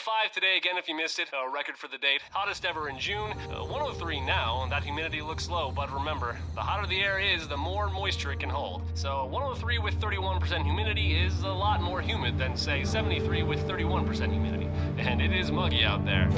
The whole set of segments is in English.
.05 today again if you missed it. A record for the date. Hottest ever in June. 103 now, and that humidity looks low, but remember, the hotter the air is, the more moisture it can hold. So 103 with 31% humidity is a lot more humid than, say, 73 with 31% humidity. And it is muggy out there.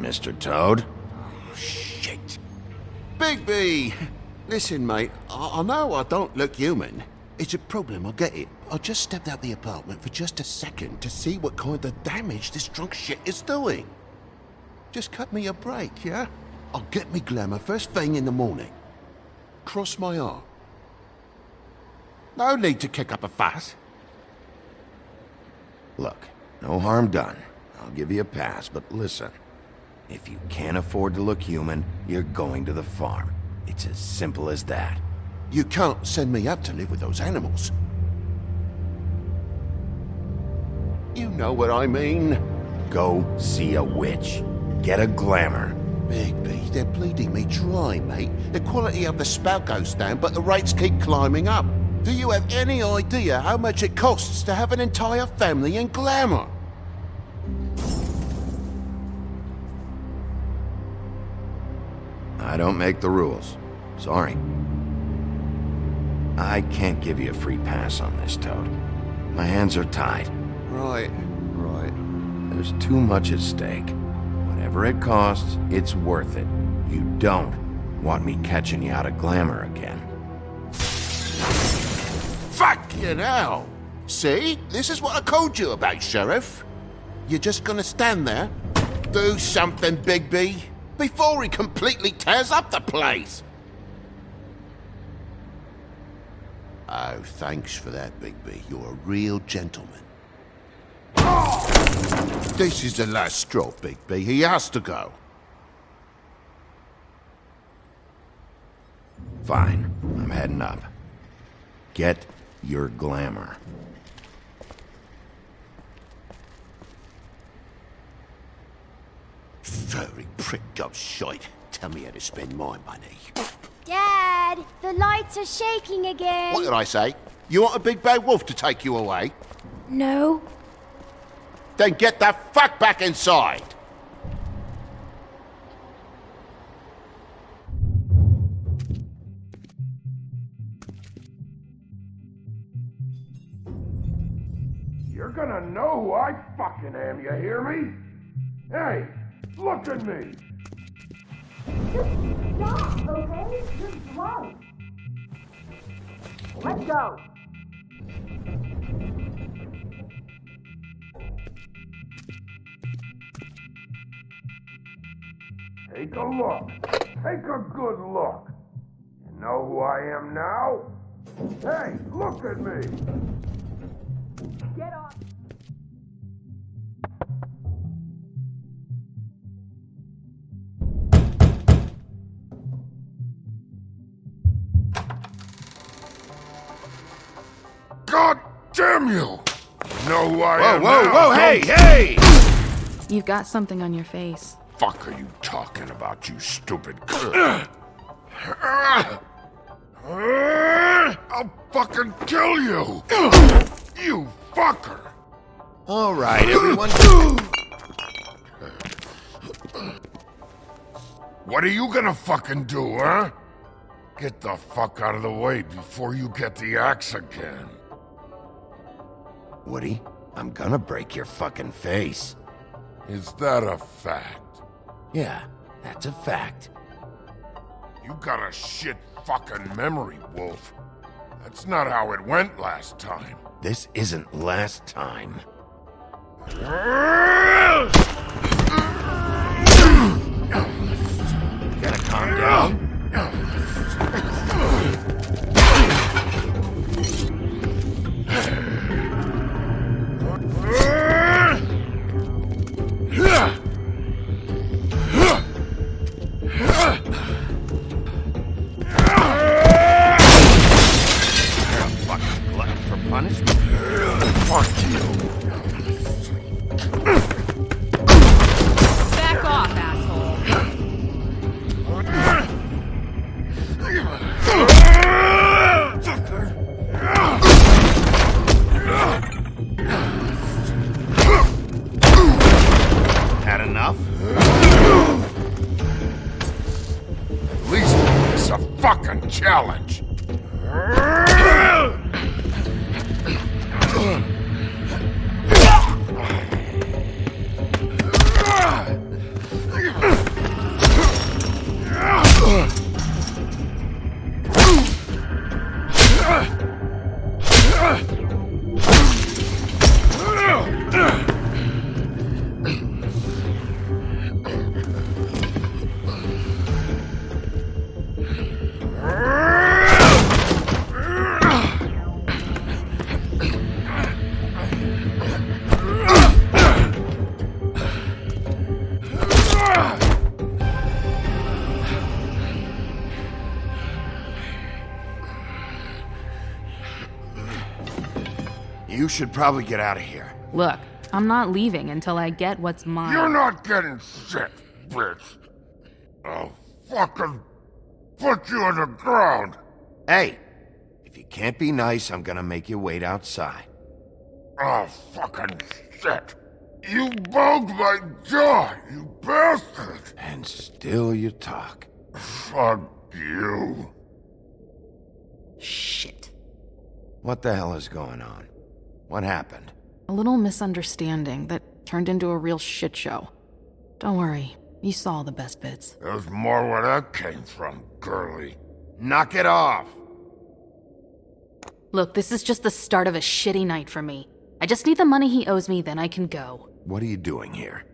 Mr. Toad? Oh, shit. Bigby! Listen, mate, I know I don't look human. It's a problem, I get it. I just stepped out the apartment for just a second to see what kind of damage this drunk shit is doing. Just cut me a break, yeah? I'll get me glamour first thing in the morning. Cross my heart. No need to kick up a fuss. Look, no harm done. I'll give you a pass, but listen. If you can't afford to look human, you're going to the farm. It's as simple as that. You can't send me up to live with those animals. You know what I mean. Go see a witch. Get a glamour. Bigby, they're bleeding me dry, mate. The quality of the spout goes down, but the rates keep climbing up. Do you have any idea how much it costs to have an entire family in glamour? I don't make the rules. Sorry. I can't give you a free pass on this, Toad. My hands are tied. Right. There's too much at stake. Whatever it costs, it's worth it. You don't want me catching you out of glamour again. Fucking hell! See? This is what I told you about, Sheriff. You're just gonna stand there? Do something, Bigby, before he completely tears up the place! Oh, thanks for that, Bigby. You're a real gentleman. This is the last straw, Bigby. He has to go. Fine. I'm heading up. Get your glamour. Furry prick goes shite. Tell me how to spend my money. Dad, the lights are shaking again. What did I say? You want a big bad wolf to take you away? No. Then get the fuck back inside! You're gonna know who I fucking am, you hear me? Hey, look at me! Just stop, okay? You're drunk. Let's go! Take a look. Take a good look. You know who I am now? Hey, look at me! Get off! God damn you! You know who I am Whoa, now? whoa, hey! You've got something on your face. Fuck are you talking about, you stupid I'll fucking kill you! You fucker! All right, everyone. What are you gonna fucking do, huh? Get the fuck out of the way before you get the axe again. Woody, I'm gonna break your fucking face. Is that a fact? Yeah, that's a fact. You got a shit fucking memory, Wolf. That's not how it went last time. This isn't last time. Gotta calm down. Fucking glutton for punishment. Fuck you. Back off, asshole. Had enough? At least it's a fucking challenge. You should probably get out of here. Look, I'm not leaving until I get what's mine. You're not getting shit, bitch. I'll fucking put you on the ground. Hey, if you can't be nice, I'm gonna make you wait outside. Oh, fucking shit. You bugged my jaw, you bastard. And still you talk. Fuck you. Shit. What the hell is going on? What happened? A little misunderstanding that turned into a real shit show. Don't worry, you saw the best bits. There's more where that came from, girly. Knock it off! Look, this is just the start of a shitty night for me. I just need the money he owes me, then I can go. What are you doing here?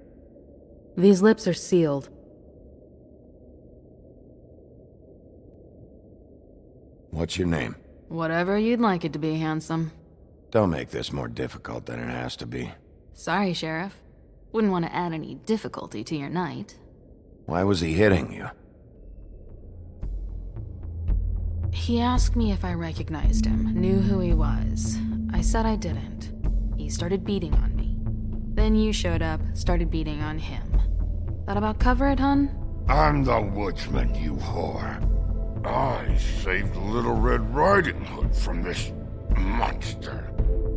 These lips are sealed. What's your name? Whatever you'd like it to be, handsome. Don't make this more difficult than it has to be. Sorry, Sheriff. Wouldn't want to add any difficulty to your night. Why was he hitting you? He asked me if I recognized him, knew who he was. I said I didn't. He started beating on me. Then you showed up, started beating on him. That about cover it, hun? I'm the woodsman, you whore. I saved Little Red Riding Hood from this monster.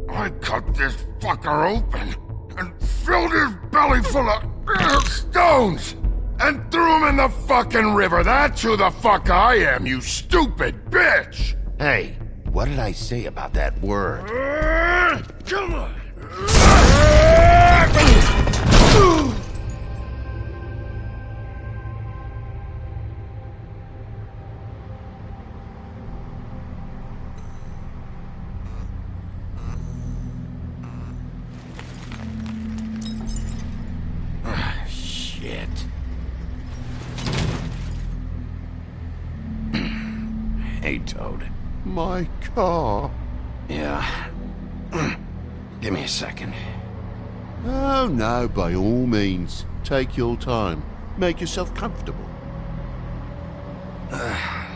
I cut this fucker open and filled his belly full of stones and threw him in the fucking river. That's who the fuck I am, you stupid bitch! Hey, what did I say about that word? Come on! Hey, Toad. My car. Yeah. Give me a second. Oh, no, by all means. Take your time. Make yourself comfortable.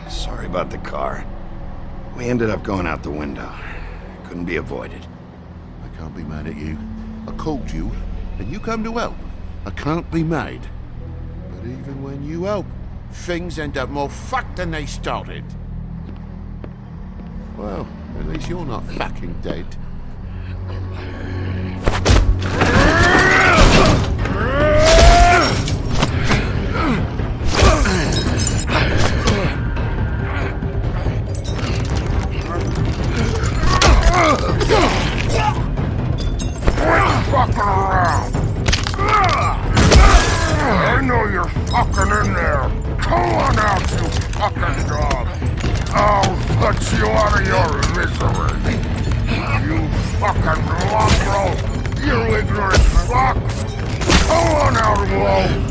Sorry about the car. We ended up going out the window. Couldn't be avoided. I can't be mad at you. I called you, and you come to help. I can't be mad. But even when you help, things end up more fucked than they started. Well, at least you're not fucking dead. Fucking around! I know you're fucking in there! Come on out, you fucking dog! I'll put you out of your misery! You fucking mongrel! You ignorant fuck! Come on out, Whoa!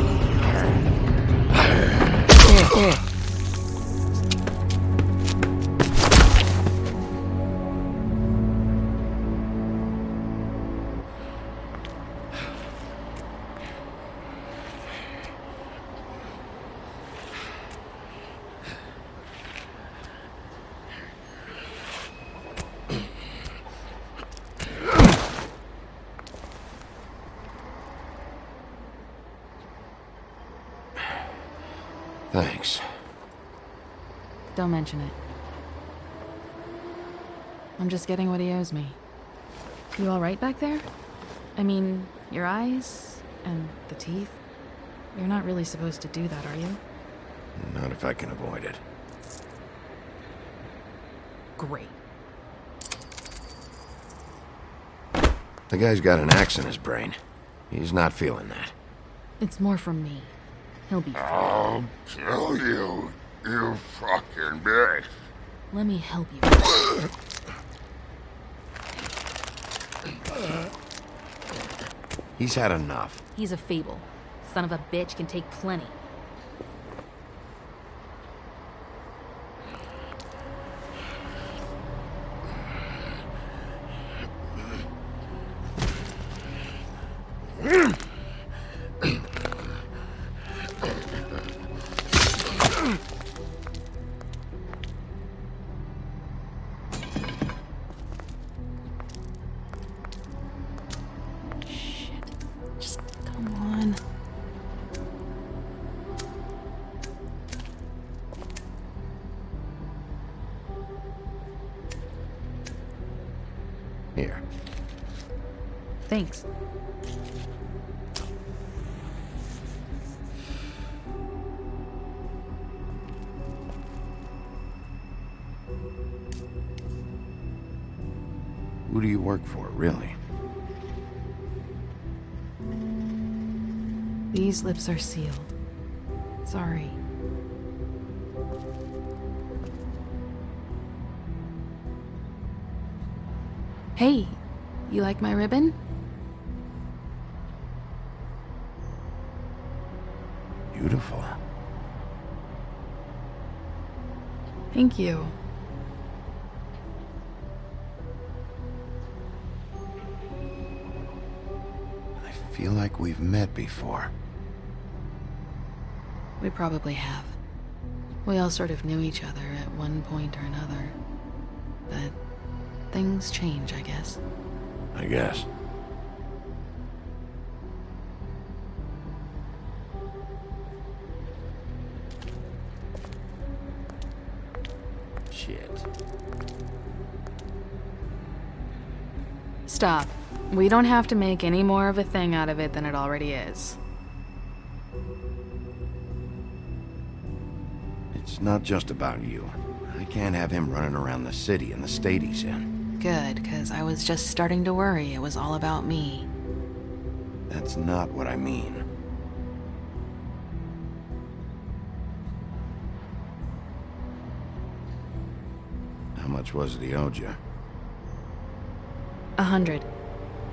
Thanks. Don't mention it. I'm just getting what he owes me. You all right back there? I mean, your eyes and the teeth? You're not really supposed to do that, are you? Not if I can avoid it. Great. The guy's got an axe in his brain. He's not feeling that. It's more from me. He'll be fine. I'll kill you, you fucking bitch. Let me help you. He's had enough. He's a Fable. Son of a bitch can take plenty. Here. Thanks. Who do you work for, really? These lips are sealed. Sorry. Hey, you like my ribbon? Beautiful. Thank you. I feel like we've met before. We probably have. We all sort of knew each other at one point or another. But things change, I guess. I guess. Shit. Stop. We don't have to make any more of a thing out of it than it already is. It's not just about you. I can't have him running around the city in the state he's in. Good, because I was just starting to worry it was all about me. That's not what I mean. How much was it he owed you? 100.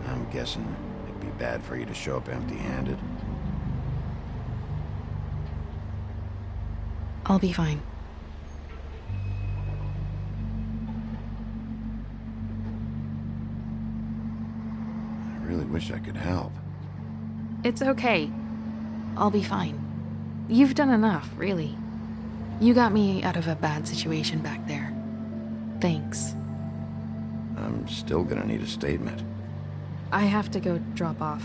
I'm guessing it'd be bad for you to show up empty-handed. I'll be fine. wish I could help. It's okay. I'll be fine. You've done enough, really. You got me out of a bad situation back there. Thanks. I'm still gonna need a statement. I have to go drop off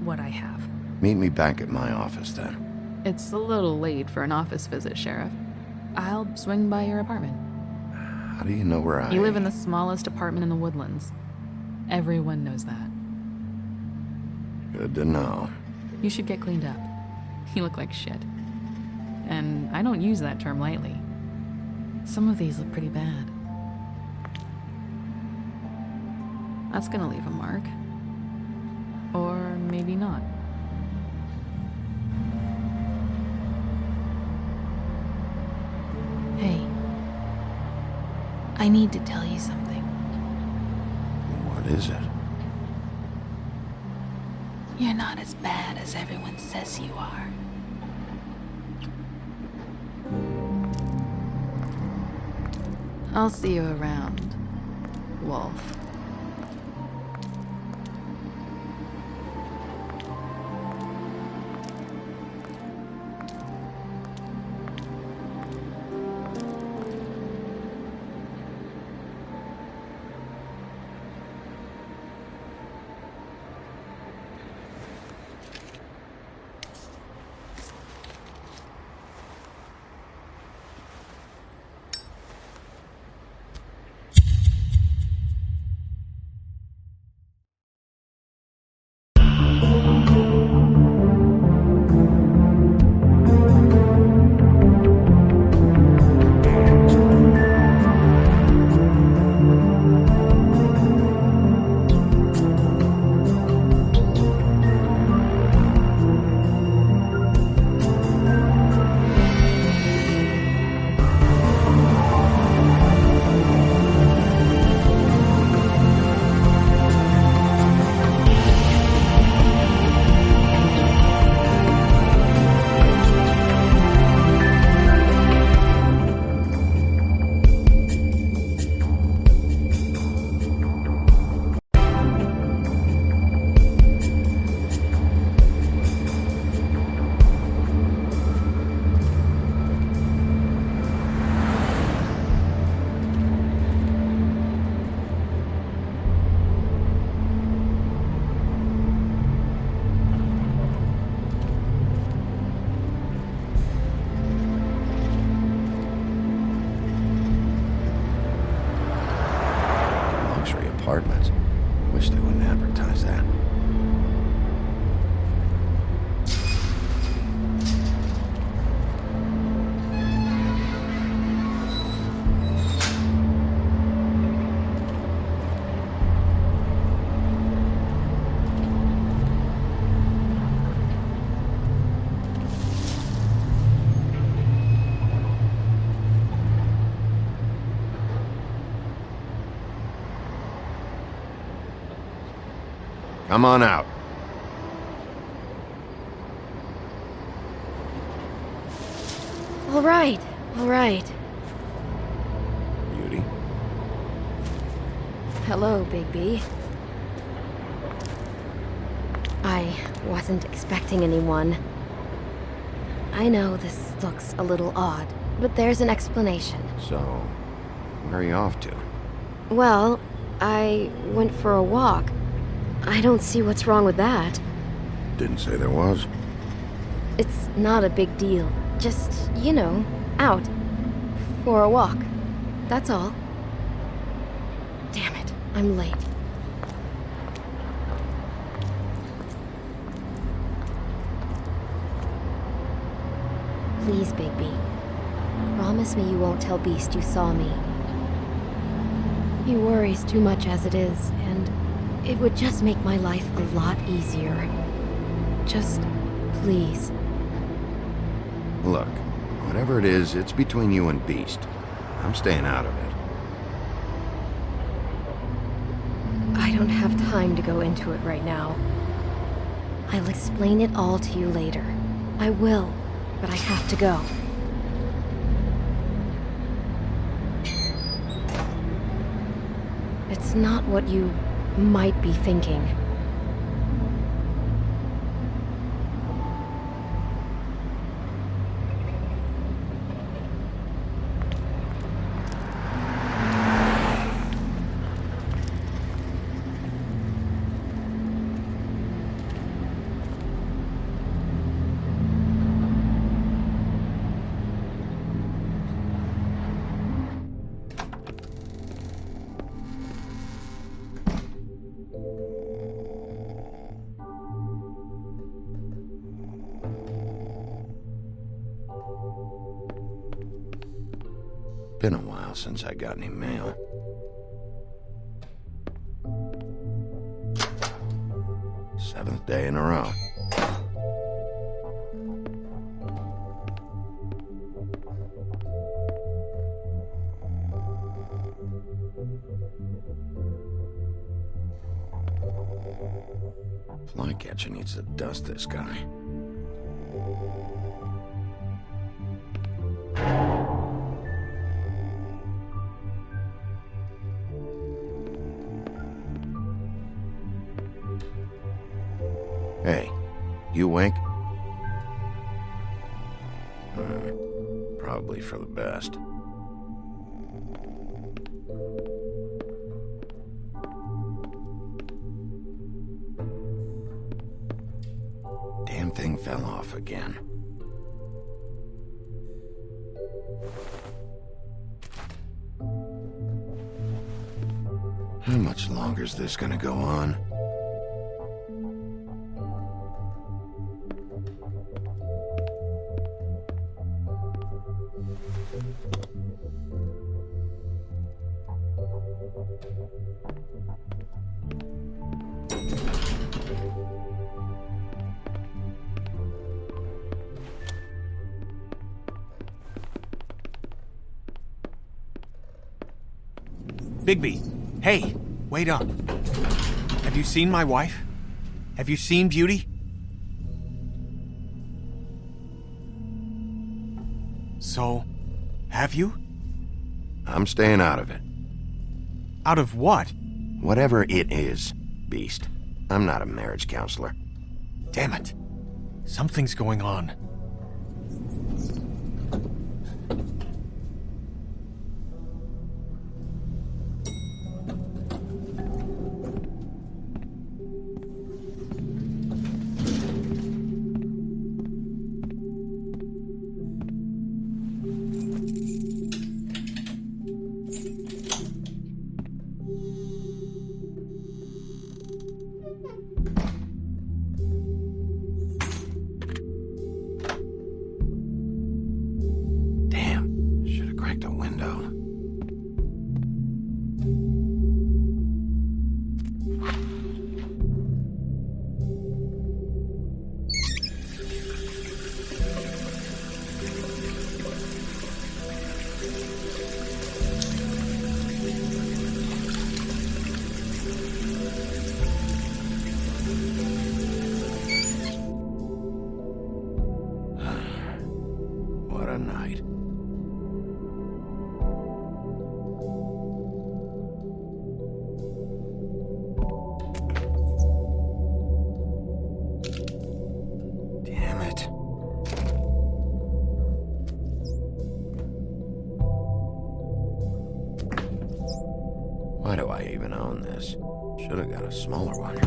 what I have. Meet me back at my office then. It's a little late for an office visit, Sheriff. I'll swing by your apartment. How do you know where I... You live in the smallest apartment in the Woodlands. Everyone knows that. Good to know. You should get cleaned up. You look like shit. And I don't use that term lightly. Some of these look pretty bad. That's gonna leave a mark. Or maybe not. Hey. I need to tell you something. What is it? You're not as bad as everyone says you are. I'll see you around, Wolf. Apartments. Wish they wouldn't advertise that. Come on out. All right, all right. Beauty. Hello, Big B. I wasn't expecting anyone. I know this looks a little odd, but there's an explanation. So, where are you off to? Well, I went for a walk. I don't see what's wrong with that. Didn't say there was. It's not a big deal. Just, you know, out. For a walk. That's all. Damn it, I'm late. Please, Bigby. Promise me you won't tell Beast you saw me. He worries too much as it is, and it would just make my life a lot easier. Just, please. Look, whatever it is, it's between you and Beast. I'm staying out of it. I don't have time to go into it right now. I'll explain it all to you later. I will, but I have to go. It's not what you might be thinking. Been a while since I got any mail. Seventh day in a row. Flycatcher needs to dust this guy. Hey, you awake? Probably for the best. Damn thing fell off again. How much longer is this gonna go on? Bigby, hey, wait up. Have you seen my wife? Have you seen Beauty? So, have you? I'm staying out of it. Out of what? Whatever it is, Beast. I'm not a marriage counselor. Damn it. Something's going on. What a night. Damn it. Why do I even own this? Should have got a smaller one.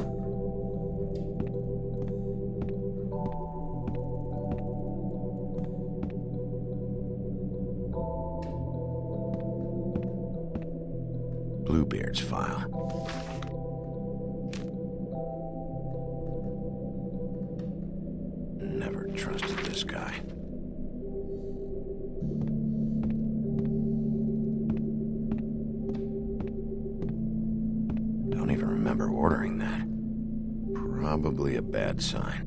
Bluebeard's file. Never trusted this guy. Don't even remember ordering that. Probably a bad sign.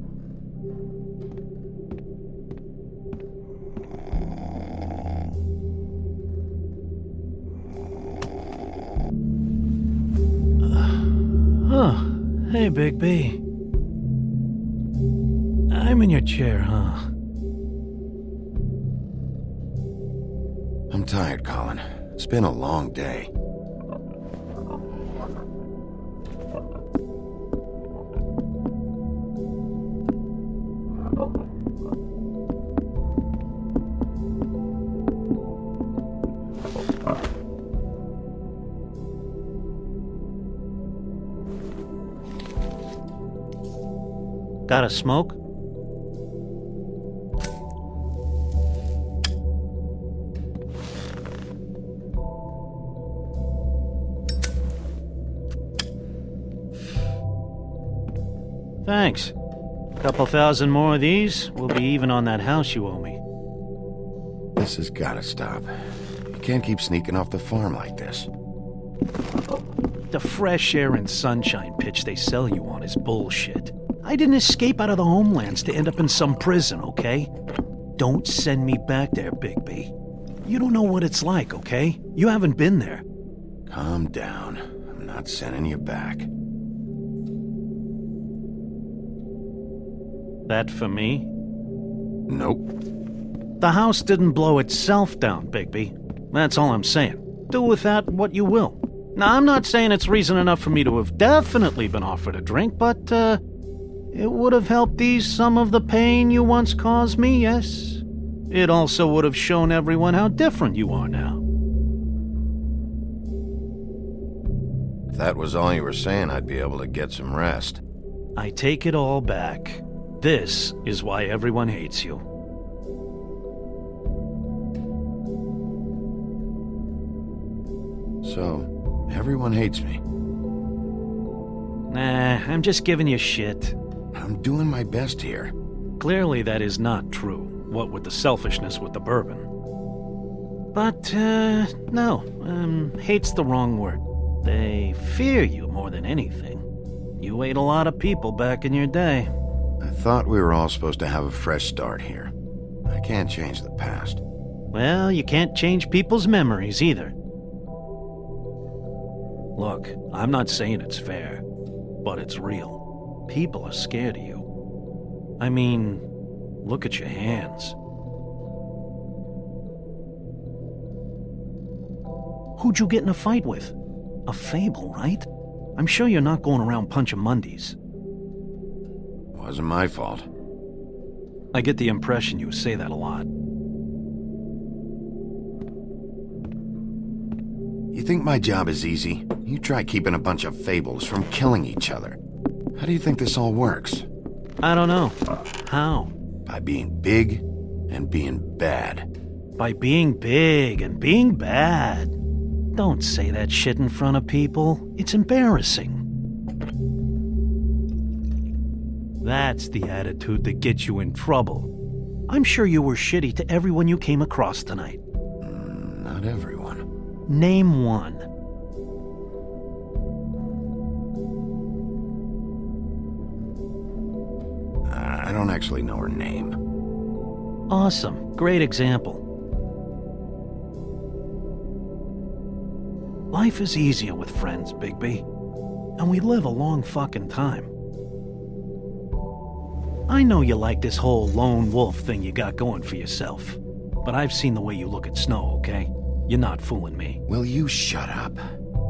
Hey, Big B. I'm in your chair, huh? I'm tired, Colin. It's been a long day. Got a smoke? Thanks. Couple thousand more of these, we'll be even on that house you owe me. This has gotta stop. You Can't keep sneaking off the farm like this. The fresh air and sunshine pitch they sell you on is bullshit. I didn't escape out of the homelands to end up in some prison, okay? Don't send me back there, Bigby. You don't know what it's like, okay? You haven't been there. Calm down. I'm not sending you back. That for me? Nope. The house didn't blow itself down, Bigby. That's all I'm saying. Do with that what you will. Now, I'm not saying it's reason enough for me to have definitely been offered a drink, but, it would have helped ease some of the pain you once caused me, yes? It also would have shown everyone how different you are now. If that was all you were saying, I'd be able to get some rest. I take it all back. This is why everyone hates you. So, everyone hates me. Nah, I'm just giving you shit. I'm doing my best here. Clearly that is not true, what with the selfishness with the bourbon. But, no, hate's the wrong word. They fear you more than anything. You ate a lot of people back in your day. I thought we were all supposed to have a fresh start here. I can't change the past. Well, you can't change people's memories either. Look, I'm not saying it's fair, but it's real. People are scared of you. I mean, look at your hands. Who'd you get in a fight with? A Fable, right? I'm sure you're not going around punching Mondays. Wasn't my fault. I get the impression you say that a lot. You think my job is easy? You try keeping a bunch of Fables from killing each other. How do you think this all works? I don't know. How? By being big and being bad. By being big and being bad. Don't say that shit in front of people. It's embarrassing. That's the attitude that gets you in trouble. I'm sure you were shitty to everyone you came across tonight. Not everyone. Name one. I don't actually know her name. Awesome. Great example. Life is easier with friends, Bigby. And we live a long fucking time. I know you like this whole lone wolf thing you got going for yourself. But I've seen the way you look at Snow, okay? You're not fooling me. Will you shut up?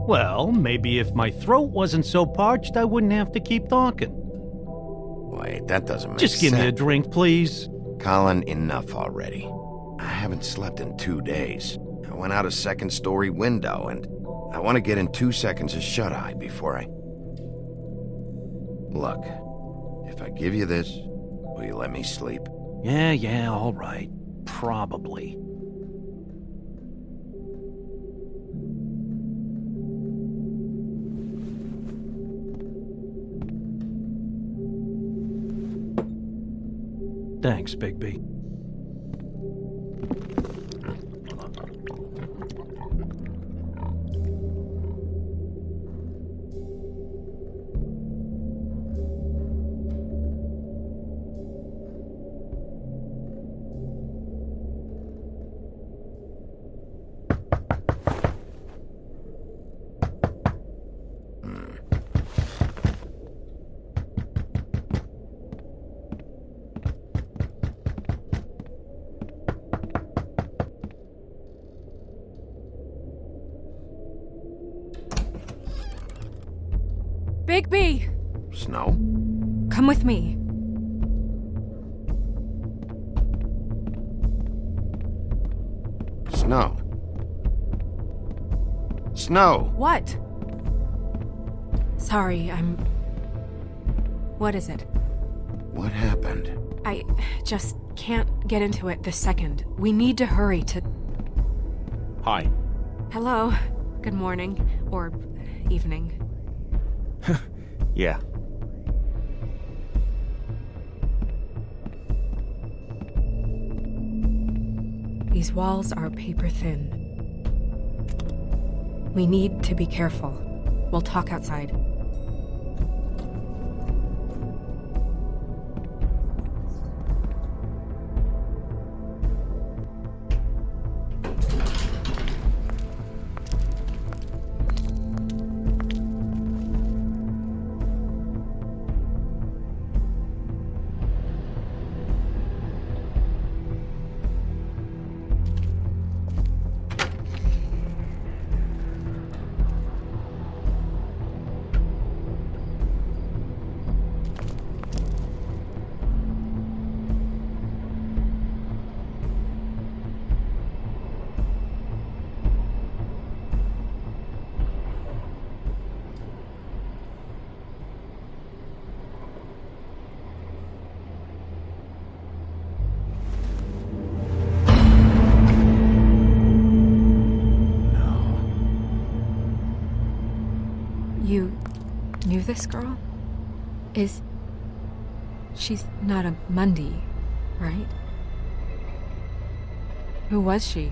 Well, maybe if my throat wasn't so parched, I wouldn't have to keep talking. Wait, that doesn't make sense. Just give me a drink, please. Colin, enough already. I haven't slept in 2 days. I went out a second-story window, and I want to get in 2 seconds of shut-eye before I... Look, if I give you this, will you let me sleep? Yeah, all right. Probably. Thanks, Bigby. Bigby! Snow? Come with me. Snow. Snow! What? Sorry, What is it? What happened? I just can't get into it this second. We need to hurry to... Hi. Hello. Good morning. Or evening. Yeah. These walls are paper thin. We need to be careful. We'll talk outside. You knew this girl? She's not a Mundy, right? Who was she?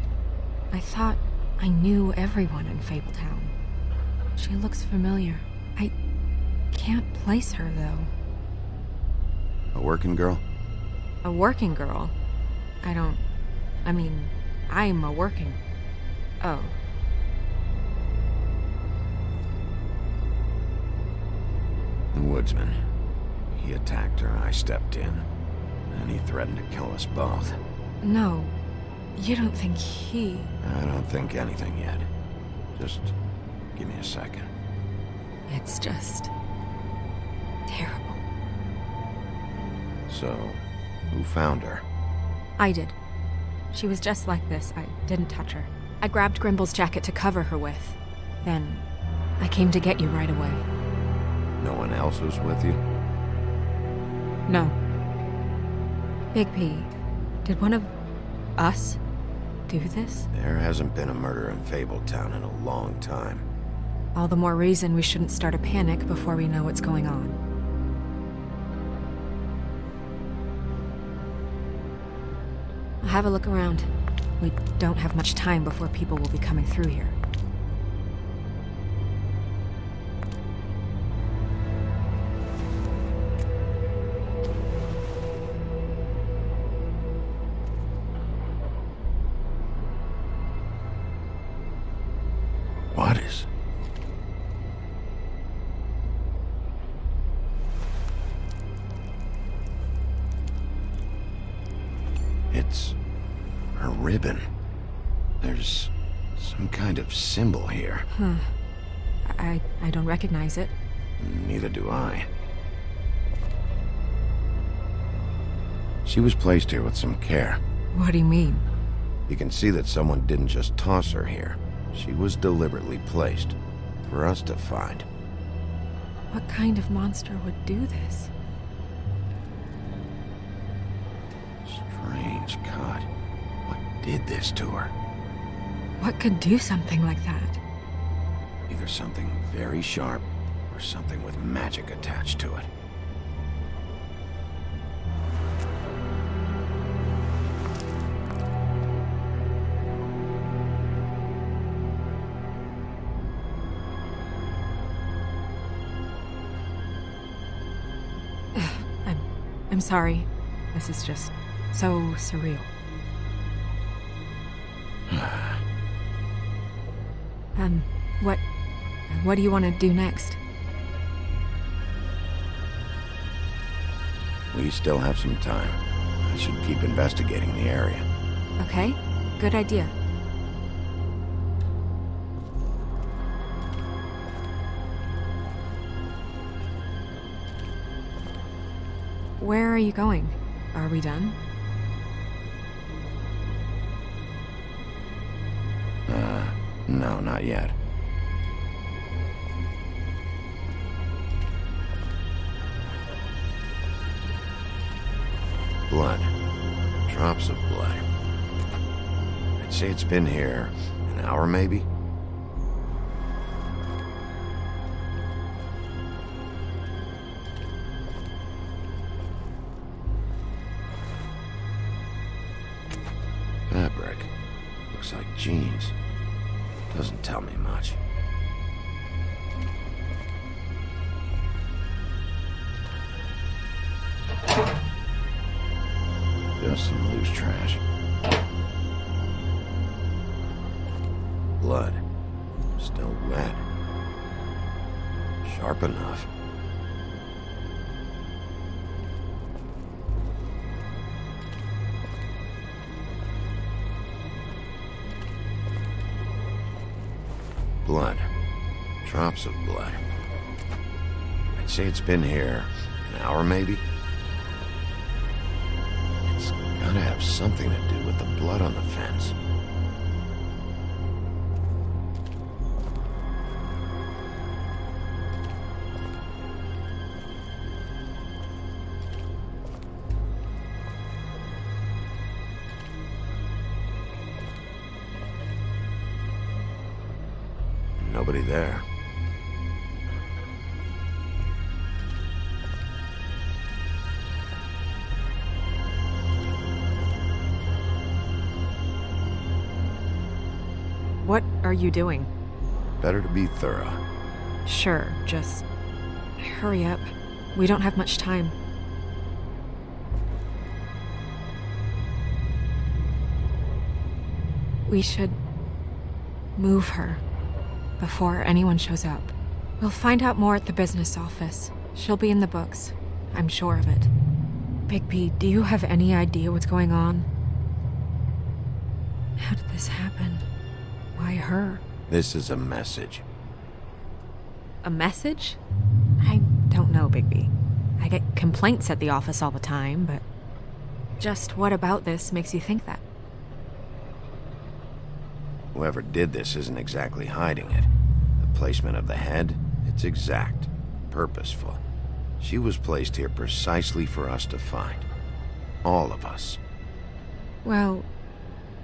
I thought I knew everyone in Fabletown. She looks familiar. I can't place her, though. A working girl? A working girl? I'm a working... Oh. The Woodsman. He attacked her, I stepped in. And he threatened to kill us both. No. You don't think he... I don't think anything yet. Just give me a second. It's just... terrible. So, who found her? I did. She was just like this. I didn't touch her. I grabbed Grimble's jacket to cover her with. Then, I came to get you right away. No one else was with you? No. Big P, did one of us do this? There hasn't been a murder in Fabletown in a long time. All the more reason we shouldn't start a panic before we know what's going on. I'll have a look around. We don't have much time before people will be coming through here. What is? It's her ribbon. There's some kind of symbol here. Huh. I don't recognize it. Neither do I. She was placed here with some care. What do you mean? You can see that someone didn't just toss her here. She was deliberately placed for us to find. What kind of monster would do this? Strange cut. What did this to her? What could do something like that? Either something very sharp or something with magic attached to it. I'm sorry. This is just so surreal. What do you want to do next? We still have some time. I should keep investigating the area. Okay, good idea. Where are you going? Are we done? No, not yet. Blood. Drops of blood. I'd say it's been here an hour, maybe? Fabric. Looks like jeans. Doesn't tell me much. Just some loose trash. Blood. Still wet. Sharp enough. Blood. Drops of blood. I'd say it's been here an hour, maybe? It's gotta have something to do with the blood on the fence. Nobody there. What are you doing? Better to be thorough. Sure, just hurry up. We don't have much time. We should move her before anyone shows up. We'll find out more at the business office. She'll be in the books. I'm sure of it. Bigby, do you have any idea what's going on? How did this happen? Why her? This is a message. A message? I don't know, Bigby. I get complaints at the office all the time, but just what about this makes you think that? Whoever did this isn't exactly hiding it. The placement of the head, it's exact, purposeful. She was placed here precisely for us to find. All of us. Well,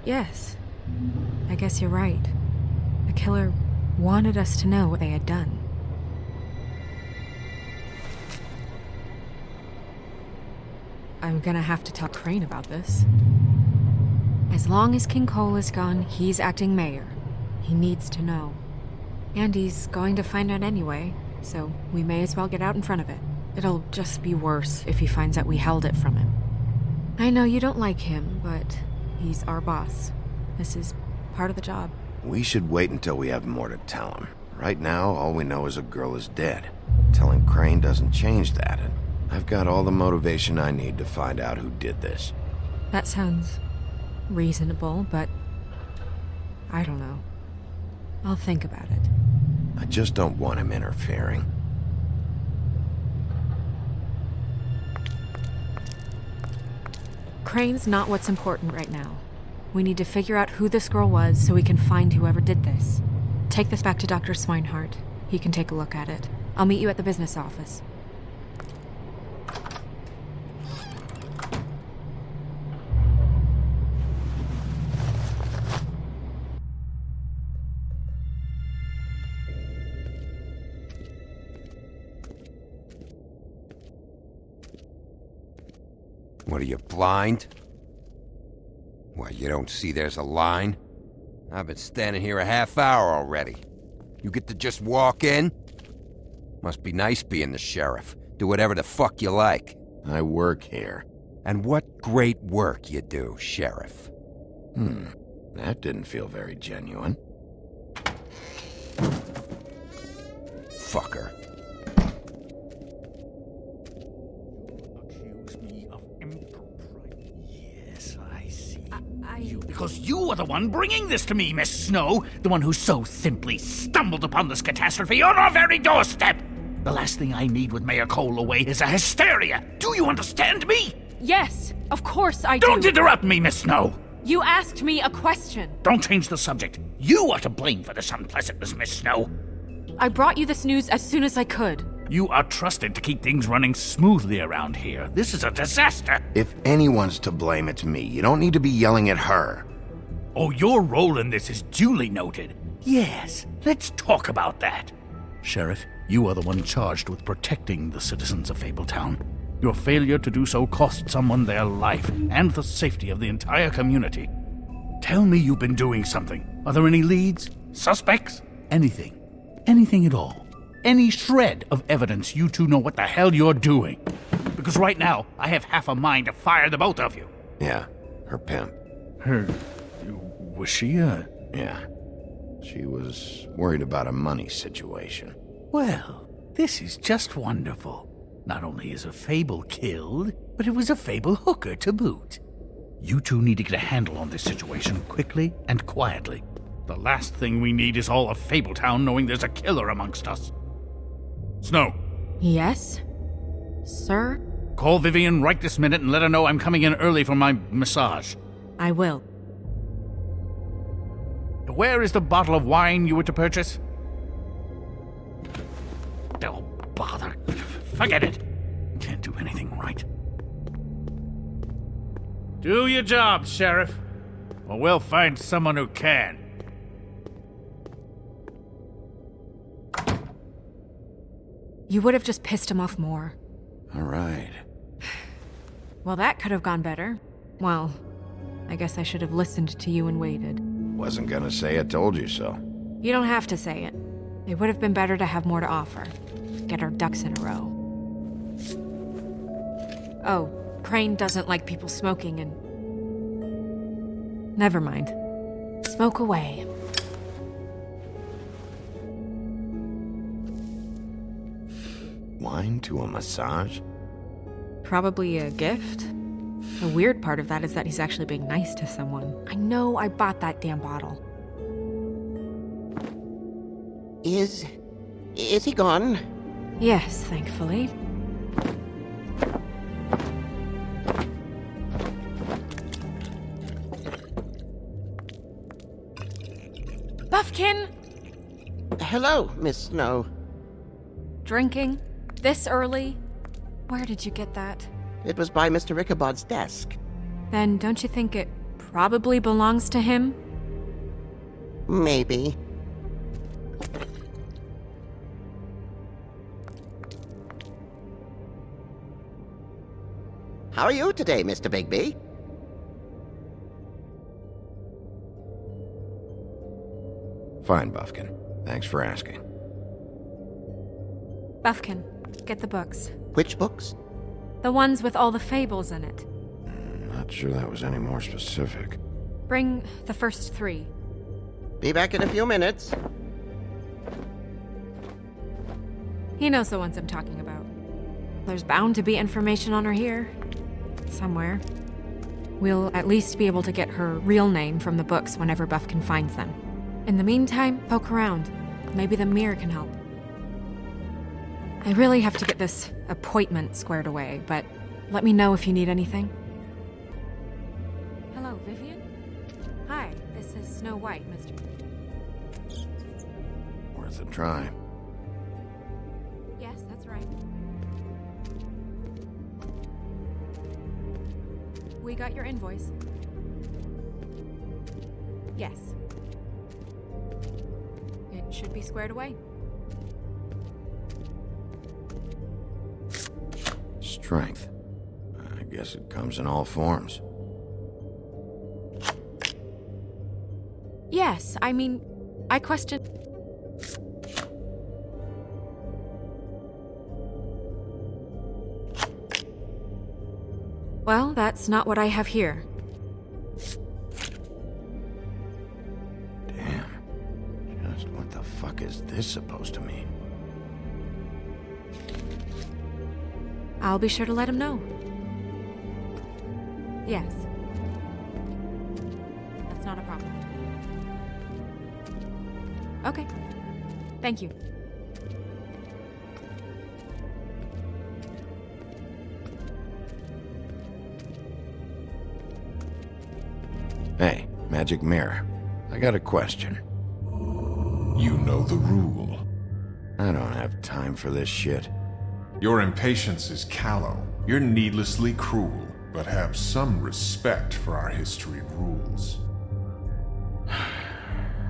yes. I guess you're right. The killer wanted us to know what they had done. I'm gonna have to tell Crane about this. As long as King Cole is gone, he's acting mayor. He needs to know. And he's going to find out anyway, so we may as well get out in front of it. It'll just be worse if he finds out we held it from him. I know you don't like him, but he's our boss. This is part of the job. We should wait until we have more to tell him. Right now, all we know is a girl is dead. Telling Crane doesn't change that, and I've got all the motivation I need to find out who did this. That sounds reasonable, but I don't know. I'll think about it. I just don't want him interfering. Crane's not what's important right now. We need to figure out who this girl was so we can find whoever did this. Take this back to Dr. Swinehart. He can take a look at it. I'll meet you at the business office. What are you, blind? What, you don't see there's a line? I've been standing here a half hour already. You get to just walk in? Must be nice being the sheriff. Do whatever the fuck you like. I work here. And what great work you do, Sheriff. That didn't feel very genuine. Fucker. Because you are the one bringing this to me, Miss Snow. The one who so simply stumbled upon this catastrophe on our very doorstep. The last thing I need with Mayor Cole away is a hysteria. Do you understand me? Yes, of course I do. Don't interrupt me, Miss Snow. You asked me a question. Don't change the subject. You are to blame for this unpleasantness, Miss Snow. I brought you this news as soon as I could. You are trusted to keep things running smoothly around here. This is a disaster. If anyone's to blame, it's me. You don't need to be yelling at her. Oh, your role in this is duly noted. Yes, let's talk about that. Sheriff, you are the one charged with protecting the citizens of Fabletown. Your failure to do so cost someone their life and the safety of the entire community. Tell me you've been doing something. Are there any leads? Suspects? Anything. Anything at all. Any shred of evidence you two know what the hell you're doing. Because right now, I have half a mind to fire the both of you. Yeah, her pimp. Her... was she Yeah. She was worried about a money situation. Well, this is just wonderful. Not only is a Fable killed, but it was a Fable hooker to boot. You two need to get a handle on this situation quickly and quietly. The last thing we need is all of Fabletown knowing there's a killer amongst us. Snow. Yes? Sir? Call Vivian right this minute and let her know I'm coming in early for my massage. I will. Where is the bottle of wine you were to purchase? Oh, bother. Forget it. Can't do anything right. Do your job, Sheriff, or we'll find someone who can. You would have just pissed him off more. All right. Well, that could have gone better. Well, I guess I should have listened to you and waited. Wasn't gonna say I told you so. You don't have to say it. It would have been better to have more to offer. Get our ducks in a row. Oh, Crane doesn't like people smoking and... Never mind. Smoke away. Wine to a massage? Probably a gift. The weird part of that is that he's actually being nice to someone. I know I bought that damn bottle. Is he gone? Yes, thankfully. Buffkin! Hello, Miss Snow. Drinking? This early? Where did you get that? It was by Mr. Ichabod's desk. Then don't you think it probably belongs to him? Maybe. How are you today, Mr. Bigby? Fine, Buffkin. Thanks for asking. Buffkin, get the books. Which books? The ones with all the fables in it. Not sure that was any more specific. Bring the first 3. Be back in a few minutes. He knows the ones I'm talking about. There's bound to be information on her here. Somewhere. We'll at least be able to get her real name from the books whenever Buffkin finds them. In the meantime, poke around. Maybe the mirror can help. I really have to get this appointment squared away, but let me know if you need anything. Hello, Vivian? Hi, this is Snow White, Mr. Worth a try. Yes, that's right. We got your invoice. Yes. It should be squared away. Strength. I guess it comes in all forms. Yes, I mean, I question... Well, that's not what I have here. Damn. Just what the fuck is this supposed to mean? I'll be sure to let him know. Yes. That's not a problem. Okay. Thank you. Hey, Magic Mirror. I got a question. You know the rule. I don't have time for this shit. Your impatience is callow. You're needlessly cruel, but have some respect for our history of rules.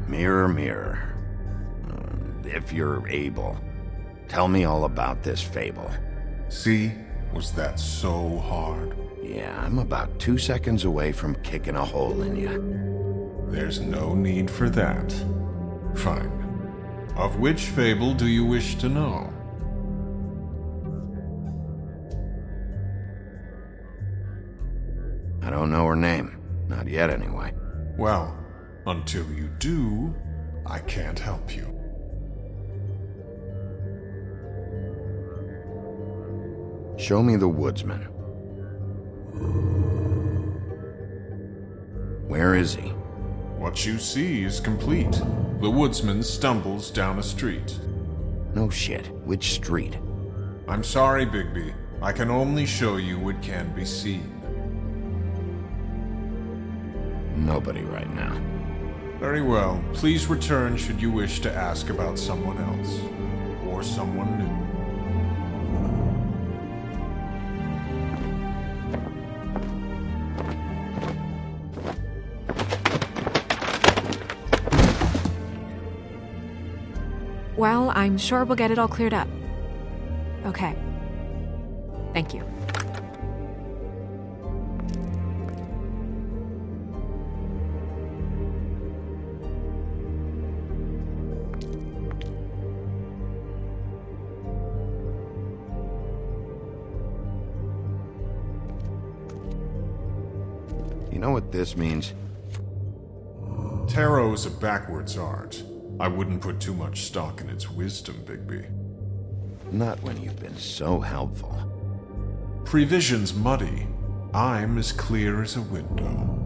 Mirror, mirror. If you're able, tell me all about this fable. See? Was that so hard? Yeah, I'm about 2 seconds away from kicking a hole in you. There's no need for that. Fine. Of which fable do you wish to know? I don't know her name. Not yet, anyway. Well, until you do, I can't help you. Show me the Woodsman. Where is he? What you see is complete. The Woodsman stumbles down a street. No shit. Which street? I'm sorry, Bigby. I can only show you what can be seen. Nobody right now. Very well. Please return should you wish to ask about someone else. Or someone new. Well, I'm sure we'll get it all cleared up. Okay. Thank you. You know what this means? Tarot's a backwards art. I wouldn't put too much stock in its wisdom, Bigby. Not when you've been so helpful. Prevision's muddy. I'm as clear as a window.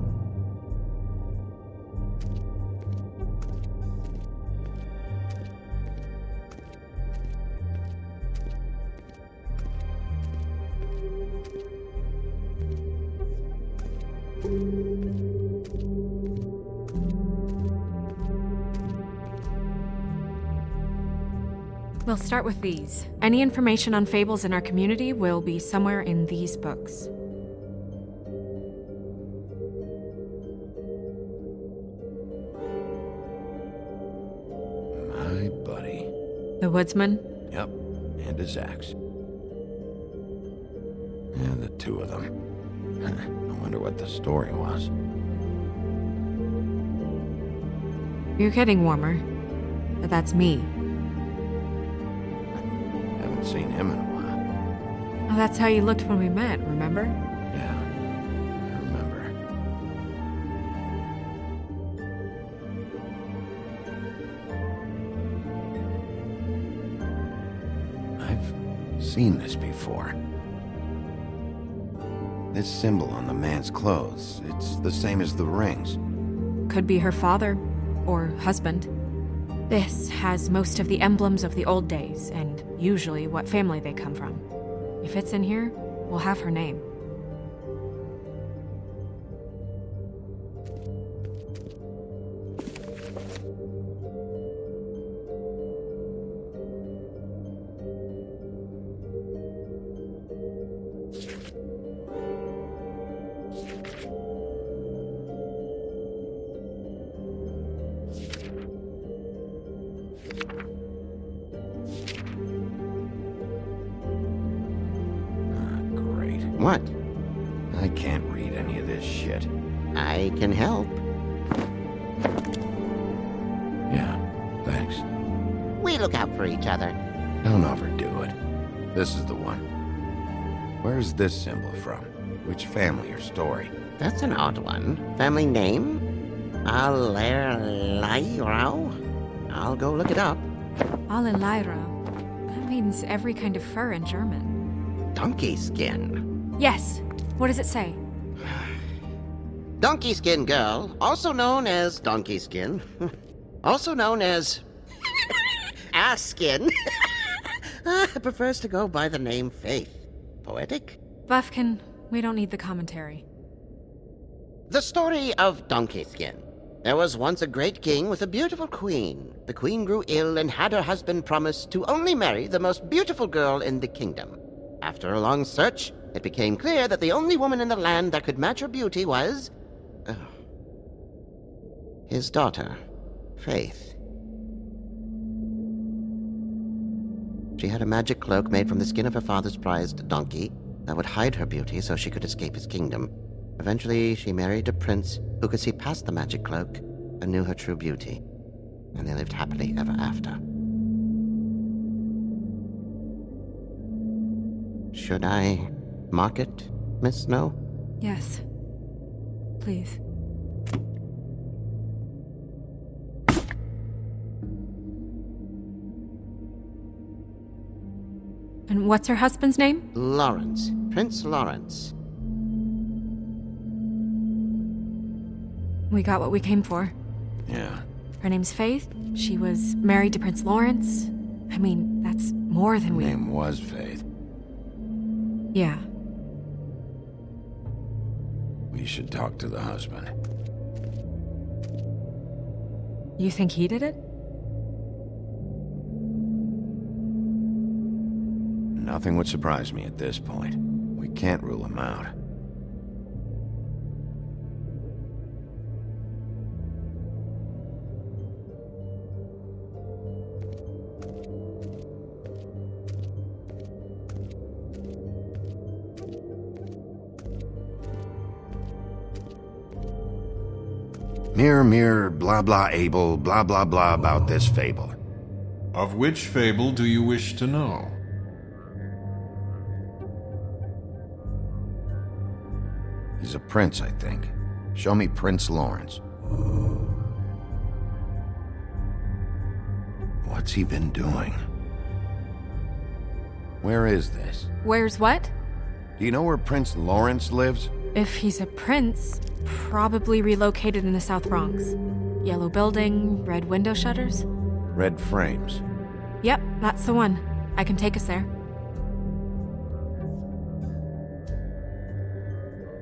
We'll start with these. Any information on fables in our community will be somewhere in these books. My buddy. The Woodsman? Yep, and his axe. Yeah, the two of them. I wonder what the story was. You're getting warmer. But that's me. Haven't seen him in a while. Well, that's how you looked when we met, remember? Yeah, I remember. I've seen this before. This symbol on the man's clothes, it's the same as the rings. Could be her father, or husband. This has most of the emblems of the old days, and usually what family they come from. If it's in here, we'll have her name. What? I can't read any of this shit. I can help. Yeah, thanks. We look out for each other. Don't overdo it. This is the one. Where's this symbol from? Which family or story? That's an odd one. Family name? Allerleirauh? I'll go look it up. Allerleirauh. That means every kind of fur in German. Donkey skin. Yes. What does it say? Donkey skin girl, also known as donkey skin, also known as ass skin, prefers to go by the name Faith. Poetic? Buffkin, we don't need the commentary. The story of Donkey Skin. There was once a great king with a beautiful queen. The queen grew ill and had her husband promise to only marry the most beautiful girl in the kingdom. After a long search, it became clear that the only woman in the land that could match her beauty was... his daughter, Faith. She had a magic cloak made from the skin of her father's prized donkey that would hide her beauty so she could escape his kingdom. Eventually, she married a prince who could see past the magic cloak and knew her true beauty. And they lived happily ever after. Should I mark it, Miss Snow? Yes. Please. And what's her husband's name? Lawrence. Prince Lawrence. We got what we came for. Yeah. Her name's Faith. She was married to Prince Lawrence. I mean, that's more than we... Her name was Faith. Yeah. We should talk to the husband. You think he did it? Nothing would surprise me at this point. We can't rule him out. Mirror, mirror, blah blah able, blah blah blah about this fable. Of which fable do you wish to know? He's a prince, I think. Show me Prince Lawrence. What's he been doing? Where is this? Where's what? Do you know where Prince Lawrence lives? If he's a prince, probably relocated in the South Bronx. Yellow building, red window shutters. Red frames. Yep, that's the one. I can take us there.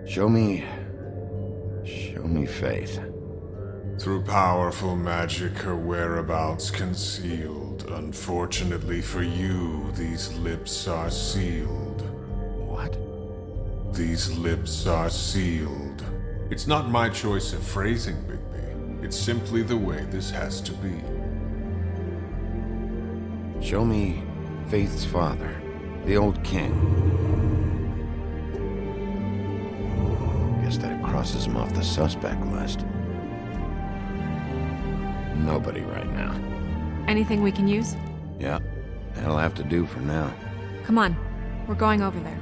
Show me Faith. Through powerful magic, her whereabouts concealed. Unfortunately for you, these lips are sealed. What? These lips are sealed. It's not my choice of phrasing, Bigby. It's simply the way this has to be. Show me Faith's father, the old king. Guess that crosses him off the suspect list. Nobody right now. Anything we can use? Yeah, that'll have to do for now. Come on, we're going over there.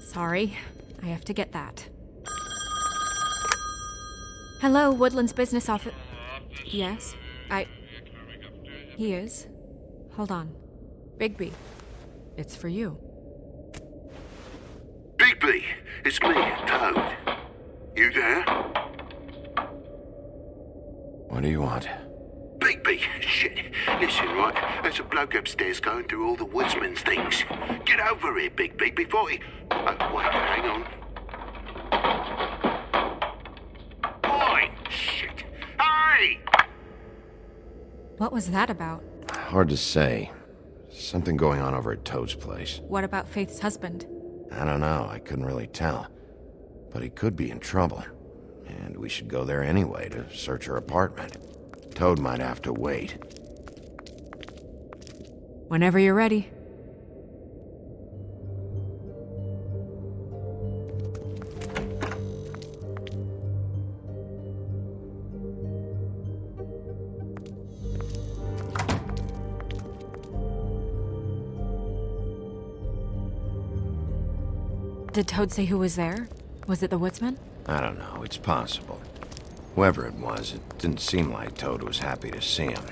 Sorry, I have to get that. Hello, Woodland's business office. Yes, He is. Hold on. Bigby, it's for you. Bigby, it's me, Toad. You there? What do you want? Bigby, shit. Listen, right, there's a bloke upstairs going through all the Woodsman's things. Get over here, Bigby, before he... Oh, wait, hang on. Oi, shit. Hey! What was that about? Hard to say. Something going on over at Toad's place. What about Faith's husband? I don't know, I couldn't really tell. But he could be in trouble. And we should go there anyway to search her apartment. Toad might have to wait. Whenever you're ready. Did Toad say who was there? Was it the Woodsman? I don't know, it's possible. Whoever it was, it didn't seem like Toad was happy to see him.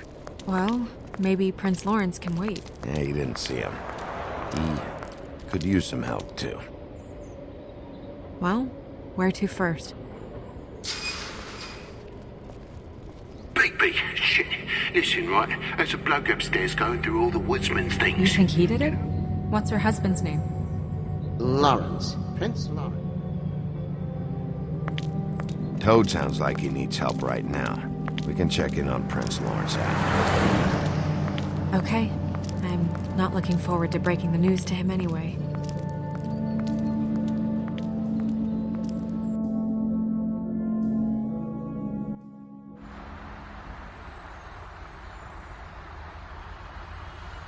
Well, maybe Prince Lawrence can wait. Yeah, he didn't see him. He could use some help, too. Well, where to first? Bigby, shit. Listen, right, there's a bloke upstairs going through all the Woodsman's things. You think he did it? What's her husband's name? Lawrence. Prince Lawrence. Toad sounds like he needs help right now. We can check in on Prince Lawrence after. Okay. I'm not looking forward to breaking the news to him anyway.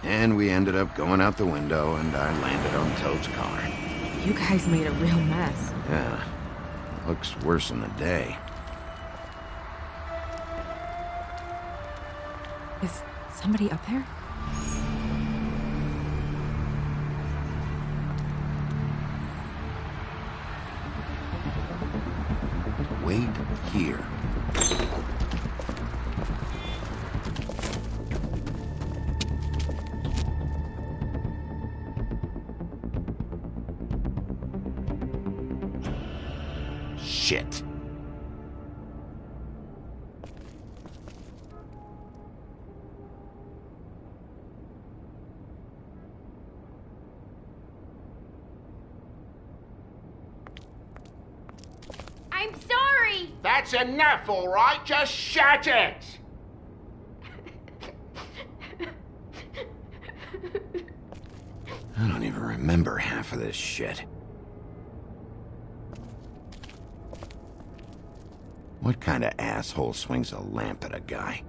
And we ended up going out the window, and I landed on Toad's car. You guys made a real mess. Yeah. Looks worse in the day. Is somebody up there? wait here. Shit. I'm sorry! That's enough, all right? Just shut it! I don't even remember half of this shit. What kind of asshole swings a lamp at a guy?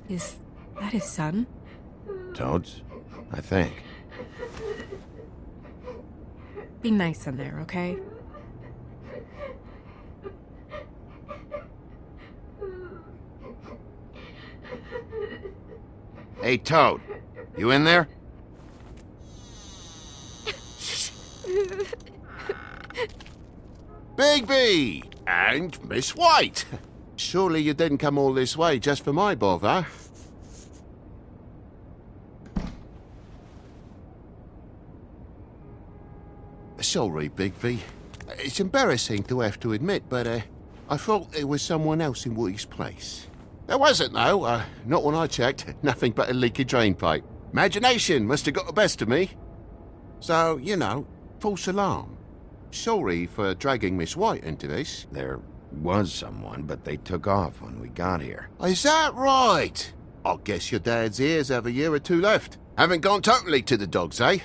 Is that his son? Toad's? I think. Be nice in there, okay? Hey, Toad. You in there? Bigby! And Miss White! Surely you didn't come all this way just for my bother? Sorry, Bigby. It's embarrassing to have to admit, but I thought there was someone else in Woody's place. There wasn't, though. Not when I checked. Nothing but a leaky drain pipe. Imagination must have got the best of me. So, you know, false alarm. Sorry for dragging Miss White into this. There was someone, but they took off when we got here. Is that right? I guess your dad's ears have a year or two left. Haven't gone totally to the dogs, eh?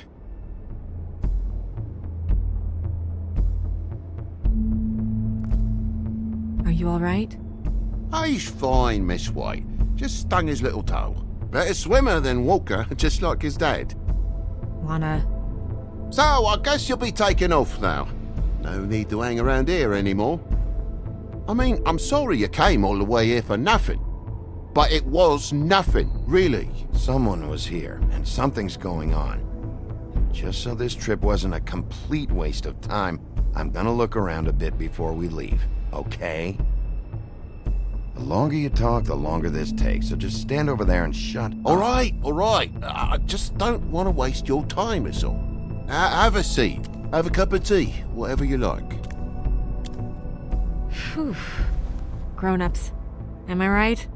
Are you alright? He's fine, Miss White. Just stung his little toe. Better swimmer than walker, just like his dad. Wanna... So, I guess you'll be taking off now. No need to hang around here anymore. I mean, I'm sorry you came all the way here for nothing. But it was nothing, really. Someone was here, and something's going on. And just so this trip wasn't a complete waste of time, I'm gonna look around a bit before we leave, okay? The longer you talk, the longer this takes, so just stand over there and shut up. All right. I just don't want to waste your time, is all. Have a seat. Have a cup of tea. Whatever you like. Phew. Grown-ups. Am I right?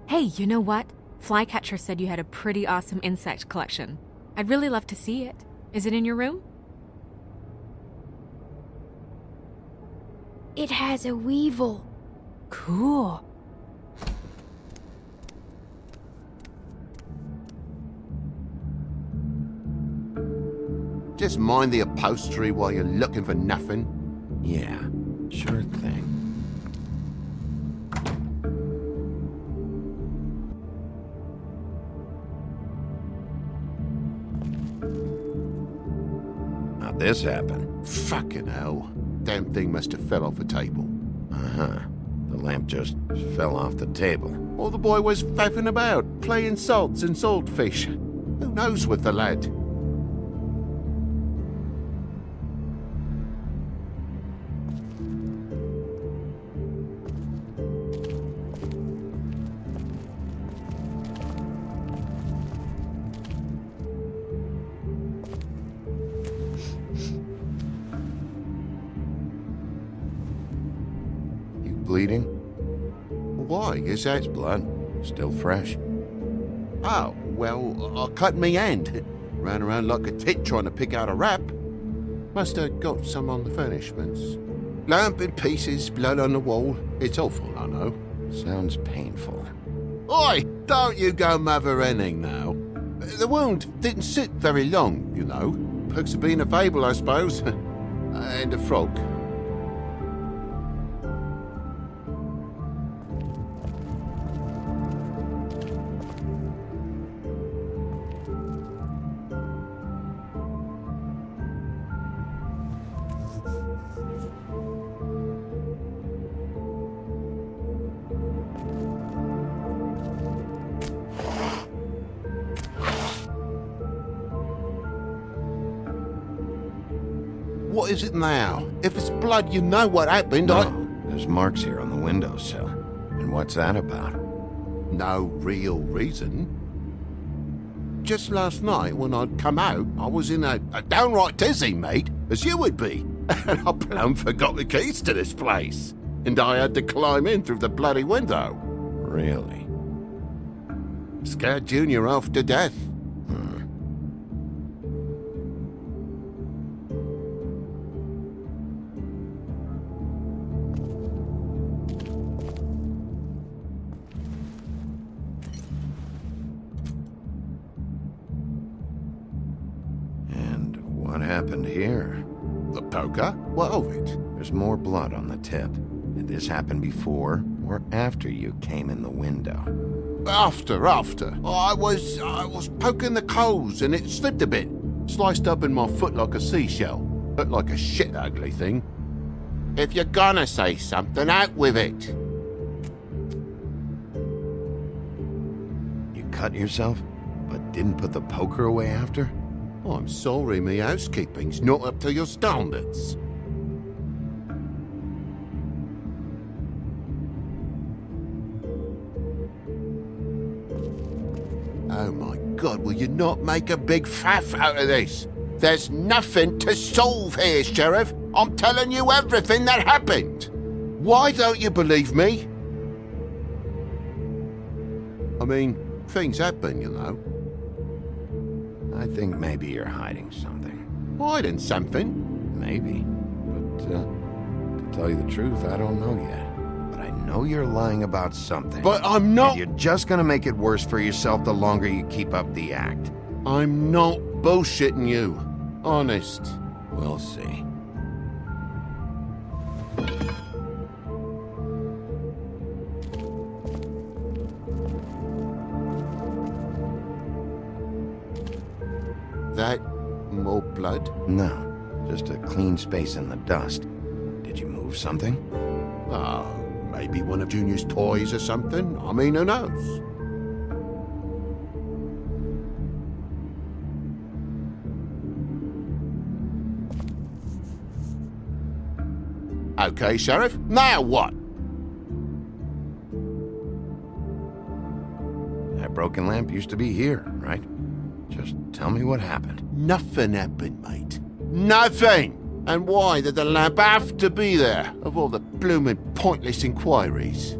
Hey, you know what? Flycatcher said you had a pretty awesome insect collection. I'd really love to see it. Is it in your room? It has a weevil. Cool. Just mind the upholstery while you're looking for nothing. Yeah, sure thing. How'd this happen? Fucking hell. Damn thing must have fell off a table. Uh-huh. The lamp just fell off the table. Or the boy was faffing about, playing salts and saltfish. Who knows with the lad? Bleeding? Why? Is that... It's blood. Still fresh. Oh, well, I cut me hand. Ran around like a tit trying to pick out a wrap. Must have got some on the furnishments. Lamp in pieces, blood on the wall. It's awful, I know. Sounds painful. Oi! Don't you go mother-henning now. The wound didn't sit very long, you know. Perks of being a fable, I suppose. And a frog. What is it now? If it's blood, you know what happened. No, there's marks here on the windowsill. And what's that about? No real reason. Just last night, when I'd come out, I was in a downright tizzy, mate, as you would be. And I plumb forgot the keys to this place. And I had to climb in through the bloody window. Really? Scared Junior off to death. What happened here? The poker? What of it? There's more blood on the tip. Did this happen before or after you came in the window? After. I was poking the coals and it slipped a bit. Sliced up in my foot like a seashell. Looked like a shit ugly thing. If you're gonna say something, out with it. You cut yourself, but didn't put the poker away after? I'm sorry, me housekeeping's not up to your standards. Oh my God, will you not make a big faff out of this? There's nothing to solve here, Sheriff. I'm telling you everything that happened. Why don't you believe me? I mean, things happen, you know. I think maybe you're hiding something. Hiding something? Maybe. But, to tell you the truth, I don't know yet. But I know you're lying about something. But I'm not... And you're just gonna make it worse for yourself the longer you keep up the act. I'm not bullshitting you. Honest. We'll see. That more blood? No, just a clean space in the dust. Did you move something? Oh, maybe one of Junior's toys or something. I mean, who knows? Okay, Sheriff, now what? That broken lamp used to be here, right? Just tell me what happened. Nothing happened, mate. Nothing! And why did the lamp have to be there, of all the blooming pointless inquiries?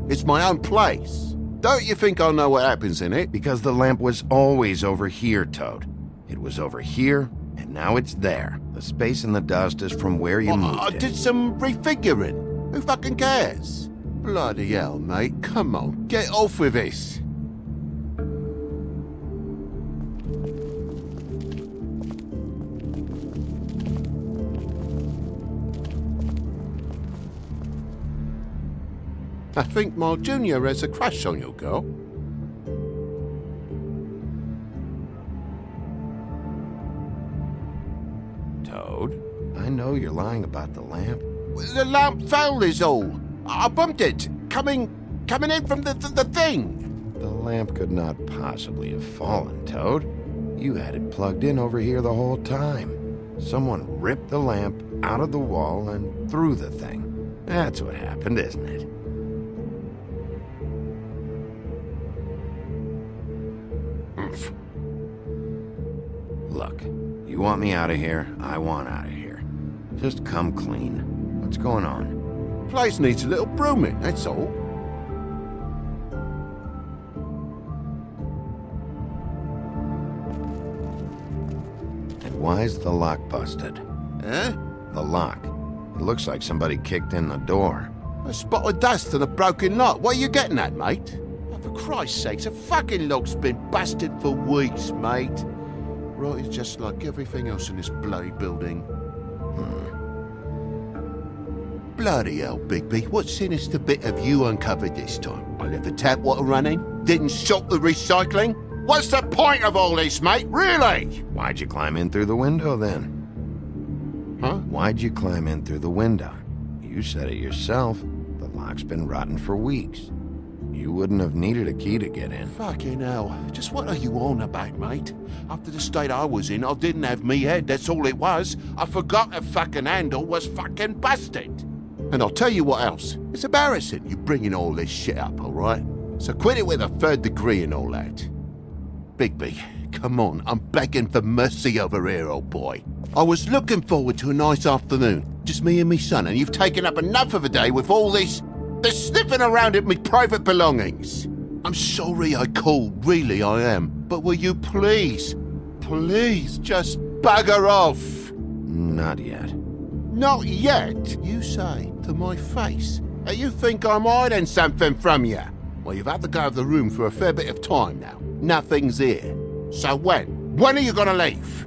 It's my own place. Don't you think I'll know what happens in it? Because the lamp was always over here, Toad. It was over here, and now it's there. The space in the dust is from where you moved I it. did some refiguring. Who fucking cares? Bloody hell, mate. Come on, get off with this. I think my Junior has a crush on you, girl. Toad, I know you're lying about the lamp. The lamp fell is all. I bumped it, coming in from the thing. The lamp could not possibly have fallen, Toad. You had it plugged in over here the whole time. Someone ripped the lamp out of the wall and threw the thing. That's what happened, isn't it? Look, you want me out of here, I want out of here. Just come clean. What's going on? Place needs a little brooming, that's all. And why's the lock busted? Eh? The lock. It looks like somebody kicked in the door. A spot of dust and a broken lock. What are you getting at, mate? for Christ's sakes, a fucking log's been busted for weeks, mate. Right, it's just like everything else in this bloody building. Bloody hell, Bigby, what sinister bit have you uncovered this time? I left the tap water running, didn't stop the recycling? What's the point of all this, mate, really? Why'd you climb in through the window, then? Huh? Why'd you climb in through the window? You said it yourself. The lock's been rotten for weeks. You wouldn't have needed a key to get in. Fucking hell, just what are you on about, mate? After the state I was in, I didn't have me head, that's all it was. I forgot the fucking handle was fucking busted. And I'll tell you what else. It's embarrassing you bringing all this shit up, all right? So quit it with a 3rd degree and all that. Bigby, come on, I'm begging for mercy over here, old boy. I was looking forward to a nice afternoon, just me and me son, and you've taken up enough of a day with all this sniffing around at me private belongings. I'm sorry I called, really I am. But will you please just bugger off? Not yet. Not yet, you say, to my face. You think I'm hiding something from you? Well, you've had to go out of the room for a fair bit of time now. Nothing's here. So when? When are you gonna leave?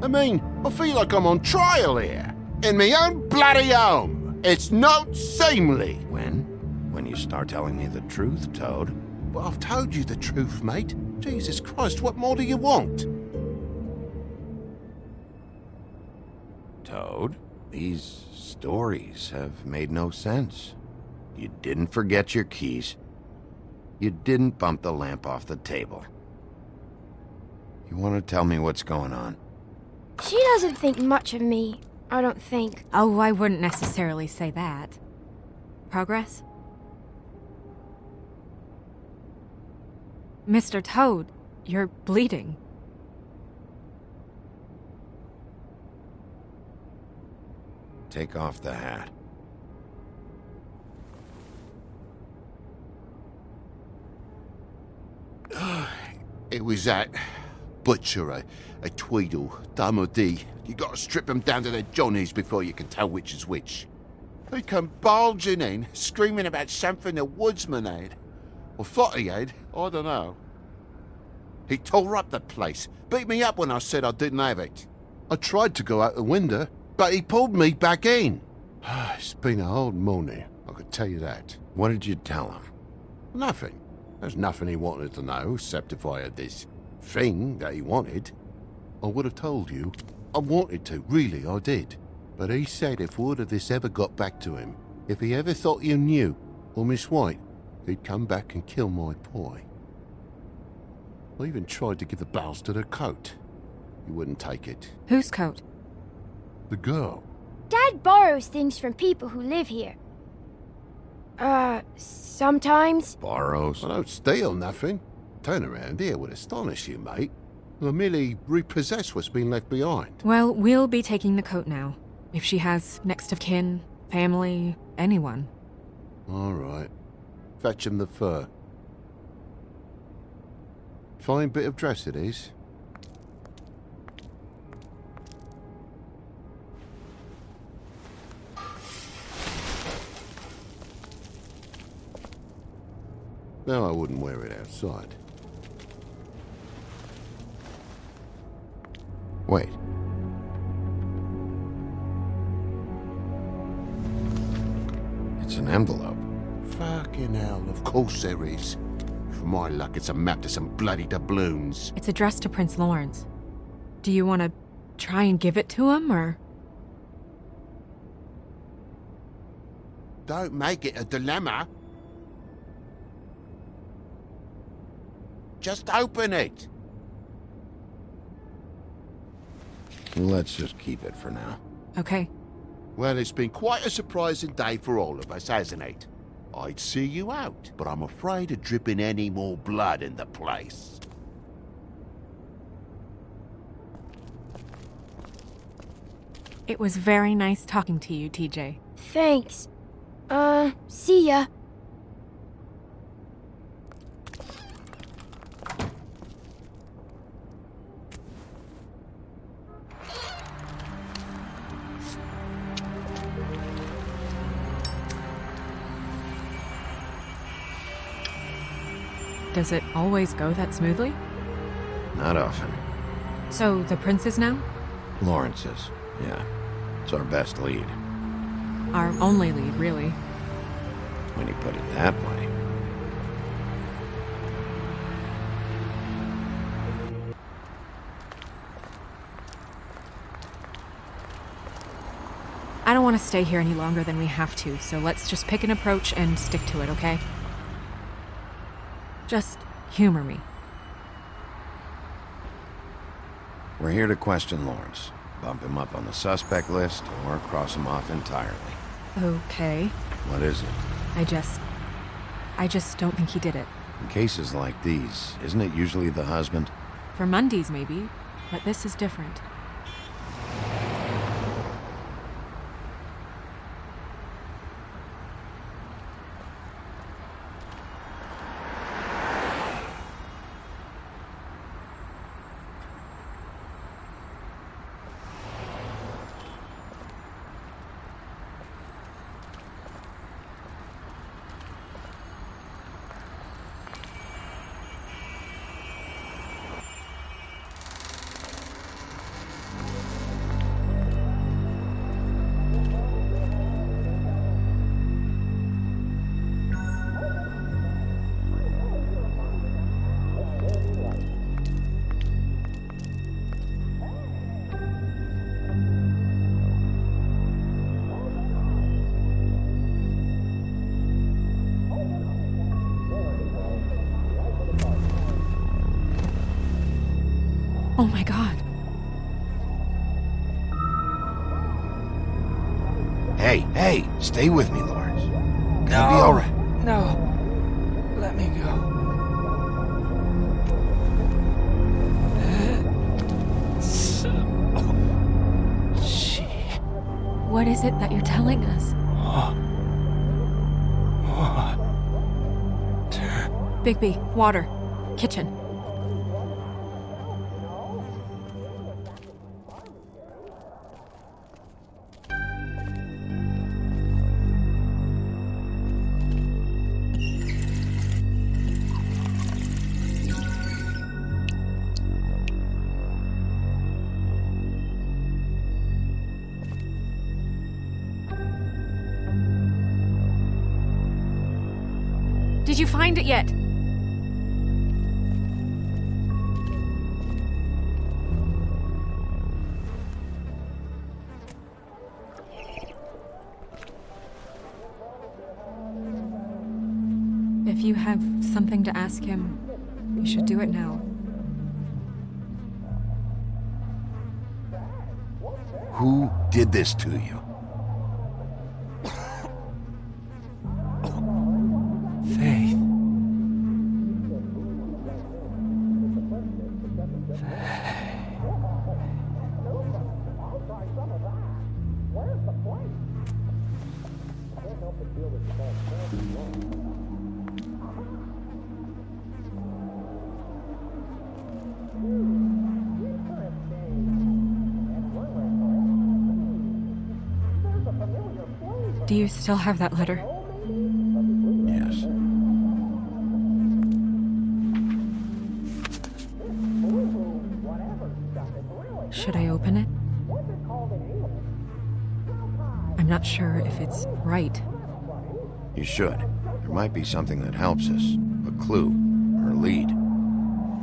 I mean, I feel like I'm on trial here. In my own bloody home. It's not seemly. When? When you start telling me the truth, Toad. But I've told you the truth, mate. Jesus Christ, what more do you want? Toad, these stories have made no sense. You didn't forget your keys. You didn't bump the lamp off the table. You want to tell me what's going on? She doesn't think much of me, I don't think. Oh, I wouldn't necessarily say that. Progress? Mr. Toad, you're bleeding. Take off the hat. It was that butcher, a Tweedle, Damo D. You gotta strip them down to their johnnies before you can tell which is which. He come bulging in, screaming about something the woodsman had. Or thought he had, I don't know. He tore up the place, beat me up when I said I didn't have it. I tried to go out the window, but he pulled me back in. It's been a hard morning, I could tell you that. What did you tell him? Nothing. There's nothing he wanted to know, except if I had this thing that he wanted. I would have told you. I wanted to, really, I did. But he said if word of this ever got back to him, if he ever thought you knew, or Miss White, he'd come back and kill my boy. I even tried to give the bastard a coat. He wouldn't take it. Whose coat? The girl. Dad borrows things from people who live here. Sometimes. Borrows? I don't steal nothing. Turn around here would astonish you, mate. I merely repossess what's been left behind. Well, we'll be taking the coat now. If she has next of kin, family, anyone. All right. Fetch him the fur. Fine bit of dress it is. No, I wouldn't wear it outside. Wait. It's an envelope. Fucking hell, of course there is. For my luck, it's a map to some bloody doubloons. It's addressed to Prince Lawrence. Do you want to try and give it to him, or...? Don't make it a dilemma. Just open it. Let's just keep it for now. Okay. Well, it's been quite a surprising day for all of us, hasn't it? I'd see you out, but I'm afraid of dripping any more blood in the place. It was very nice talking to you, TJ. Thanks. See ya. Does it always go that smoothly? Not often. So, the prince is now? Lawrence is, yeah. It's our best lead. Our only lead, really. When you put it that way. I don't want to stay here any longer than we have to, so let's just pick an approach and stick to it, okay? Just humor me. We're here to question Lawrence. Bump him up on the suspect list, or cross him off entirely. Okay. What is it? I just don't think he did it. In cases like these, isn't it usually the husband? For Mundy's, maybe, but this is different. Oh my god. Hey, stay with me, Lawrence. No. It'll be all right. No. Let me go. What is it that you're telling us? Bigby, water. Kitchen. Did you find it yet? If you have something to ask him, you should do it now. Who did this to you? Faith. Do you still have that letter? Yes. Should I open it? I'm not sure if it's right. You should. There might be something that helps us. A clue. Or a lead.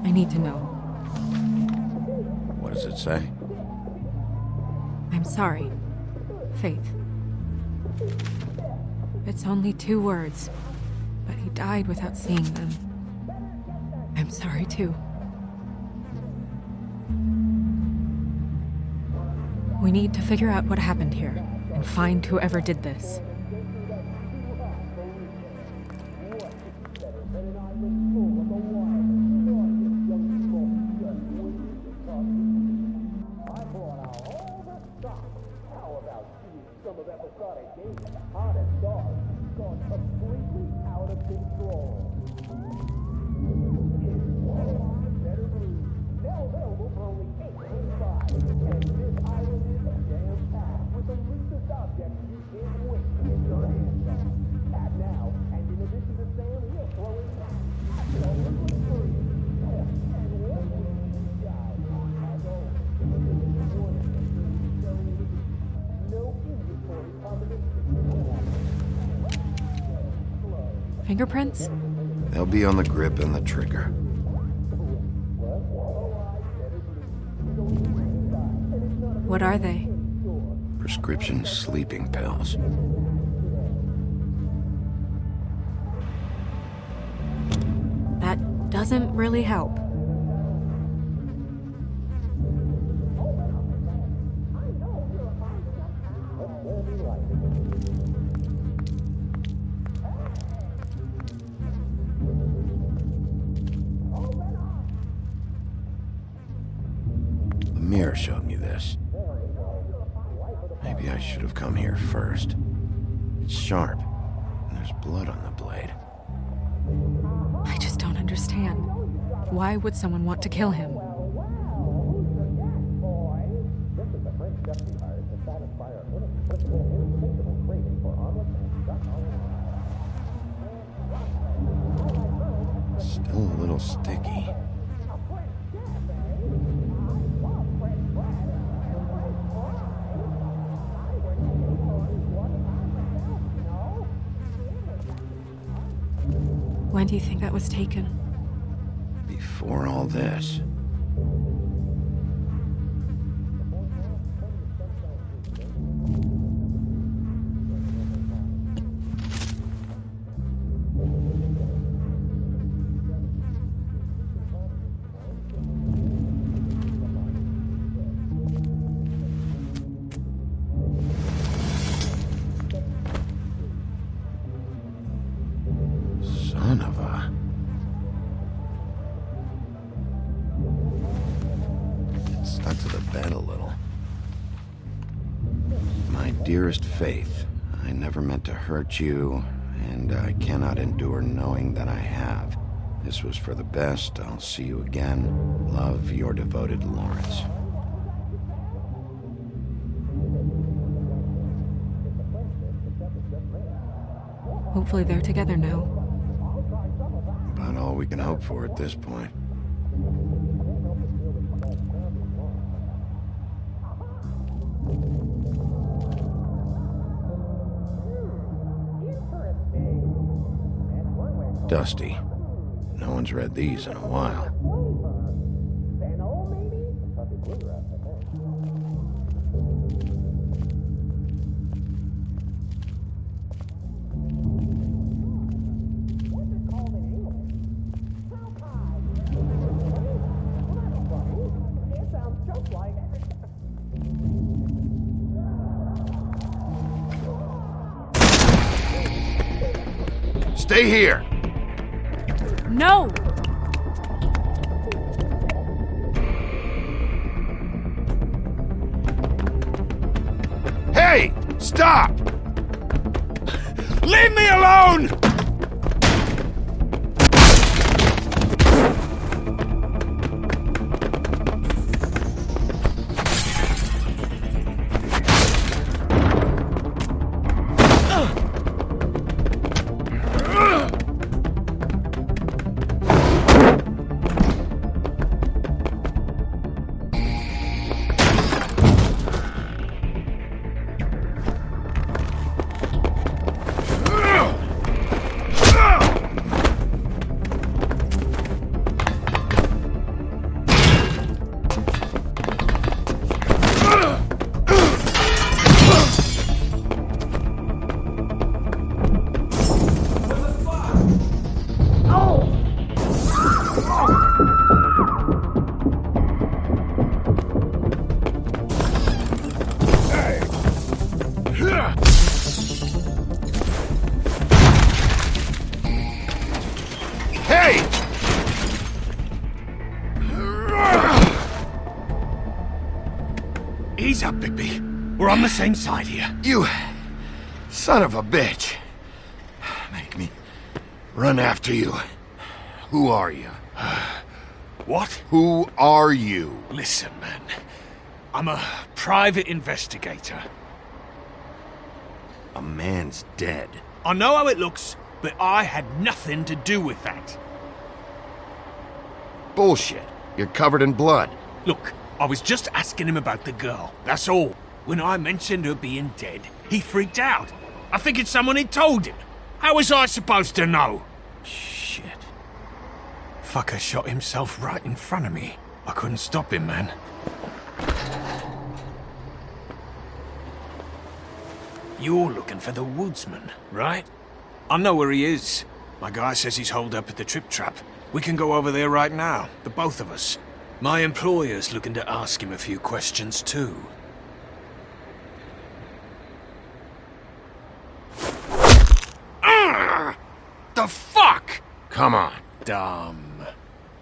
I need to know. What does it say? I'm sorry. Faith. It's only 2 words, but he died without seeing them. I'm sorry too. We need to figure out what happened here and find whoever did this. Some of episodic games, honest dogs, gone completely out of control. Better blues. Now available for only $8.95. And this island is jam-packed with the loosest objects you can't wait to get your hands on. Act now, and in addition to Sam, we'll throw in that. Fingerprints? They'll be on the grip and the trigger. What are they? Prescription sleeping pills. That doesn't really help. The mirror showed me this. Maybe I should have come here first. It's sharp, and there's blood on the blade. I just don't understand. Why would someone want to kill him? Still a little sticky. When do you think that was taken? Before all this. Son of a... It stuck to the bed a little. My dearest Faith, I never meant to hurt you, and I cannot endure knowing that I have. This was for the best. I'll see you again. Love, your devoted Lawrence. Hopefully they're together now. About all we can hope for at this point. Dusty. No one's read these in a while. Stay here! No! Hey! Stop! Leave me alone! Ease up, Bigby. We're on the same side here. You son of a bitch. Make me run after you. Who are you? What? Who are you? Listen, man. I'm a private investigator. A man's dead. I know how it looks, but I had nothing to do with that. Bullshit. You're covered in blood. Look, I was just asking him about the girl, that's all. When I mentioned her being dead, he freaked out. I figured someone had told him. How was I supposed to know? Shit. Fucker shot himself right in front of me. I couldn't stop him, man. You're looking for the Woodsman, right? I know where he is. My guy says he's holed up at the Trip Trap. We can go over there right now, the both of us. My employer's looking to ask him a few questions, too. The fuck? Come on. Dumb.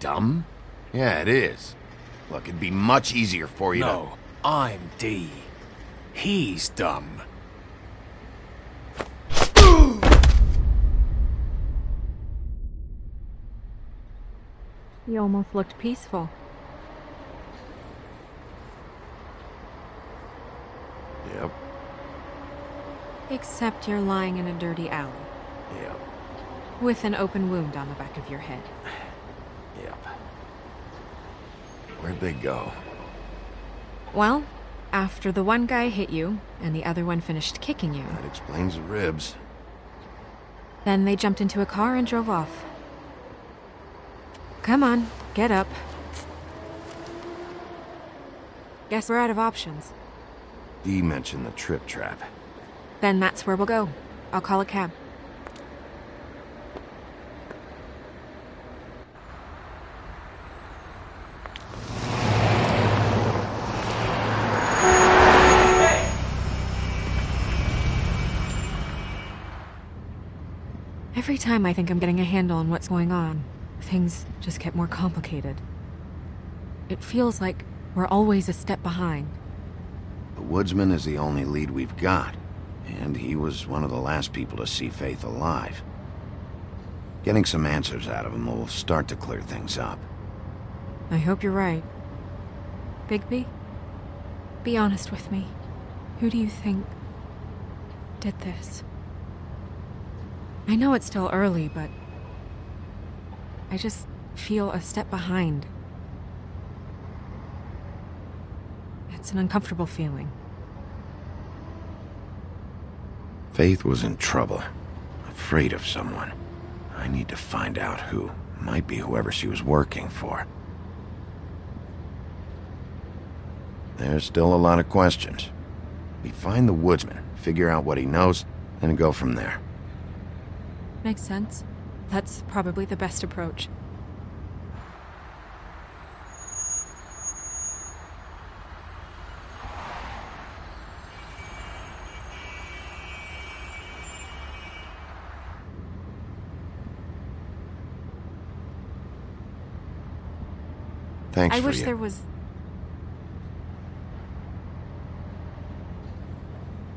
Dumb? Yeah, it is. Look, it'd be much easier for you No, I'm D. He's dumb. You almost looked peaceful. Yep. Except you're lying in a dirty alley. Yep. With an open wound on the back of your head. Yep. Where'd they go? Well, after the one guy hit you, and the other one finished kicking you, That explains the ribs. then they jumped into a car and drove off. Come on, get up. Guess we're out of options. Dee mentioned the Trip Trap. Then that's where we'll go. I'll call a cab. Every time I think I'm getting a handle on what's going on, things just get more complicated. It feels like we're always a step behind. The Woodsman is the only lead we've got, and he was one of the last people to see Faith alive. Getting some answers out of him will start to clear things up. I hope you're right. Bigby, be honest with me. Who do you think did this? I know it's still early, but I just feel a step behind. It's an uncomfortable feeling. Faith was in trouble, afraid of someone. I need to find out who. Might be whoever she was working for. There's still a lot of questions. We find the Woodsman, figure out what he knows, and go from there. Makes sense. That's probably the best approach. Thanks I for wish you. there was...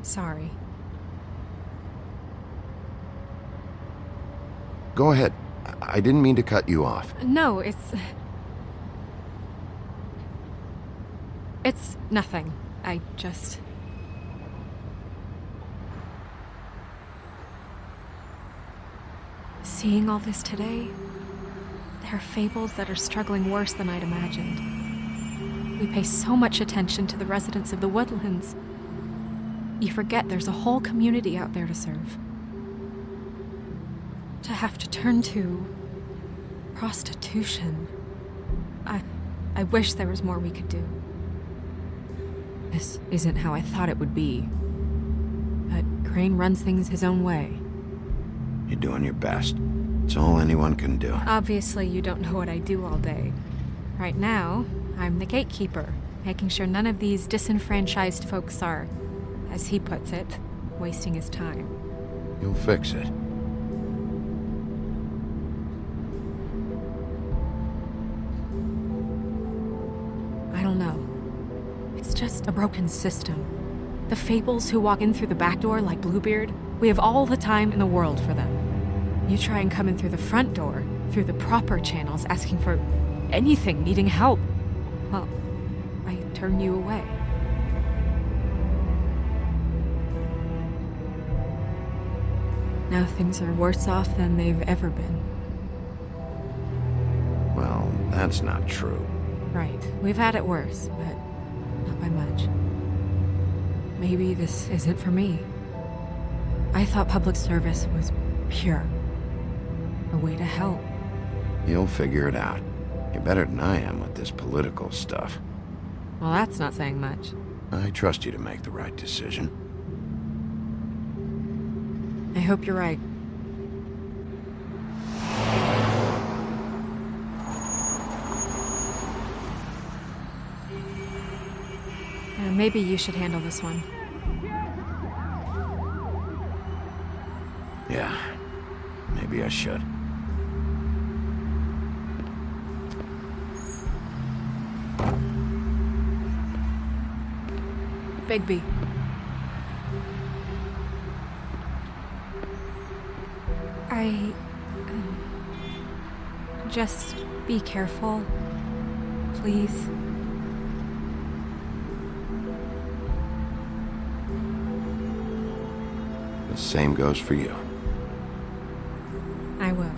Sorry. Go ahead. I didn't mean to cut you off. No, it's nothing. I just... Seeing all this today, there are fables that are struggling worse than I'd imagined. We pay so much attention to the residents of the woodlands. You forget there's a whole community out there to serve. To have to turn to prostitution. I wish there was more we could do. This isn't how I thought it would be. But Crane runs things his own way. You're doing your best. It's all anyone can do. Obviously, you don't know what I do all day. Right now, I'm the gatekeeper, making sure none of these disenfranchised folks are, as he puts it, wasting his time. You'll fix it. I don't know. It's just a broken system. The Fables who walk in through the back door like Bluebeard, we have all the time in the world for them. You try and come in through the front door, through the proper channels, asking for anything, needing help. Well, I turn you away. Now things are worse off than they've ever been. Well, that's not true. Right. We've had it worse, but not by much. Maybe this isn't for me. I thought public service was Pure. A way to help. You'll figure it out. You're better than I am with this political stuff. Well, that's not saying much. I trust you to make the right decision. I hope you're right. Maybe you should handle this one. Yeah, maybe I should. Bigby. Just be careful, please. The same goes for you. I will.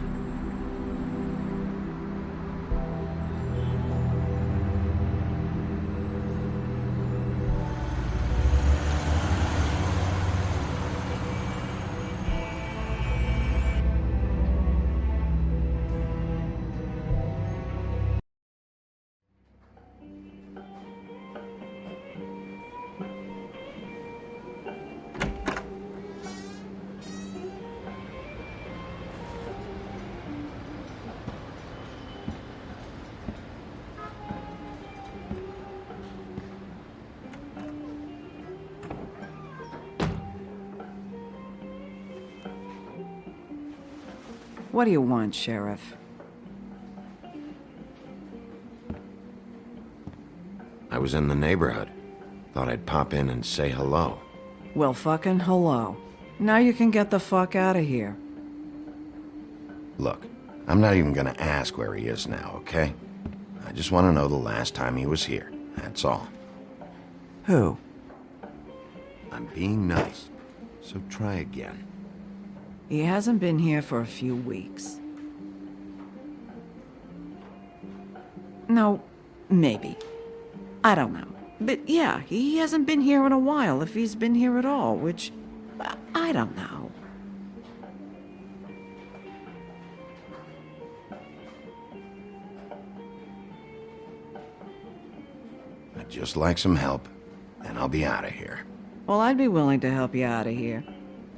What do you want, Sheriff? I was in the neighborhood. Thought I'd pop in and say hello. Well, fucking hello. Now you can get the fuck out of here. Look, I'm not even gonna ask where he is now, okay? I just want to know the last time he was here. That's all. Who? I'm being nice, so try again. He hasn't been here for a few weeks. No, maybe. I don't know. But yeah, he hasn't been here in a while, if he's been here at all, which... I don't know. I'd just like some help, and I'll be out of here. Well, I'd be willing to help you out of here.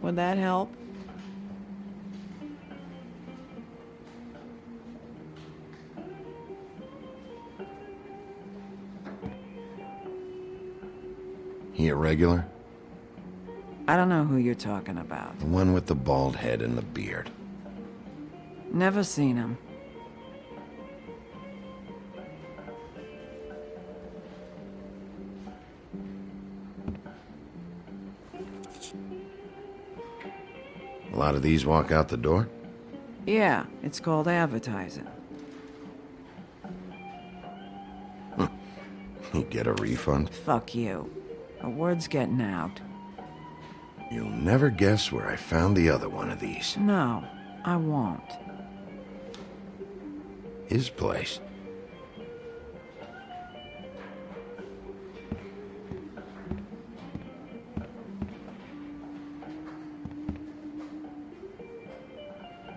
Would that help? He a regular? I don't know who you're talking about. The one with the bald head and the beard. Never seen him. A lot of these walk out the door? Yeah, it's called advertising. You get a refund? Fuck you. The word's getting out. You'll never guess where I found the other one of these. No, I won't. His place.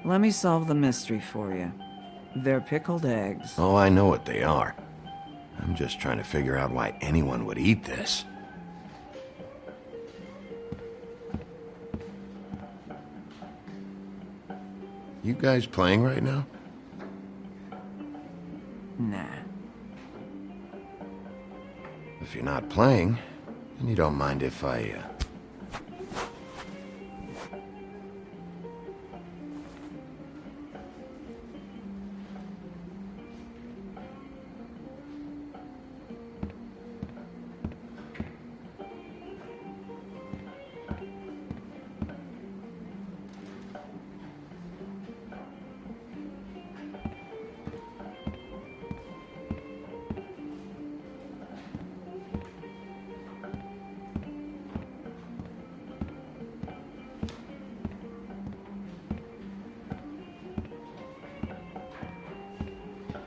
Let me solve the mystery for you. They're pickled eggs. Oh, I know what they are. I'm just trying to figure out why anyone would eat this. You guys playing right now? Nah. If you're not playing, then you don't mind if I,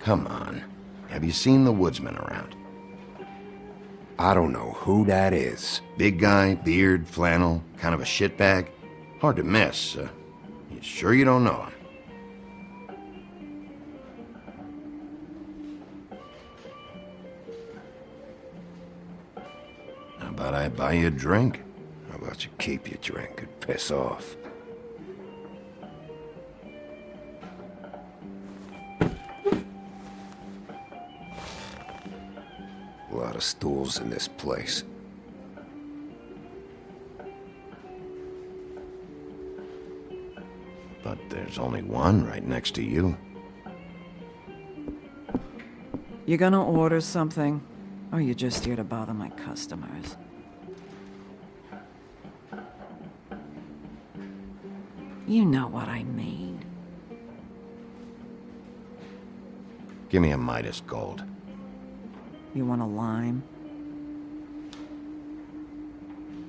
Come on. Have you seen the Woodsman around? I don't know who that is. Big guy, beard, flannel, kind of a shitbag. Hard to miss. You sure you don't know him? How about I buy you a drink? How about you keep your drink and piss off? A lot of stools in this place. But there's only one right next to you. You gonna order something? Or you just here to bother my customers? You know what I mean. Give me a Midas Gold. You want a lime?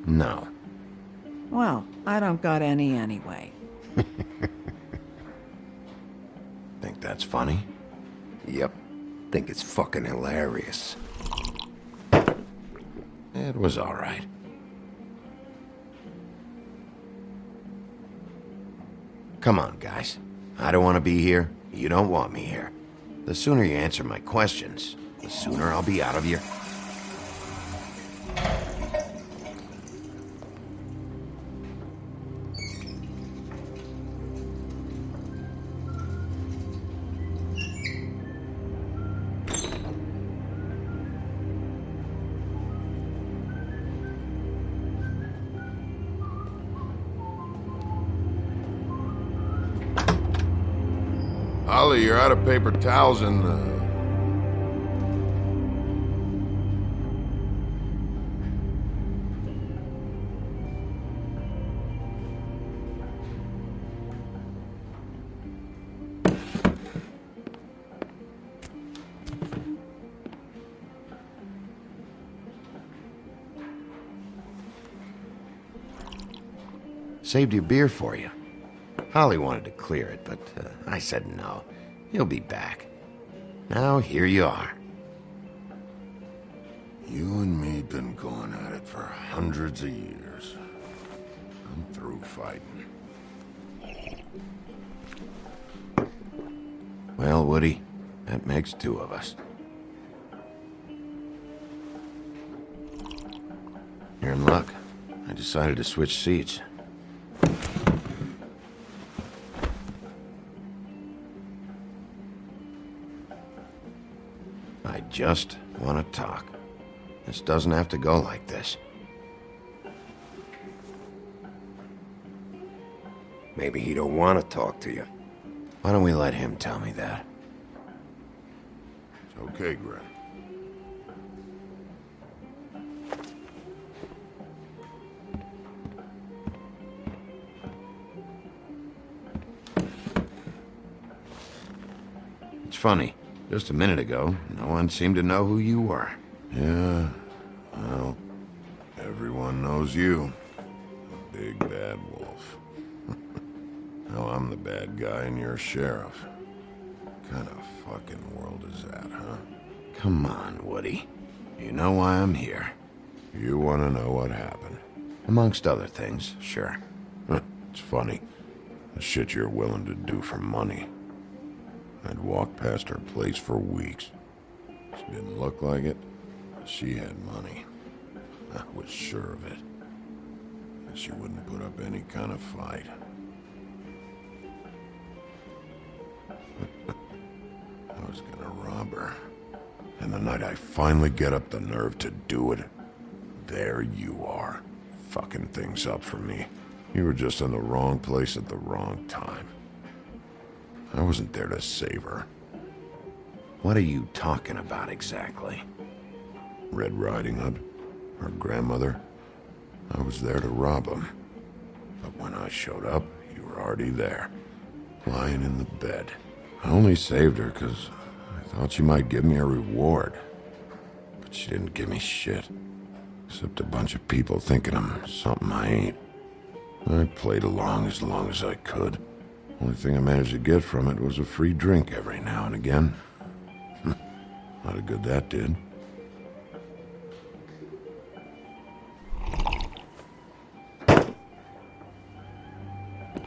No. Well, I don't got any anyway. Think that's funny? Yep. Think it's fucking hilarious. It was all right. Come on, guys. I don't want to be here. You don't want me here. The sooner you answer my questions, the sooner I'll be out of here. Ollie, you're out of paper towels and, Saved your beer for you. Holly wanted to clear it, but I said no. He'll be back. Now, here you are. You and me been going at it for hundreds of years. I'm through fighting. Well, Woody, that makes two of us. You're in luck. I decided to switch seats. I just want to talk. This doesn't have to go like this. Maybe he don't want to talk to you. Why don't we let him tell me that? It's okay, Gren. It's funny. Just a minute ago, no one seemed to know who you were. Yeah, well, everyone knows you. The big bad wolf. Now I'm the bad guy and you're sheriff. What kind of fucking world is that, huh? Come on, Woody. You know why I'm here. You want to know what happened? Amongst other things, sure. It's funny. The shit you're willing to do for money. I'd walk past her place for weeks. She didn't look like it. She had money. I was sure of it. She wouldn't put up any kind of fight. I was gonna rob her. And the night I finally get up the nerve to do it, there you are, fucking things up for me. You were just in the wrong place at the wrong time. I wasn't there to save her. What are you talking about exactly? Red Riding Hood, her grandmother. I was there to rob him. But when I showed up, you were already there, lying in the bed. I only saved her because I thought she might give me a reward. But she didn't give me shit. Except a bunch of people thinking I'm something I ain't. I played along as I could. Only thing I managed to get from it was a free drink every now and again. Not a good that did.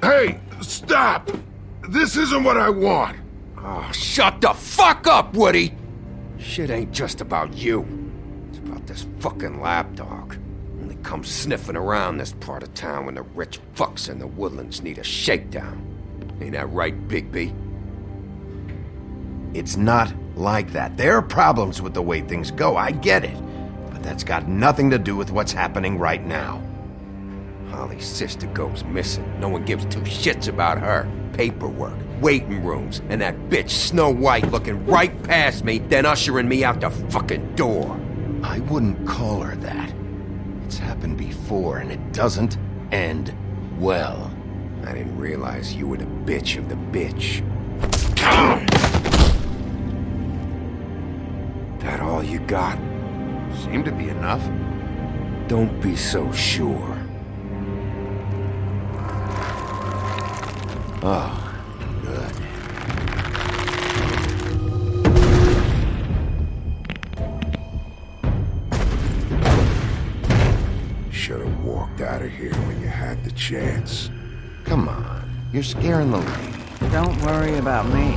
Hey! Stop! Stop! This isn't what I want! Oh, shut the fuck up, Woody! Shit ain't just about you. It's about this fucking lapdog. Only comes sniffing around this part of town when the rich fucks in the woodlands need a shakedown. Ain't that right, Bigby? It's not like that. There are problems with the way things go, I get it. But that's got nothing to do with what's happening right now. Holly's sister goes missing. No one gives two shits about her. Paperwork, waiting rooms, and that bitch Snow White looking right past me, then ushering me out the fucking door. I wouldn't call her that. It's happened before, and it doesn't end well. I didn't realize you were the bitch of the bitch. That all you got? Seemed to be enough. Don't be so sure. Oh, good. Should have walked out of here when you had the chance. Come on, you're scaring the lady. Don't worry about me.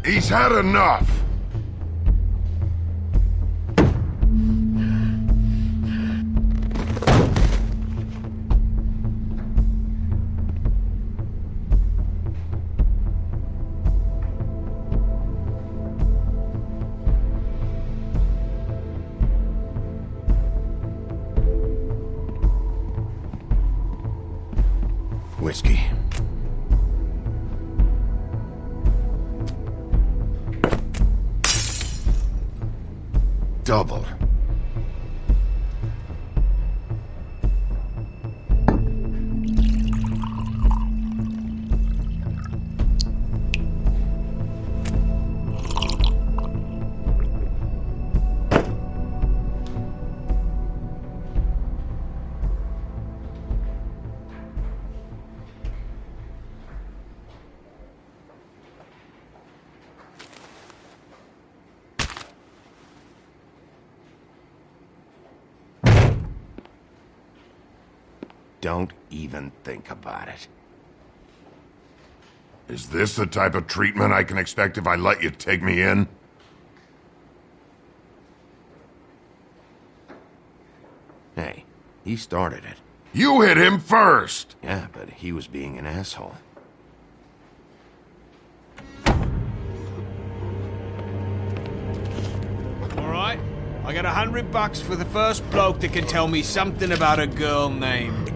He's had enough. Whiskey. Double. Don't even think about it. Is this the type of treatment I can expect if I let you take me in? Hey, he started it. You hit him first! Yeah, but he was being an asshole. Alright, I got $100 for the first bloke that can tell me something about a girl named...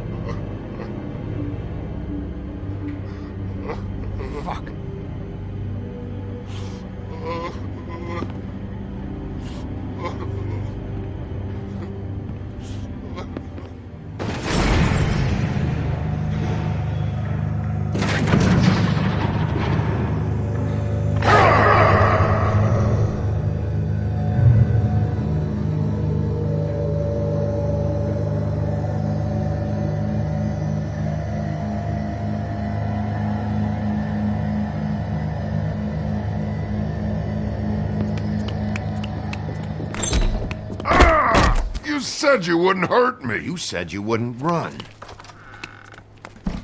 said you wouldn't hurt me. You said you wouldn't run.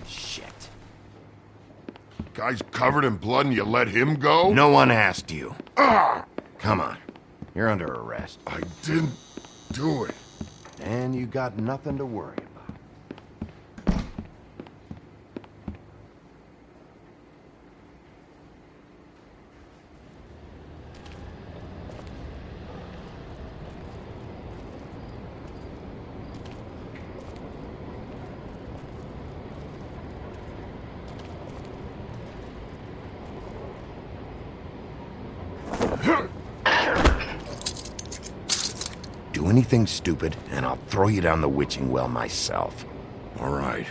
Shit. Guy's covered in blood and you let him go? No one asked you. Ah! Come on. You're under arrest. I didn't do it. And you got nothing to worry about. Do anything stupid, and I'll throw you down the witching well myself. All right.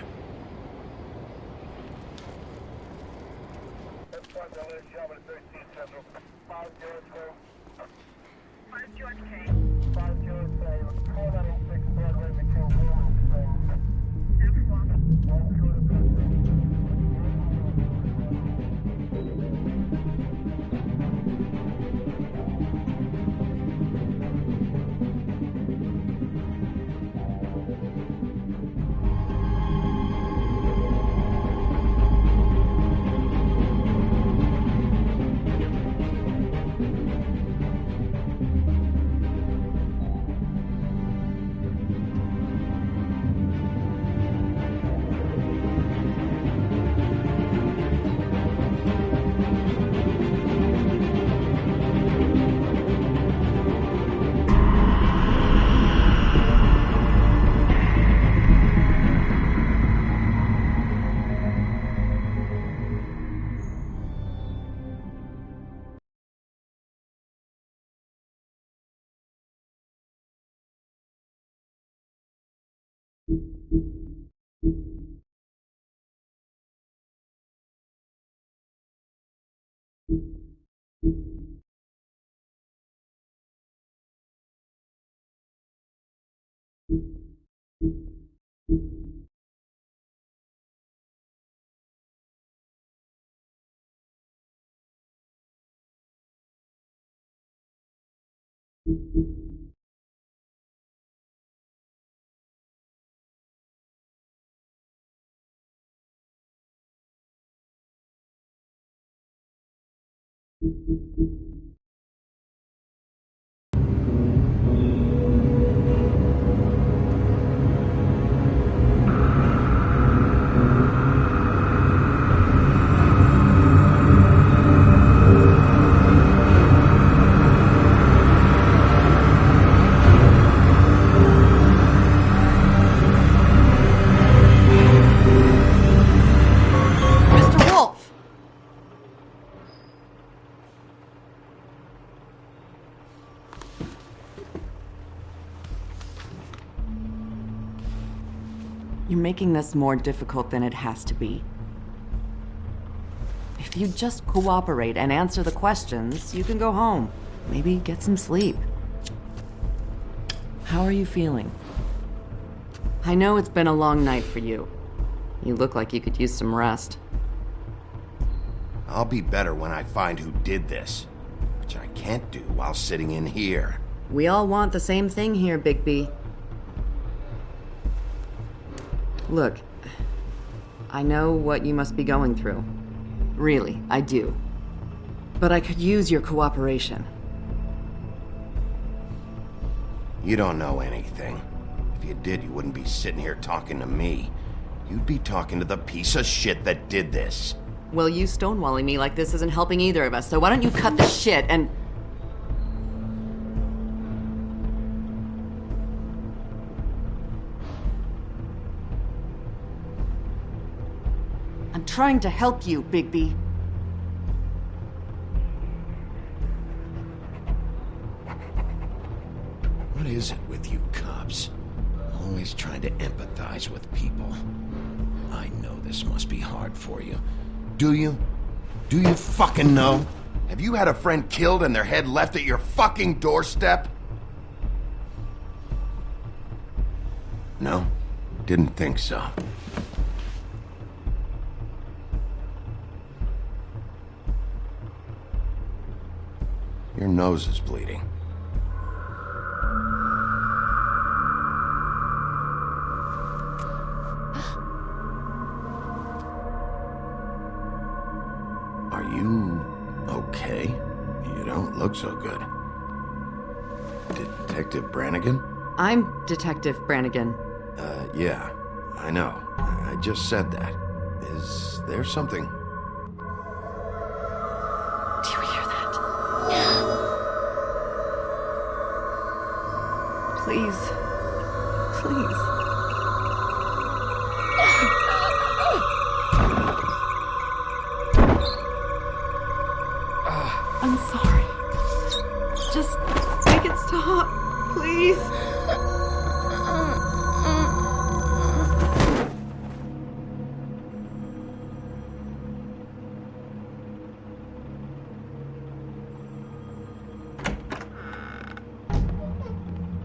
You're making this more difficult than it has to be. If you just cooperate and answer the questions, you can go home. Maybe get some sleep. How are you feeling? I know it's been a long night for you. You look like you could use some rest. I'll be better when I find who did this, which I can't do while sitting in here. We all want the same thing here, Bigby. Look, I know what you must be going through. Really, I do. But I could use your cooperation. You don't know anything. If you did, you wouldn't be sitting here talking to me. You'd be talking to the piece of shit that did this. Well, you stonewalling me like this isn't helping either of us, so why don't you cut the shit and... I'm trying to help you, Bigby. What is it with you cops? Always trying to empathize with people. I know this must be hard for you. Do you? Do you fucking know? Have you had a friend killed and their head left at your fucking doorstep? No? Didn't think so. Your nose is bleeding. look so good. Detective Brannigan? I'm Detective Brannigan. Yeah, I know. I just said that. Is there something? Do you hear that? Please. Please. I'm sorry. Just make it stop, please.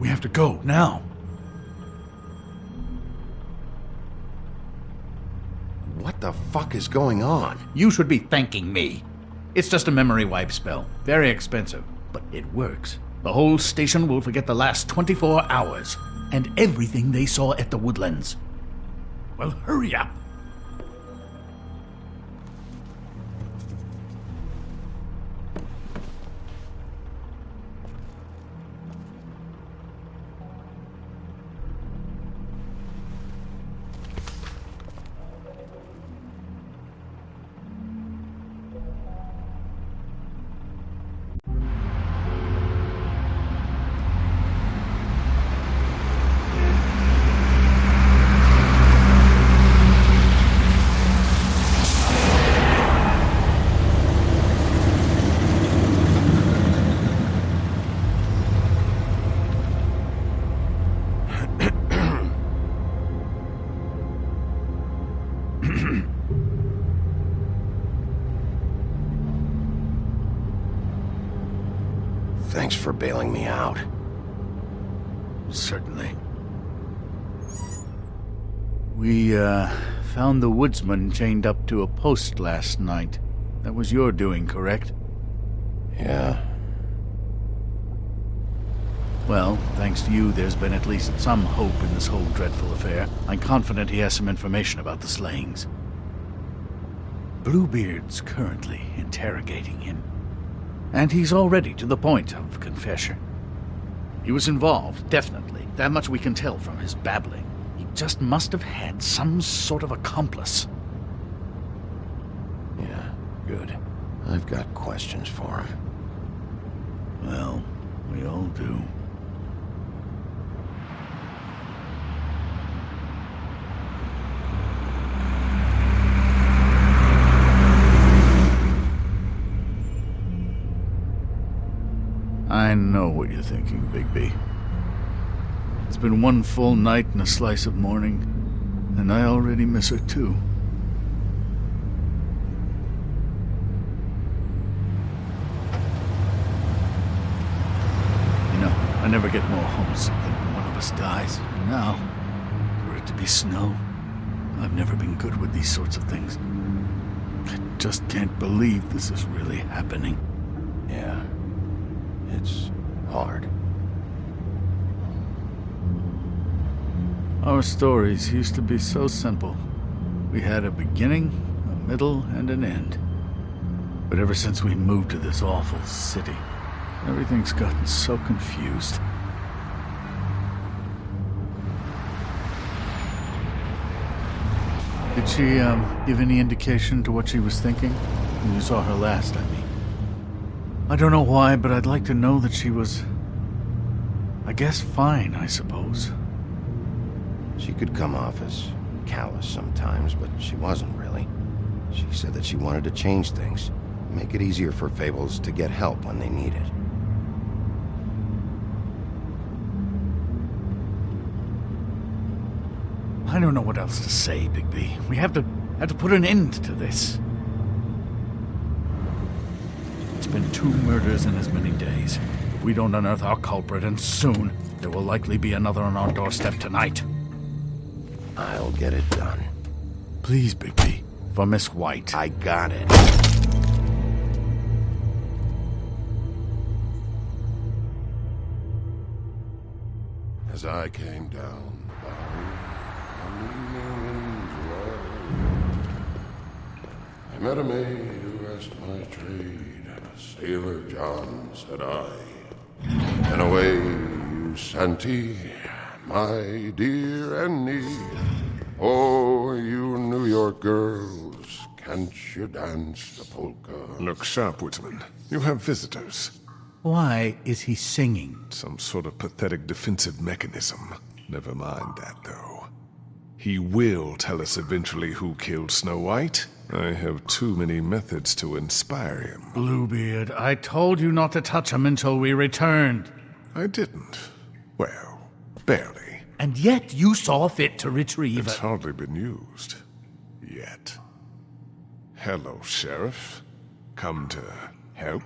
We have to go, now. What the fuck is going on? You should be thanking me. It's just a memory wipe spell. Very expensive, but it works. The whole station will forget the last 24 hours, and everything they saw at the Woodlands. Well, hurry up. Thanks for bailing me out. Certainly. We, found the woodsman chained up to a post last night. That was your doing, correct? Yeah. Well, thanks to you, there's been at least some hope in this whole dreadful affair. I'm confident he has some information about the slayings. Bluebeard's currently interrogating him. And he's already to the point of confession. He was involved, definitely. That much we can tell from his babbling. He just must have had some sort of accomplice. Yeah, good. I've got questions for him. Well, we all do. I know what you're thinking, Bigby. It's been one full night and a slice of morning, and I already miss her too. You know, I never get more homesick than when one of us dies. And now, for it to be snow, I've never been good with these sorts of things. I just can't believe this is really happening. Yeah. It's hard. Our stories used to be so simple. We had a beginning, a middle, and an end. But ever since we moved to this awful city, everything's gotten so confused. Did she, give any indication to what she was thinking? When you saw her last, I mean. I don't know why, but I'd like to know that she was, I guess, fine, I suppose. She could come off as callous sometimes, but she wasn't really. She said that she wanted to change things, make it easier for Fables to get help when they need it. I don't know what else to say, Bigby. We have to put an end to this. It's been 2 murders in as many days. If we don't unearth our culprit, and soon, there will likely be another on our doorstep tonight. I'll get it done. Please, Bigby. For Miss White. I got it. As I came down the valley, I met a maid who asked my trade. Sailor John, said I. And away, you Santee, my dear Annie. Oh, you New York girls, can't you dance the polka? Look sharp, Woodsman. You have visitors. Why is he singing? Some sort of pathetic defensive mechanism. Never mind that, though. He will tell us eventually who killed Snow White. I have too many methods to inspire him. Bluebeard, I told you not to touch him until we returned. I didn't. Well, barely. And yet you saw fit to retrieve It's hardly been used. Yet. Hello, Sheriff. Come to help?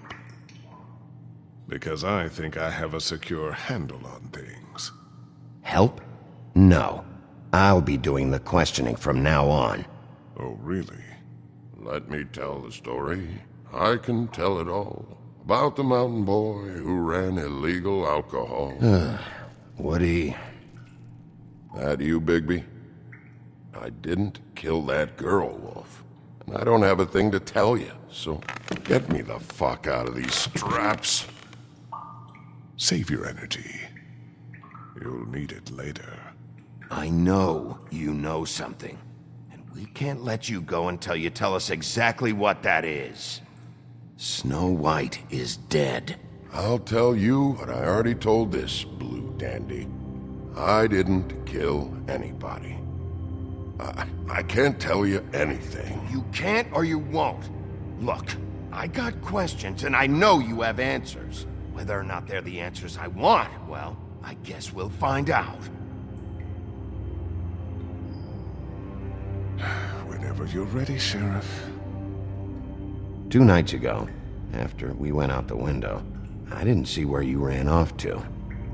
Because I think I have a secure handle on things. Help? No. I'll be doing the questioning from now on. Oh, really? Let me tell the story. I can tell it all. About the mountain boy who ran illegal alcohol. Woody. That you, Bigby? I didn't kill that girl, Wolf. And I don't have a thing to tell you, so get me the fuck out of these straps. Save your energy. You'll need it later. I know you know something. And we can't let you go until you tell us exactly what that is. Snow White is dead. I'll tell you what I already told this blue dandy. I didn't kill anybody. I can't tell you anything. You can't or you won't. Look, I got questions and I know you have answers. Whether or not they're the answers I want, well, I guess we'll find out. Whenever you're ready, Sheriff. 2 nights ago, after we went out the window, I didn't see where you ran off to.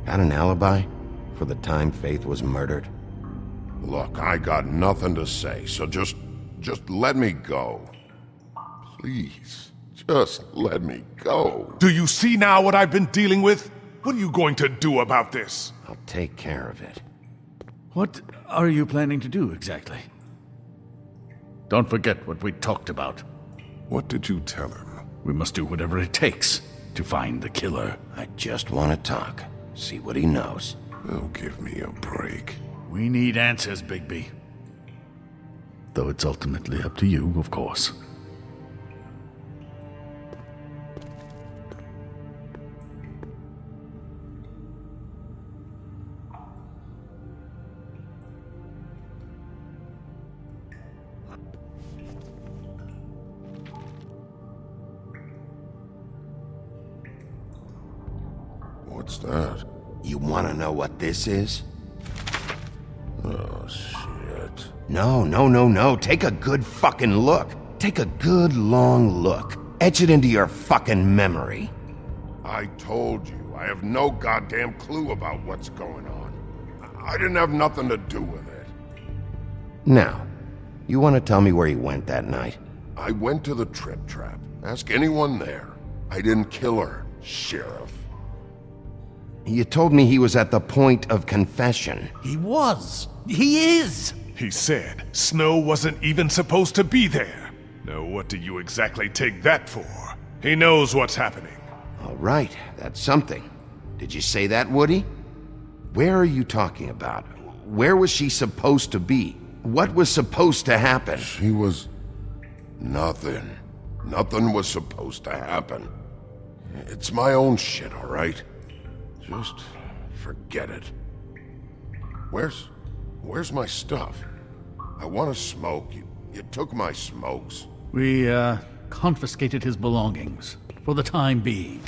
Got an alibi for the time Faith was murdered? Look, I got nothing to say, so just let me go. Please, just let me go. Do you see now what I've been dealing with? What are you going to do about this? I'll take care of it. What are you planning to do exactly? Don't forget what we talked about. What did you tell him? We must do whatever it takes to find the killer. I just want to talk. See what he knows. Oh, give me a break. We need answers, Bigby. Though it's ultimately up to you, of course. What's that? You want to know what this is? Oh, shit. No. Take a good fucking look. Take a good long look. Etch it into your fucking memory. I told you, I have no goddamn clue about what's going on. I didn't have nothing to do with it. Now, you want to tell me where you went that night? I went to the Trip Trap. Ask anyone there. I didn't kill her, Sheriff. You told me he was at the point of confession. He was. He is. He said Snow wasn't even supposed to be there. Now what do you exactly take that for? He knows what's happening. All right, that's something. Did you say that, Woody? Where are you talking about? Where was she supposed to be? What was supposed to happen? She was... nothing. Nothing was supposed to happen. It's my own shit, all right? Just forget it. Where's my stuff? I want to smoke. You took my smokes. We, confiscated his belongings, for the time being.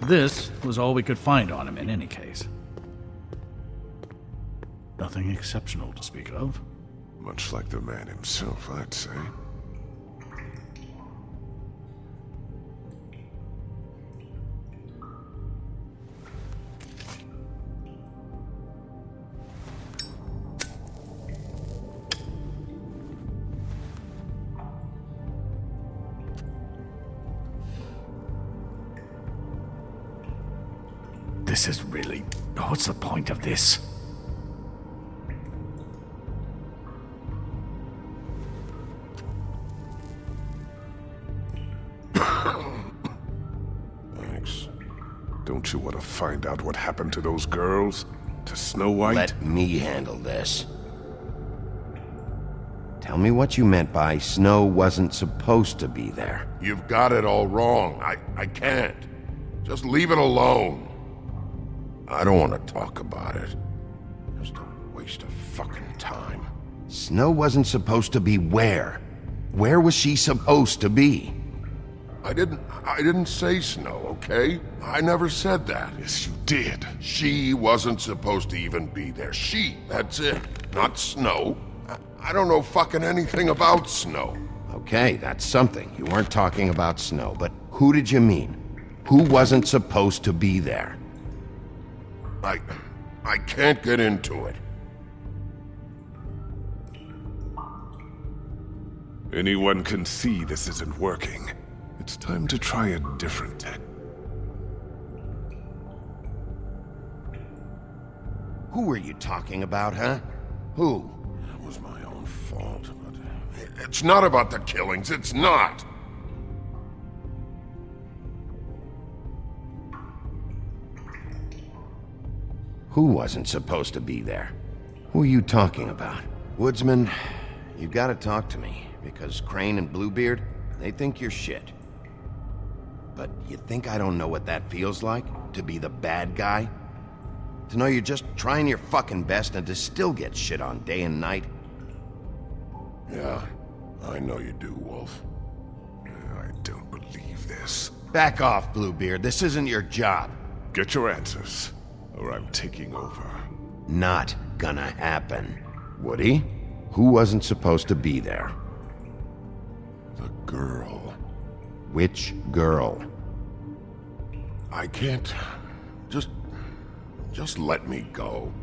This was all we could find on him in any case. Nothing exceptional to speak of. Much like the man himself, I'd say. This is really... what's the point of this? you want to find out what happened to those girls? To Snow White? Let me handle this. Tell me what you meant by Snow wasn't supposed to be there. You've got it all wrong. I can't. Just leave it alone. I don't want to talk about it. Just a waste of fucking time. Snow wasn't supposed to be where? Where was she supposed to be? I didn't say Snow, okay? I never said that. Yes, you did. She wasn't supposed to even be there. She, that's it. Not Snow. I don't know fucking anything about Snow. Okay, that's something. You weren't talking about Snow, but who did you mean? Who wasn't supposed to be there? I can't get into it. Anyone can see this isn't working. It's time to try a different tack. Who were you talking about, huh? Who? It was my own fault, but it's not about the killings. It's not. Who wasn't supposed to be there? Who are you talking about? Woodsman, you gotta talk to me, because Crane and Bluebeard, they think you're shit. But you think I don't know what that feels like? To be the bad guy? To know you're just trying your fucking best and to still get shit on day and night? Yeah, I know you do, Wolf. I don't believe this. Back off, Bluebeard. This isn't your job. Get your answers, or I'm taking over. Not gonna happen. Woody? Who wasn't supposed to be there? The girl. Which girl? I can't... Just let me go.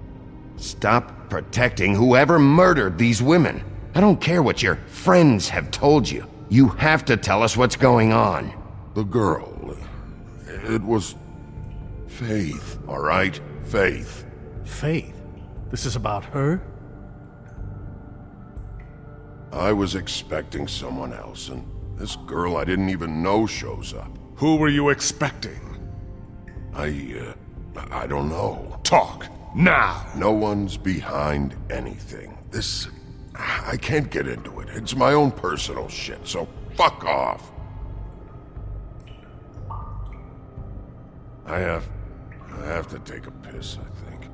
Stop protecting whoever murdered these women. I don't care what your friends have told you. You have to tell us what's going on. The girl... It was... Faith, all right? Faith. Faith? This is about her? I was expecting someone else, and this girl I didn't even know shows up. Who were you expecting? I don't know. Talk, now! No one's behind anything. This... I can't get into it. It's my own personal shit, so fuck off. I have to take a piss, I think.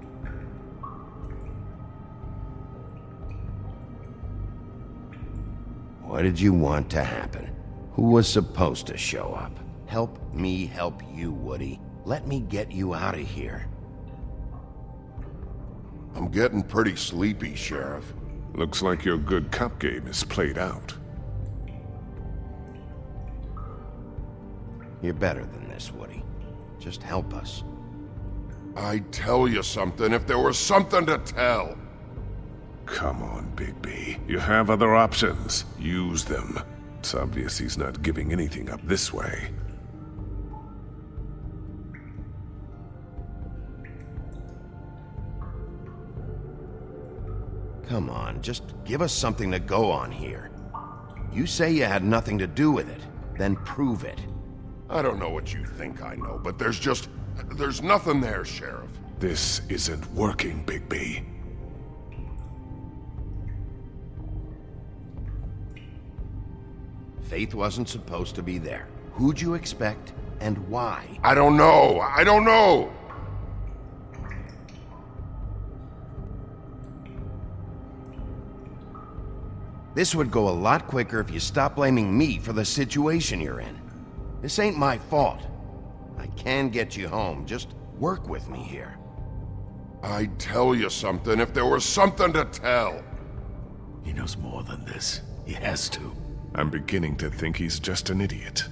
What did you want to happen? Who was supposed to show up? Help me help you, Woody. Let me get you out of here. I'm getting pretty sleepy, Sheriff. Looks like your good cop game is played out. You're better than this, Woody. Just help us. I'd tell you something if there was something to tell. Come on, Bigby. You have other options. Use them. It's obvious he's not giving anything up this way. Come on, just give us something to go on here. You say you had nothing to do with it, then prove it. I don't know what you think I know, but there's nothing there, Sheriff. This isn't working, Bigby. Faith wasn't supposed to be there. Who'd you expect, and why? I don't know! I don't know! This would go a lot quicker if you stopped blaming me for the situation you're in. This ain't my fault. I can get you home. Just work with me here. I'd tell you something if there was something to tell. He knows more than this. He has to. I'm beginning to think he's just an idiot.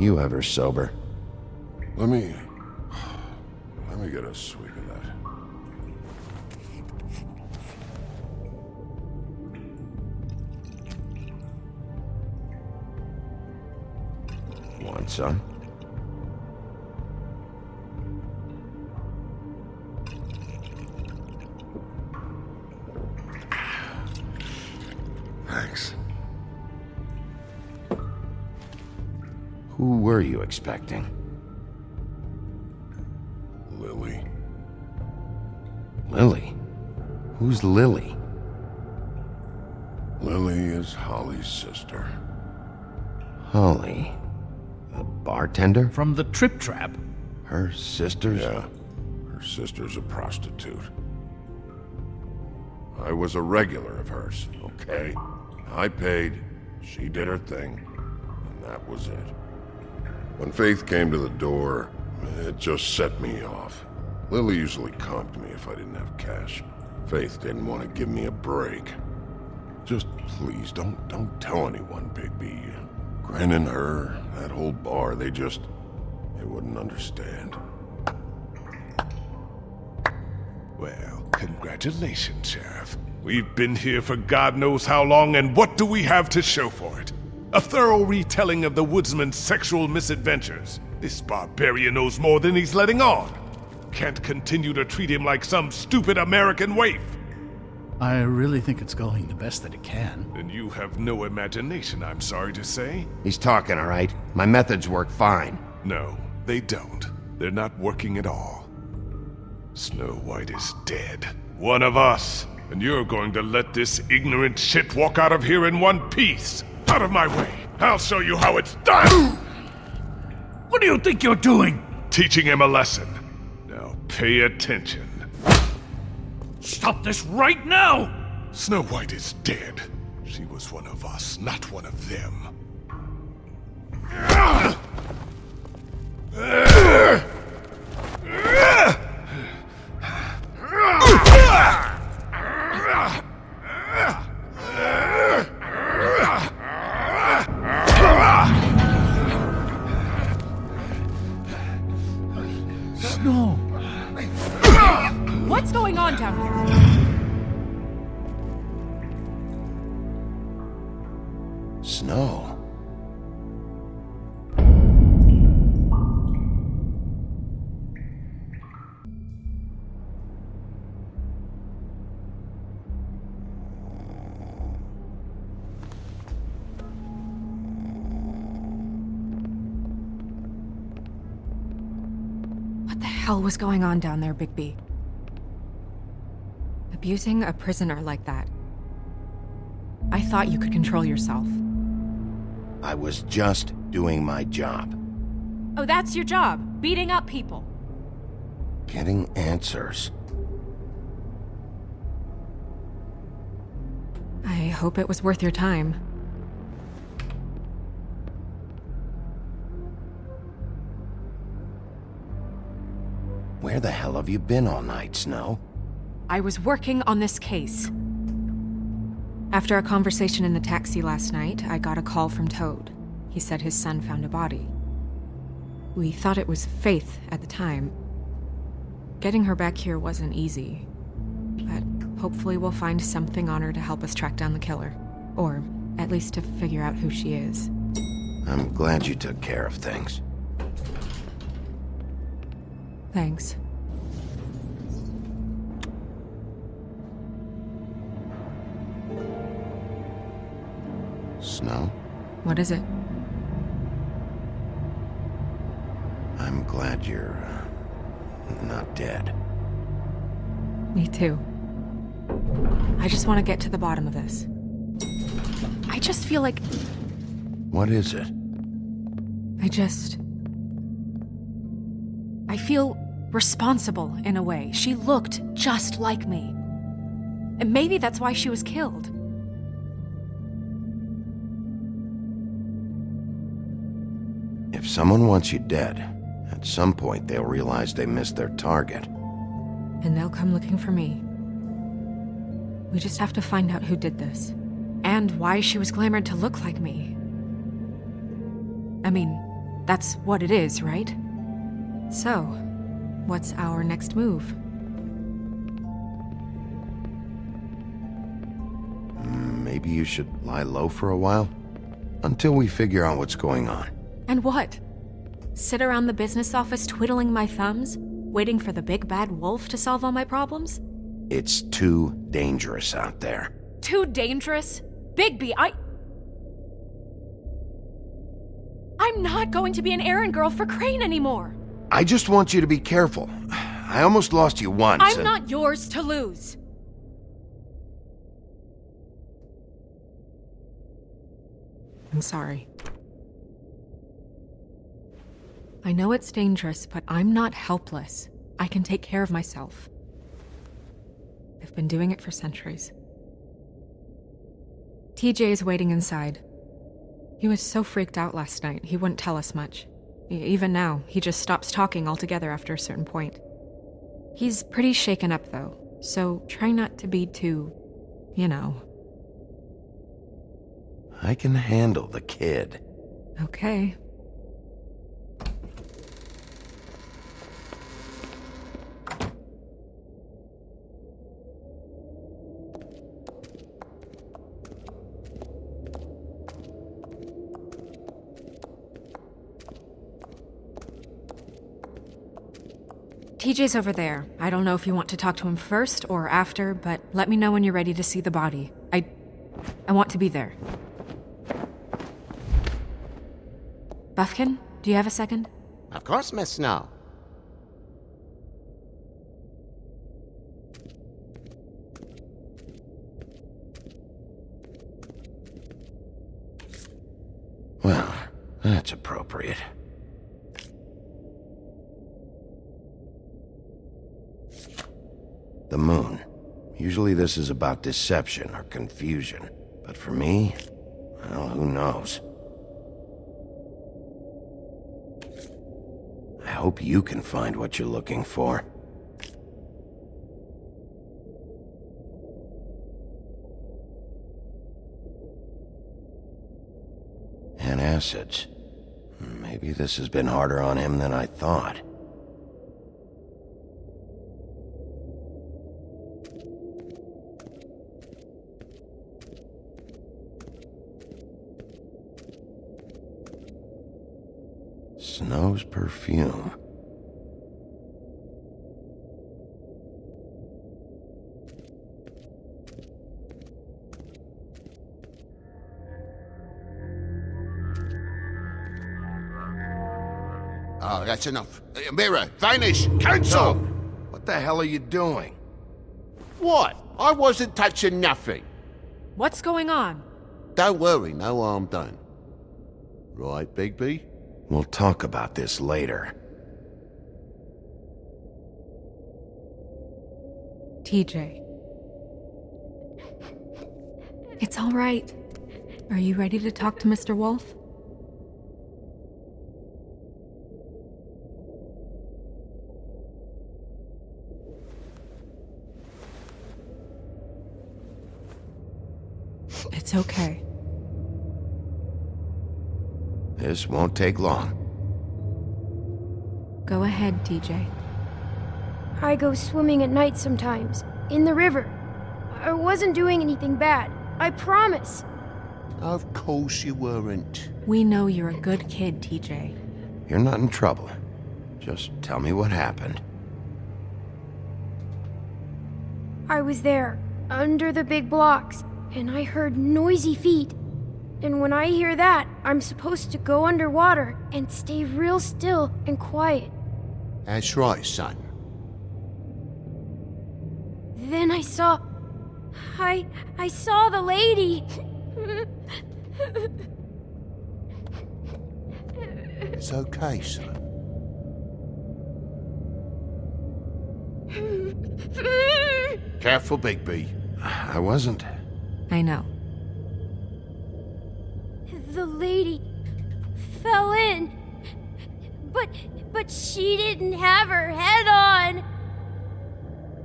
You ever sober? Let me get a swig of that. Want some? Thanks. Who were you expecting? Lily. Lily? Who's Lily? Lily is Holly's sister. Holly? The bartender? From the Trip Trap? Her sister's? Yeah. Her sister's a prostitute. I was a regular of hers, okay? I paid, she did her thing, and that was it. When Faith came to the door, it just set me off. Lily usually comped me if I didn't have cash. Faith didn't want to give me a break. Just please, don't tell anyone, Bigby. Gren and her, that whole bar, they wouldn't understand. Well, congratulations, Sheriff. We've been here for God knows how long, and what do we have to show for it? A thorough retelling of the Woodsman's sexual misadventures. This barbarian knows more than he's letting on. Can't continue to treat him like some stupid American waif. I really think it's going the best that it can. And you have no imagination, I'm sorry to say. He's talking, all right? My methods work fine. No, they don't. They're not working at all. Snow White is dead. One of us. And you're going to let this ignorant shit walk out of here in one piece. Out of my way. I'll show you how it's done. What do you think you're doing? Teaching him a lesson. Now pay attention. Stop this right now! Snow White is dead. She was one of us, not one of them. Snow! What's going on down here? Snow? What the hell was going on down there, Bigby? Abusing a prisoner like that. I thought you could control yourself. I was just doing my job. Oh, that's your job? Beating up people? Getting answers. I hope it was worth your time. Where the hell have you been all night, Snow? I was working on this case. After a conversation in the taxi last night, I got a call from Toad. He said his son found a body. We thought it was Faith at the time. Getting her back here wasn't easy, but hopefully we'll find something on her to help us track down the killer. Or at least to figure out who she is. I'm glad you took care of things. Thanks. Snow? What is it? I'm glad you're not dead. Me too. I just want to get to the bottom of this. I just feel like... What is it? I feel responsible in a way. She looked just like me. And maybe that's why she was killed. If someone wants you dead, at some point they'll realize they missed their target. And they'll come looking for me. We just have to find out who did this. And why she was glamored to look like me. I mean, that's what it is, right? So, what's our next move? Maybe you should lie low for a while? Until we figure out what's going on. And what? Sit around the business office twiddling my thumbs, waiting for the big bad wolf to solve all my problems? It's too dangerous out there. Too dangerous? Bigby, I'm I'm not going to be an errand girl for Crane anymore. I just want you to be careful. I almost lost you once. I'm not yours to lose. I'm sorry. I know it's dangerous, but I'm not helpless. I can take care of myself. I've been doing it for centuries. TJ is waiting inside. He was so freaked out last night, he wouldn't tell us much. Even now, he just stops talking altogether after a certain point. He's pretty shaken up, though, so try not to be too, you know. I can handle the kid. Okay. TJ's over there. I don't know if you want to talk to him first or after, but let me know when you're ready to see the body. I want to be there. Buffkin, do you have a second? Of course, Miss Snow. Well, that's appropriate. The moon. Usually this is about deception or confusion. But for me, well, who knows? I hope you can find what you're looking for. And acids. Maybe this has been harder on him than I thought. Snow's perfume. Oh, that's enough. Mirror, vanish, cancel! What the hell are you doing? What? I wasn't touching nothing. What's going on? Don't worry, no harm done. Right, Bigby? We'll talk about this later. TJ. It's all right. Are you ready to talk to Mr. Wolf? It's okay. This won't take long. Go ahead, TJ. I go swimming at night sometimes, in the river. I wasn't doing anything bad, I promise. Of course you weren't. We know you're a good kid, TJ. You're not in trouble. Just tell me what happened. I was there, under the big blocks, and I heard noisy feet. And when I hear that, I'm supposed to go underwater and stay real still and quiet. That's right, son. Then I saw the lady. It's okay, son. Careful, Bigby. I wasn't. I know. The lady fell in. But she didn't have her head on.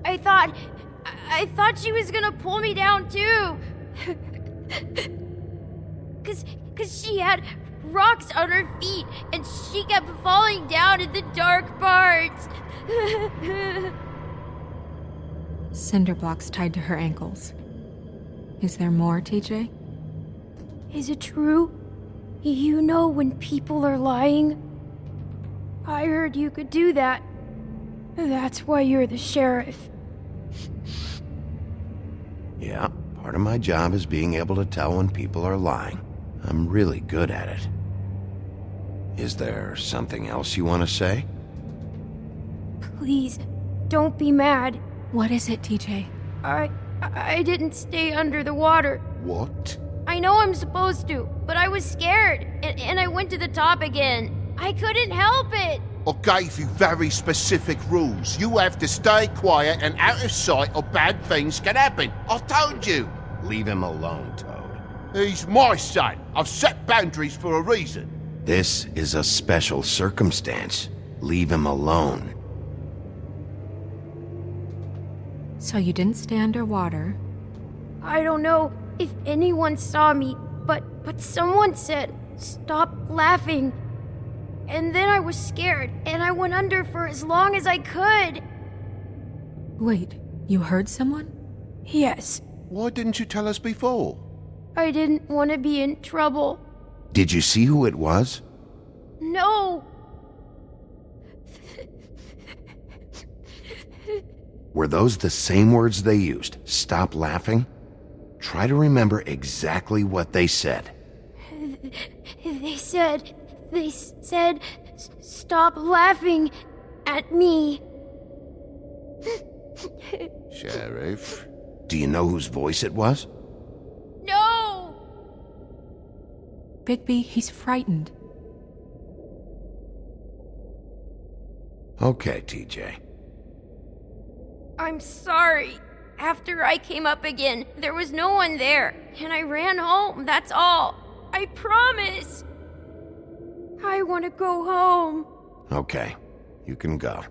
I thought she was gonna pull me down too. Cause she had rocks on her feet and she kept falling down in the dark parts. Cinder blocks tied to her ankles. Is there more, TJ? Is it true? You know when people are lying? I heard you could do that. That's why you're the sheriff. Yeah, part of my job is being able to tell when people are lying. I'm really good at it. Is there something else you want to say? Please, don't be mad. What is it, TJ? I didn't stay under the water. What? I know I'm supposed to, but I was scared, and I went to the top again. I couldn't help it. I gave you very specific rules. You have to stay quiet and out of sight or bad things can happen. I told you. Leave him alone, Toad. He's my son. I've set boundaries for a reason. This is a special circumstance. Leave him alone. So you didn't stay underwater? I don't know if anyone saw me, but someone said, "Stop laughing." And then I was scared, and I went under for as long as I could. Wait, you heard someone? Yes. Why didn't you tell us before? I didn't want to be in trouble. Did you see who it was? No. Were those the same words they used? Stop laughing? Try to remember exactly what they said. They said, "Stop laughing at me." Sheriff? Do you know whose voice it was? No! Bigby, he's frightened. Okay, TJ. I'm sorry. After I came up again, there was no one there, and I ran home, that's all. I promise. I want to go home. Okay, you can go.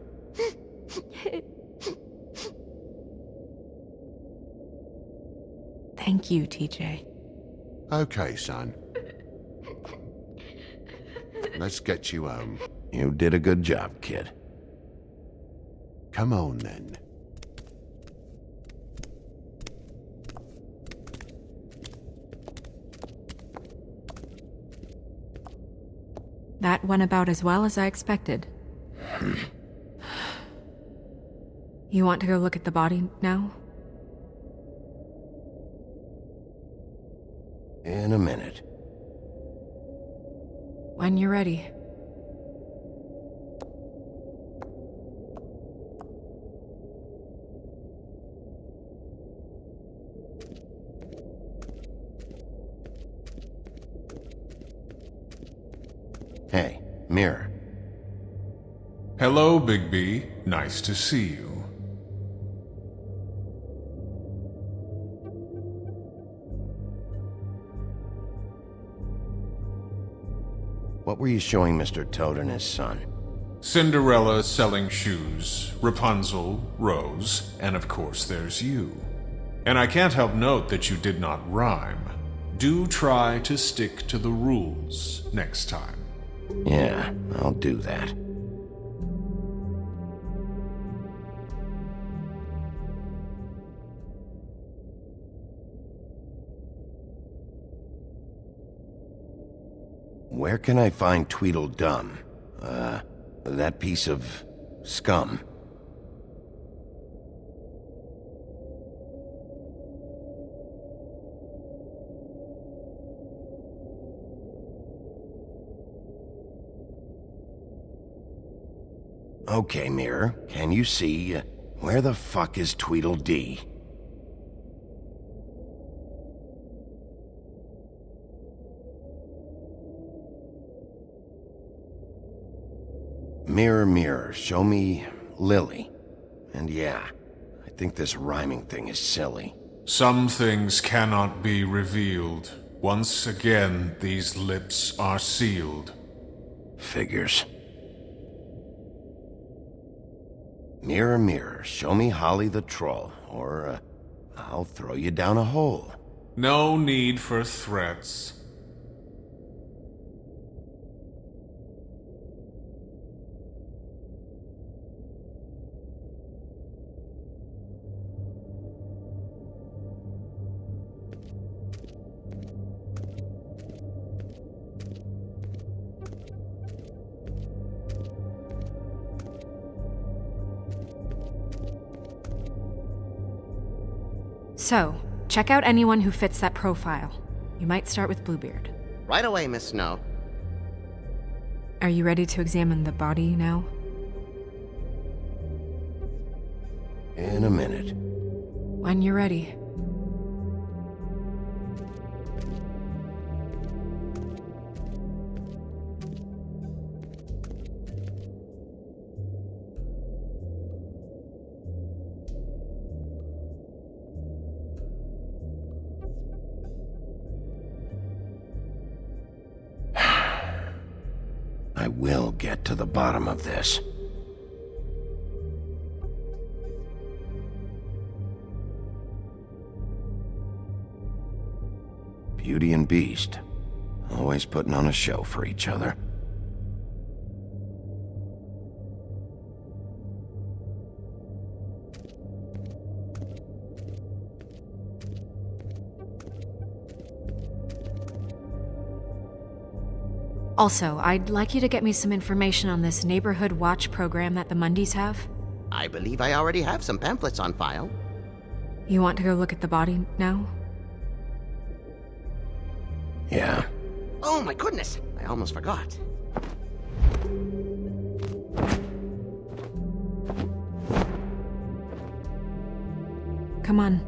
Thank you, TJ. Okay, son. Let's get you home. You did a good job, kid. Come on, then. That went about as well as I expected. You want to go look at the body now? In a minute. When you're ready. Hey, Mirror. Hello, Bigby. Nice to see you. What were you showing Mr. Toad and his son? Cinderella selling shoes, Rapunzel, Rose, and of course there's you. And I can't help note that you did not rhyme. Do try to stick to the rules next time. Yeah, I'll do that. Where can I find Tweedledum? That piece of scum. Okay, Mirror, can you see where the fuck is Tweedledee? Mirror, mirror, show me Lily. And yeah, I think this rhyming thing is silly. Some things cannot be revealed. Once again, these lips are sealed. Figures. Mirror, mirror, show me Holly the troll, or I'll throw you down a hole. No need for threats. So, check out anyone who fits that profile. You might start with Bluebeard. Right away, Miss Snow. Are you ready to examine the body now? In a minute. When you're ready. I will get to the bottom of this. Beauty and Beast. Always putting on a show for each other. Also, I'd like you to get me some information on this neighborhood watch program that the Mundys have. I believe I already have some pamphlets on file. You want to go look at the body now? Yeah. Oh my goodness! I almost forgot. Come on.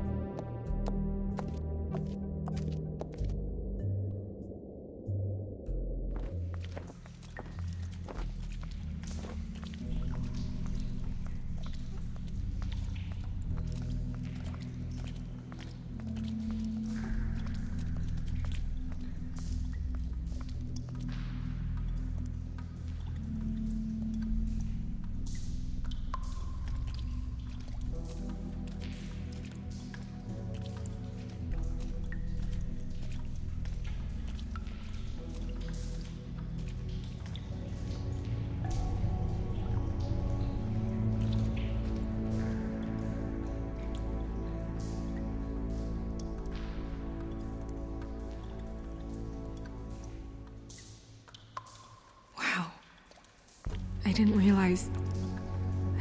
I didn't realize...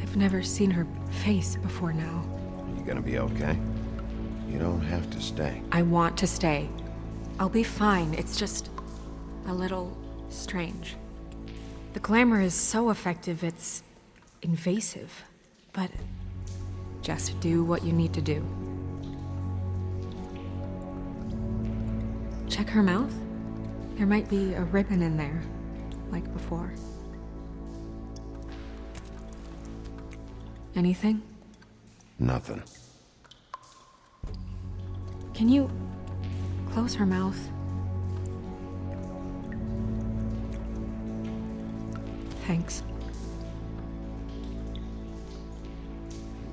I've never seen her face before now. You gonna be okay? You don't have to stay. I want to stay. I'll be fine. It's just... a little... strange. The glamour is so effective, it's... invasive. But... just do what you need to do. Check her mouth. There might be a ribbon in there, like before. Anything? Nothing. Can you close her mouth? Thanks.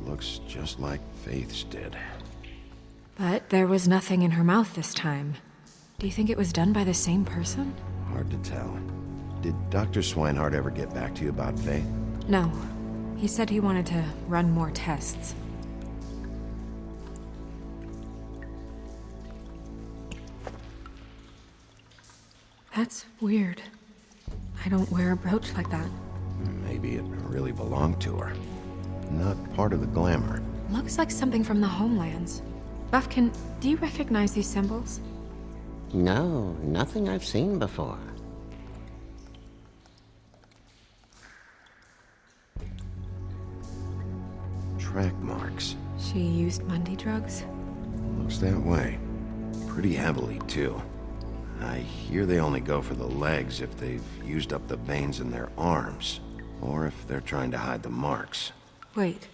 Looks just like Faith's did. But there was nothing in her mouth this time. Do you think it was done by the same person? Hard to tell. Did Dr. Swinehart ever get back to you about Faith? No. He said he wanted to run more tests. That's weird. I don't wear a brooch like that. Maybe it really belonged to her. Not part of the glamour. Looks like something from the homelands. Buffkin, do you recognize these symbols? No, nothing I've seen before. Track marks. She used Mundy drugs? Looks that way. Pretty heavily, too. I hear they only go for the legs if they've used up the veins in their arms, or if they're trying to hide the marks. Wait.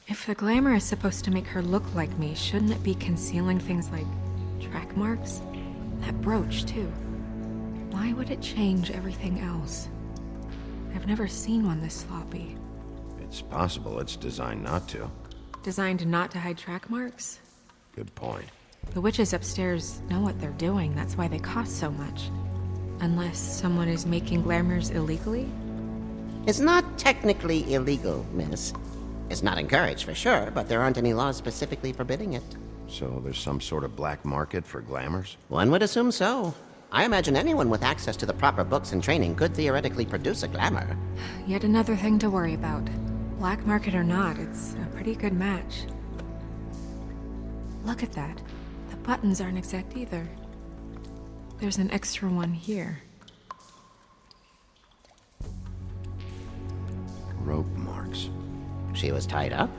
If the glamour is supposed to make her look like me, shouldn't it be concealing things like track marks? That brooch, too. Why would it change everything else? I've never seen one this sloppy. It's possible it's designed not to. Designed not to hide track marks? Good point. The witches upstairs know what they're doing, that's why they cost so much. Unless someone is making glamours illegally? It's not technically illegal, miss. It's not encouraged for sure, but there aren't any laws specifically forbidding it. So there's some sort of black market for glamours? One would assume so. I imagine anyone with access to the proper books and training could theoretically produce a glamour. Yet another thing to worry about. Black market or not, it's a pretty good match. Look at that. The buttons aren't exact either. There's an extra one here. rope marks. She was tied up?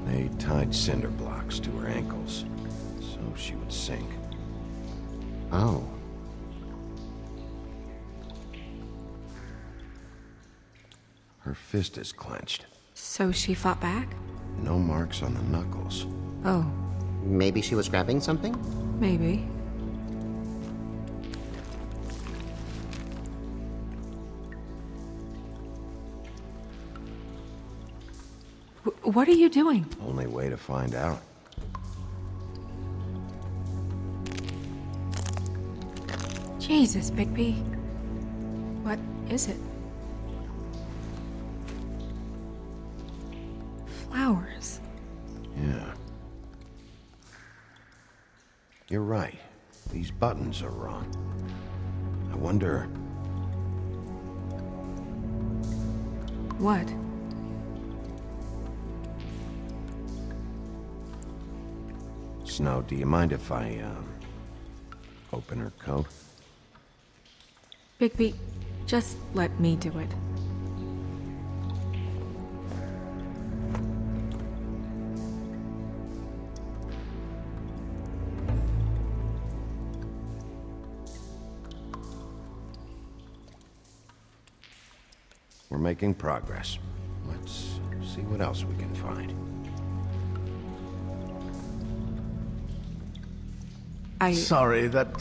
They tied cinder blocks to her ankles, so she would sink. Oh. Her fist is clenched. So she fought back? No marks on the knuckles. Oh. Maybe she was grabbing something? Maybe. What are you doing? Only way to find out. Jesus, Bigby. What is it? Flowers. Yeah. You're right. These buttons are wrong. I wonder... What? Snow, do you mind if I, open her coat? Bigby, just let me do it. We're making progress. Let's see what else we can find. Sorry, that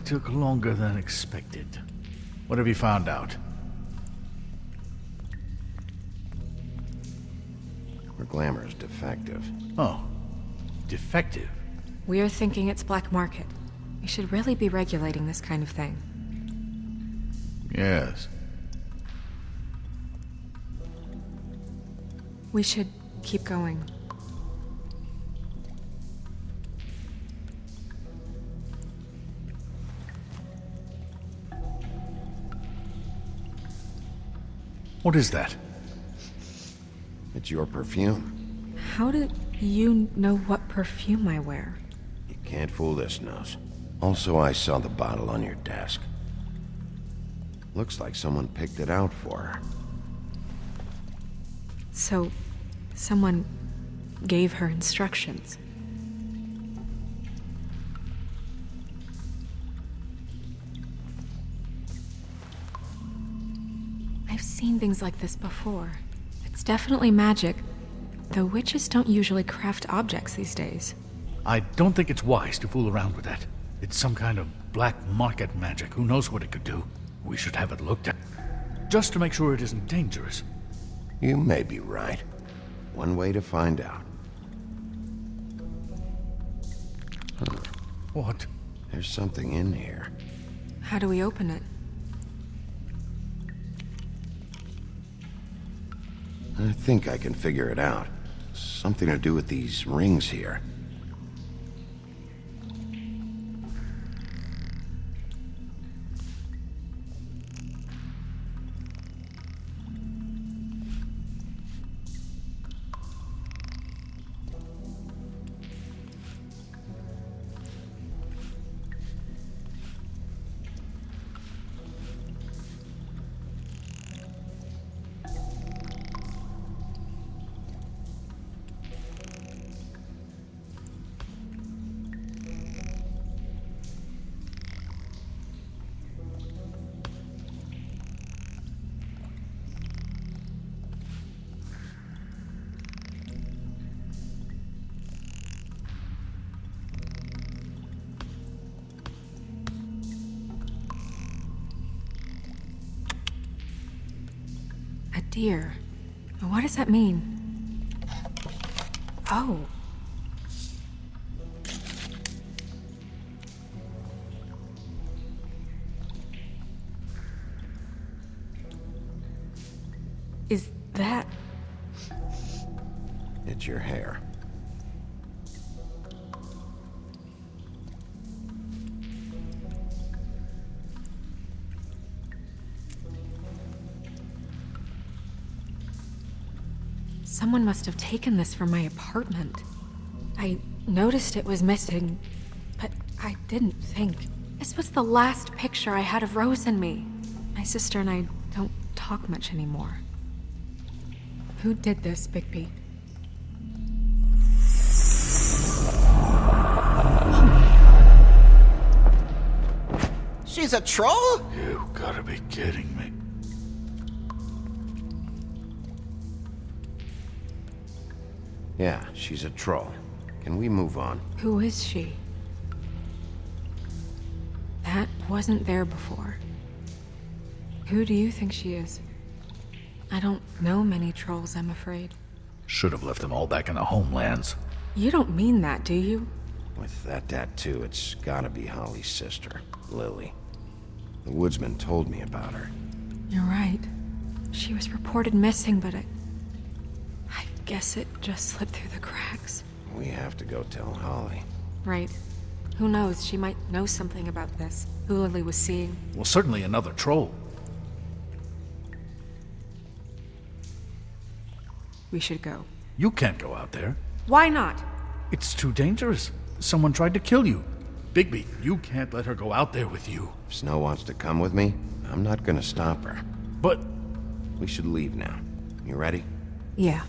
took longer than expected. What have you found out? Her glamour's defective. Oh, defective? We're thinking it's black market. We should really be regulating this kind of thing. Yes. We should keep going. What is that? It's your perfume. How do you know what perfume I wear? You can't fool this nose. Also, I saw the bottle on your desk. Looks like someone picked it out for her. So, someone gave her instructions. I've seen things like this before. It's definitely magic, though witches don't usually craft objects these days. I don't think it's wise to fool around with that. It's some kind of black market magic. Who knows what it could do? We should have it looked at. Just to make sure it isn't dangerous. You may be right. One way to find out. Huh. What? There's something in here. How do we open it? I think I can figure it out. Something to do with these rings here. Dear, what does that mean? Oh. Is that... It's your hair. Someone must have taken this from my apartment. I noticed it was missing, but I didn't think. This was the last picture I had of Rose and me. My sister and I don't talk much anymore. Who did this, Bigby? She's a troll? You gotta be kidding me. Yeah, she's a troll. Can we move on? Who is she? That wasn't there before. Who do you think she is? I don't know many trolls, I'm afraid. Should have left them all back in the homelands. You don't mean that, do you? With that tattoo, it's gotta be Holly's sister, Lily. The woodsman told me about her. You're right. She was reported missing, but I guess it just slipped through the cracks. We have to go tell Holly. Right. Who knows? She might know something about this. Who Lily was seeing. Well, certainly another troll. We should go. You can't go out there. Why not? It's too dangerous. Someone tried to kill you. Bigby, you can't let her go out there with you. If Snow wants to come with me, I'm not gonna stop her. But... we should leave now. You ready? Yeah.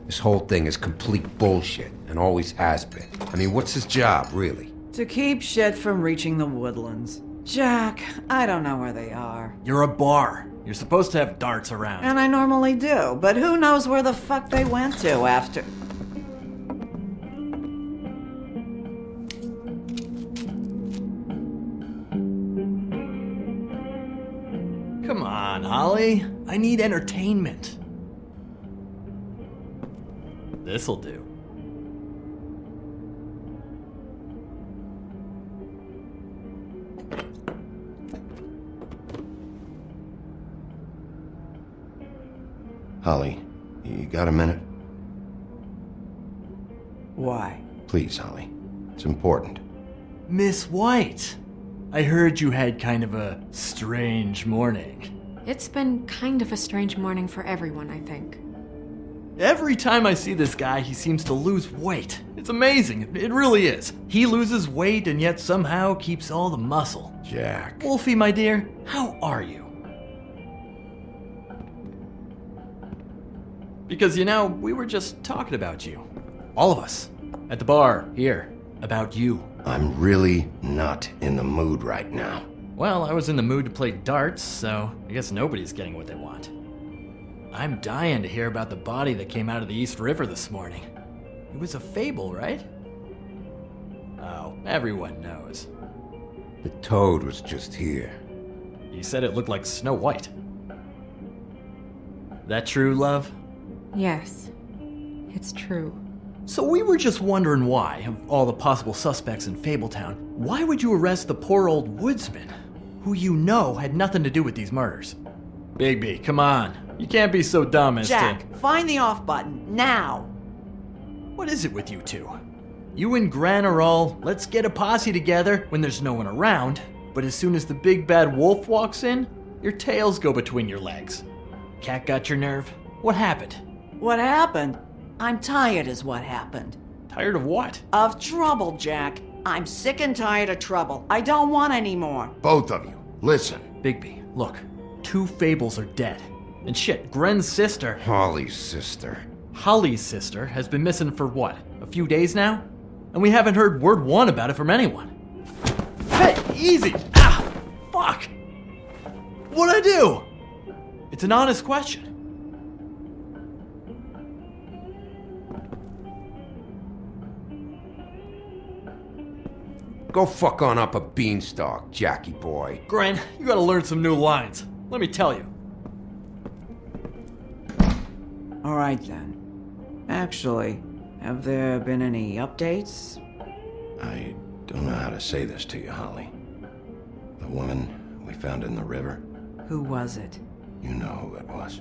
This whole thing is complete bullshit, and always has been. I mean, what's his job, really? To keep shit from reaching the woodlands. Jack, I don't know where they are. You're a bar. You're supposed to have darts around. And I normally do, but who knows where the fuck they went to after... Come on, Holly. I need entertainment. This'll do. Holly, you got a minute? Why? Please, Holly. It's important. Miss White, I heard you had kind of a strange morning. It's been kind of a strange morning for everyone, I think. Every time I see this guy, he seems to lose weight. It's amazing. It really is. He loses weight and yet somehow keeps all the muscle. Jack. Wolfie, my dear, how are you? Because, you know, we were just talking about you. All of us. At the bar, here. About you. I'm really not in the mood right now. Well, I was in the mood to play darts, so I guess nobody's getting what they want. I'm dying to hear about the body that came out of the East River this morning. It was a fable, right? Oh, everyone knows. The toad was just here. You said it looked like Snow White. That true, love? Yes, it's true. So we were just wondering why, of all the possible suspects in Fabletown, why would you arrest the poor old woodsman, who you know had nothing to do with these murders? Bigby, come on. You can't be so dumb as Jack, find the off button, now! What is it with you two? You and Gran are all, let's get a posse together when there's no one around, but as soon as the big bad wolf walks in, your tails go between your legs. Cat got your nerve? What happened? What happened? I'm tired is what happened. Tired of what? Of trouble, Jack. I'm sick and tired of trouble. I don't want any more. Both of you, listen. Bigby, look. 2 Fables are dead. And shit, Gren's sister... Holly's sister. Holly's sister has been missing for what? A few days now? And we haven't heard word one about it from anyone. Hey, easy! Ah! Fuck! What'd I do? It's an honest question. Go fuck on up a beanstalk, Jackie boy. Gren, you gotta learn some new lines. Let me tell you. All right then. Actually, have there been any updates? I don't know how to say this to you, Holly. The woman we found in the river. Who was it? You know who it was.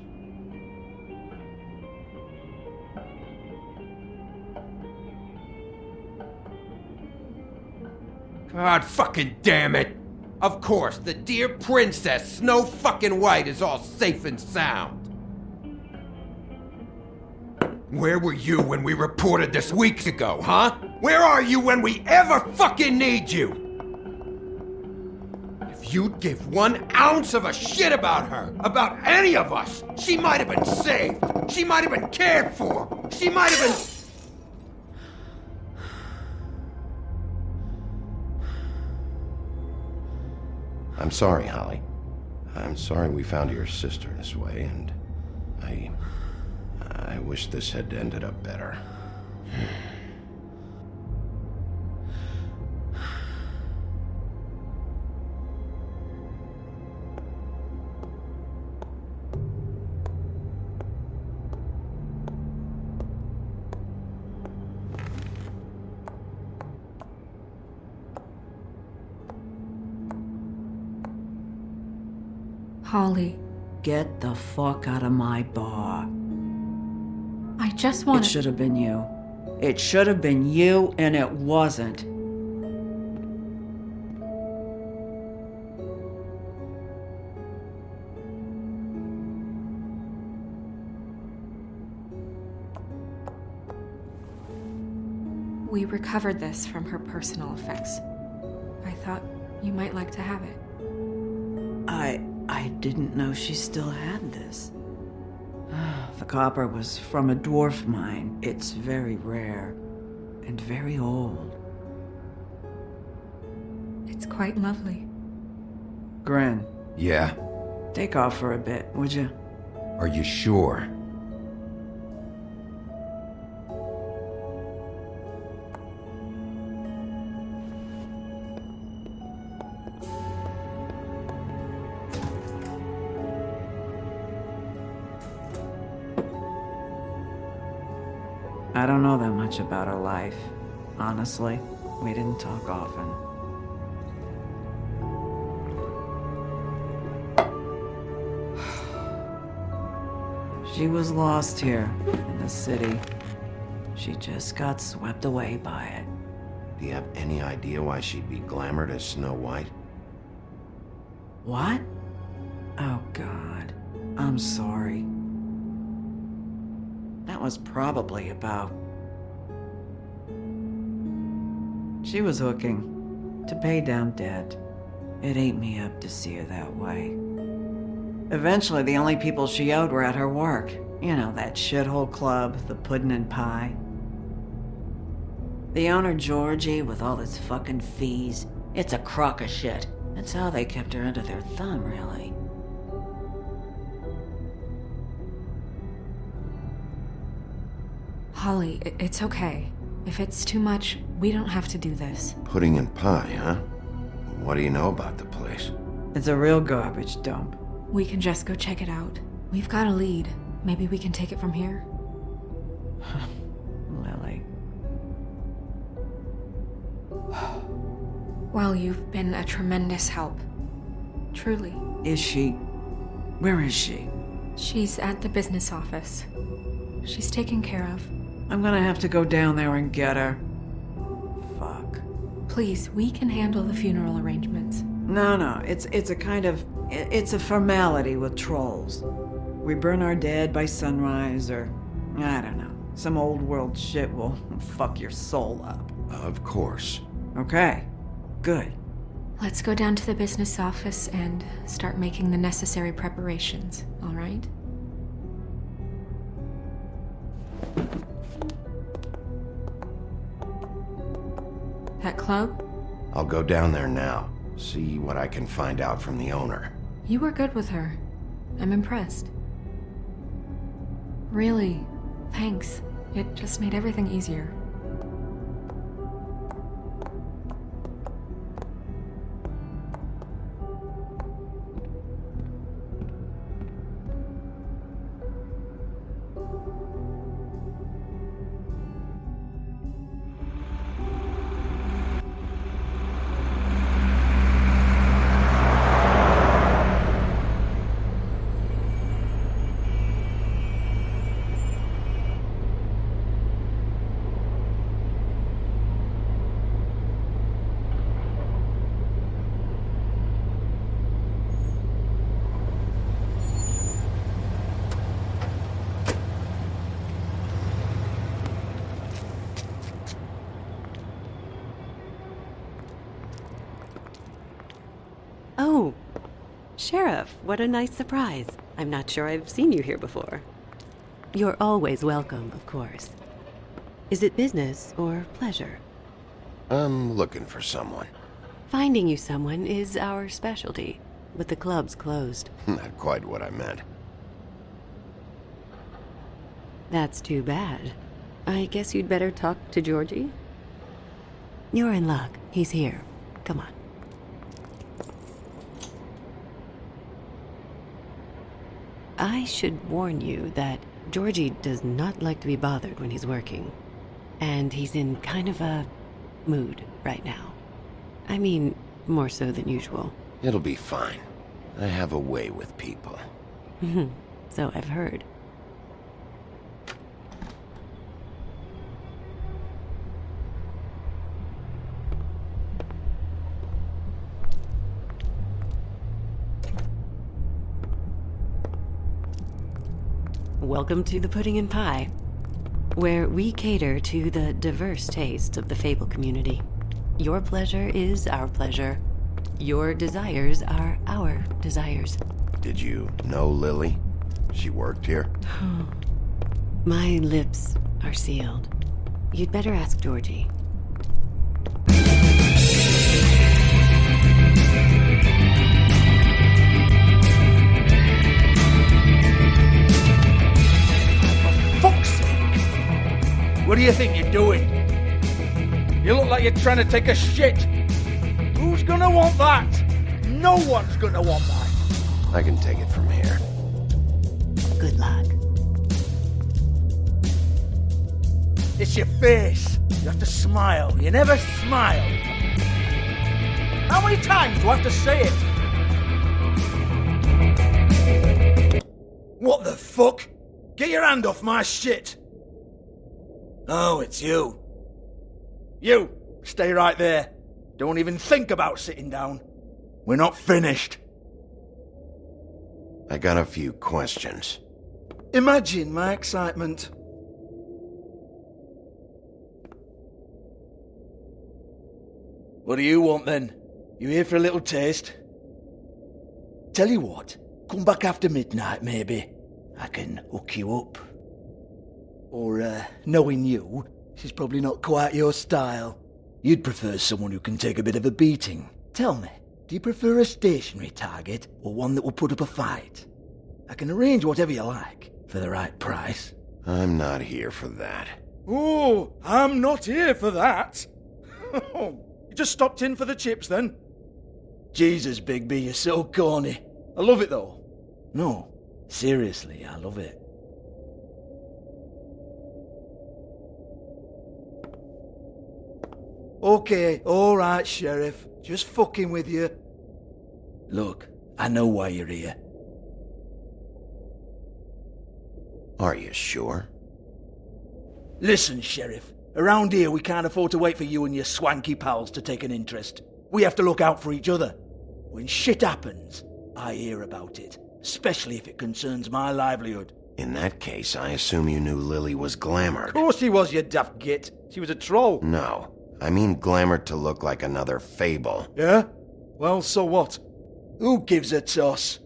God fucking damn it! Of course, the dear Princess Snow fucking White is all safe and sound. Where were you when we reported this weeks ago, huh? Where are you when we ever fucking need you? If you'd give 1 ounce of a shit about her, about any of us, she might have been saved. She might have been cared for. She might have been... I'm sorry, Holly. I'm sorry we found your sister this way, and I wish this had ended up better. Holly. Get the fuck out of my bar. I just want It should have been you. It should have been you, and it wasn't. We recovered this from her personal effects. I thought you might like to have it. I didn't know she still had this. The copper was from a dwarf mine. It's very rare and very old. It's quite lovely. Gren, Yeah? take off for a bit, would you? Are you sure? I don't know that much about her life. Honestly, we didn't talk often. She was lost here in the city. She just got swept away by it. Do you have any idea why she'd be glamored as Snow White? What? Oh, God. I'm sorry. That was probably about... She was hooking to pay down debt. It ate me up to see her that way. Eventually, the only people she owed were at her work. You know, that shithole club, the Puddin' and Pie. The owner, Georgie, with all his fucking fees. It's a crock of shit. That's how they kept her under their thumb, really. Holly, it's okay. If it's too much, we don't have to do this. Pudding and pie, huh? What do you know about the place? It's a real garbage dump. We can just go check it out. We've got a lead. Maybe we can take it from here? Lily. Well, you've been a tremendous help. Truly. Is she... Where is she? She's at the business office. She's taken care of. I'm gonna have to go down there and get her. Fuck. Please, we can handle the funeral arrangements. No, it's a kind of... It's a formality with trolls. We burn our dead by sunrise, or... I don't know. Some old world shit will fuck your soul up. Of course. Okay. Good. Let's go down to the business office and start making the necessary preparations, all right? That club? I'll go down there now. See what I can find out from the owner. You were good with her. I'm impressed. Really, thanks. It just made everything easier. Oh, Sheriff, what a nice surprise. I'm not sure I've seen you here before. You're always welcome, of course. Is it business or pleasure? I'm looking for someone. Finding you someone is our specialty, but the club's closed. Not quite what I meant. That's too bad. I guess you'd better talk to Georgie? You're in luck. He's here. Come on. I should warn you that Georgie does not like to be bothered when he's working. And he's in kind of a mood right now. I mean, more so than usual. It'll be fine. I have a way with people. So I've heard. Welcome to the Pudding and Pie, where we cater to the diverse tastes of the Fable community. Your pleasure is our pleasure. Your desires are our desires. Did you know Lily? She worked here? My lips are sealed. You'd better ask Georgie. What do you think you're doing? You look like you're trying to take a shit. Who's gonna want that? No one's gonna want that. I can take it from here. Good luck. It's your face. You have to smile. You never smile. How many times do I have to say it? What the fuck? Get your hand off my shit. Oh, it's you. You, stay right there. Don't even think about sitting down. We're not finished. I got a few questions. Imagine my excitement. What do you want then? You here for a little taste? Tell you what, come back after midnight maybe. I can hook you up. Or, knowing you, she's probably not quite your style. You'd prefer someone who can take a bit of a beating. Tell me, do you prefer a stationary target or one that will put up a fight? I can arrange whatever you like for the right price. I'm not here for that. Oh, I'm not here for that. You just stopped in for the chips then? Jesus, Bigby, you're so corny. I love it though. No, seriously, I love it. Okay, alright, Sheriff. Just fucking with you. Look, I know why you're here. Are you sure? Listen, Sheriff. Around here, we can't afford to wait for you and your swanky pals to take an interest. We have to look out for each other. When shit happens, I hear about it. Especially if it concerns my livelihood. In that case, I assume you knew Lily was glamored. Of course she was, you daft git. She was a troll. No. I mean glamored to look like another Fable. Yeah? Well, so what? Who gives a toss?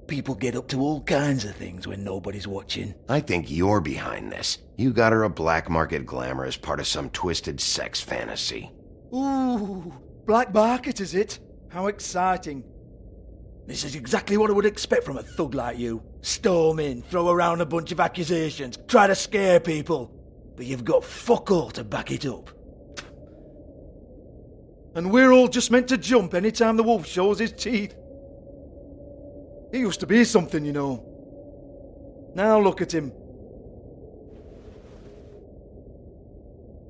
People get up to all kinds of things when nobody's watching. I think you're behind this. You got her a black market glamour as part of some twisted sex fantasy. Ooh, black market is it? How exciting. This is exactly what I would expect from a thug like you. Storm in, throw around a bunch of accusations, try to scare people. But you've got fuck all to back it up. And we're all just meant to jump any time the wolf shows his teeth. He used to be something, you know. Now look at him.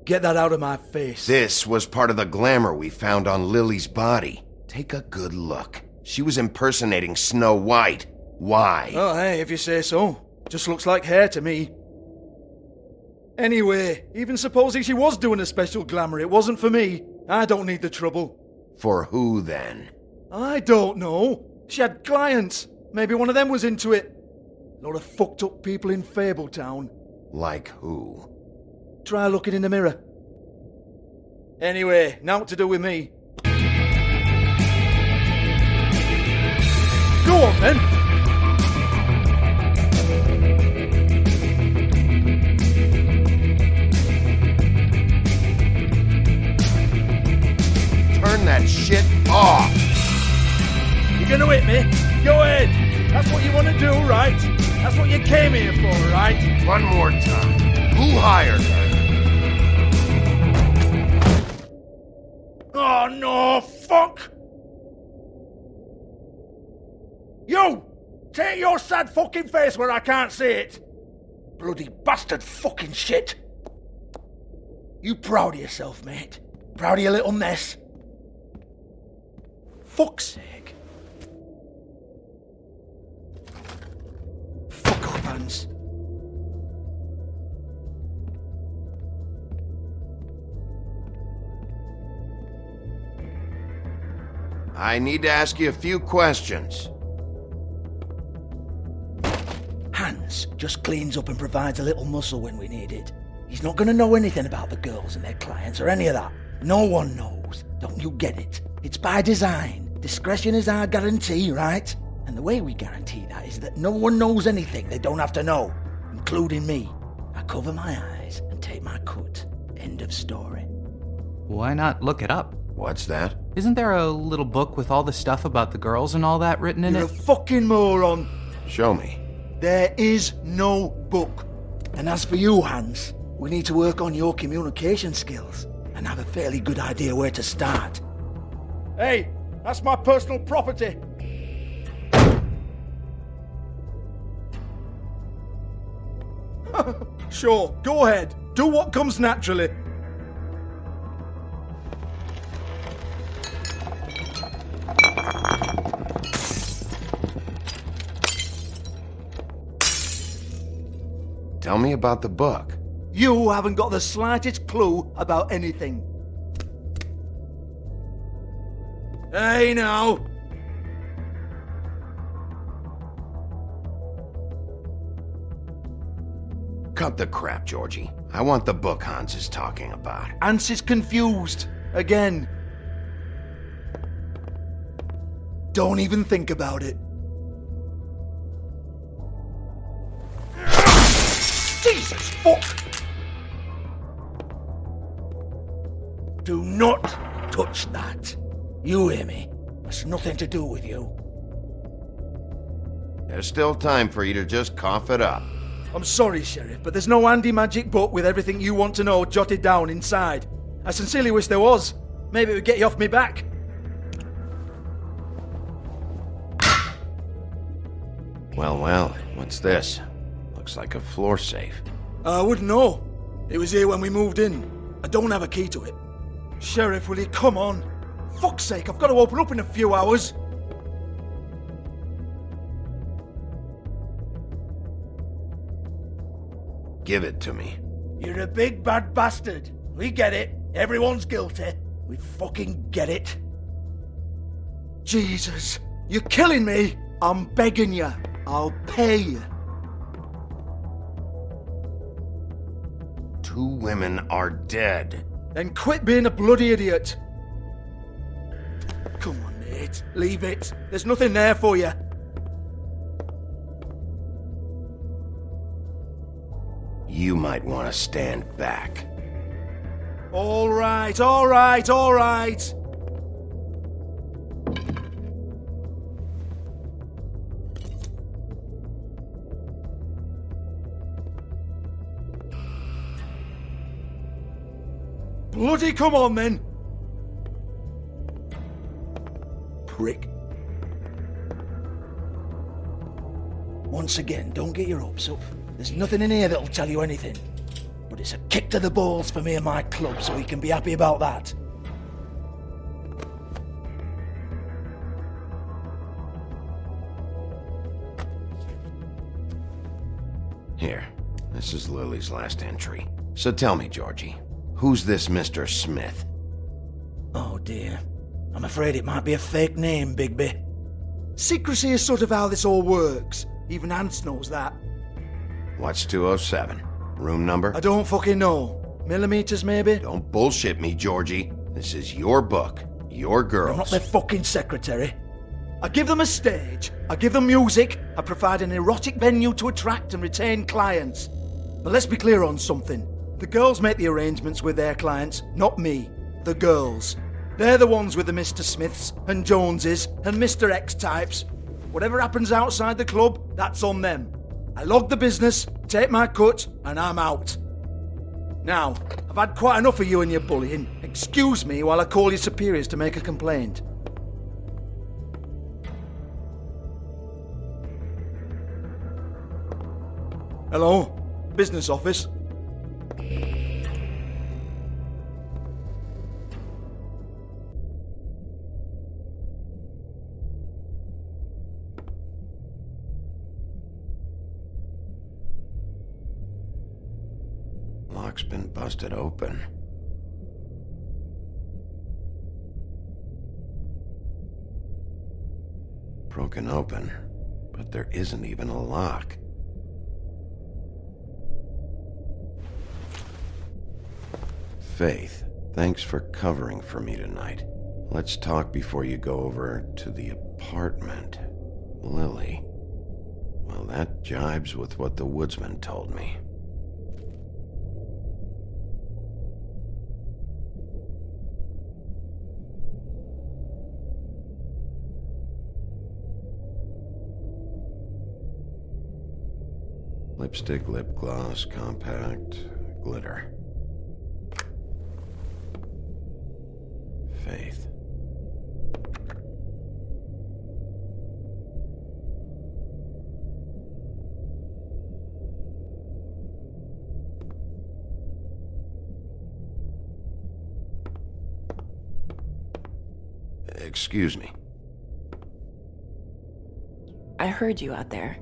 Get that out of my face. This was part of the glamour we found on Lily's body. Take a good look. She was impersonating Snow White. Why? Oh, hey, if you say so. Just looks like hair to me. Anyway, even supposing she was doing a special glamour, it wasn't for me. I don't need the trouble. For who, then? I don't know. She had clients. Maybe one of them was into it. A lot of fucked up people in Fabletown. Like who? Try looking in the mirror. Anyway, now what to do with me. Go on, then. Turn that shit off! You gonna hit me? Go ahead. That's what you want to do, right? That's what you came here for, right? One more time. Who hired her? Oh, no, fuck! You! Take your sad fucking face where I can't see it! Bloody bastard fucking shit! You proud of yourself, mate? Proud of your little mess? Fuck's sake. Fuck off, Hans. I need to ask you a few questions. Hans just cleans up and provides a little muscle when we need it. He's not gonna know anything about the girls and their clients or any of that. No one knows. Don't you get it? It's by design. Discretion is our guarantee, right? And the way we guarantee that is that no one knows anything they don't have to know, including me. I cover my eyes and take my cut. End of story. Why not look it up? What's that? Isn't there a little book with all the stuff about the girls and all that written in You're it? a fucking moron. Show me. There is no book. And as for you, Hans, we need to work on your communication skills and have a fairly good idea where to start. Hey, that's my personal property. Sure, go ahead. Do what comes naturally. Tell me about the book. You haven't got the slightest clue about anything. Hey, now. Cut the crap, Georgie. I want the book Hans is talking about. Hans is confused. Again. Don't even think about it. Jesus fuck! Do not touch that. You hear me? It's nothing to do with you. There's still time for you to just cough it up. I'm sorry, Sheriff, but there's no handy magic book with everything you want to know jotted down inside. I sincerely wish there was. Maybe it would get you off me back. Well, what's this? Looks like a floor safe. I wouldn't know. It was here when we moved in. I don't have a key to it. Sheriff, will you come on? Fuck's sake, I've got to open up in a few hours. Give it to me. You're a big bad bastard. We get it. Everyone's guilty. We fucking get it. Jesus, you're killing me. I'm begging you. I'll pay you. 2 women are dead. Then quit being a bloody idiot. Come on, mate. Leave it. There's nothing there for you. You might want to stand back. All right, all right, all right. Bloody come on, then. Prick. Once again, don't get your hopes up. There's nothing in here that'll tell you anything. But it's a kick to the balls for me and my club, so you can be happy about that. Here, this is Lily's last entry. So tell me, Georgie, who's this Mr. Smith? Oh dear. I'm afraid it might be a fake name, Bigby. Secrecy is sort of how this all works. Even Hans knows that. What's 207? Room number? I don't fucking know. Millimeters, maybe? Don't bullshit me, Georgie. This is your book. Your girls. I'm not their fucking secretary. I give them a stage, I give them music, I provide an erotic venue to attract and retain clients. But let's be clear on something. The girls make the arrangements with their clients, not me. The girls. They're the ones with the Mr. Smiths and Joneses and Mr. X types. Whatever happens outside the club, that's on them. I log the business, take my cut, and I'm out. Now, I've had quite enough of you and your bullying. Excuse me while I call your superiors to make a complaint. Hello? Business office? Lock's been busted open. Broken open, but there isn't even a lock. Faith, thanks for covering for me tonight. Let's talk before you go over to the apartment. Lily. Well, that jibes with what the woodsman told me. Lipstick, lip gloss, compact, glitter. Faith. Excuse me. I heard you out there.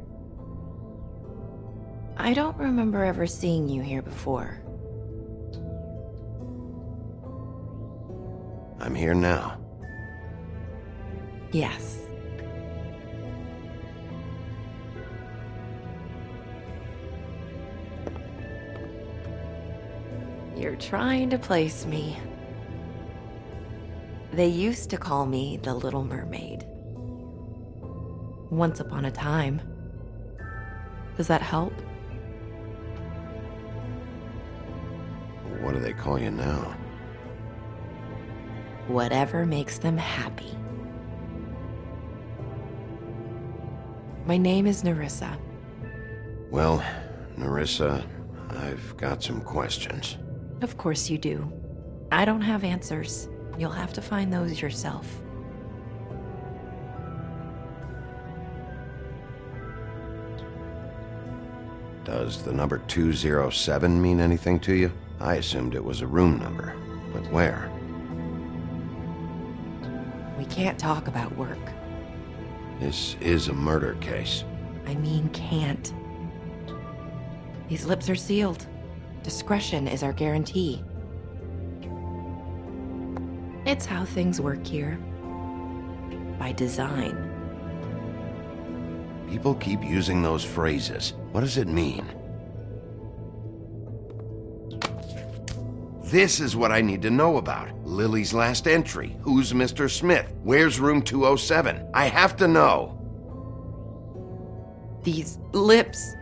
I don't remember ever seeing you here before. I'm here now. Yes. You're trying to place me. They used to call me the Little Mermaid. Once upon a time. Does that help? What do they call you now? Whatever makes them happy. My name is Narissa. Well, Narissa, I've got some questions. Of course you do. I don't have answers. You'll have to find those yourself. Does the number 207 mean anything to you? I assumed it was a room number, but where? We can't talk about work. This is a murder case. I mean can't. These lips are sealed. Discretion is our guarantee. It's how things work here. By design. People keep using those phrases. What does it mean? This is what I need to know about. Lily's last entry. Who's Mr. Smith? Where's room 207? I have to know. These lips.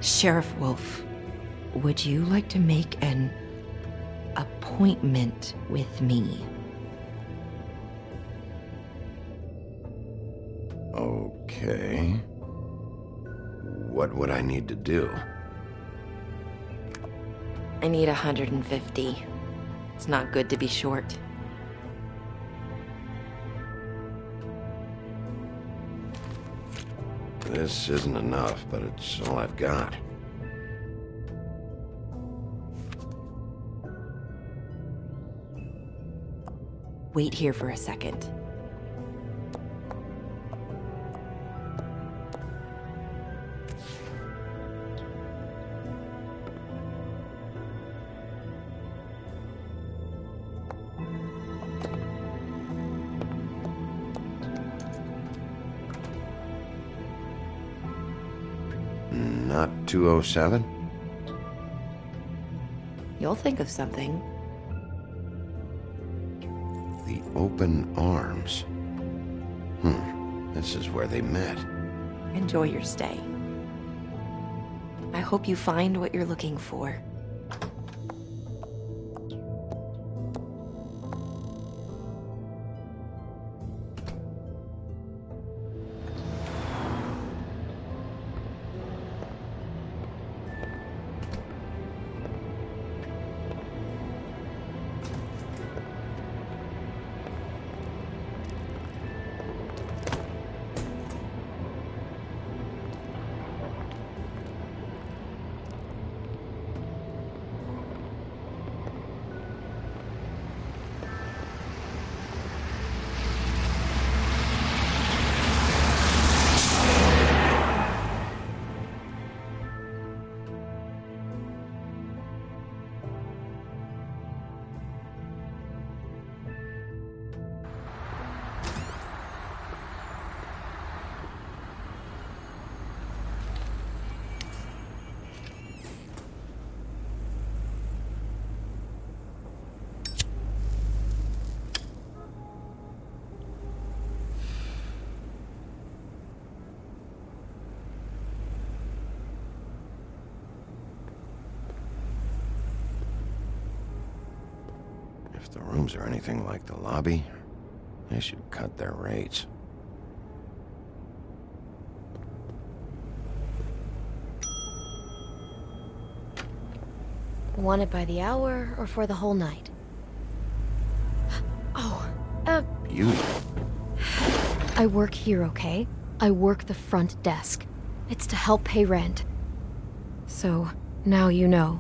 Sheriff Wolf, would you like to make an appointment with me? Okay. What would I need to do? I need 150. It's not good to be short. This isn't enough, but it's all I've got. Wait here for a second. Not 207? You'll think of something. The open arms. This is where they met. Enjoy your stay. I hope you find what you're looking for. If the rooms are anything like the lobby, they should cut their rates. Want it by the hour or for the whole night? Oh, Beauty. I work here, okay? I work the front desk. It's to help pay rent. So, now you know.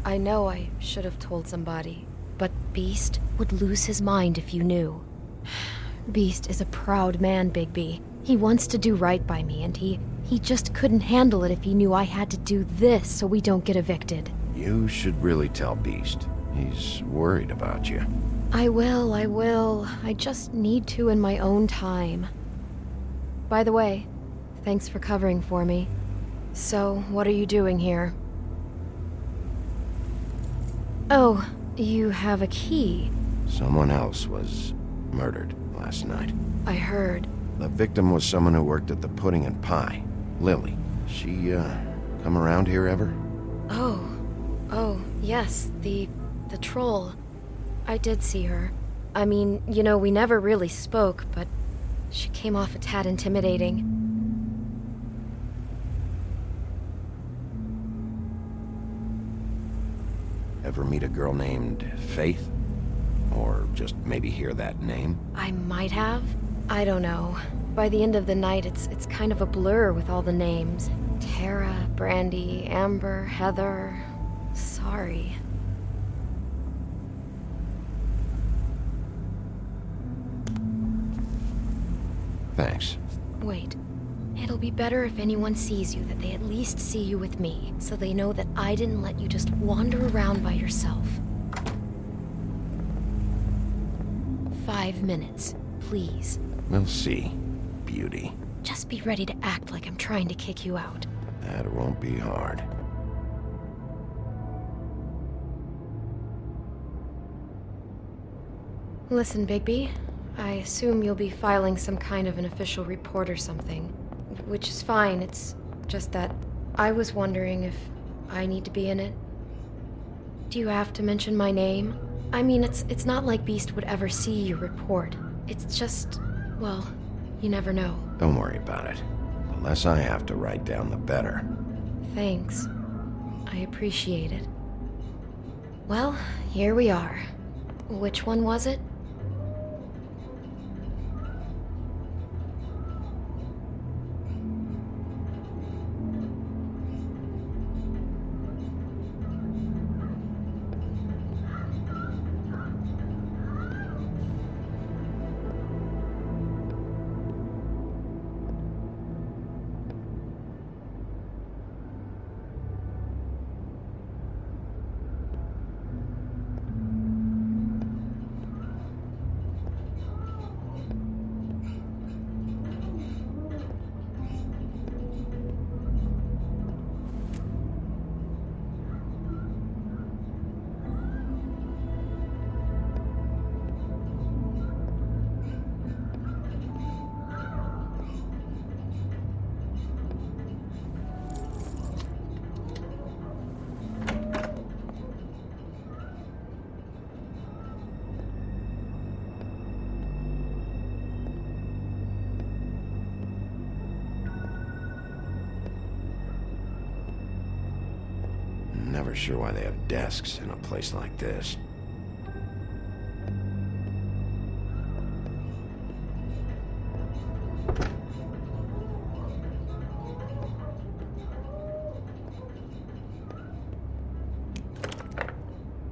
I know I should have told somebody, but Beast would lose his mind if you knew. Beast is a proud man, Bigby. He wants to do right by me, and he just couldn't handle it if he knew I had to do this so we don't get evicted. You should really tell Beast. He's worried about you. I will. I just need to in my own time. By the way, thanks for covering for me. So, what are you doing here? Oh, you have a key. Someone else was murdered last night. I heard. The victim was someone who worked at the Pudding and Pie. Lily. She, come around here ever? Oh, yes, the troll. I did see her. I mean, you know, we never really spoke, but she came off a tad intimidating. Ever meet a girl named Faith? Or just maybe hear that name? I might have. I don't know. By the end of the night, it's kind of a blur with all the names. Tara, Brandy, Amber, Heather. Sorry. Thanks. Wait. It'll be better if anyone sees you that they at least see you with me, so they know that I didn't let you just wander around by yourself. 5 minutes, please. We'll see, beauty. Just be ready to act like I'm trying to kick you out. That won't be hard. Listen, Bigby. I assume you'll be filing some kind of an official report or something. Which is fine, it's just that I was wondering if I need to be in it. Do you have to mention my name? I mean, it's not like Beast would ever see your report. It's just, well, you never know. Don't worry about it. The less I have to write down, the better. Thanks. I appreciate it. Well, here we are. Which one was it? Never sure why they have desks in a place like this.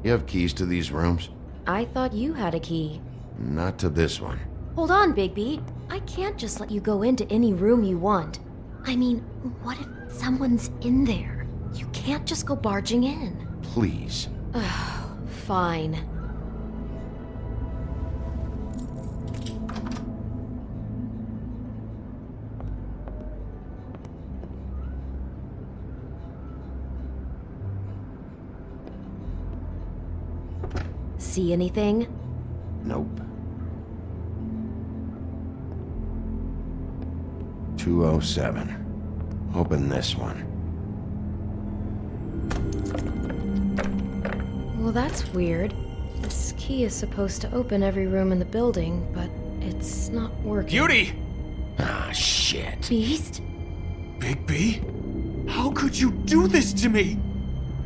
You have keys to these rooms? I thought you had a key. Not to this one. Hold on, Bigby. I can't just let you go into any room you want. I mean, what if someone's in there? You can't just go barging in. Please. Fine. See anything? Nope. 207. Open this one. Well, that's weird. This key is supposed to open every room in the building, but it's not working. Beauty! Ah, shit. Beast? Bigby? How could you do this to me?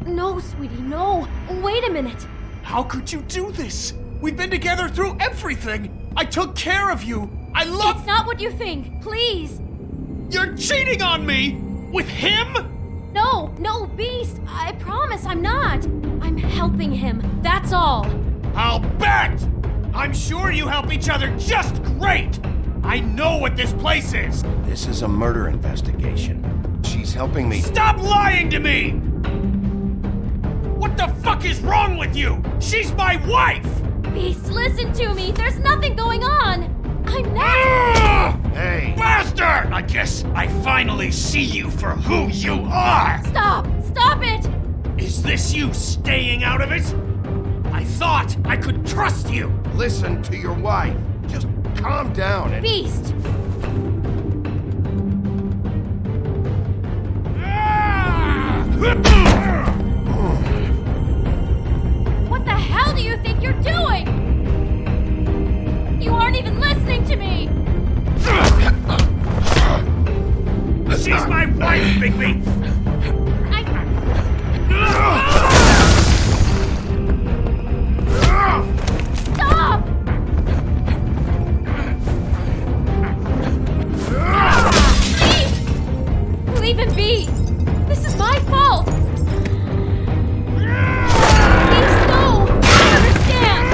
No, sweetie, no. Wait a minute. How could you do this? We've been together through everything. I took care of you. I love... It's not what you think. Please. You're cheating on me! With him? No, Beast. I promise I'm not. I'm helping him. That's all. I'll bet! I'm sure you help each other just great! I know what this place is! This is a murder investigation. She's helping me... Stop lying to me! What the fuck is wrong with you? She's my wife! Beast, listen to me. There's nothing going on. I'm not... Hey! Bastard! I guess I finally see you for who you are! Stop! Stop it! Is this you staying out of it? I thought I could trust you! Listen to your wife. Just calm down and... Beast! What the hell do you think you're doing? You aren't even listening to me! She's my wife, Bigby! Stop! Please! Leave him be! This is my fault! Please, no! I understand!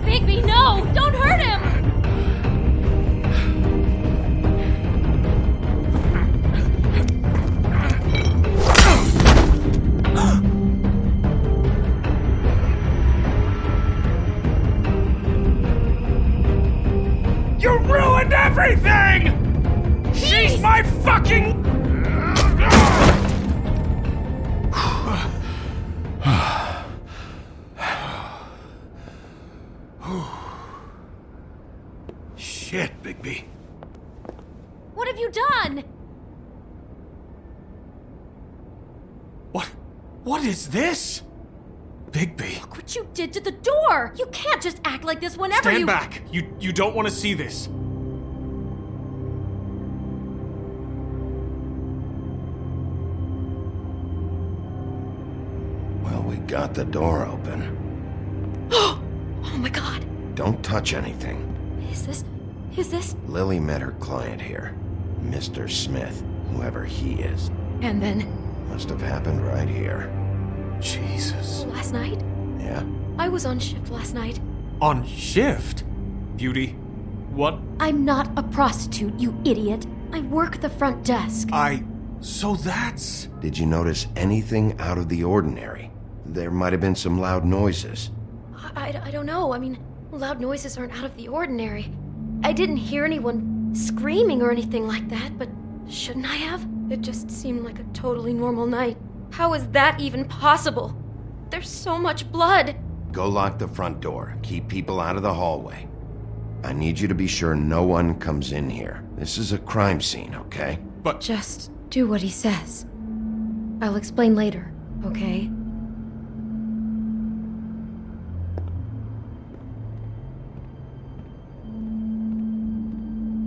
Bigby, no! Don't hurt him! You ruined everything! She's my fucking... Shit, Bigby. What have you done? What is this? Bigby. Look what you did to the door! You can't just act like this whenever Stand back. You don't want to see this. Well, we got the door open. Oh my god. Don't touch anything. Is this? Lily met her client here. Mr. Smith, whoever he is. And then? Must have happened right here. Jesus. Last night? Yeah? I was on shift last night. On shift? Beauty, what? I'm not a prostitute, you idiot. I work the front desk. So that's... Did you notice anything out of the ordinary? There might have been some loud noises. I don't know. I mean, loud noises aren't out of the ordinary. I didn't hear anyone screaming or anything like that, but shouldn't I have? It just seemed like a totally normal night. How is that even possible? There's so much blood. Go lock the front door. Keep people out of the hallway. I need you to be sure no one comes in here. This is a crime scene, okay? But... Just Do what he says. I'll explain later, okay?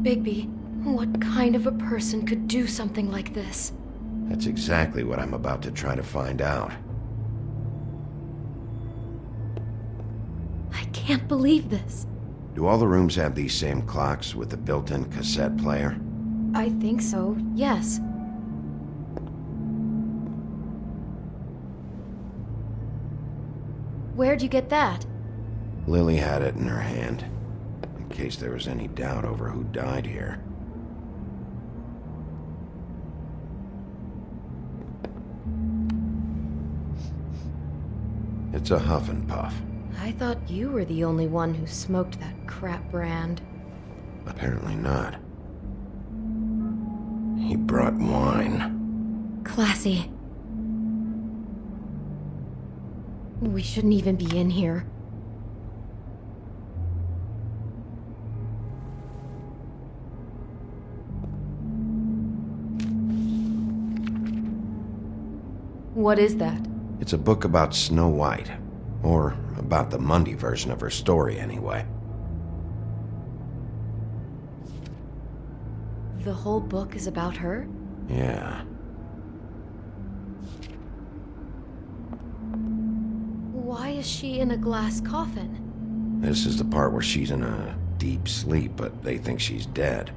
Bigby, what kind of a person could do something like this? That's exactly what I'm about to try to find out. I can't believe this. Do all the rooms have these same clocks with the built-in cassette player? I think so, yes. Where'd you get that? Lily had it in her hand, in case there was any doubt over who died here. It's a Huff and Puff. I thought you were the only one who smoked that crap brand. Apparently not. He brought wine. Classy. We shouldn't even be in here. What is that? It's a book about Snow White. Or about the Mundy version of her story, anyway. The whole book is about her? Yeah. Why is she in a glass coffin? This is the part where she's in a deep sleep, but they think she's dead.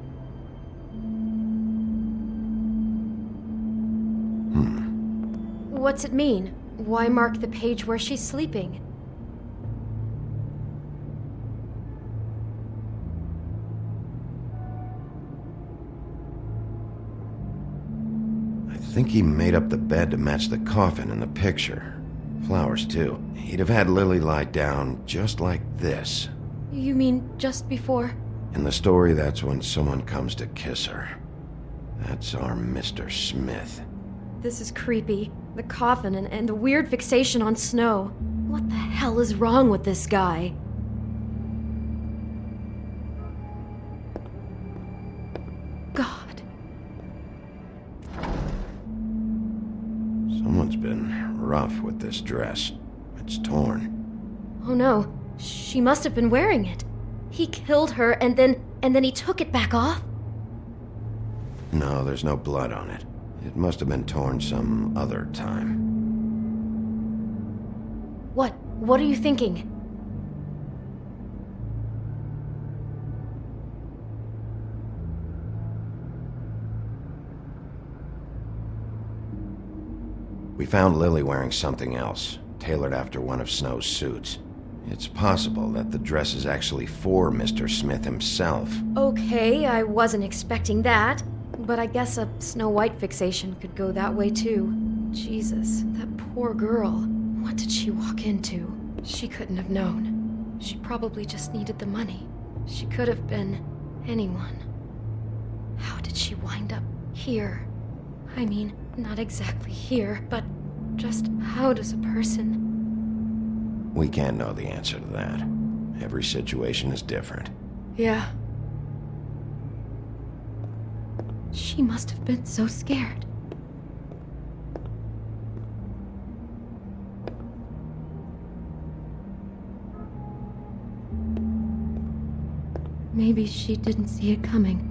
What's it mean? Why mark the page where she's sleeping? I think he made up the bed to match the coffin in the picture. Flowers, too. He'd have had Lily lie down just like this. You mean just before? In the story, that's when someone comes to kiss her. That's our Mr. Smith. This is creepy. The coffin and the weird fixation on Snow. What the hell is wrong with this guy? God. Someone's been rough with this dress. It's torn. Oh no, she must have been wearing it. He killed her and then he took it back off? No, there's no blood on it. It must have been torn some other time. What are you thinking? We found Lily wearing something else, tailored after one of Snow's suits. It's possible that the dress is actually for Mr. Smith himself. Okay, I wasn't expecting that. But I guess a Snow White fixation could go that way too. Jesus, that poor girl. What did she walk into? She couldn't have known. She probably just needed the money. She could have been anyone. How did she wind up here? I mean, not exactly here, but just how does a person... We can't know the answer to that. Every situation is different. Yeah. She must have been so scared. Maybe she didn't see it coming.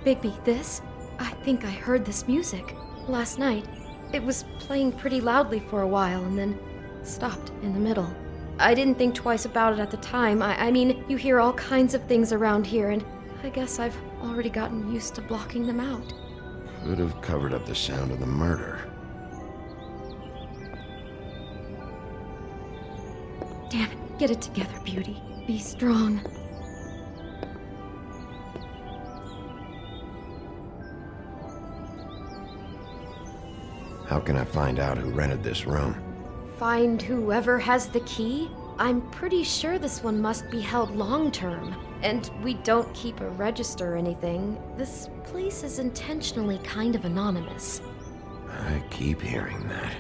Bigby, this? I think I heard this music last night. It was playing pretty loudly for a while and then stopped in the middle. I didn't think twice about it at the time. I mean, you hear all kinds of things around here, and I guess I've already gotten used to blocking them out. Could have covered up the sound of the murder. Damn it, get it together, Beauty. Be strong. How can I find out who rented this room? Find whoever has the key? I'm pretty sure this one must be held long-term. And we don't keep a register or anything. This place is intentionally kind of anonymous. I keep hearing that.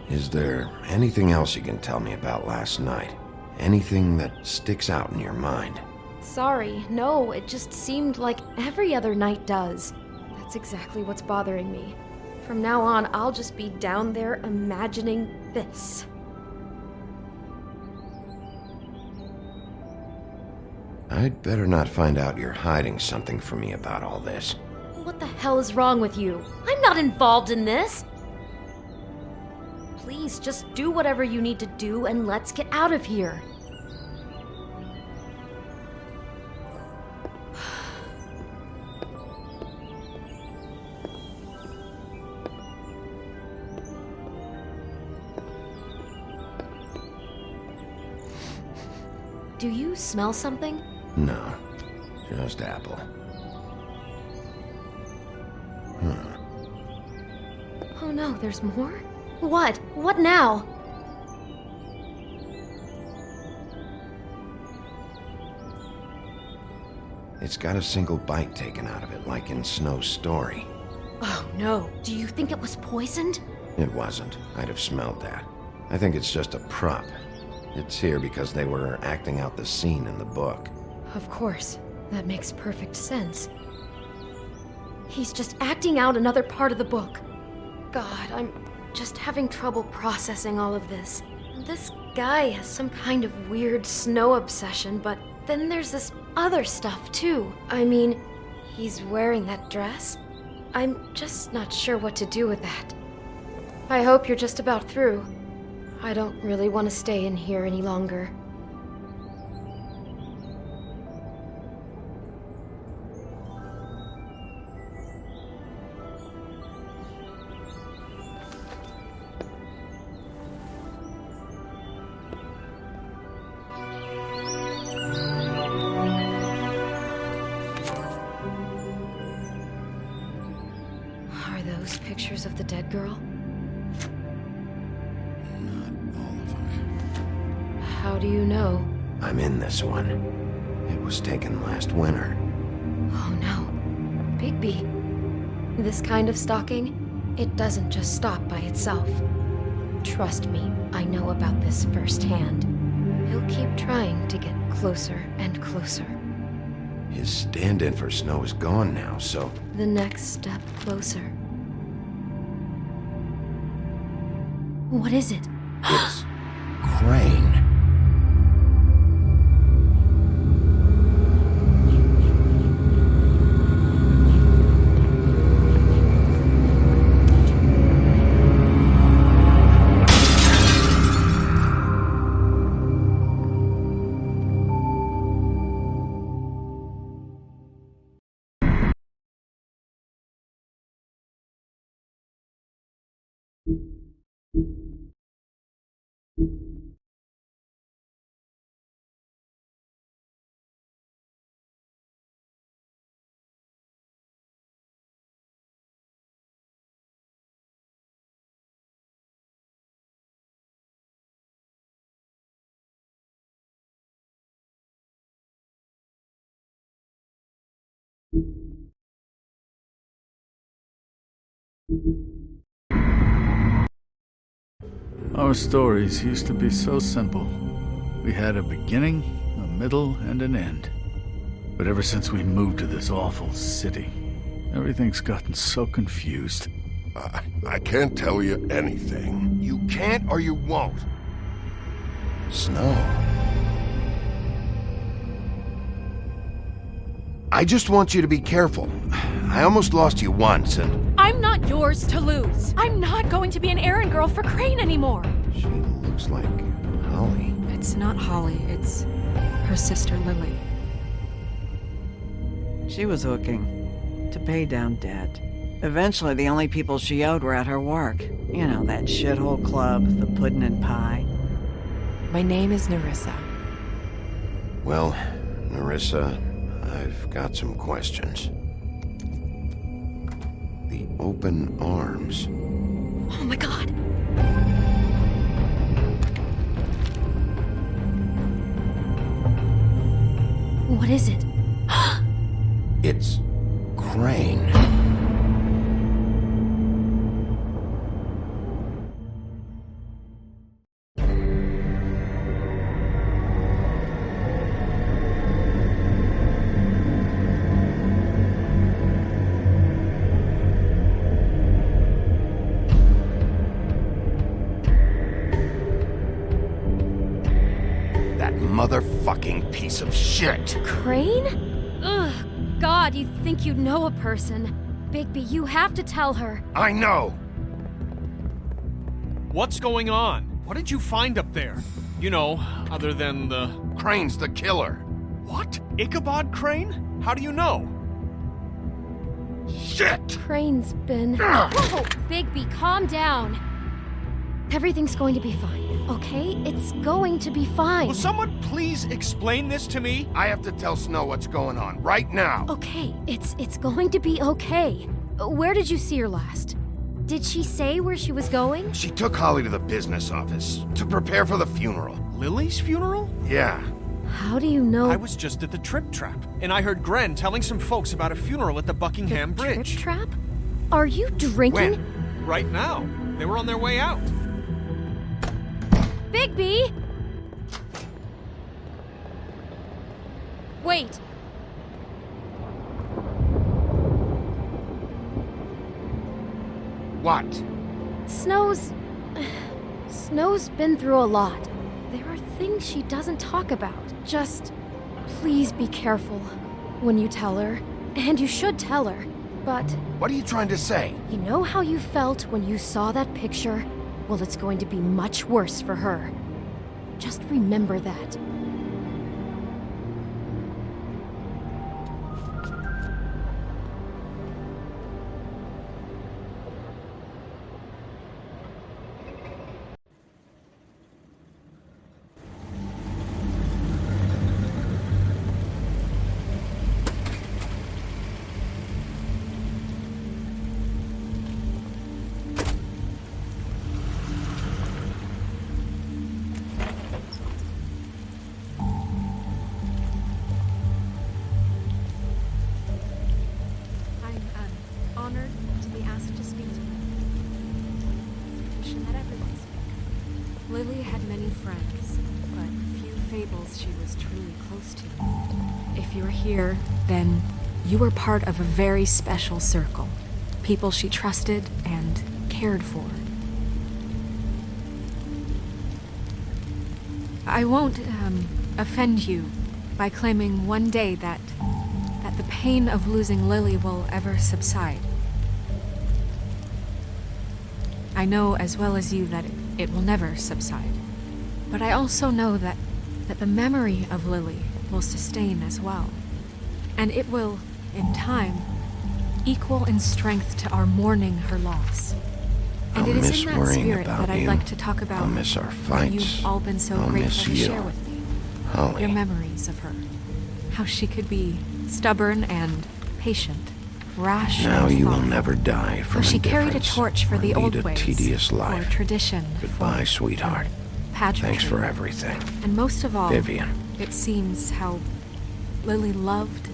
Is there anything else you can tell me about last night? Anything that sticks out in your mind? Sorry, no, it just seemed like every other night does. That's exactly what's bothering me. From now on, I'll just be down there imagining this. I'd better not find out you're hiding something from me about all this. What the hell is wrong with you? I'm not involved in this! Please, just do whatever you need to do and let's get out of here. Do you smell something? No, just apple. Oh no, there's more? What? What now? It's got a single bite taken out of it, like in Snow's story. Oh no, do you think it was poisoned? It wasn't. I'd have smelled that. I think it's just a prop. It's here because they were acting out the scene in the book. Of course. That makes perfect sense. He's just acting out another part of the book. God, I'm just having trouble processing all of this. This guy has some kind of weird snow obsession, but then there's this other stuff too. I mean, he's wearing that dress. I'm just not sure what to do with that. I hope you're just about through. I don't really want to stay in here any longer. Are those pictures of the dead girl? How do you know? I'm in this one. It was taken last winter. Oh no. Bigby. This kind of stalking, it doesn't just stop by itself. Trust me, I know about this firsthand. He'll keep trying to get closer and closer. His stand-in for Snow is gone now, so... The next step closer. What is it? It's... Crane. Our stories used to be so simple. We had a beginning, a middle, and an end. But ever since we moved to this awful city, everything's gotten so confused. I can't tell you anything. You can't or you won't. Snow. I just want you to be careful. I almost lost you once, and... I'm not yours to lose. I'm not going to be an errand girl for Crane anymore. She looks like Holly. It's not Holly, it's her sister Lily. She was hooking to pay down debt. Eventually, the only people she owed were at her work. You know, that shithole club, the pudding and pie. My name is Narissa. Well, Narissa, I've got some questions. The open arms. Oh my god! What is it? It's Crane. Motherfucking piece of shit. Crane? Ugh, God, you think you know a person. Bigby, you have to tell her. I know. What's going on? What did you find up there? You know, other than the... Crane's the killer. What? Ichabod Crane? How do you know? Shit! Crane's been... Whoa, Bigby, calm down. Everything's going to be fine, okay? It's going to be fine. Will someone please explain this to me? I have to tell Snow what's going on right now. Okay, it's going to be okay. Where did you see her last? Did she say where she was going? She took Holly to the business office to prepare for the funeral. Lily's funeral? Yeah. How do you know? I was just at the Trip Trap, and I heard Gren telling some folks about a funeral at the Buckingham Bridge. Trip Trap? Are you drinking? When? Right now. They were on their way out. Bigby! Wait. What? Snow's been through a lot. There are things she doesn't talk about. Just please be careful when you tell her. And you should tell her. But what are you trying to say? You know how you felt when you saw that picture? Well, it's going to be much worse for her. Just remember that. Lily had many friends, but few Fables she was truly close to. If you're here, then you were part of a very special circle. People she trusted and cared for. I won't offend you by claiming one day that the pain of losing Lily will ever subside. I know as well as you that it will never subside. But I also know that the memory of Lily will sustain as well. And it will, in time, equal in strength to our mourning her loss. And it is in that spirit that I'd like to talk about I'll miss our what fights. you've all been so I'll miss grateful to you. share with me. Holly. Your memories of her. How she could be stubborn and patient, rash Now and you will thoughtful. never die from How she carried a indifference torch for or the lead old a ways, tedious life. for tradition, Goodbye, sweetheart. pageantry. Thanks for everything. And most of all, Vivian. it seems how Lily loved,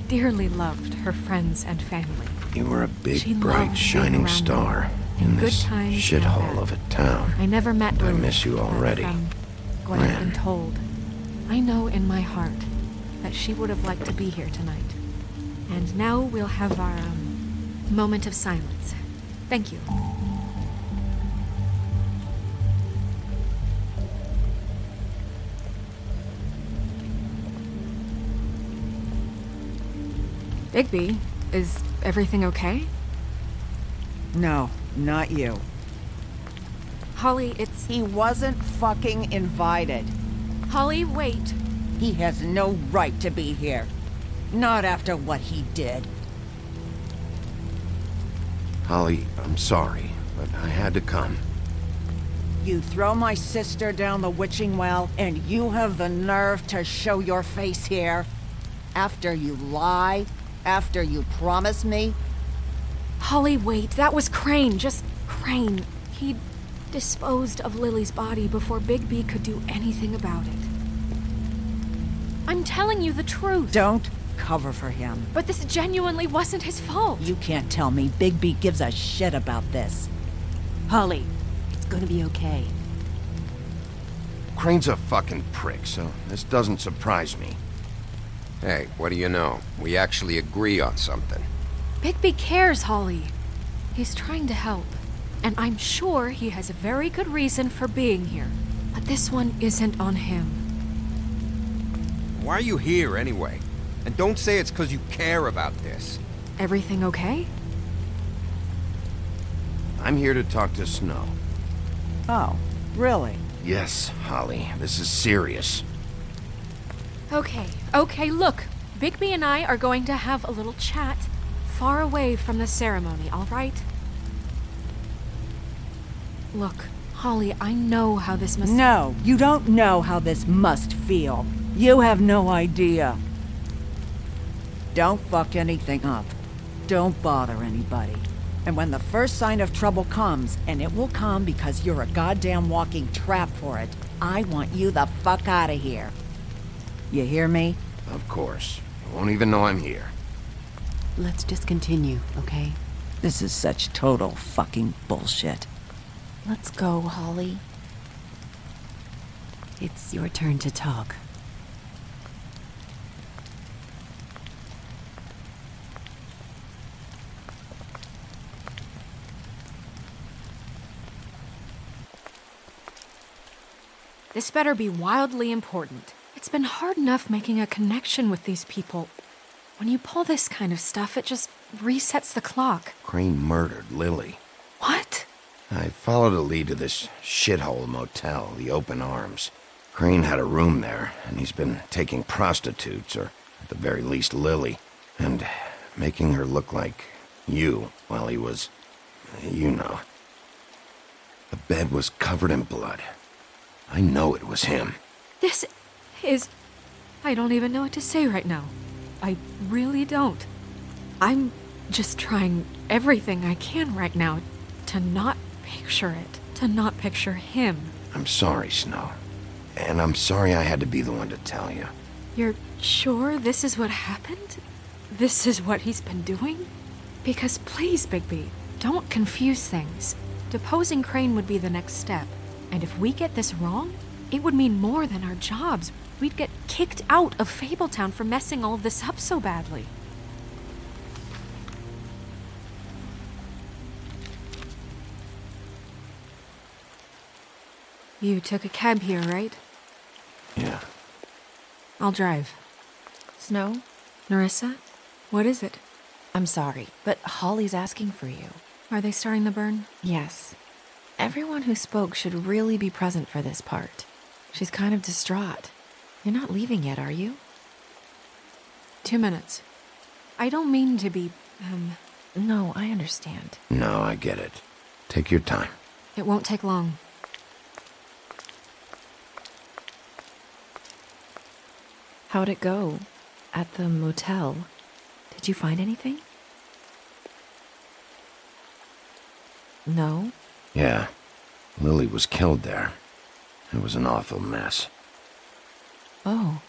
dearly loved her friends and family. You were a big, She bright, loved being shining around star them, in good this times and shithole bad. of a town. I never met I Lily. miss you but already. From what I've been told, I know in my heart that she would have liked to be here tonight. And now we'll have our moment of silence. Thank you. Bigby, is everything okay? No, not you. Holly, it's... He wasn't fucking invited. Holly, wait. He has no right to be here. Not after what he did. Holly, I'm sorry, but I had to come. You throw my sister down the witching well, and you have the nerve to show your face here? After you lie? After you promise me? Holly, wait. That was Crane. Just Crane. He disposed of Lily's body before Bigby could do anything about it. I'm telling you the truth. Don't cover for him. But this genuinely wasn't his fault. You can't tell me Bigby gives a shit about this. Holly, it's gonna be okay. Crane's a fucking prick, so this doesn't surprise me. Hey, what do you know? We actually agree on something. Bigby cares, Holly. He's trying to help. And I'm sure he has a very good reason for being here. But this one isn't on him. Why are you here, anyway? And don't say it's because you care about this. Everything okay? I'm here to talk to Snow. Oh, really? Yes, Holly, this is serious. Okay, look. Bigby and I are going to have a little chat far away from the ceremony, all right? Look, Holly, I know how this must... No, you don't know how this must feel. You have no idea. Don't fuck anything up. Don't bother anybody. And when the first sign of trouble comes, and it will come because you're a goddamn walking trap for it, I want you the fuck out of here. You hear me? Of course. You won't even know I'm here. Let's just continue, okay? This is such total fucking bullshit. Let's go, Holly. It's your turn to talk. This better be wildly important. It's been hard enough making a connection with these people. When you pull this kind of stuff, it just resets the clock. Crane murdered Lily. What? I followed a lead to this shithole motel, the Open Arms. Crane had a room there, and he's been taking prostitutes, or at the very least Lily, and making her look like you while he was, you know. The bed was covered in blood. I know it was him. This is... I don't even know what to say right now. I really don't. I'm just trying everything I can right now to not picture it, to not picture him. I'm sorry, Snow. And I'm sorry I had to be the one to tell you. You're sure this is what happened? This is what he's been doing? Because please, Bigby, don't confuse things. Deposing Crane would be the next step. And if we get this wrong, it would mean more than our jobs. We'd get kicked out of Fabletown for messing all of this up so badly. You took a cab here, right? Yeah. I'll drive. Snow? Narissa? What is it? I'm sorry, but Holly's asking for you. Are they starting the burn? Yes. Everyone who spoke should really be present for this part. She's kind of distraught. You're not leaving yet, are you? 2 minutes. I don't mean to be, No, I understand. No, I get it. Take your time. It won't take long. How'd it go? At the motel? Did you find anything? No? Yeah. Lily was killed there. It was an awful mess. Oh.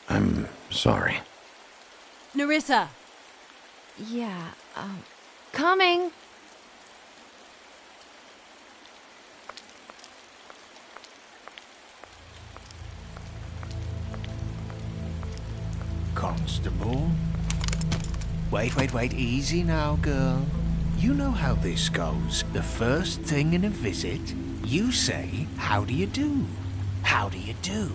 I'm sorry. Narissa! Yeah, coming! Constable? Wait, easy now, girl. You know how this goes. The first thing in a visit, you say, "How do you do? How do you do?"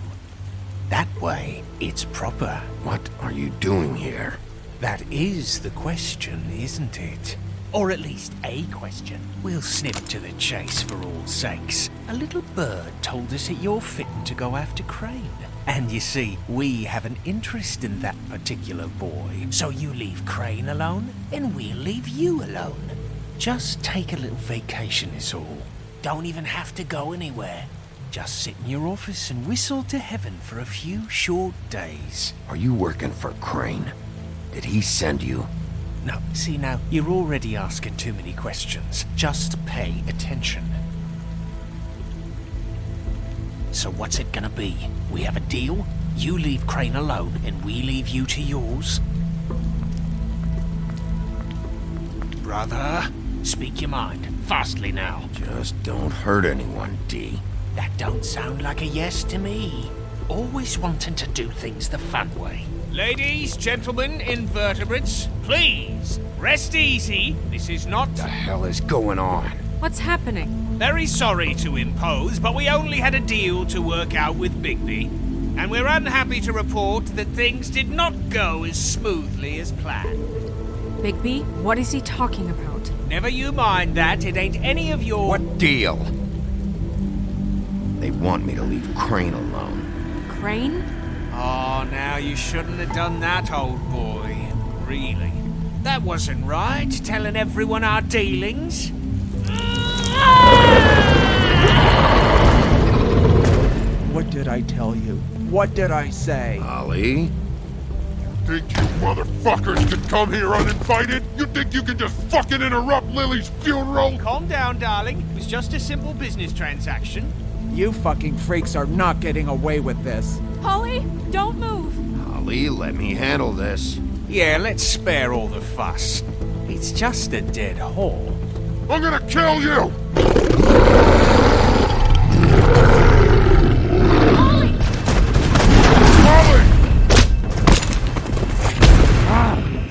That way, it's proper. What are you doing here? That is the question, isn't it? Or at least a question. We'll snip to the chase for all sakes. A little bird told us that you're fitting to go after Crane. And you see, we have an interest in that particular boy. So you leave Crane alone, and we'll leave you alone. Just take a little vacation is all. Don't even have to go anywhere. Just sit in your office and whistle to heaven for a few short days. Are you working for Crane? Did he send you? No, see now, you're already asking too many questions. Just pay attention. So what's it gonna be? We have a deal? You leave Crane alone, and we leave you to yours? Brother, speak your mind. Fastly now. Just don't hurt anyone, D. That don't sound like a yes to me. Always wanting to do things the fun way. Ladies, gentlemen, invertebrates, please, rest easy. This is not... What the hell is going on? What's happening? Very sorry to impose, but we only had a deal to work out with Bigby. And we're unhappy to report that things did not go as smoothly as planned. Bigby, what is he talking about? Never you mind that, it ain't any of your... What deal? They want me to leave Crane alone. Crane? Oh, now you shouldn't have done that, old boy. Really. That wasn't right, telling everyone our dealings. What did I tell you? What did I say? Ollie? You think you motherfuckers could come here uninvited? You think you can just fucking interrupt Lily's funeral? Calm down, darling. It was just a simple business transaction. You fucking freaks are not getting away with this. Holly, don't move. Ollie, let me handle this. Yeah, let's spare all the fuss. It's just a dead hole. I'm gonna kill you! Holly!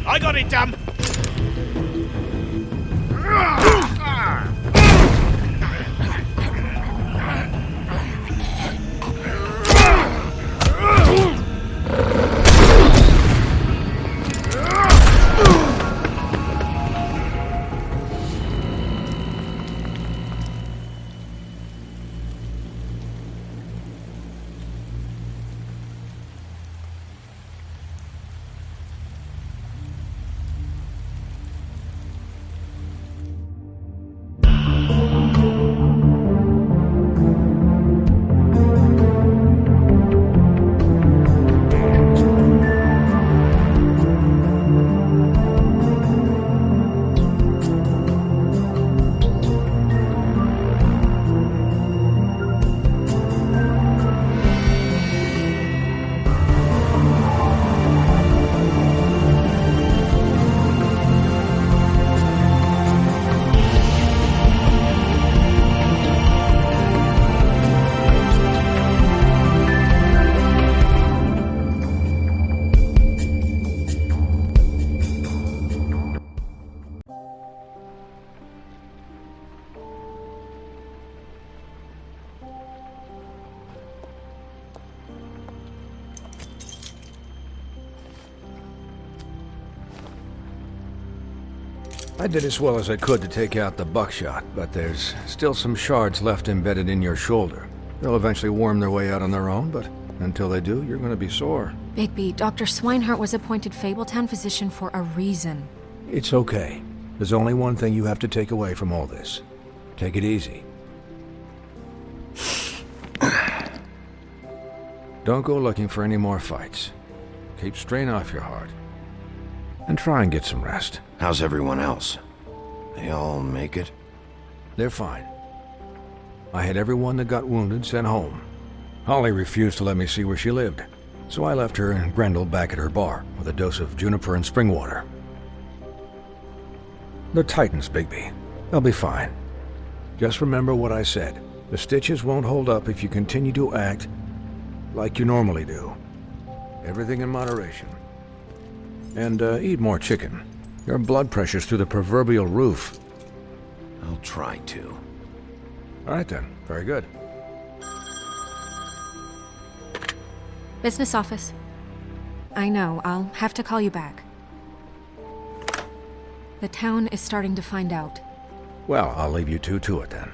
I got it, damn! I did as well as I could to take out the buckshot, but there's still some shards left embedded in your shoulder. They'll eventually worm their way out on their own, but until they do, you're going to be sore. Bigby, Dr. Swinehart was appointed Fabletown physician for a reason. It's okay. There's only one thing you have to take away from all this. Take it easy. Don't go looking for any more fights. Keep strain off your heart. And try and get some rest. How's everyone else? They all make it? They're fine. I had everyone that got wounded sent home. Holly refused to let me see where she lived, so I left her and Grendel back at her bar with a dose of juniper and spring water. They're Titans, Bigby. They'll be fine. Just remember what I said. The stitches won't hold up if you continue to act like you normally do. Everything in moderation. And eat more chicken. Your blood pressure's through the proverbial roof. I'll try to. All right then. Very good. Business office. I know, I'll have to call you back. The town is starting to find out. Well, I'll leave you two to it then.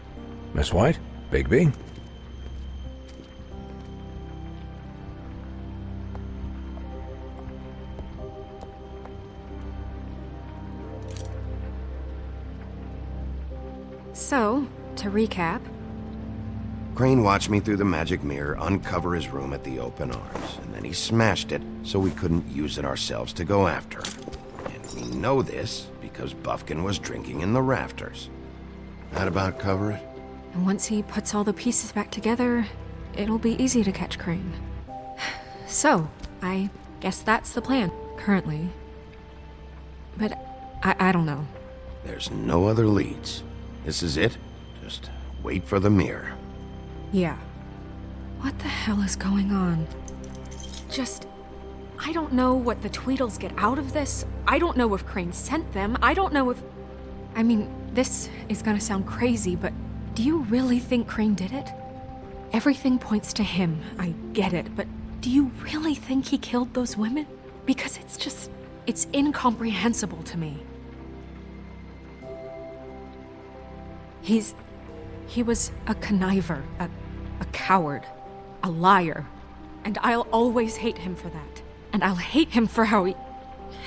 Miss White? Bigby? So, to recap... Crane watched me through the magic mirror uncover his room at the open arms, and then he smashed it so we couldn't use it ourselves to go after him. And we know this because Buffkin was drinking in the rafters. That about cover it? And once he puts all the pieces back together, it'll be easy to catch Crane. So, I guess that's the plan, currently. But I don't know. There's no other leads. This is it. Just wait for the mirror. Yeah. What the hell is going on? I don't know what the Tweedles get out of this. I don't know if Crane sent them. I don't know if... I mean, this is gonna sound crazy, but do you really think Crane did it? Everything points to him, I get it, but do you really think he killed those women? Because it's incomprehensible to me. He was a conniver, a coward, a liar, and I'll always hate him for that. And I'll hate him for how he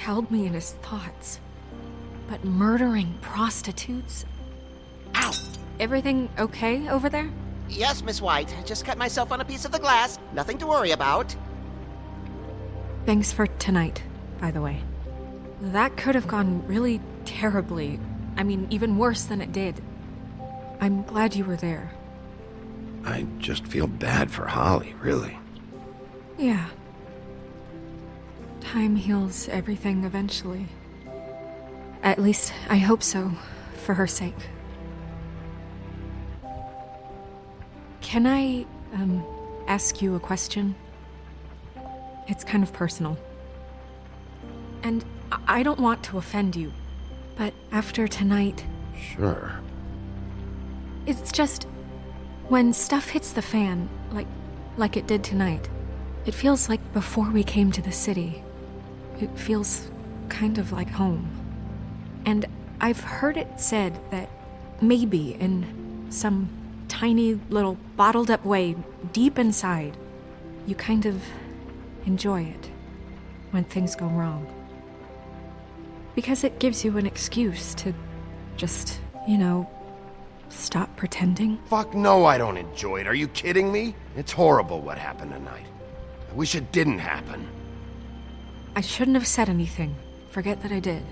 held me in his thoughts. But murdering prostitutes? Ow! Everything okay over there? Yes, Miss White. I just cut myself on a piece of the glass. Nothing to worry about. Thanks for tonight, by the way. That could have gone really terribly. I mean, even worse than it did. I'm glad you were there. I just feel bad for Holly, really. Yeah. Time heals everything eventually. At least, I hope so, for her sake. Can I, ask you a question? It's kind of personal. And I don't want to offend you, but after tonight... Sure. It's just... when stuff hits the fan, like it did tonight, it feels like before we came to the city. It feels kind of like home. And I've heard it said that maybe in some tiny little bottled up way deep inside, you kind of enjoy it when things go wrong. Because it gives you an excuse to just, stop pretending. Fuck no, I don't enjoy it. Are you kidding me? It's horrible what happened tonight. I wish it didn't happen. I shouldn't have said anything. Forget that I did.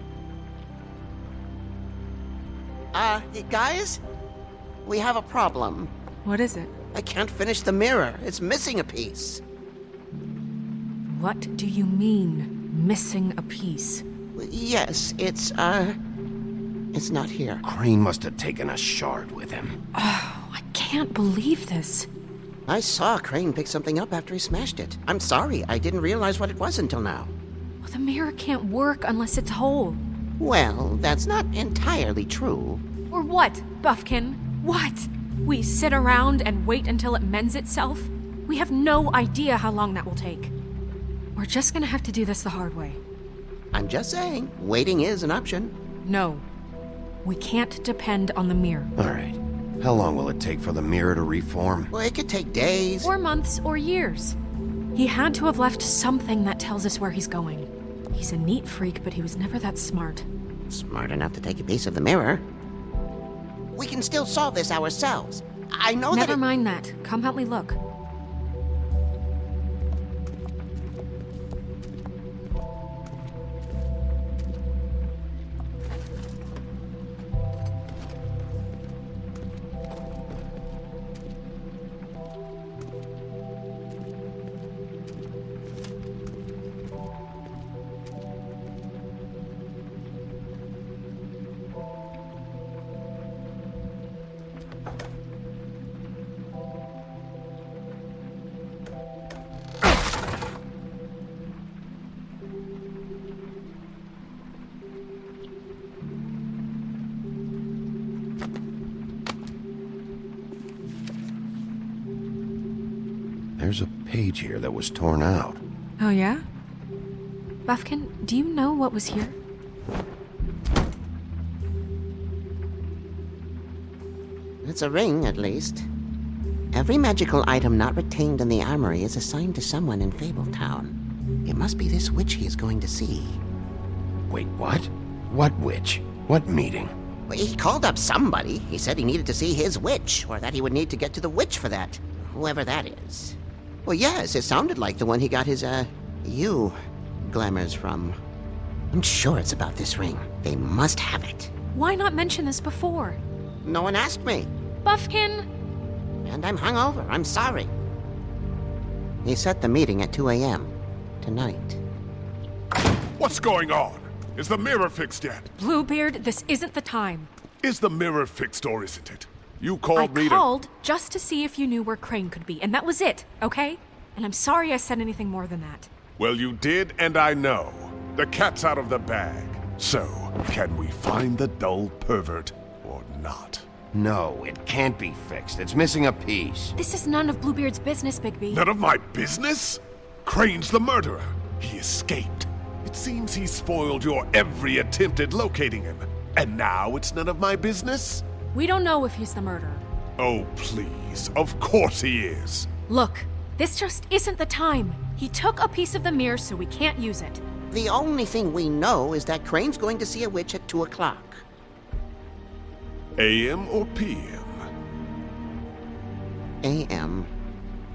Guys? We have a problem. What is it? I can't finish the mirror. It's missing a piece. What do you mean, missing a piece? Yes, it's not here. Crane must have taken a shard with him. Oh, I can't believe this. I saw Crane pick something up after he smashed it. I'm sorry, I didn't realize what it was until now. Well, the mirror can't work unless it's whole. Well, that's not entirely true. Or what, Buffkin? What? We sit around and wait until it mends itself? We have no idea how long that will take. We're just gonna have to do this the hard way. I'm just saying, waiting is an option. No. We can't depend on the mirror. All right. How long will it take for the mirror to reform? Well, it could take days. Or months, or years. He had to have left something that tells us where he's going. He's a neat freak, but he was never that smart. Smart enough to take a piece of the mirror. We can still solve this ourselves. I know Never mind that. Come help me look. There's a page here that was torn out. Oh, yeah? Buffkin, do you know what was here? It's a ring, at least. Every magical item not retained in the armory is assigned to someone in Fabletown. It must be this witch he is going to see. Wait, what? What witch? What meeting? Well, he called up somebody. He said he needed to see his witch, or that he would need to get to the witch for that. Whoever that is. Well, yes, it sounded like the one he got his, glamours from. I'm sure it's about this ring. They must have it. Why not mention this before? No one asked me. Buffkin! And I'm hungover. I'm sorry. He set the meeting at 2 a.m. tonight. What's going on? Is the mirror fixed yet? Bluebeard, this isn't the time. Is the mirror fixed or isn't it? You I called me called just to see if you knew where Crane could be, and that was it, okay? And I'm sorry I said anything more than that. Well, you did, and I know. The cat's out of the bag. So, can we find the dull pervert or not? No, it can't be fixed. It's missing a piece. This is none of Bluebeard's business, Bigby. None of my business? Crane's the murderer. He escaped. It seems he spoiled your every attempt at locating him. And now it's none of my business? We don't know if he's the murderer. Oh, please. Of course he is. Look, this just isn't the time. He took a piece of the mirror, so we can't use it. The only thing we know is that Crane's going to see a witch at 2 o'clock. AM or PM? AM.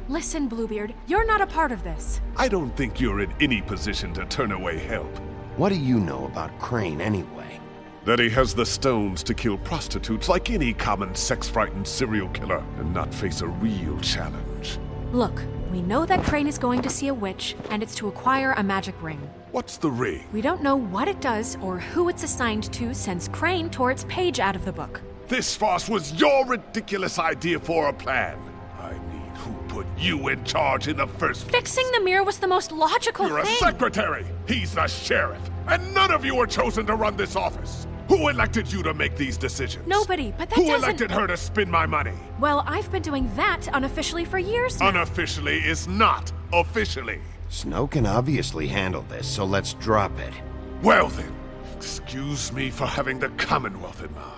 Listen, Bluebeard, you're not a part of this. I don't think you're in any position to turn away help. What do you know about Crane anyway? That he has the stones to kill prostitutes like any common sex-frightened serial killer and not face a real challenge. Look, we know that Crane is going to see a witch, and it's to acquire a magic ring. What's the ring? We don't know what it does or who it's assigned to since Crane tore its page out of the book. This farce was your ridiculous idea for a plan. I mean, who put you in charge in the first place? Fixing the mirror was the most logical You're thing. a secretary! He's the sheriff! And none of you were chosen to run this office! Who elected you to make these decisions? Nobody, but that Who doesn't... elected her to spend my money? Well, I've been doing that unofficially for years now. Unofficially is not officially. Snow can obviously handle this, so let's drop it. Well then, excuse me for having the Commonwealth in mind.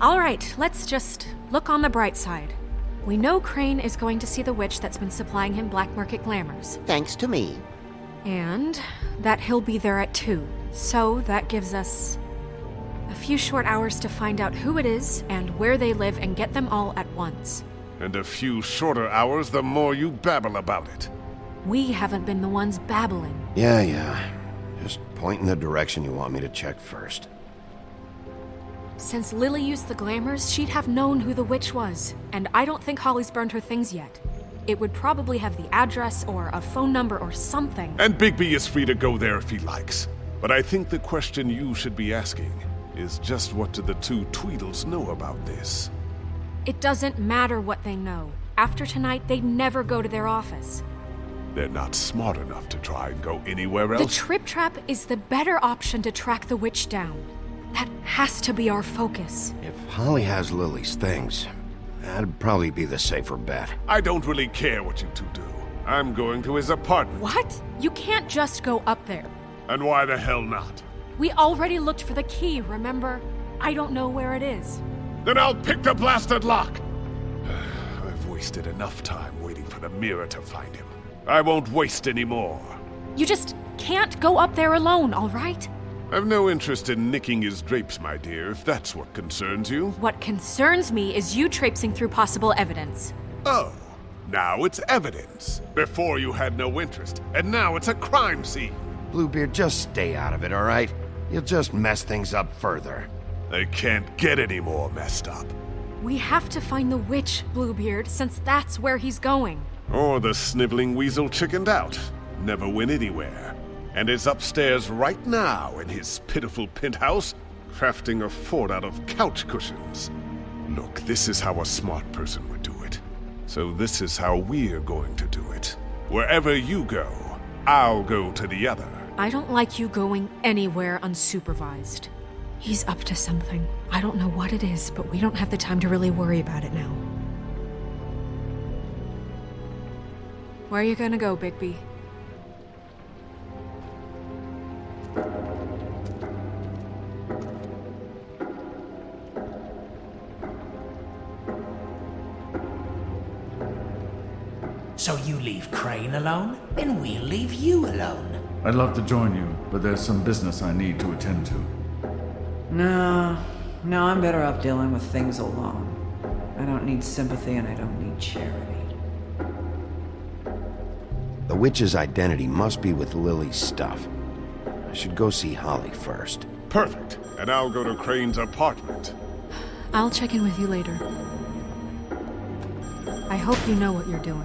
All right, let's just look on the bright side. We know Crane is going to see the witch that's been supplying him black market glamours. Thanks to me. And that he'll be there at 2. So that gives us a few short hours to find out who it is and where they live and get them all at once. And a few shorter hours the more you babble about it. We haven't been the ones babbling. Yeah. Just point in the direction you want me to check first. Since Lily used the glamours, she'd have known who the witch was. And I don't think Holly's burned her things yet. It would probably have the address or a phone number or something. And Bigby is free to go there if he likes. But I think the question you should be asking is just what do the two Tweedles know about this? It doesn't matter what they know. After tonight, they'd never go to their office. They're not smart enough to try and go anywhere else. The Trip Trap is the better option to track the witch down. That has to be our focus. If Holly has Lily's things, that'd probably be the safer bet. I don't really care what you two do. I'm going to his apartment. What? You can't just go up there. And why the hell not? We already looked for the key, remember? I don't know where it is. Then I'll pick the blasted lock! I've wasted enough time waiting for the mirror to find him. I won't waste any more. You just can't go up there alone, all right? I've no interest in nicking his drapes, my dear, if that's what concerns you. What concerns me is you traipsing through possible evidence. Oh, now it's evidence. Before you had no interest, and now it's a crime scene. Bluebeard, just stay out of it, all right? You'll just mess things up further. They can't get any more messed up. We have to find the witch, Bluebeard, since that's where he's going. Or the sniveling weasel chickened out. Never went anywhere. And is upstairs right now in his pitiful penthouse, crafting a fort out of couch cushions. Look, this is how a smart person would do it. So this is how we're going to do it. Wherever you go, I'll go to the other. I don't like you going anywhere unsupervised. He's up to something. I don't know what it is, but we don't have the time to really worry about it now. Where are you gonna go, Bigby? So you leave Crane alone, and we'll leave you alone. I'd love to join you, but there's some business I need to attend to. No, I'm better off dealing with things alone. I don't need sympathy and I don't need charity. The witch's identity must be with Lily's stuff. I should go see Holly first. Perfect. And I'll go to Crane's apartment. I'll check in with you later. I hope you know what you're doing.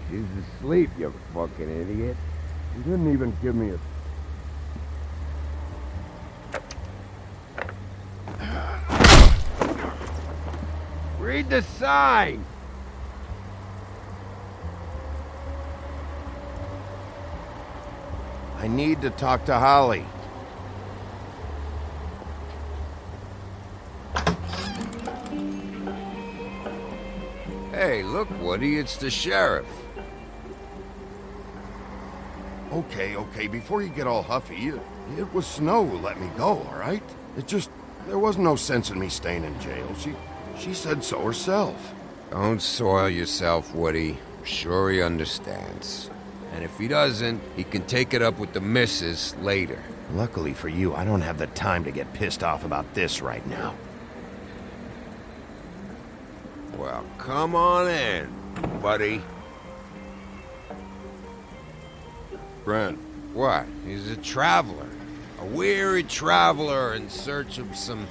She's asleep, you fucking idiot. You didn't even give me a... Read the sign! I need to talk to Holly. Hey, look, Woody, it's the sheriff. Okay, before you get all huffy, it was Snow who let me go, all right? There was no sense in me staying in jail. She said so herself. Don't soil yourself, Woody. I'm sure he understands. And if he doesn't, he can take it up with the missus later. Luckily for you, I don't have the time to get pissed off about this right now. Well, come on in, buddy. Grant. What? He's a traveler. A weary traveler in search of some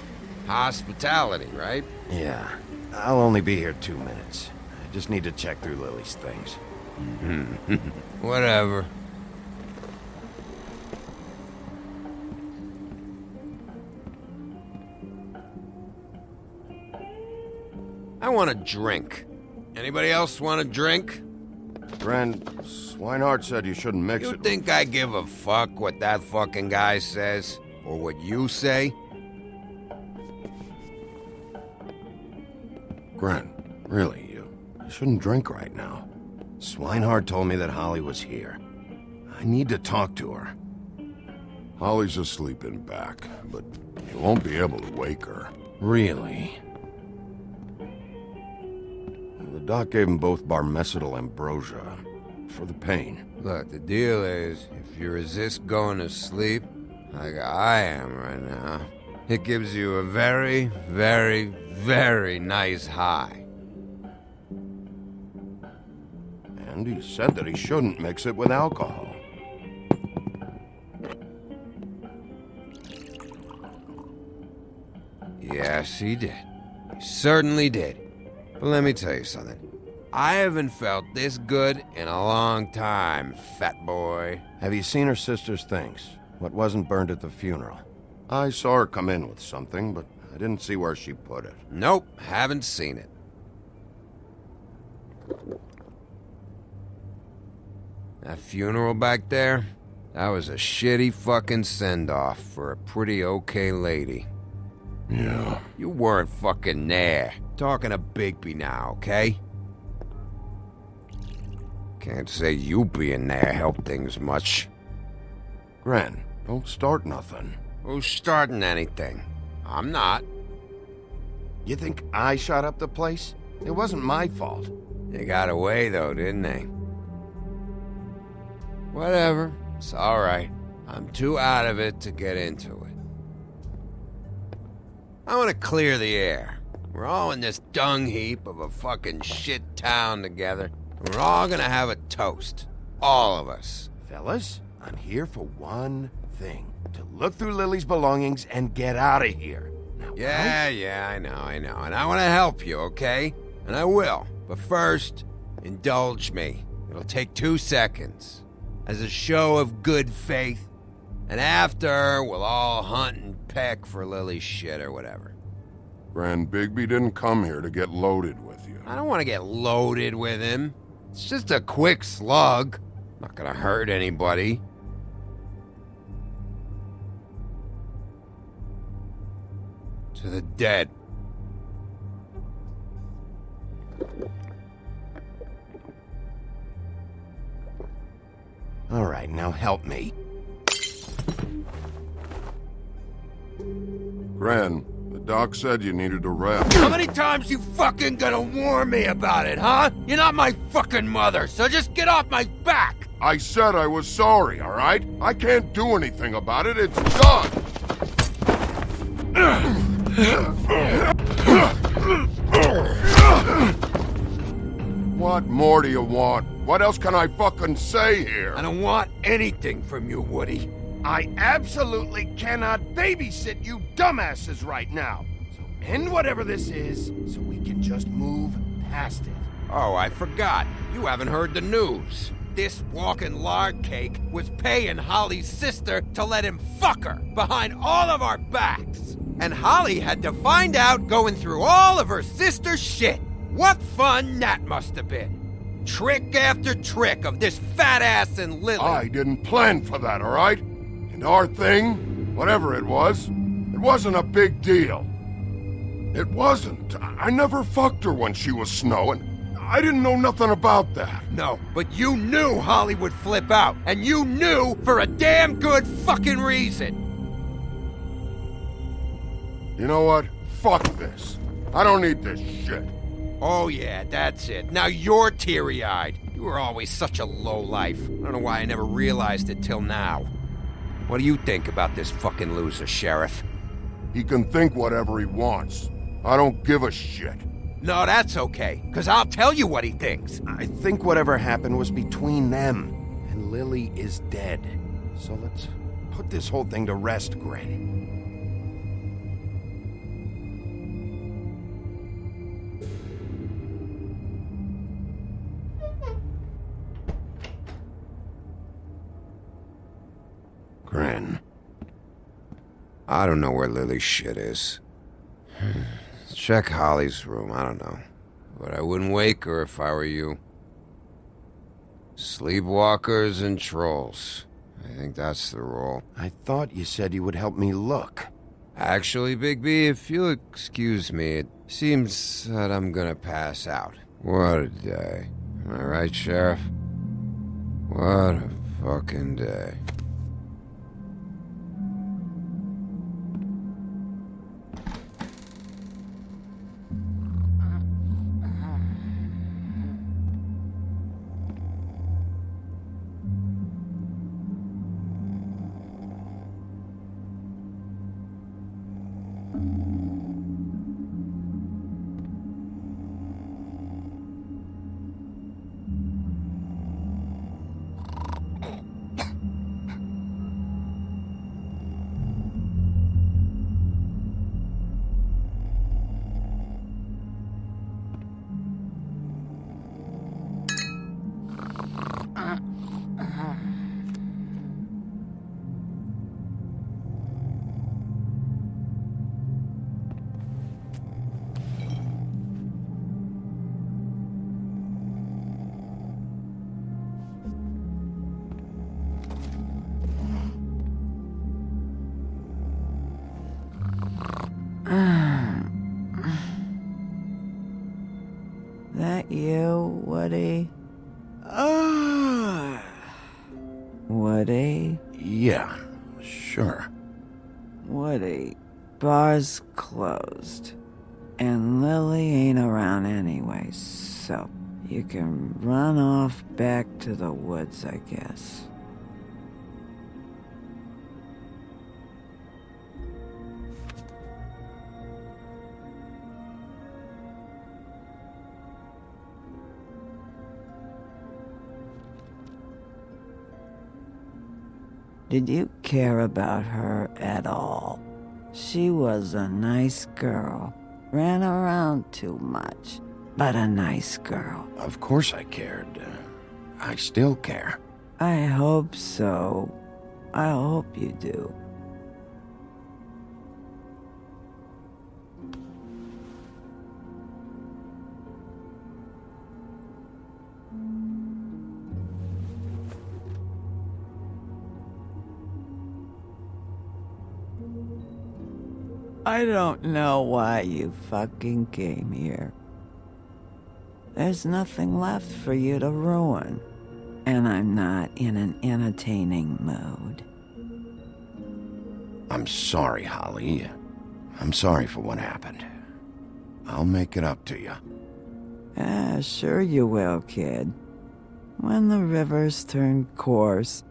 hospitality, right? Yeah. I'll only be here 2 minutes. I just need to check through Lily's things. Whatever. I want a drink. Anybody else want a drink? Friend, Swinehart said you shouldn't mix it. You think I give a fuck what that fucking guy says? Or what you say? Grant, really, you shouldn't drink right now. Swinehart told me that Holly was here. I need to talk to her. Holly's asleep in back, but you won't be able to wake her. Really? The doc gave them both Barmecidal ambrosia for the pain. Look, the deal is, if you resist going to sleep, like I am right now, it gives you a very, very, very nice high. And he said that he shouldn't mix it with alcohol. Yes, he did. He certainly did. But let me tell you something. I haven't felt this good in a long time, fat boy. Have you seen her sister's things? What wasn't burned at the funeral? I saw her come in with something, but I didn't see where she put it. Nope, haven't seen it. That funeral back there, that was a shitty fucking send-off for a pretty okay lady. Yeah. You weren't fucking there. Talking to Bigby now, okay? Can't say you being there helped things much. Gran, don't start nothing. Who's starting anything? I'm not. You think I shot up the place? It wasn't my fault. They got away though, didn't they? Whatever. It's alright. I'm too out of it to get into it. I want to clear the air. We're all in this dung heap of a fucking shit town together. We're all gonna have a toast. All of us. Fellas, I'm here for one thing. To look through Lily's belongings and get out of here. Now, Yeah, I know. And I want to help you, okay? And I will. But first, indulge me. It'll take 2 seconds. As a show of good faith. And after, we'll all hunt and peck for Lily's shit or whatever. Gran, Bigby didn't come here to get loaded with you. I don't want to get loaded with him. It's just a quick slug. Not gonna hurt anybody. To the dead. All right, now help me. Gran, the Doc said you needed a rest. How many times you fucking gonna warn me about it, huh? You're not my fucking mother, so just get off my back! I said I was sorry, all right? I can't do anything about it. It's done. What more do you want? What else can I fucking say here? I don't want anything from you, Woody. I absolutely cannot babysit you dumbasses right now. So end whatever this is, so we can just move past it. Oh, I forgot. You haven't heard the news. This walking lard cake was paying Holly's sister to let him fuck her behind all of our backs. And Holly had to find out going through all of her sister's shit. What fun that must have been. Trick after trick of this fat ass and Lily. I didn't plan for that, all right? And our thing, whatever it wasn't a big deal. It wasn't. I never fucked her when she was snowing. I didn't know nothing about that. No, but you knew Holly would flip out, and you knew for a damn good fucking reason. You know what? Fuck this. I don't need this shit. Oh yeah, that's it. Now you're teary-eyed. You were always such a lowlife. I don't know why I never realized it till now. What do you think about this fucking loser, Sheriff? He can think whatever he wants. I don't give a shit. No, that's okay, because I'll tell you what he thinks. I think whatever happened was between them, and Lily is dead. So let's put this whole thing to rest, Gren. Gren. I don't know where Lily's shit is. Check Holly's room, I don't know. But I wouldn't wake her if I were you. Sleepwalkers and trolls. I think that's the rule. I thought you said you would help me look. Actually, Big B, if you'll excuse me, it seems that I'm gonna pass out. What a day. Am I right, Sheriff? What a fucking day. That you, Woody? Woody? Yeah, sure. Woody, bar's closed. And Lily ain't around anyway, so you can run off back to the woods, I guess. Did you care about her at all? She was a nice girl. Ran around too much, but a nice girl. Of course I cared. I still care. I hope so. I hope you do. I don't know why you fucking came here. There's nothing left for you to ruin. And I'm not in an entertaining mood. I'm sorry, Holly. I'm sorry for what happened. I'll make it up to you. Sure you will, kid. When the rivers turn coarse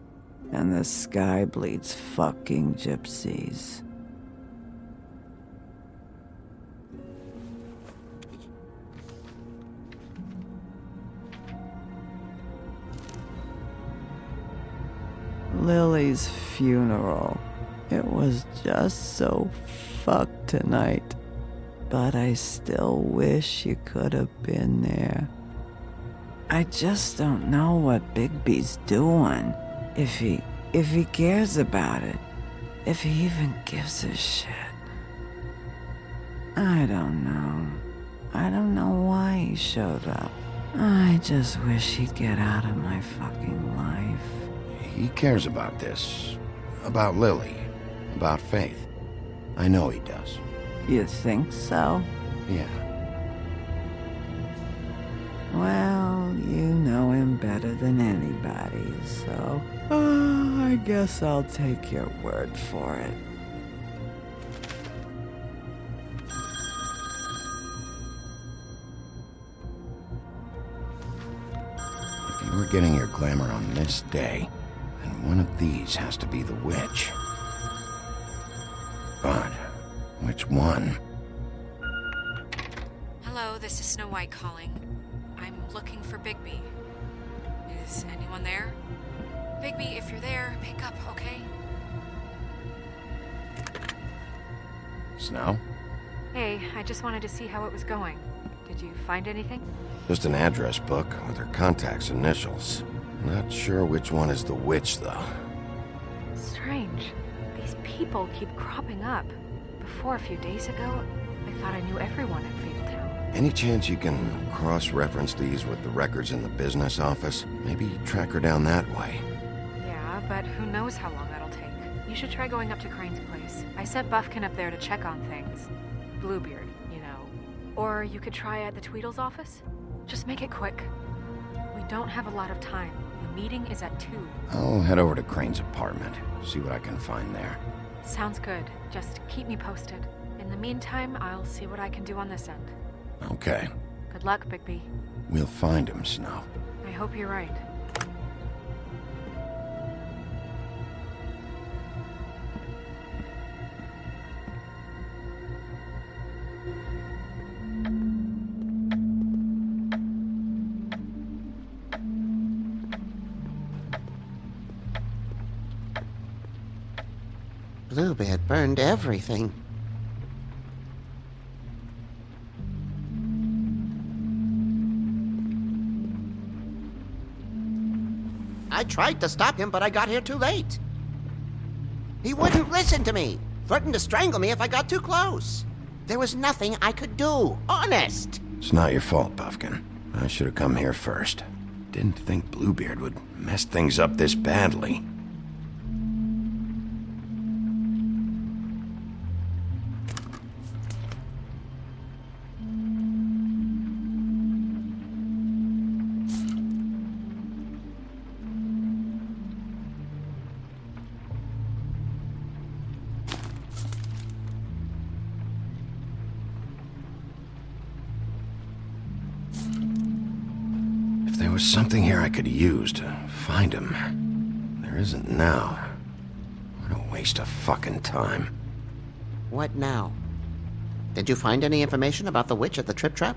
and the sky bleeds fucking gypsies. Lily's funeral. It was just so fucked tonight. But I still wish you could have been there. I just don't know what Bigby's doing. If he cares about it. If he even gives a shit. I don't know. I don't know why he showed up. I just wish he'd get out of my fucking life. He cares about this. About Lily. About Faith. I know he does. You think so? Yeah. Well, you know him better than anybody, so I guess I'll take your word for it. If you were getting your glamour on this day, then one of these has to be the witch. But which one? Hello, this is Snow White calling. I'm looking for Bigby. Is anyone there? Bigby, if you're there, pick up, okay? Snow? Hey, I just wanted to see how it was going. Did you find anything? Just an address book with her contact's initials. Not sure which one is the witch, though. Strange. These people keep cropping up. Before, a few days ago, I thought I knew everyone at Fabletown. Any chance you can cross-reference these with the records in the business office? Maybe track her down that way. Yeah, but who knows how long that'll take. You should try going up to Crane's place. I sent Buffkin up there to check on things. Bluebeard, you know. Or you could try at the Tweedle's office. Just make it quick. We don't have a lot of time. The meeting is at 2. I'll head over to Crane's apartment, see what I can find there. Sounds good. Just keep me posted. In the meantime, I'll see what I can do on this end. Okay. Good luck, Bigby. We'll find him, Snow. I hope you're right. Bluebeard burned everything. I tried to stop him, but I got here too late. He wouldn't listen to me, threatened to strangle me if I got too close. There was nothing I could do, honest. It's not your fault, Buffkin. I should have come here first. Didn't think Bluebeard would mess things up this badly. There was something here I could use to find him. There isn't now. What a waste of fucking time. What now? Did you find any information about the witch at the Trip Trap?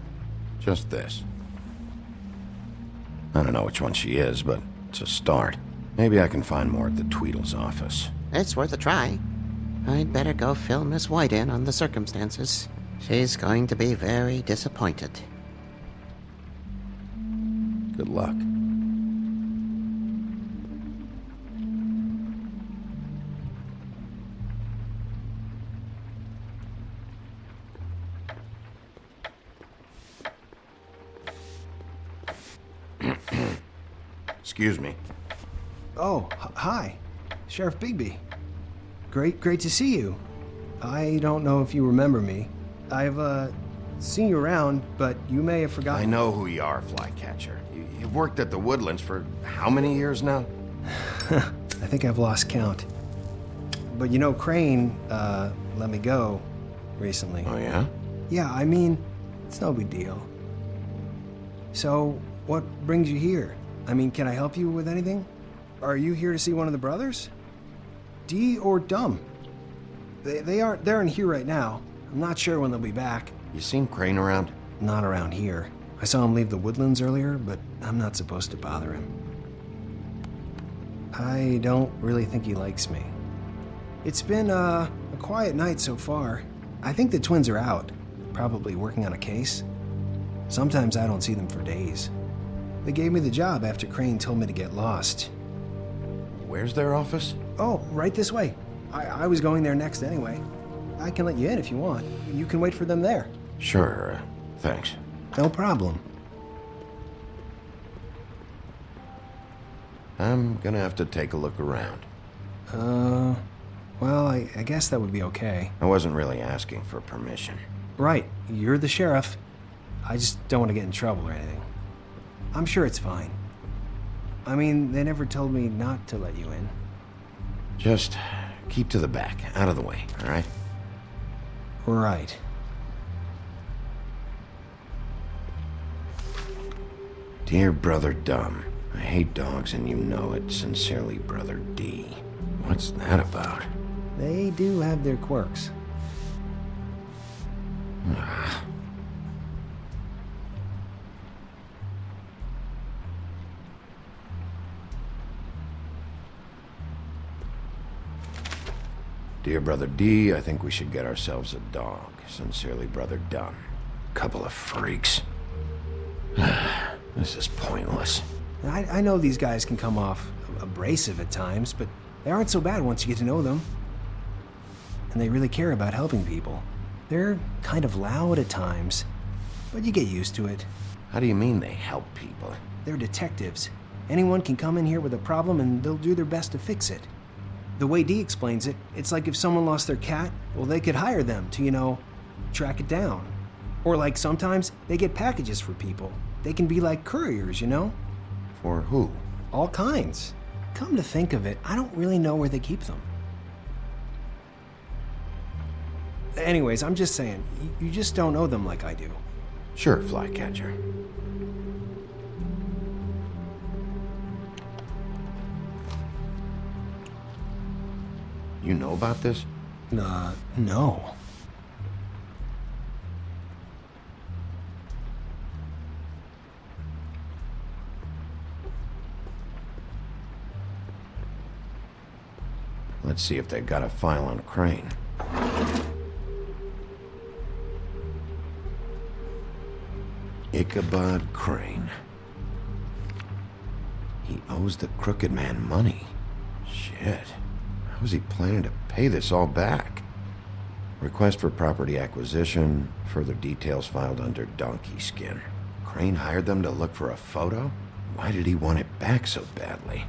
Just this. I don't know which one she is, but it's a start. Maybe I can find more at the Tweedle's office. It's worth a try. I'd better go fill Miss White in on the circumstances. She's going to be very disappointed. Good luck. Excuse me. Oh, hi. Sheriff Bigby. Great to see you. I don't know if you remember me. I've, seen you around, but you may have forgotten. I know who you are, Flycatcher. You've worked at the Woodlands for how many years now? I think I've lost count. But you know, Crane, let me go. recently. Oh, yeah? Yeah, I mean, it's no big deal. So, what brings you here? I mean, can I help you with anything? Are you here to see one of the brothers? Dee or Dumb? They aren't here right now. I'm not sure when they'll be back. You seen Crane around? Not around here. I saw him leave the woodlands earlier, but I'm not supposed to bother him. I don't really think he likes me. It's been a quiet night so far. I think the twins are out, probably working on a case. Sometimes I don't see them for days. They gave me the job after Crane told me to get lost. Where's their office? Oh, right this way. I was going there next anyway. I can let you in if you want. You can wait for them there. Sure, thanks. No problem. I'm gonna have to take a look around. Well, I guess that would be okay. I wasn't really asking for permission. Right, you're the sheriff. I just don't want to get in trouble or anything. I'm sure it's fine. I mean, they never told me not to let you in. Just keep to the back, out of the way, all right? Right. Dear Brother Dumb, I hate dogs and you know it. Sincerely, Brother D. What's that about? They do have their quirks. Dear Brother D, I think we should get ourselves a dog. Sincerely, Brother Dumb. Couple of freaks. This is pointless. I know these guys can come off abrasive at times, but they aren't so bad once you get to know them. And they really care about helping people. They're kind of loud at times, but you get used to it. How do you mean they help people? They're detectives. Anyone can come in here with a problem and they'll do their best to fix it. The way Dee explains it, it's like if someone lost their cat, well, they could hire them to, track it down. Or like sometimes they get packages for people. They can be like couriers, For who? All kinds. Come to think of it, I don't really know where they keep them. Anyways, I'm just saying, you just don't know them like I do. Sure, Flycatcher. You know about this? No. Let's see if they've got a file on Crane. Ichabod Crane. He owes the Crooked Man money. Shit. How was he planning to pay this all back? Request for property acquisition. Further details filed under Donkey Skin. Crane hired them to look for a photo? Why did he want it back so badly?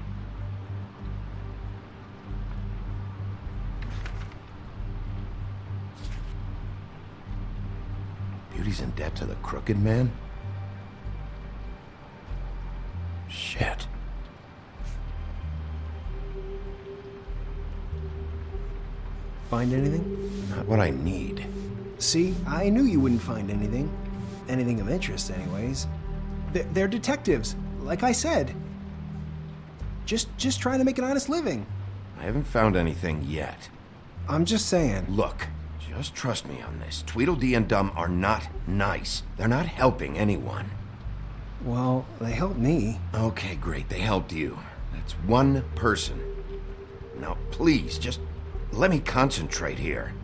Beauty's in debt to the Crooked Man? Shit. Find anything? Not what I need. See, I knew you wouldn't find anything. Anything of interest, anyways. They're detectives, like I said. Just trying to make an honest living. I haven't found anything yet. I'm just saying. Look, just trust me on this. Tweedledee and Dumb are not nice. They're not helping anyone. Well, they helped me. Okay, great. They helped you. That's one person. Now, please, just let me concentrate here.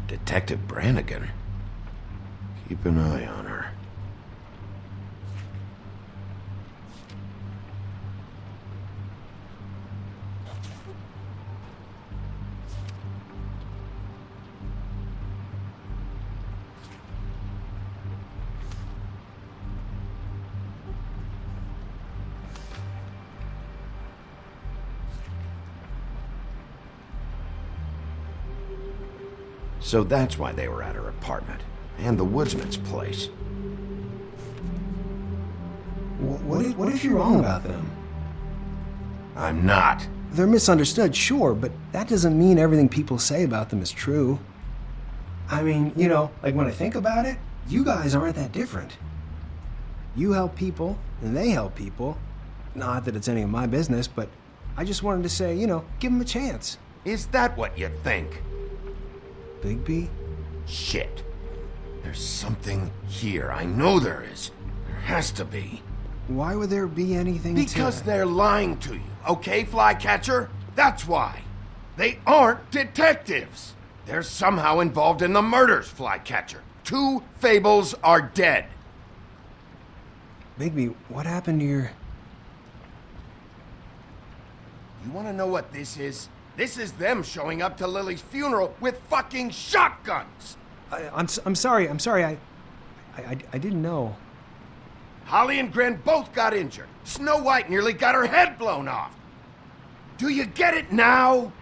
Detective Brannigan. Keep an eye on her. So that's why they were at her apartment. And the woodsman's place. What if you're wrong about them? I'm not. They're misunderstood, sure, but that doesn't mean everything people say about them is true. I mean, you know, like when I think about it, you guys aren't that different. You help people, and they help people. Not that it's any of my business, but I just wanted to say, you know, give them a chance. Is that what you think? Bigby? Shit. There's something here. I know there is. There has to be. Why would there be anything Because they're lying to you, okay, Flycatcher? That's why. They aren't detectives. They're somehow involved in the murders, Flycatcher. 2 Fables are dead. Bigby, what happened to your... You want to know what this is? This is them showing up to Lily's funeral with fucking shotguns! I'm sorry, I didn't know. Holly and Gren both got injured. Snow White nearly got her head blown off. Do you get it now?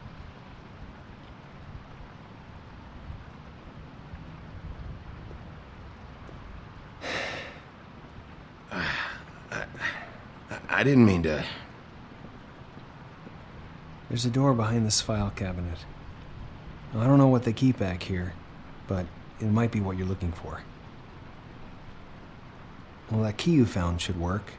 I didn't mean to... There's a door behind this file cabinet. I don't know what they keep back here, but it might be what you're looking for. Well, that key you found should work.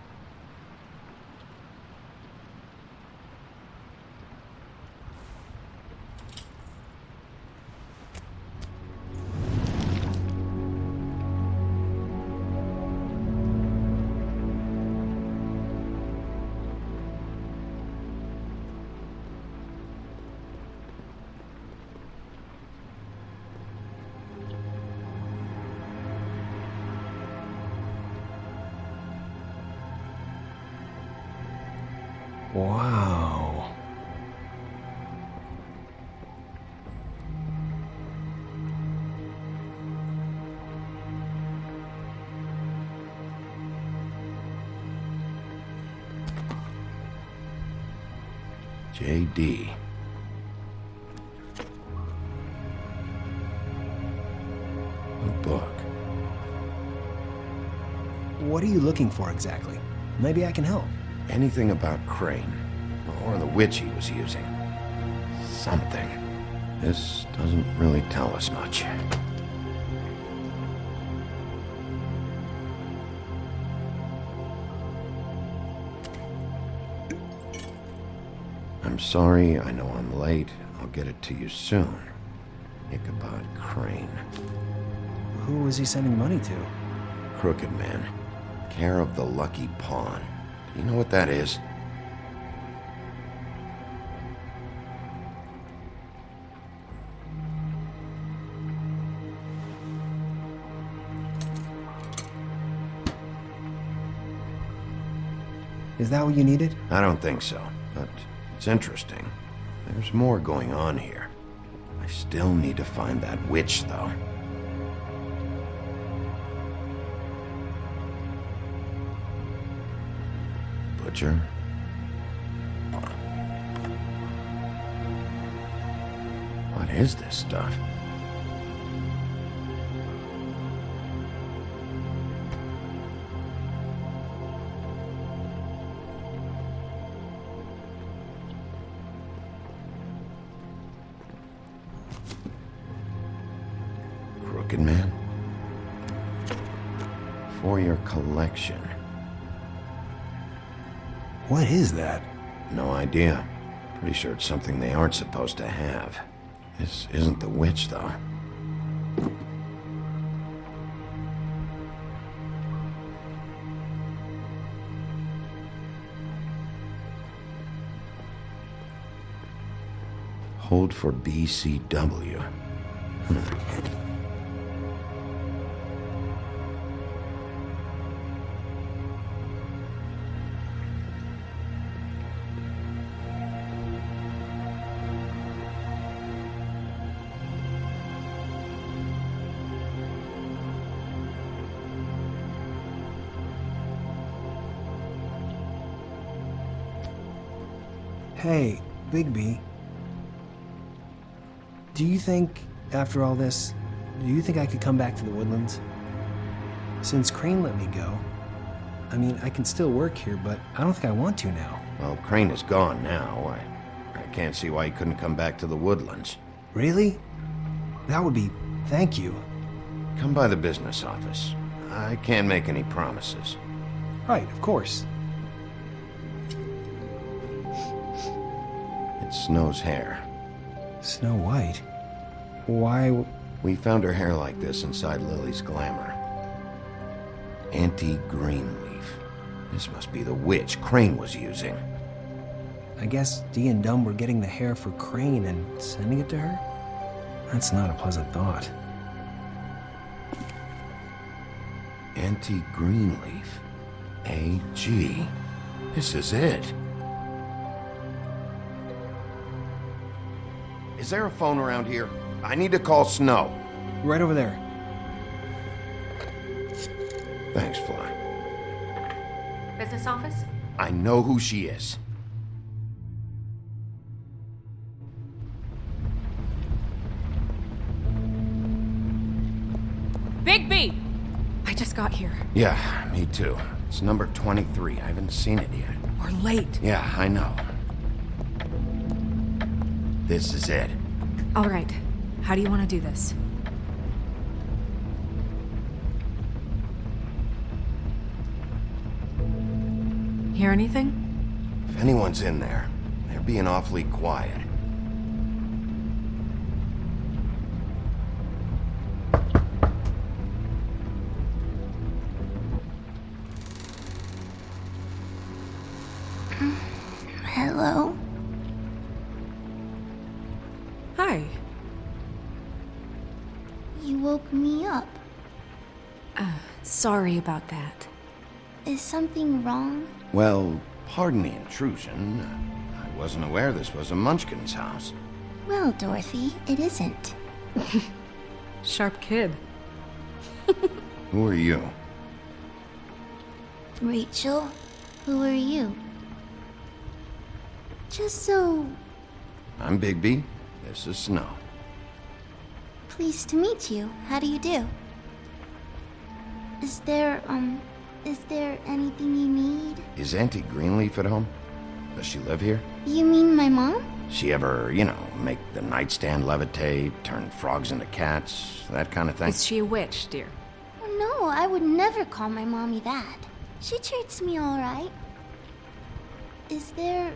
Wow. J.D. A book. What are you looking for exactly? Maybe I can help. Anything about Crane, or the witch he was using. Something. This doesn't really tell us much. I'm sorry, I know I'm late. I'll get it to you soon. Ichabod Crane. Who was he sending money to? Crooked Man. Care of the Lucky Pawn. Do you know what that is? Is that what you needed? I don't think so, but it's interesting. There's more going on here. I still need to find that witch, though. Butcher? What is this stuff? Crooked Man? For your collection. What is that? No idea. Pretty sure it's something they aren't supposed to have. This isn't the witch, though. Hold for BCW. Hey, Bigby. Do you think, after all this, do you think I could come back to the Woodlands? Since Crane let me go, I mean, I can still work here, but I don't think I want to now. Well, Crane is gone now. I can't see why he couldn't come back to the woodlands. Really? That would be... thank you. Come by the business office. I can't make any promises. Right, of course. It's Snow's hair. Snow White? Why... We found her hair like this inside Lily's glamour. Auntie Greenleaf. This must be the witch Crane was using. I guess Dee and Dumb were getting the hair for Crane and sending it to her? That's not a pleasant thought. Auntie Greenleaf. A.G. This is it. Is there a phone around here? I need to call Snow. Right over there. Thanks, Fly. Business office? I know who she is. Bigby! I just got here. Yeah, me too. It's number 23. I haven't seen it yet. We're late. Yeah, I know. This is it. All right. How do you want to do this? Hear anything? If anyone's in there, they're being awfully quiet. Hello? Hi. You woke me up. Sorry about that. Is something wrong? Well, pardon the intrusion. I wasn't aware this was a Munchkin's house. Well, Dorothy, it isn't. Sharp kid. Who are you? Rachel, who are you? Just so... I'm Bigby. This is Snow. Pleased to meet you. How do you do? Is there anything you need? Is Auntie Greenleaf at home? Does she live here? You mean my mom? She ever, make the nightstand levitate, turn frogs into cats, that kind of thing? Is she a witch, dear? No, I would never call my mommy that. She treats me all right. Is there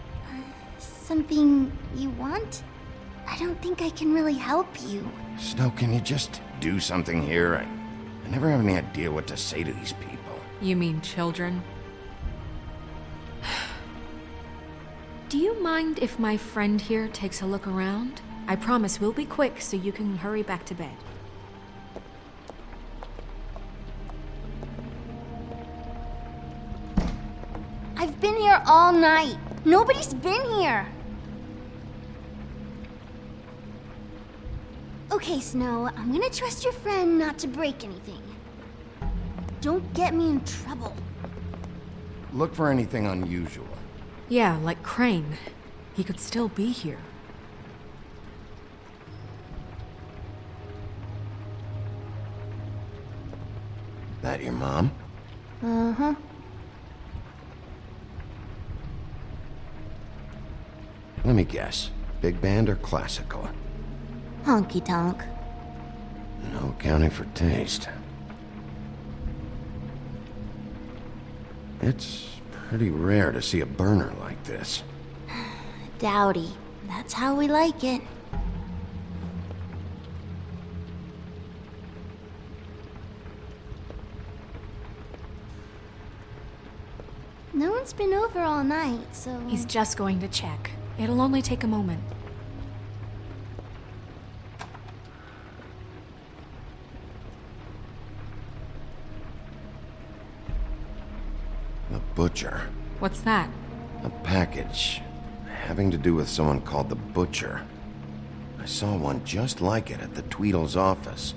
something you want? I don't think I can really help you. Snow, can you just do something here? I never have any idea what to say to these people. You mean children? Do you mind if my friend here takes a look around? I promise we'll be quick so you can hurry back to bed. I've been here all night. Nobody's been here. Okay, Snow, I'm gonna trust your friend not to break anything. Don't get me in trouble. Look for anything unusual. Yeah, like Crane. He could still be here. That your mom? Uh-huh. Let me guess. Big band or classical? Honky tonk. No accounting for taste. It's pretty rare to see a burner like this. Dowdy. That's how we like it. No one's been over all night, so... He's just going to check. It'll only take a moment. The butcher. What's that? A package having to do with someone called the Butcher. I saw one just like it at the Tweedle's office.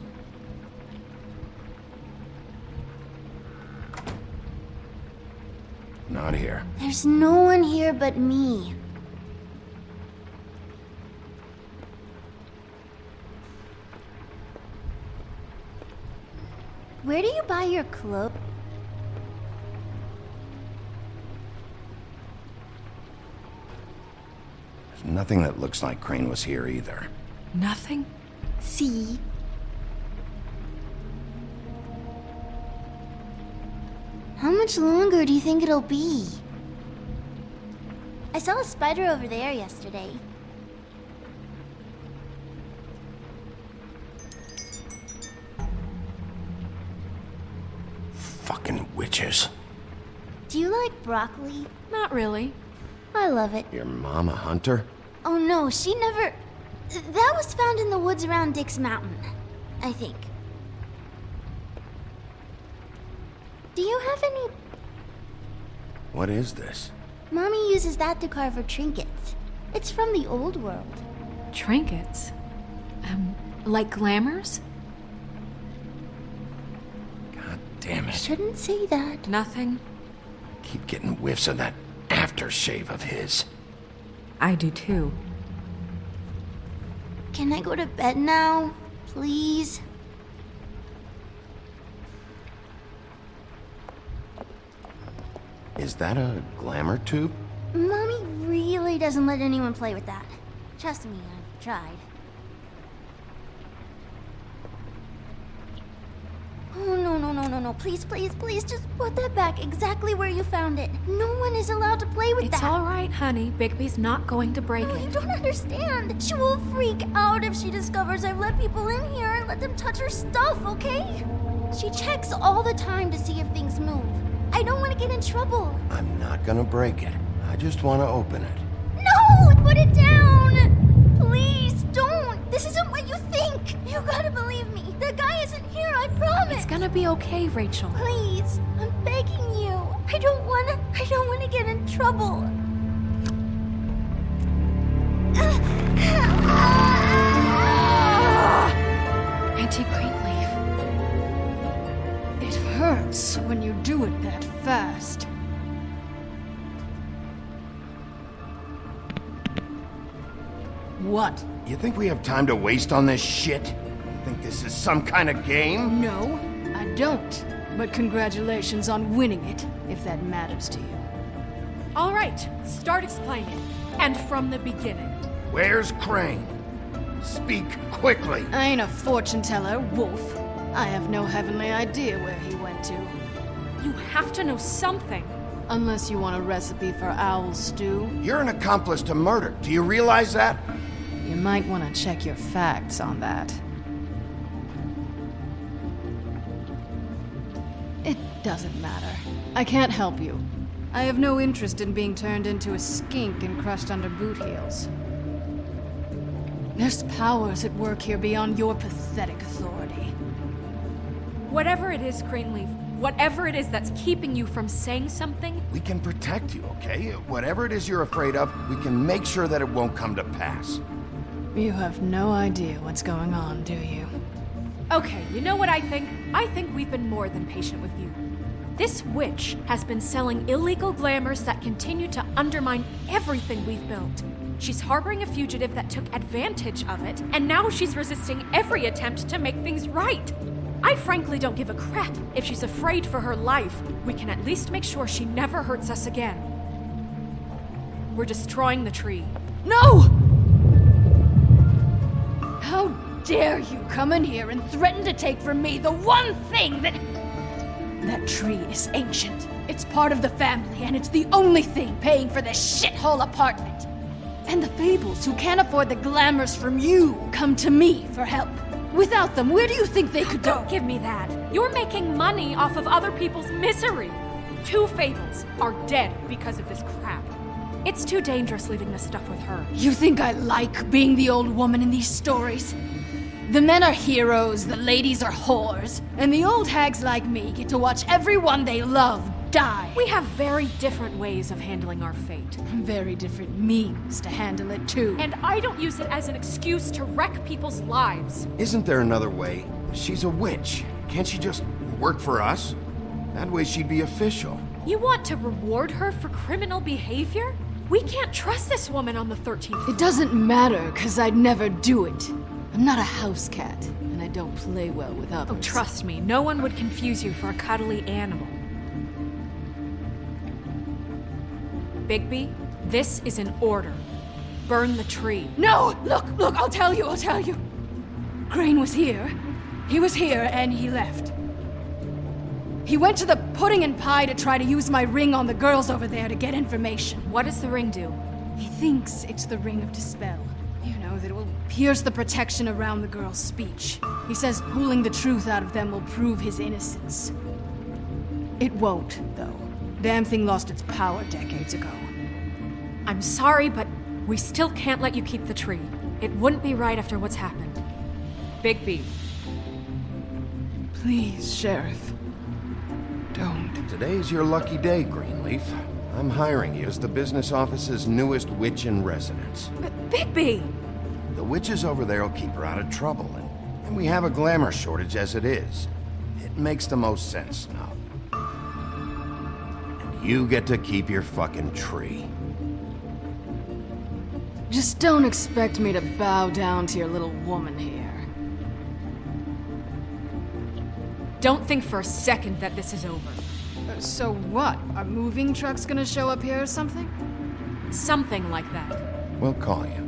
Not here. There's no one here but me. Where do you buy your clothes? Nothing that looks like Crane was here either. Nothing? See? How much longer do you think it'll be? I saw a spider over there yesterday. Fucking witches. Do you like broccoli? Not really. I love it. Your mom a hunter? Oh no, she never... That was found in the woods around Dick's Mountain, I think. Do you have any... What is this? Mommy uses that to carve her trinkets. It's from the old world. Trinkets? Like glamours? God damn it. Shouldn't say that. Nothing. Keep getting whiffs of that aftershave of his. I do too. Can I go to bed now? Please? Is that a glamour tube? Mommy really doesn't let anyone play with that. Trust me, I've tried. Oh, no. Please, just put that back exactly where you found it. No one is allowed to play with that. It's all right, honey. Bigby's not going to break it. You don't understand. She will freak out if she discovers I've let people in here and let them touch her stuff, okay? She checks all the time to see if things move. I don't want to get in trouble. I'm not gonna break it. I just want to open it. No! Put it down! Please, don't! This isn't what you think! You gotta believe me. The guy isn't here, I promise! It's gonna be okay, Rachel. Please, I'm begging you. I don't wanna get in trouble. Auntie Greenleaf. It hurts when you do it that fast. What? You think we have time to waste on this shit? You think this is some kind of game? No, I don't. But congratulations on winning it, if that matters to you. All right, start explaining. And from the beginning. Where's Crane? Speak quickly. I ain't a fortune teller, Wolf. I have no heavenly idea where he went to. You have to know something. Unless you want a recipe for owl stew. You're an accomplice to murder. Do you realize that? You might want to check your facts on that. It doesn't matter. I can't help you. I have no interest in being turned into a skink and crushed under boot heels. There's powers at work here beyond your pathetic authority. Whatever it is, Greenleaf, whatever it is that's keeping you from saying something... We can protect you, okay? Whatever it is you're afraid of, we can make sure that it won't come to pass. You have no idea what's going on, do you? Okay, you know what I think? I think we've been more than patient with you. This witch has been selling illegal glamours that continue to undermine everything we've built. She's harboring a fugitive that took advantage of it, and now she's resisting every attempt to make things right. I frankly don't give a crap if she's afraid for her life. We can at least make sure she never hurts us again. We're destroying the tree. No! How dare you come in here and threaten to take from me the one thing that... That tree is ancient. It's part of the family, and it's the only thing paying for this shithole apartment. And the Fables, who can't afford the glamours from you, come to me for help. Without them, where do you think they could go? Don't give me that. You're making money off of other people's misery. 2 Fables are dead because of this crap. It's too dangerous leaving this stuff with her. You think I like being the old woman in these stories? The men are heroes, the ladies are whores, and the old hags like me get to watch everyone they love die. We have very different ways of handling our fate. Very different means to handle it, too. And I don't use it as an excuse to wreck people's lives. Isn't there another way? She's a witch. Can't she just work for us? That way she'd be official. You want to reward her for criminal behavior? We can't trust this woman on the 13th. It doesn't matter, because I'd never do it. I'm not a house cat, and I don't play well with others. Oh, trust me, no one would confuse you for a cuddly animal. Bigby, this is an order. burn the tree. No! Look, I'll tell you. Crane was here. He was here, and he left. He went to the pudding and pie to try to use my ring on the girls over there to get information. What does the ring do? He thinks it's the ring of dispel. You know, that it will pierce the protection around the girls' speech. He says pulling the truth out of them will prove his innocence. It won't, though. Damn thing lost its power decades ago. I'm sorry, but we still can't let you keep the tree. It wouldn't be right after what's happened. Bigby. Please, Sheriff. Don't. Today's your lucky day, Greenleaf. I'm hiring you as the business office's newest witch in residence. Bigby! The witches over there will keep her out of trouble, and we have a glamour shortage as it is. It makes the most sense now. And you get to keep your fucking tree. Just don't expect me to bow down to your little woman here. Don't think for a second that this is over. So what? Are moving trucks gonna show up here or something? Something like that. We'll call you.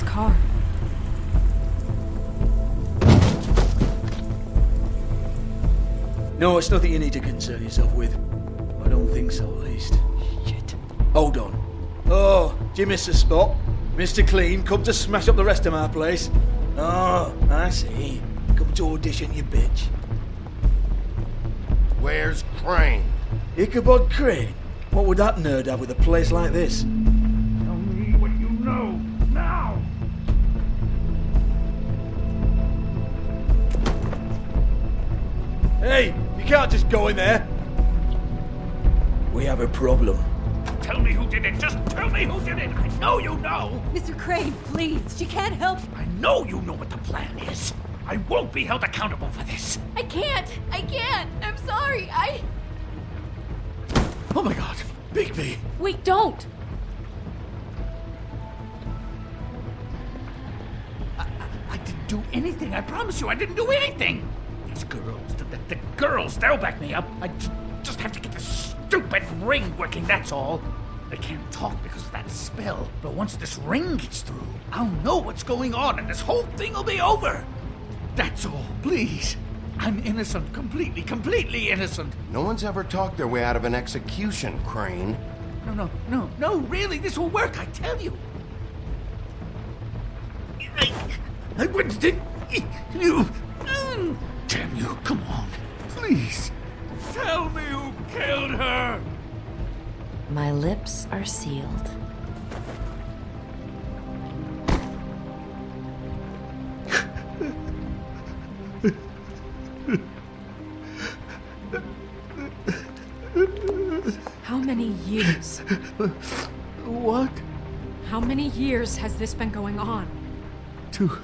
Car. No, it's nothing you need to concern yourself with. I don't think so, at least. Shit. Hold on. Oh, do you miss a spot? Mr. Clean, come to smash up the rest of my place. Oh, I see. Come to audition, you bitch. Where's Crane? Ichabod Crane? What would that nerd have with a place like this? Tell me what you know, now! Hey, you can't just go in there. We have a problem. Tell me who did it. Just tell me who did it. I know you know. Mr. Crane, please. She can't help. I know you know what the plan is. I won't be held accountable for this. I can't. I'm sorry. Oh my god. Bigby. Wait, don't. I didn't do anything. I promise you, I didn't do anything. These girls, the girls, they'll back me up. I just have to get this stupid ring working, that's all. They can't talk because of that spell, but once this ring gets through, I'll know what's going on and this whole thing will be over. That's all, please. I'm innocent, completely innocent. No one's ever talked their way out of an execution, Crane. No, really, this will work, I tell you. I wouldn't you. Damn you, come on, please. Tell me who killed her. My lips are sealed. How many years? What? How many years has this been going on? Too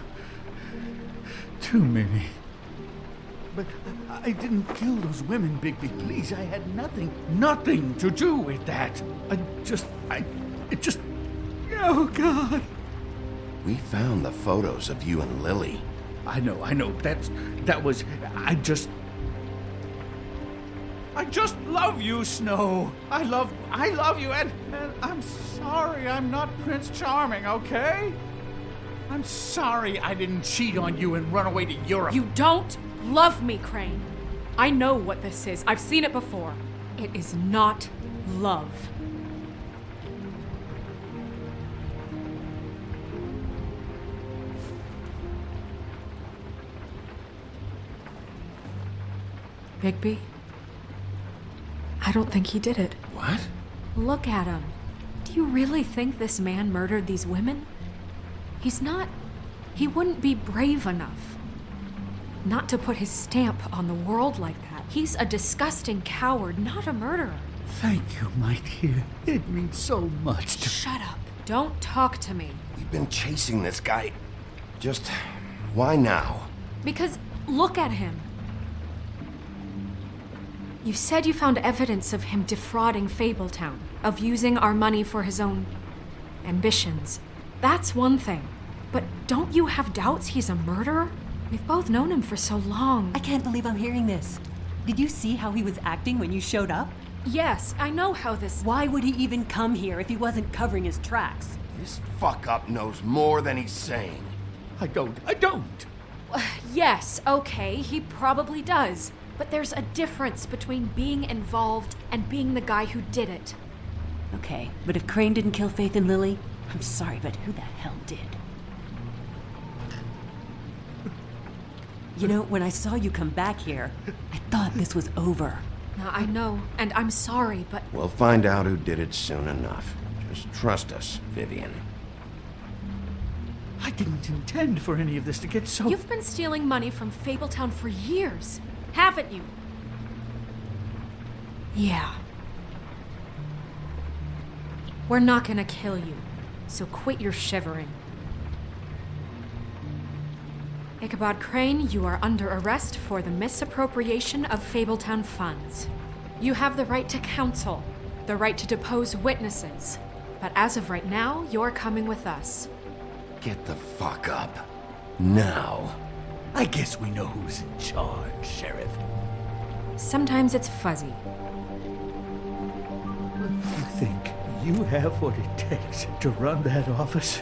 many. But I didn't kill those women, Bigby. Please, I had nothing to do with that. Oh, God. We found the photos of you and Lily. I know. I just love you, Snow. I love you, and I'm sorry I'm not Prince Charming, okay? I'm sorry I didn't cheat on you and run away to Europe. You don't love me, Crane. I know what this is. I've seen it before. It is not love. Bigby? I don't think he did it. What? Look at him. Do you really think this man murdered these women? He wouldn't be brave enough. Not to put his stamp on the world like that. He's a disgusting coward, not a murderer. Thank you, my dear. It means so much to... Shut up. Don't talk to me. We've been chasing this guy. Just... why now? Because look at him. You said you found evidence of him defrauding Fabletown, of using our money for his own ambitions. That's one thing. But don't you have doubts he's a murderer? We've both known him for so long. I can't believe I'm hearing this. Did you see how he was acting when you showed up? Yes, I know how this... Why would he even come here if he wasn't covering his tracks? This fuck-up knows more than he's saying. I don't. Yes, okay, he probably does. But there's a difference between being involved and being the guy who did it. Okay, but if Crane didn't kill Faith and Lily, I'm sorry, but who the hell did? You know, when I saw you come back here, I thought this was over. Now, I know, and I'm sorry, but... We'll find out who did it soon enough. Just trust us, Vivian. I didn't intend for any of this to get so... You've been stealing money from Fabletown for years, haven't you? Yeah. We're not gonna kill you, so quit your shivering. Ichabod Crane, you are under arrest for the misappropriation of Fabletown funds. You have the right to counsel, the right to depose witnesses, but as of right now, you're coming with us. Get the fuck up. Now. I guess we know who's in charge, Sheriff. Sometimes it's fuzzy. You think you have what it takes to run that office?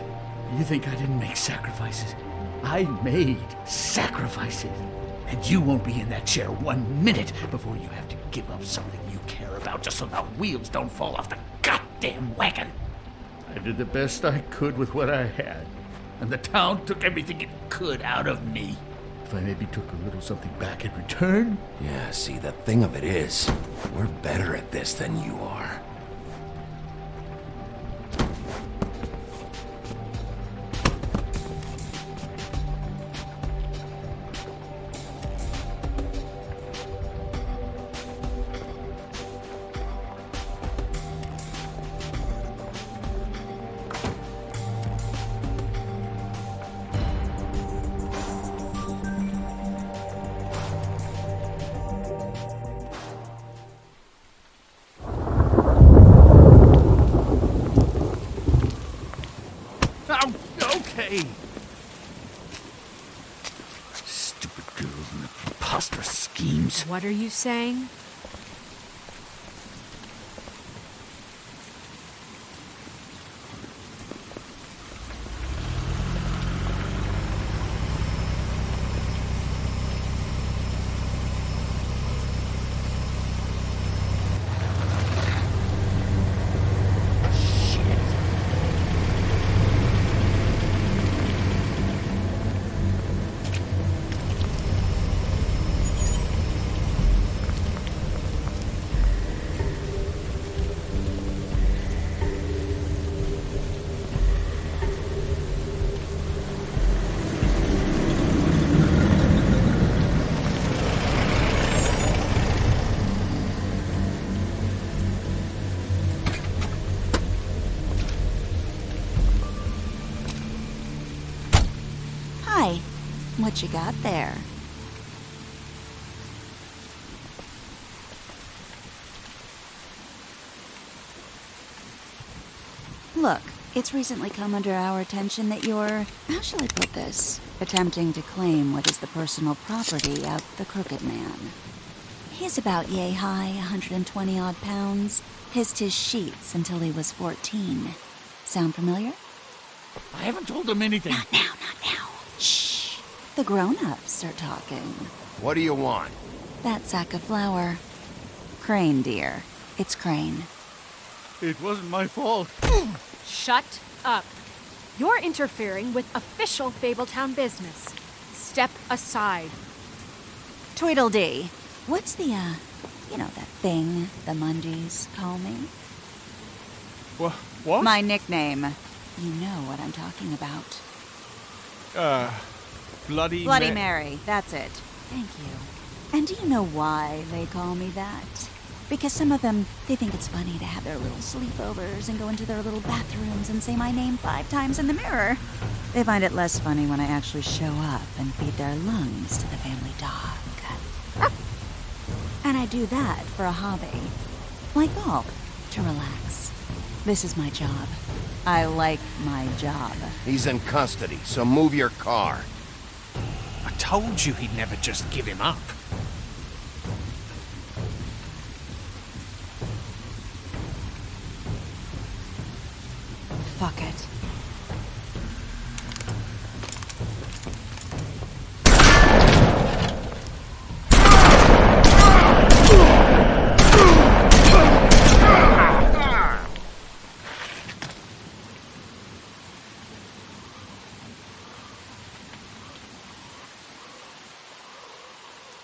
You think I didn't make sacrifices? I made sacrifices. And you won't be in that chair 1 minute before you have to give up something you care about just so the wheels don't fall off the goddamn wagon. I did the best I could with what I had, and the town took everything it could out of me. If I maybe took a little something back in return... Yeah, see, the thing of it is, we're better at this than you are. Stupid girls and their preposterous schemes. What are you saying? What you got there? Look, it's recently come under our attention that you're, how shall I put this, attempting to claim what is the personal property of the Crooked Man. He's about yay high, 120 odd pounds, pissed his sheets until he was 14. Sound familiar? I haven't told him anything. Not now. Shh. The grown-ups are talking. What do you want? That sack of flour. Crane, dear. It's Crane. It wasn't my fault. Shut up. You're interfering with official Fabletown business. Step aside. Tweedledee. What's the, you know that thing the Mundies call me? What? My nickname. You know what I'm talking about. Bloody Mary, that's it. Thank you. And do you know why they call me that? Because some of them, they think it's funny to have their little sleepovers and go into their little bathrooms and say my name 5 times in the mirror. They find it less funny when I actually show up and feed their lungs to the family dog. And I do that for a hobby. Like golf, to relax. This is my job. I like my job. He's in custody, so move your car. I told you he'd never just give him up. Fuck it.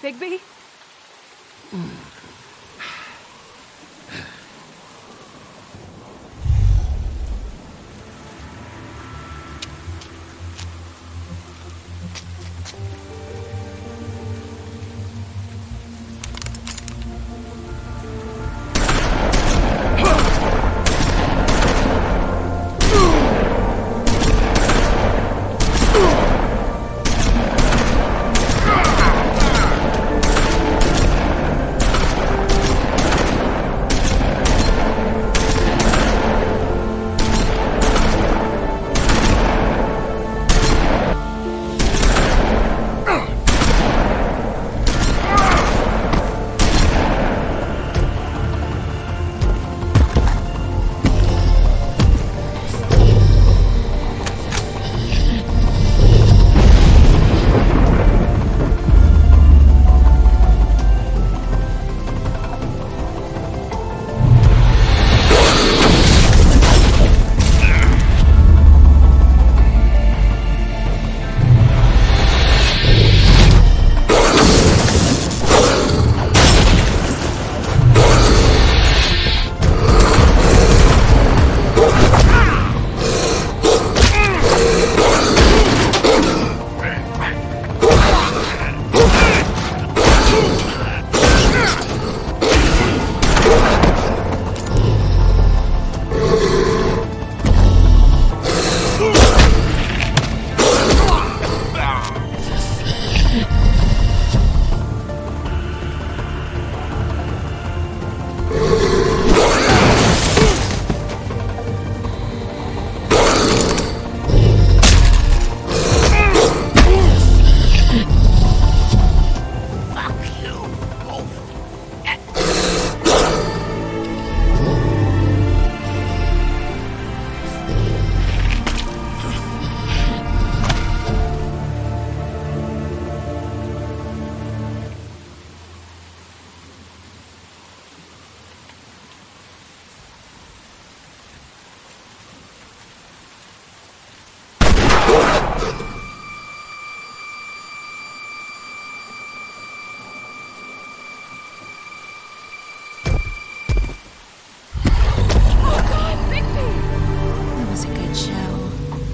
Bigby?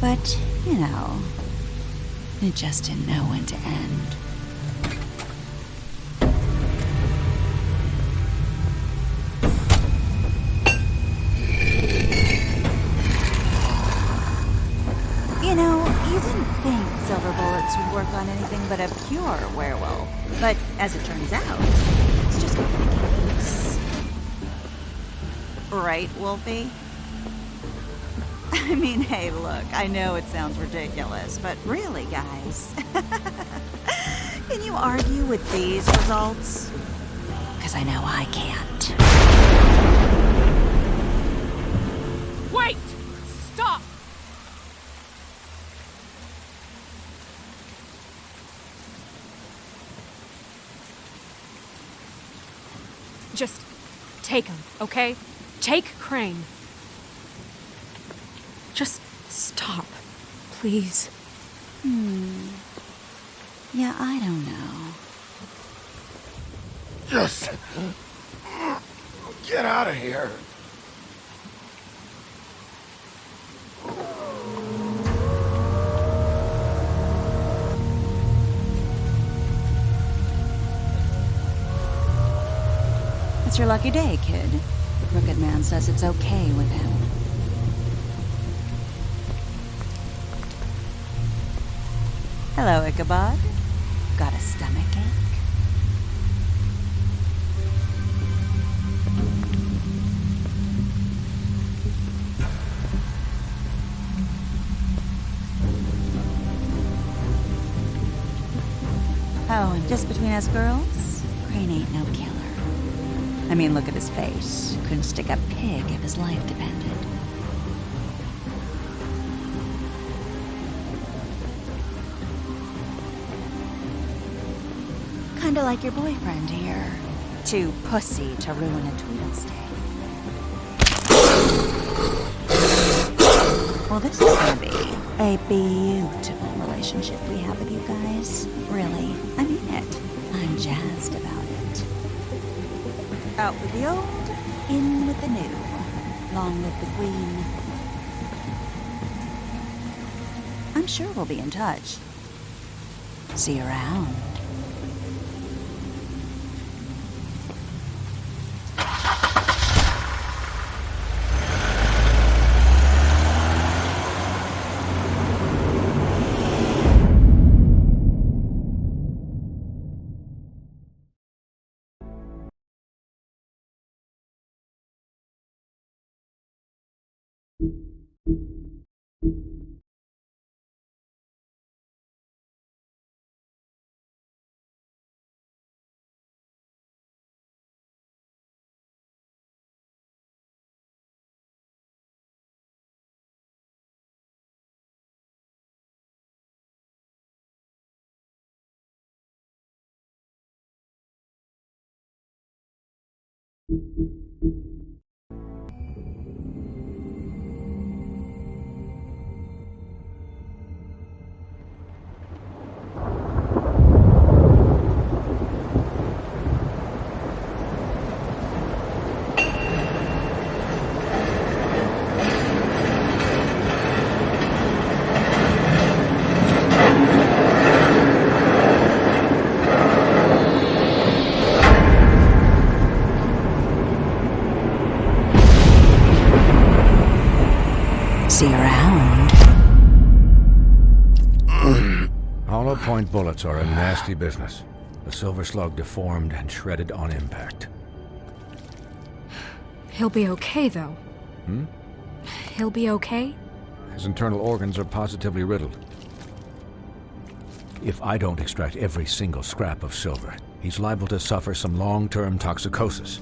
But, you know, it just didn't know when to end. You know, you didn't think silver bullets would work on anything but a pure werewolf. But as it turns out, it's just not the case. Right, Wolfie? I mean, hey, look, I know it sounds ridiculous, but really, guys, can you argue with these results? Because I know I can't. Wait! Stop! Just take him, okay? Take Crane. Just stop, please. Yeah, I don't know. Just get out of here. It's your lucky day, kid. The Crooked Man says it's okay with him. Hello, Ichabod. Got a stomachache? Oh, and just between us girls, Crane ain't no killer. I mean, look at his face. Couldn't stick a pig if his life depended. Kinda like your boyfriend here. Too pussy to ruin a Tweedle's day. Well, this is gonna be a beautiful relationship we have with you guys. Really, I mean it. I'm jazzed about it. Out with the old, in with the new. Long live the Queen. I'm sure we'll be in touch. See you around. See you around. Hollow point bullets are a nasty business. The silver slug deformed and shredded on impact. He'll be okay, though. Hmm? He'll be okay? His internal organs are positively riddled. If I don't extract every single scrap of silver, he's liable to suffer some long-term toxicosis.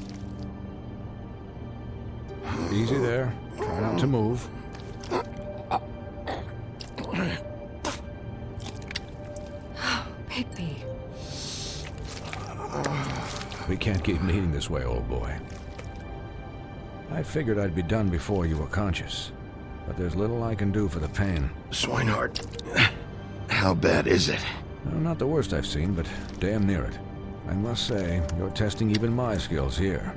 Easy there. Try not to move. Bigby. We can't keep meeting this way, old boy. I figured I'd be done before you were conscious, but there's little I can do for the pain. Swinehart, how bad is it? Well, not the worst I've seen, but damn near it. I must say, you're testing even my skills here.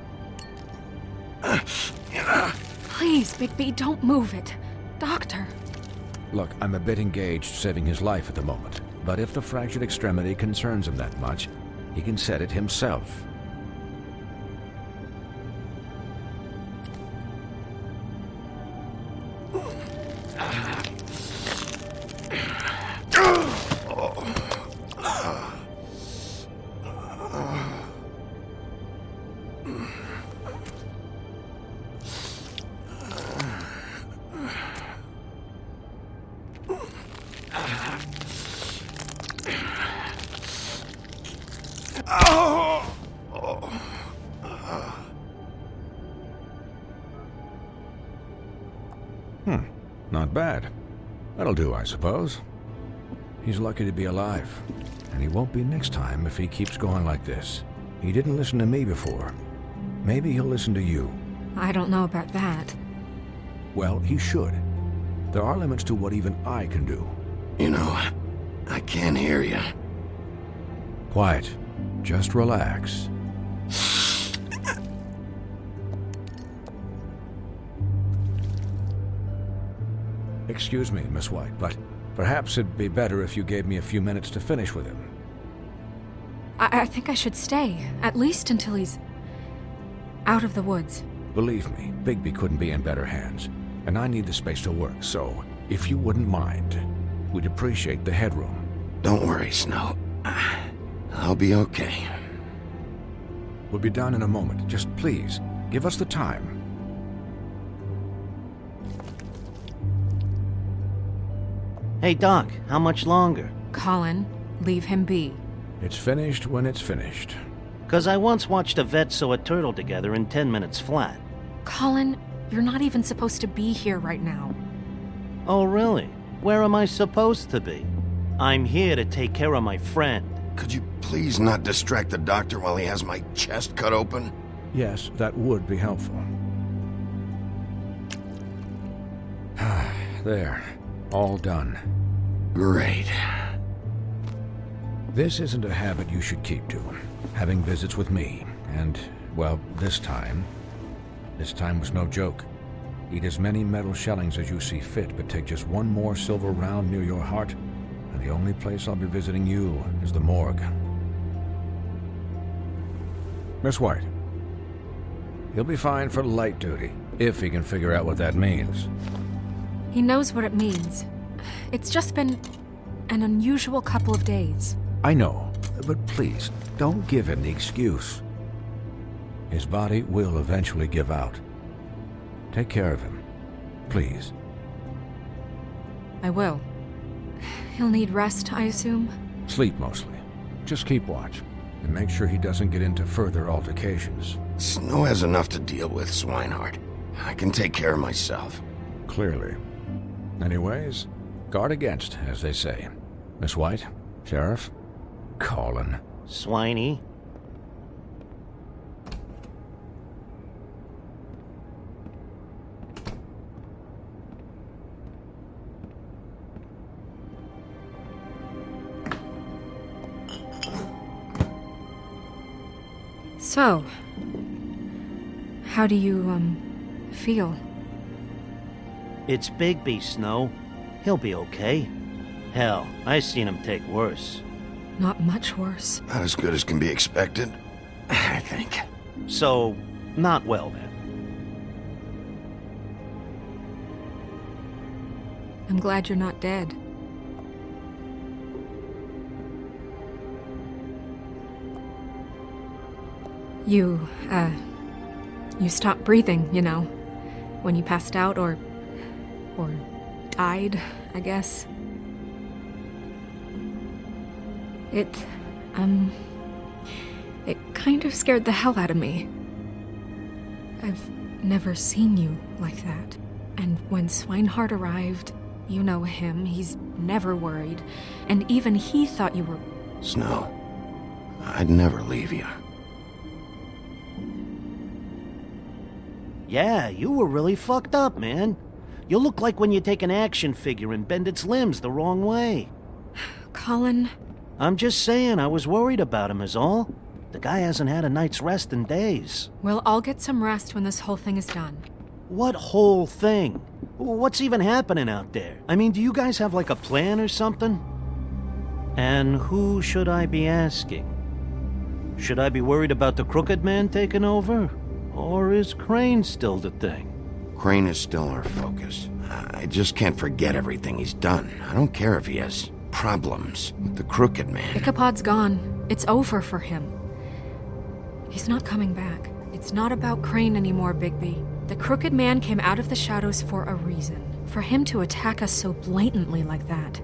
Please, Bigby, don't move it. Doctor. Look, I'm a bit engaged saving his life at the moment, but if the fractured extremity concerns him that much, he can set it himself. Not bad. That'll do, I suppose. He's lucky to be alive, and he won't be next time if he keeps going like this. He didn't listen to me before. Maybe he'll listen to you. I don't know about that. Well, he should. There are limits to what even I can do. You know, I can't hear you. Quiet. Just relax. Excuse me, Miss White, but perhaps it'd be better if you gave me a few minutes to finish with him. I think I should stay, at least until he's... Out of the woods. Believe me, Bigby couldn't be in better hands, and I need the space to work, so if you wouldn't mind, we'd appreciate the headroom. Don't worry, Snow. I'll be okay. We'll be down in a moment. Just please, give us the time. Hey, Doc, how much longer? Colin, leave him be. It's finished when it's finished. 'Cause I once watched a vet sew a turtle together in 10 minutes flat. Colin, you're not even supposed to be here right now. Oh, really? Where am I supposed to be? I'm here to take care of my friend. Could you please not distract the doctor while he has my chest cut open? Yes, that would be helpful. There. All done. Great. This isn't a habit you should keep to. Having visits with me. And, well, this time was no joke. Eat as many metal shellings as you see fit, but take just one more silver round near your heart, and the only place I'll be visiting you is the morgue. Miss White. He'll be fine for light duty, if he can figure out what that means. He knows what it means. It's just been an unusual couple of days. I know, but please, don't give him the excuse. His body will eventually give out. Take care of him, please. I will. He'll need rest, I assume? Sleep mostly. Just keep watch, and make sure he doesn't get into further altercations. Snow has enough to deal with, Swinehart. I can take care of myself. Clearly. Anyways, guard against, as they say. Miss White, Sheriff, Colin. Swiney. So, how do you, feel? It's Bigby, Snow. He'll be okay. Hell, I seen him take worse. Not much worse. Not as good as can be expected, I think. So, not well then. I'm glad you're not dead. You stopped breathing, you know, when you passed out or died, I guess. It kind of scared the hell out of me. I've never seen you like that. And when Swinehart arrived, you know him, he's never worried. And even he thought you were... Snow, I'd never leave you. Yeah, you were really fucked up, man. You look like when you take an action figure and bend its limbs the wrong way. Colin... I'm just saying, I was worried about him is all. The guy hasn't had a night's rest in days. Well, I'll get some rest when this whole thing is done. What whole thing? What's even happening out there? I mean, do you guys have like a plan or something? And who should I be asking? Should I be worried about the Crooked Man taking over? Or is Crane still the thing? Crane is still our focus. I just can't forget everything he's done. I don't care if he has problems with the Crooked Man. Ichabod's gone. It's over for him. He's not coming back. It's not about Crane anymore, Bigby. The Crooked Man came out of the shadows for a reason. For him to attack us so blatantly like that.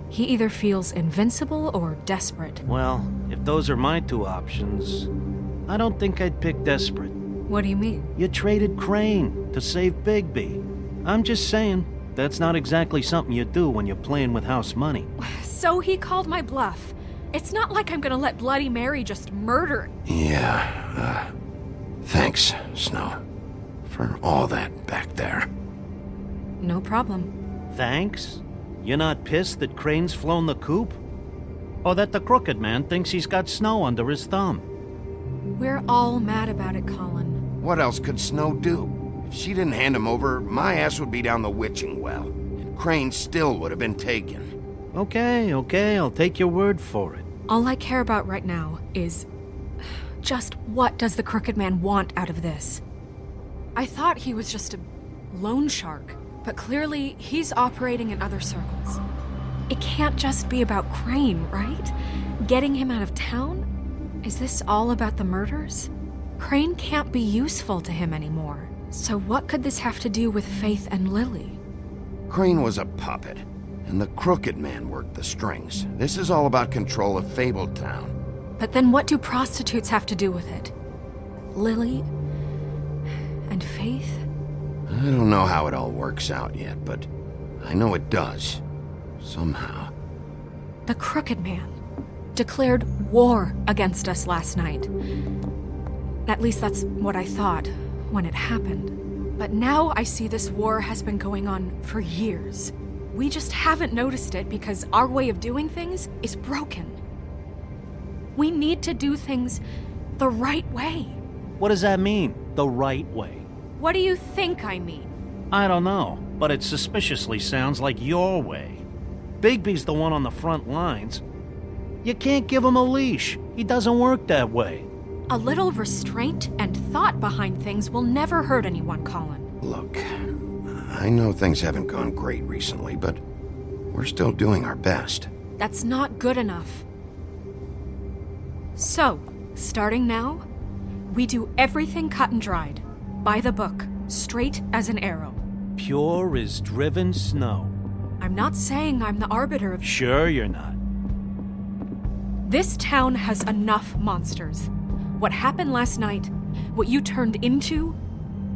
He either feels invincible or desperate. Well, if those are my two options, I don't think I'd pick desperate. What do you mean? You traded Crane to save Bigby. I'm just saying, that's not exactly something you do when you're playing with house money. So he called my bluff. It's not like I'm gonna let Bloody Mary just murder... Yeah, thanks, Snow, for all that back there. No problem. Thanks? You're not pissed that Crane's flown the coop? Or that the Crooked Man thinks he's got Snow under his thumb? We're all mad about it, Colin. What else could Snow do? If she didn't hand him over, my ass would be down the witching well, and Crane still would have been taken. Okay, I'll take your word for it. All I care about right now is Just what does the Crooked Man want out of this? I thought he was just a loan shark, but clearly he's operating in other circles. It can't just be about Crane, right? Getting him out of town? Is this all about the murders? Crane can't be useful to him anymore. So what could this have to do with Faith and Lily? Crane was a puppet, and the Crooked Man worked the strings. This is all about control of Fabletown. But then what do prostitutes have to do with it? Lily? And Faith? I don't know how it all works out yet, but I know it does. Somehow. The Crooked Man declared war against us last night. At least that's what I thought when it happened. But now I see this war has been going on for years. We just haven't noticed it because our way of doing things is broken. We need to do things the right way. What does that mean, the right way? What do you think I mean? I don't know, but it suspiciously sounds like your way. Bigby's the one on the front lines. You can't give him a leash. He doesn't work that way. A little restraint and thought behind things will never hurt anyone, Colin. Look, I know things haven't gone great recently, but we're still doing our best. That's not good enough. So, starting now, we do everything cut and dried, by the book, straight as an arrow. Pure as driven snow. I'm not saying I'm the arbiter of... Sure you're not. This town has enough monsters. What happened last night, what you turned into,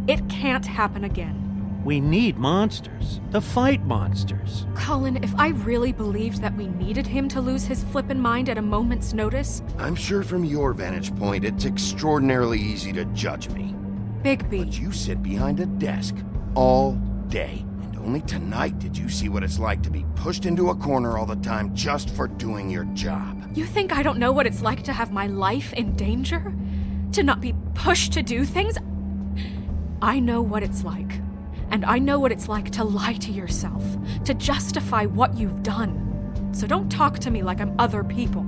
it can't happen again. We need monsters. To fight monsters. Colin, if I really believed that we needed him to lose his flippin' mind at a moment's notice... I'm sure from your vantage point, it's extraordinarily easy to judge me. Bigby. But you sit behind a desk all day. And only tonight did you see what it's like to be pushed into a corner all the time just for doing your job. You think I don't know what it's like to have my life in danger? To not be pushed to do things? I know what it's like. And I know what it's like to lie to yourself, to justify what you've done. So don't talk to me like I'm other people.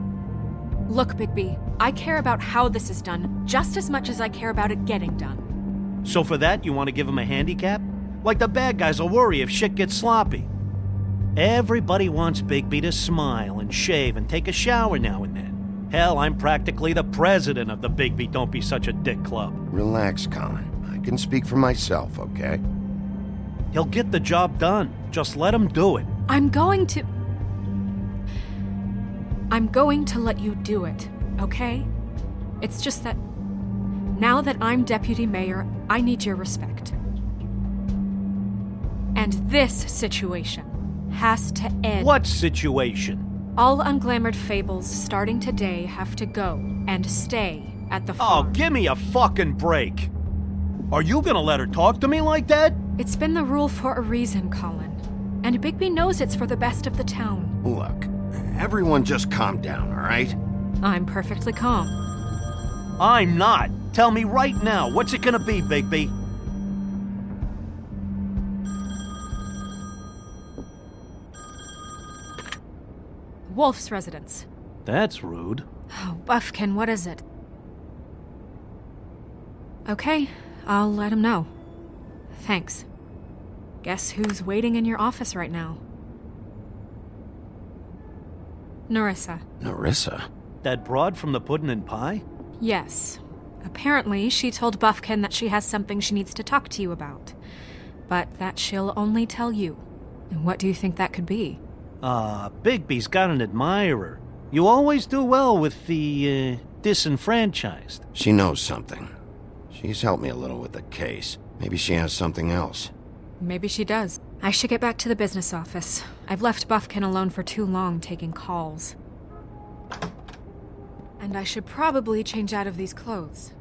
Look, Bigby, I care about how this is done just as much as I care about it getting done. So for that, you want to give him a handicap? Like the bad guys will worry if shit gets sloppy. Everybody wants Bigby to smile and shave and take a shower now and then. Hell, I'm practically the president of the Bigby Don't Be Such a Dick Club. Relax, Colin. I can speak for myself, okay? He'll get the job done. Just let him do it. I'm going to let you do it, okay? It's just that now that I'm deputy mayor, I need your respect. And this situation has to end. What situation? All unglamored fables starting today have to go and stay at the farm. Oh, give me a fucking break. Are you gonna let her talk to me like that? It's been the rule for a reason, Colin. And Bigby knows it's for the best of the town. Look, everyone just calm down, all right? I'm perfectly calm. I'm not. Tell me right now, what's it gonna be, Bigby? Wolf's residence. That's rude. Oh, Buffkin, what is it? Okay, I'll let him know. Thanks. Guess who's waiting in your office right now? Narissa. Narissa? That broad from the Puddin' and Pie? Yes. Apparently, she told Buffkin that she has something she needs to talk to you about. But that she'll only tell you. And what do you think that could be? Bigby's got an admirer. You always do well with the, disenfranchised. She knows something. She's helped me a little with the case. Maybe she has something else. Maybe she does. I should get back to the business office. I've left Buffkin alone for too long taking calls. And I should probably change out of these clothes.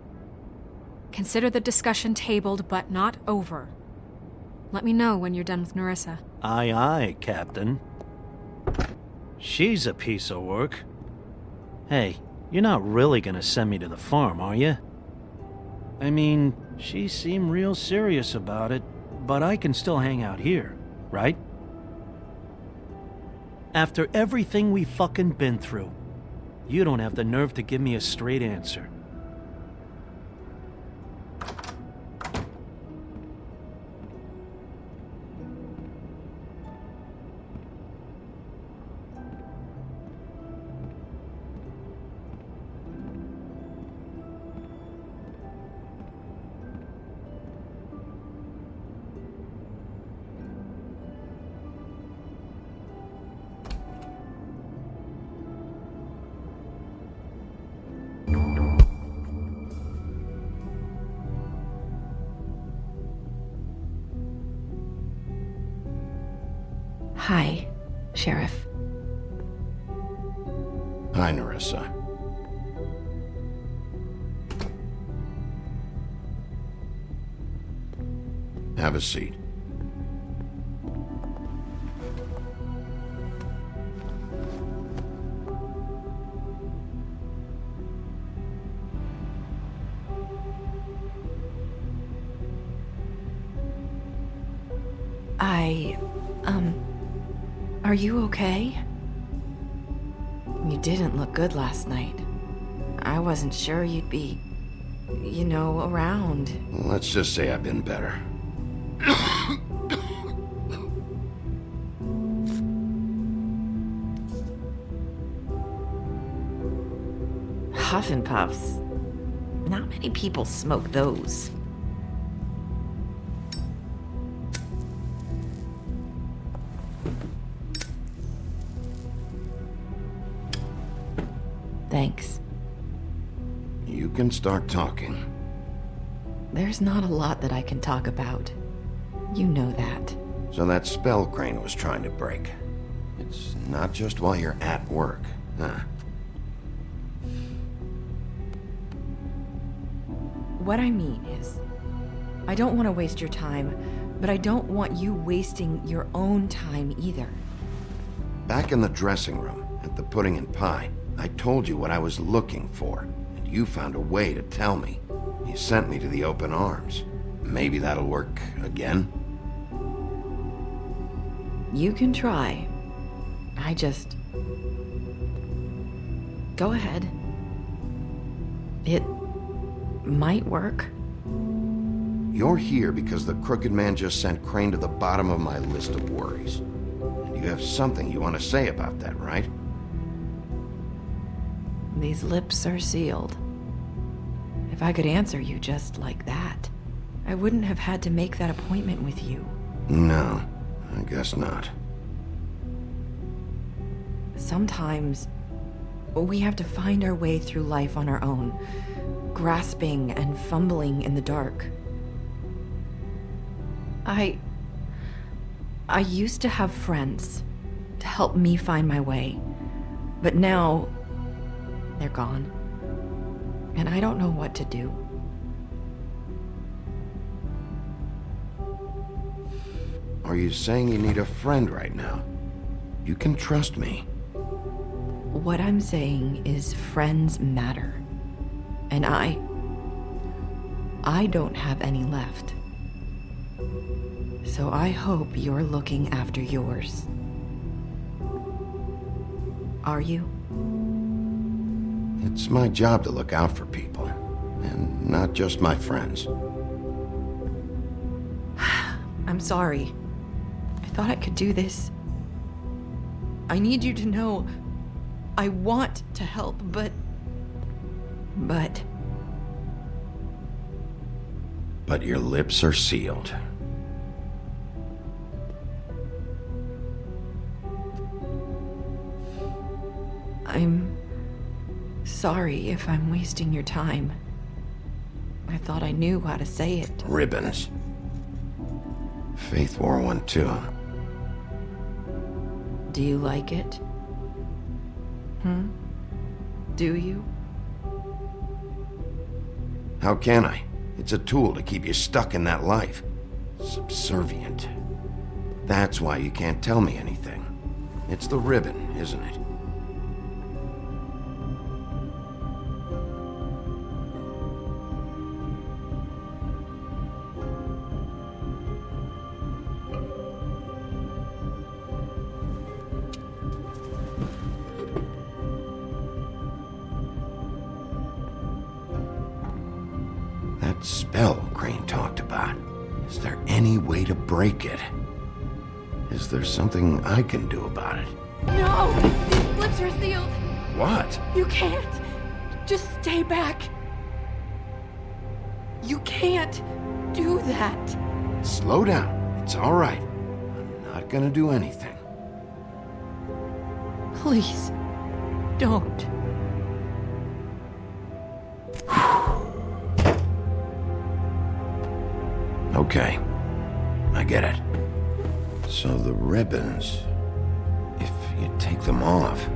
Consider the discussion tabled, but not over. Let me know when you're done with Narissa. Aye, aye, Captain. She's a piece of work. Hey, you're not really gonna send me to the farm, are you? I mean, she seemed real serious about it, but I can still hang out here, right? After everything we fucking been through, you don't have the nerve to give me a straight answer. Hi, Sheriff. Hi, Narissa. Have a seat. Are you okay? You didn't look good last night. I wasn't sure you'd be, around. Let's just say I've been better. Huff and puffs. Not many people smoke those. Thanks. You can start talking. There's not a lot that I can talk about. You know that. So that spell Crane was trying to break. It's not just while you're at work, huh? What I mean is, I don't want to waste your time, but I don't want you wasting your own time either. Back in the dressing room, at the pudding and pie, I told you what I was looking for, and you found a way to tell me. You sent me to the open arms. Maybe that'll work again? You can try. Go ahead. It might work. You're here because the Crooked Man just sent Crane to the bottom of my list of worries. And you have something you want to say about that, right? These lips are sealed. If I could answer you just like that, I wouldn't have had to make that appointment with you. No, I guess not. Sometimes we have to find our way through life on our own, grasping and fumbling in the dark. I used to have friends to help me find my way, but now they're gone, and I don't know what to do. Are you saying you need a friend right now? You can trust me. What I'm saying is friends matter, and I don't have any left. So I hope you're looking after yours. Are you? It's my job to look out for people, and not just my friends. I'm sorry. I thought I could do this. I need you to know I want to help, but... But your lips are sealed. I'm sorry if I'm wasting your time. I thought I knew how to say it. Ribbons. Faith wore one too. Do you like it? Do you? How can I? It's a tool to keep you stuck in that life. Subservient. That's why you can't tell me anything. It's the ribbon, isn't it? That spell Crane talked about. Is there any way to break it? Is there something I can do about it? No! These lips are sealed! What? You can't! Just stay back! You can't do that! Slow down. It's all right. I'm not gonna do anything. Please, don't. Okay. I get it. So the ribbons you take them off.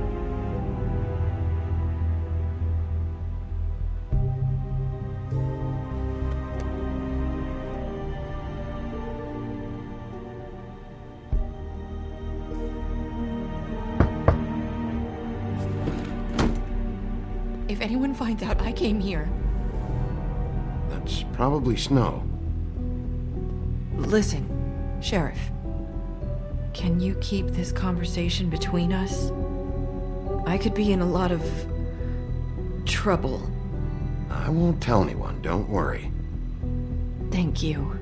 If anyone finds out I came here... That's probably snow. Listen, Sheriff. Can you keep this conversation between us? I could be in a lot of... trouble. I won't tell anyone, don't worry. Thank you.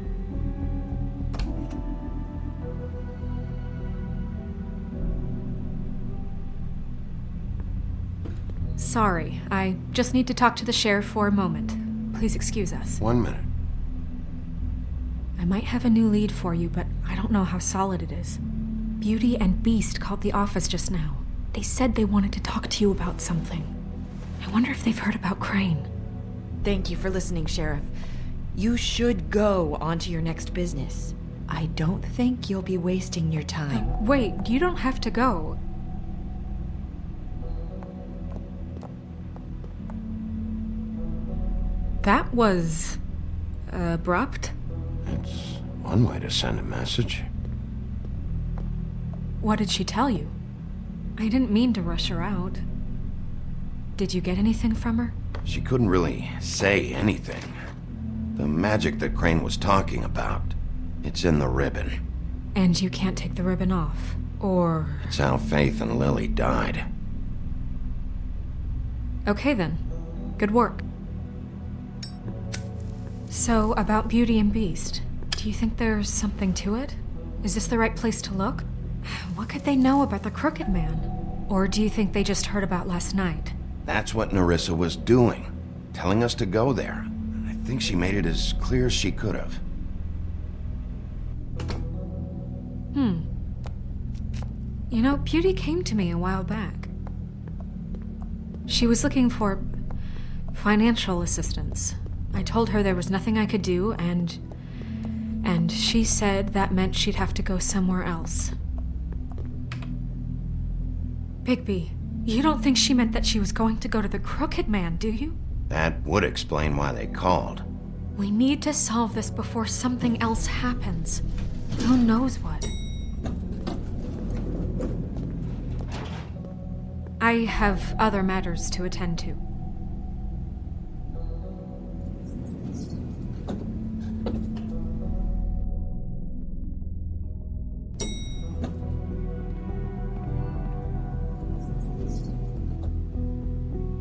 Sorry, I just need to talk to the sheriff for a moment. Please excuse us. 1 minute. I might have a new lead for you, but I don't know how solid it is. Beauty and Beast called the office just now. They said they wanted to talk to you about something. I wonder if they've heard about Crane. Thank you for listening, Sheriff. You should go on to your next business. I don't think you'll be wasting your time. Wait, you don't have to go. That was... abrupt? It's one way to send a message. What did she tell you? I didn't mean to rush her out. Did you get anything from her? She couldn't really say anything. The magic that Crane was talking about, it's in the ribbon. And you can't take the ribbon off, or... It's how Faith and Lily died. Okay then. Good work. So, about Beauty and Beast, do you think there's something to it? Is this the right place to look? What could they know about the Crooked Man? Or do you think they just heard about last night? That's what Narissa was doing, telling us to go there. I think she made it as clear as she could have. You know, Beauty came to me a while back. She was looking for financial assistance. I told her there was nothing I could do, and she said that meant she'd have to go somewhere else. Bigby, you don't think she meant that she was going to go to the Crooked Man, do you? That would explain why they called. We need to solve this before something else happens. Who knows what? I have other matters to attend to.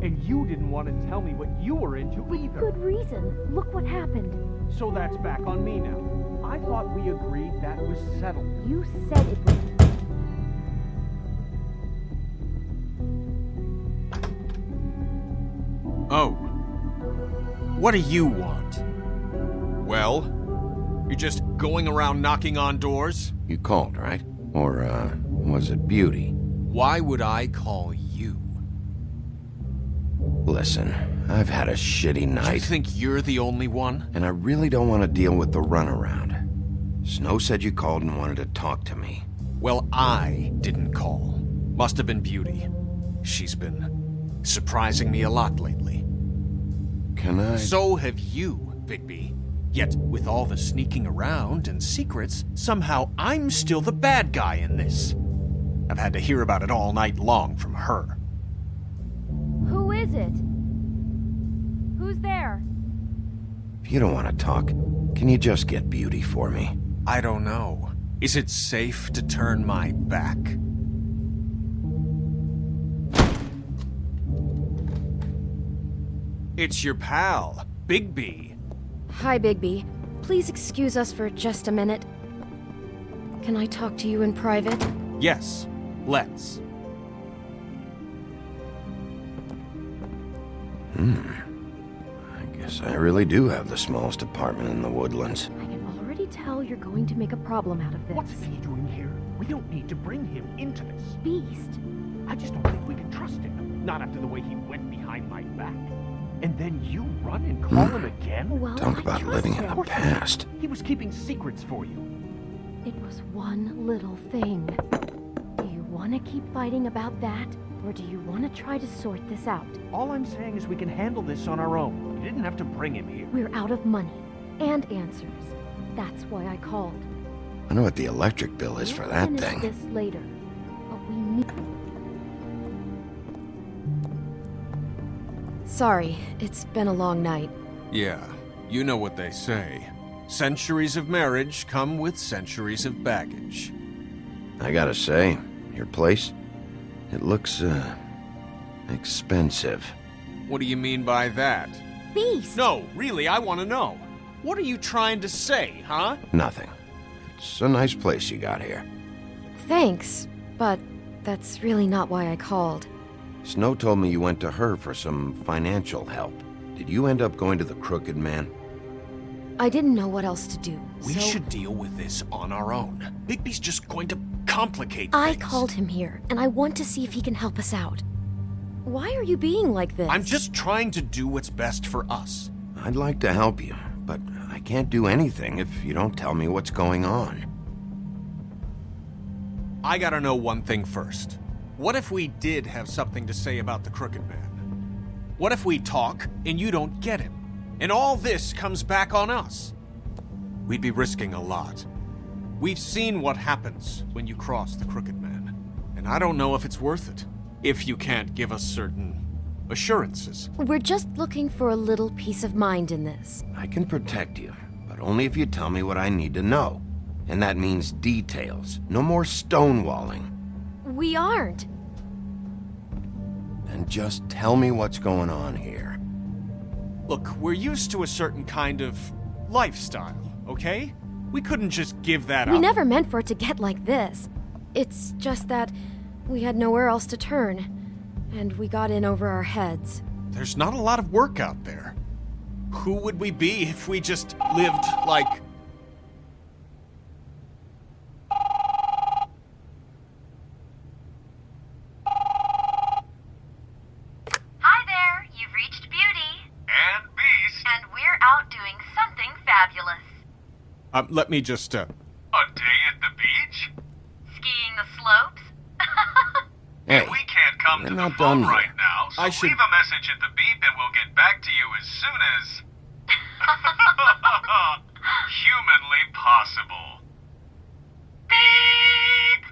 And you didn't want to tell me what you were into either. Good reason. Look what happened. So that's back on me now. I thought we agreed that was settled. You said it was... Oh. What do you want? Well? You're just going around knocking on doors? You called, right? Or, was it Beauty? Why would I call you? Listen, I've had a shitty night. You think you're the only one? And I really don't want to deal with the runaround. Snow said you called and wanted to talk to me. Well, I didn't call. Must have been Beauty. She's been surprising me a lot lately. Can I... So have you, Bigby. Yet, with all the sneaking around and secrets, somehow I'm still the bad guy in this. I've had to hear about it all night long from her. Who is it? Who's there? If you don't want to talk, can you just get Beauty for me? I don't know. Is it safe to turn my back? It's your pal, Bigby. Hi, Bigby. Please excuse us for just a minute. Can I talk to you in private? Yes, let's. I guess I really do have the smallest apartment in the woodlands. I can already tell you're going to make a problem out of this. What's he doing here? We don't need to bring him into this. Beast. I just don't think we can trust him. Not after the way he went behind my back. And then you run and call him again? Well, Talk about living in the past. He was keeping secrets for you. It was one little thing. Do you want want to keep fighting about that, or do you want to try to sort this out? All I'm saying is we can handle this on our own. You didn't have to bring him here. We're out of money and answers. That's why I called. I know what the electric bill is for that We'll thing. finish this later, but we need... Sorry, it's been a long night. Yeah, you know what they say. Centuries of marriage come with centuries of baggage. I gotta say, your place, it looks, expensive. What do you mean by that? Beast! No, really, I want to know. What are you trying to say, huh? Nothing. It's a nice place you got here. Thanks, but that's really not why I called. Snow told me you went to her for some financial help. Did you end up going to the Crooked Man? I didn't know what else to do, We so should deal with this on our own. Bigby's just going to complicate I things. called him here, and I want to see if he can help us out. Why are you being like this? I'm just trying to do what's best for us. I'd like to help you, but I can't do anything if you don't tell me what's going on. I gotta know one thing first. What if we did have something to say about the Crooked Man? What if we talk and you don't get him? And all this comes back on us? We'd be risking a lot. We've seen what happens when you cross the Crooked Man, and I don't know if it's worth it, if you can't give us certain assurances. We're just looking for a little peace of mind in this. I can protect you, but only if you tell me what I need to know. And that means details. No more stonewalling. We aren't. And just tell me what's going on here. Look, we're used to a certain kind of lifestyle, okay? We couldn't just give that We up. never meant for it to get like this. It's just that we had nowhere else to turn, and we got in over our heads. There's not a lot of work out there. Who would we be if we just lived like... Hi there, you've reached Beauty. And Beast. And we're out doing something fabulous. let me just, A day at the beach? Skiing the slopes? Hey, we can't come we're to not the phone done yet. right now, so I should- leave a message at the beep and we'll get back to you as soon as... humanly possible. Beep!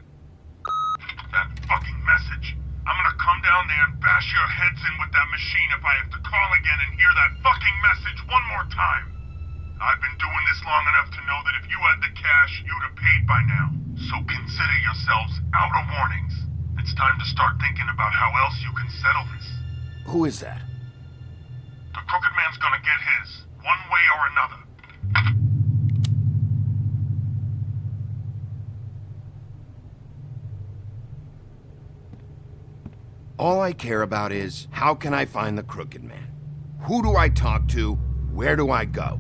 That fucking message. I'm gonna come down there and bash your heads in with that machine if I have to call again and hear that fucking message one more time. I've been doing this long enough to know that if you had the cash, you'd have paid by now. So consider yourselves out of warnings. It's time to start thinking about how else you can settle this. Who is that? The Crooked Man's gonna get his, one way or another. All I care about is, how can I find the Crooked Man? Who do I talk to? Where do I go?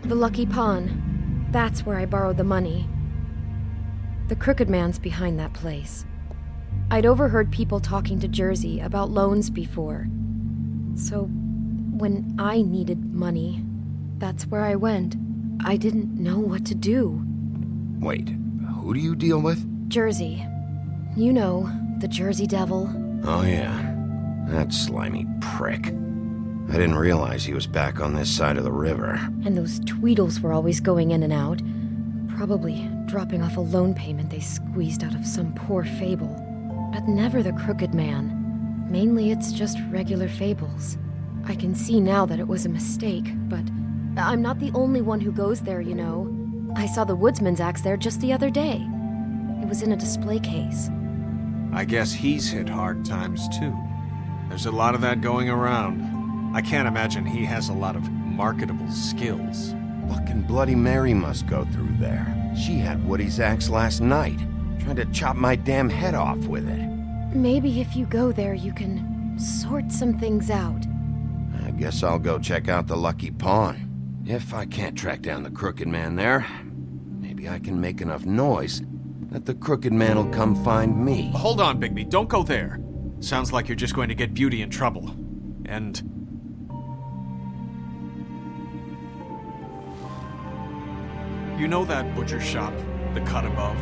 The Lucky Pawn. That's where I borrowed the money. The Crooked Man's behind that place. I'd overheard people talking to Jersey about loans before. So, when I needed money, that's where I went. I didn't know what to do. Wait, who do you deal with? Jersey. You know, the Jersey Devil. Oh yeah, that slimy prick. I didn't realize he was back on this side of the river. And those Tweedles were always going in and out. Probably dropping off a loan payment they squeezed out of some poor Fable. But never the Crooked Man. Mainly it's just regular Fables. I can see now that it was a mistake, but I'm not the only one who goes there, you know. I saw the Woodsman's axe there just the other day. It was in a display case. I guess he's hit hard times too. There's a lot of that going around. I can't imagine he has a lot of marketable skills. Fucking Bloody Mary must go through there. She had Woody's axe last night, trying to chop my damn head off with it. Maybe if you go there, you can sort some things out. I guess I'll go check out the Lucky Pawn. If I can't track down the Crooked Man there, maybe I can make enough noise that the Crooked Man will come find me. Hold on, Bigby, don't go there. Sounds like you're just going to get Beauty in trouble. And... You know that butcher shop, the cut above?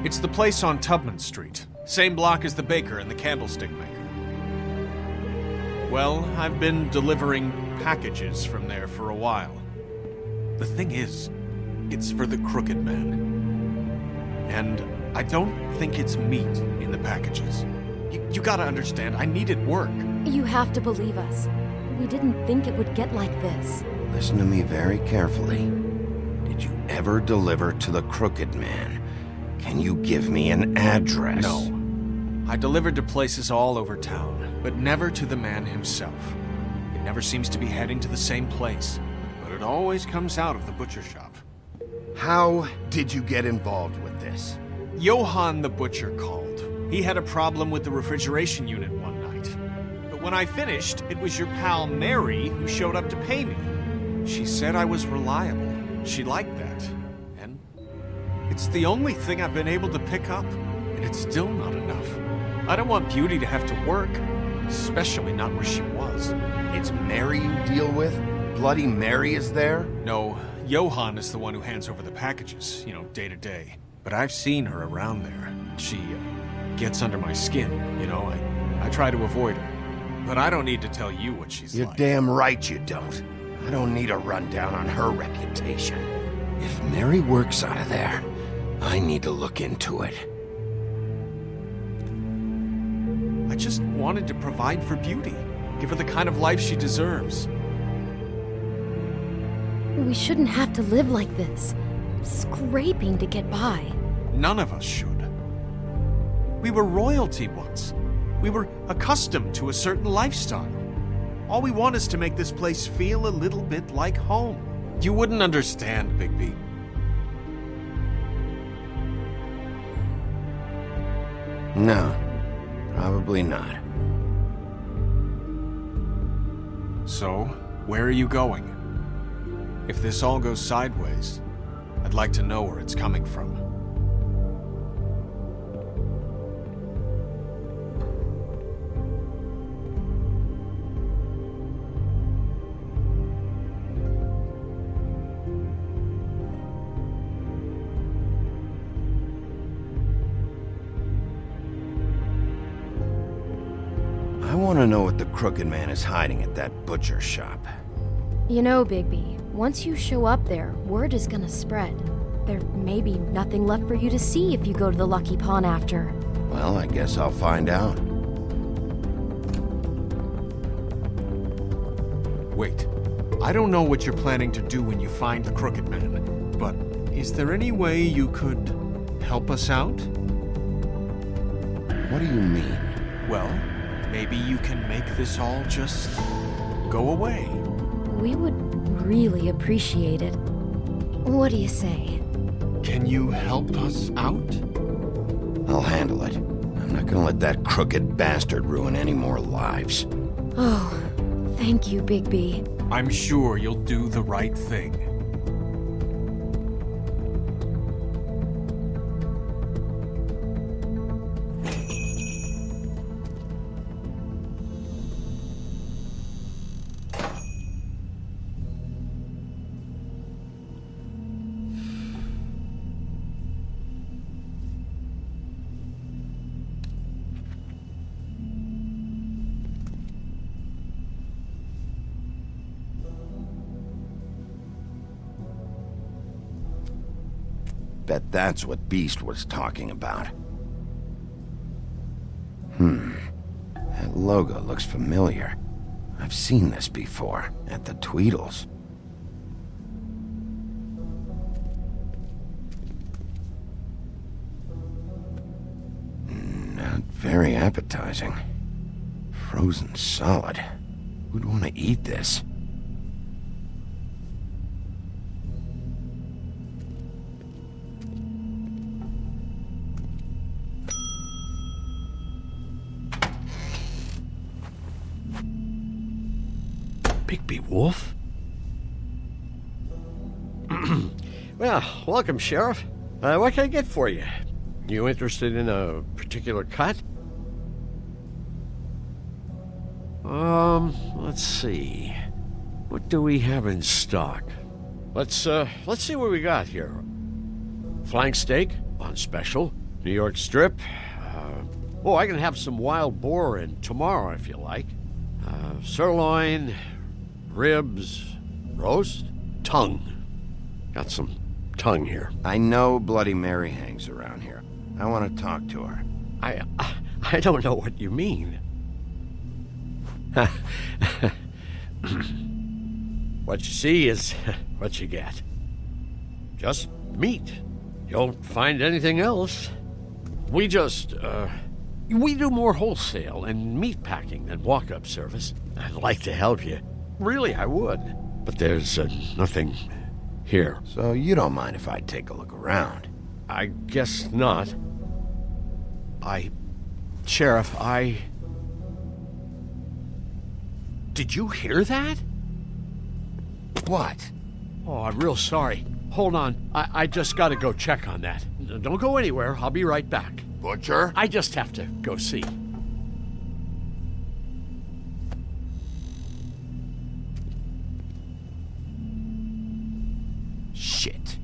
It's the place on Tubman Street. Same block as the baker and the candlestick maker. Well, I've been delivering packages from there for a while. The thing is, it's for the Crooked Man. And I don't think it's meat in the packages. You gotta understand, I needed work. You have to believe us. We didn't think it would get like this. Listen to me very carefully. Did you ever deliver to the Crooked Man? Can you give me an address? No. I delivered to places all over town, but never to the man himself. It never seems to be heading to the same place, but it always comes out of the butcher shop. How did you get involved with this? Johann the butcher called. He had a problem with the refrigeration unit one night. But when I finished, it was your pal Mary who showed up to pay me. She said I was reliable. She liked that. And it's the only thing I've been able to pick up, and it's still not enough. I don't want Beauty to have to work, especially not where she was. It's Mary you deal with? Bloody Mary is there? No, Johann is the one who hands over the packages, day to day. But I've seen her around there. She gets under my skin, I try to avoid her. But I don't need to tell you what she's You're like. damn right you don't. I don't need a rundown on her reputation. If Mary works out of there, I need to look into it. I just wanted to provide for Beauty. Give her the kind of life she deserves. We shouldn't have to live like this, scraping to get by. None of us should. We were royalty once. We were accustomed to a certain lifestyle. All we want is to make this place feel a little bit like home. You wouldn't understand, Bigby. No, probably not. So, where are you going? If this all goes sideways, I'd like to know where it's coming from. I want to know what the Crooked Man is hiding at that butcher shop. You know, Bigby, once you show up there, word is gonna spread. There may be nothing left for you to see if you go to the Lucky Pawn after. Well, I guess I'll find out. Wait, I don't know what you're planning to do when you find the Crooked Man, but is there any way you could help us out? What do you mean? Well, maybe you can make this all just go away. We would really appreciate it. What do you say? Can you help us out? I'll handle it. I'm not gonna let that crooked bastard ruin any more lives. Oh, thank you, Bigby. I'm sure you'll do the right thing. Bet that's what Beast was talking about. That logo looks familiar. I've seen this before, at the Tweedles. Not very appetizing. Frozen solid. Who'd want to eat this? Bigby Wolf? Well, welcome, Sheriff. What can I get for you? You interested in a particular cut? Let's see. What do we have in stock? Let's see what we got here. Flank steak on special. New York strip. I can have some wild boar in tomorrow if you like. Sirloin, ribs, roast, tongue. Got some tongue here. I know Bloody Mary hangs around here. I want to talk to her. I don't know what you mean. What you see is what you get. Just meat. You don't find anything else. We do more wholesale and meat packing than walk-up service. I'd like to help you. Really, I would. But there's nothing here. So you don't mind if I take a look around? I guess not. Sheriff, Did you hear that? What? Oh, I'm real sorry. Hold on. I just gotta go check on that. Don't go anywhere. I'll be right back. Butcher? I just have to go see. Shit.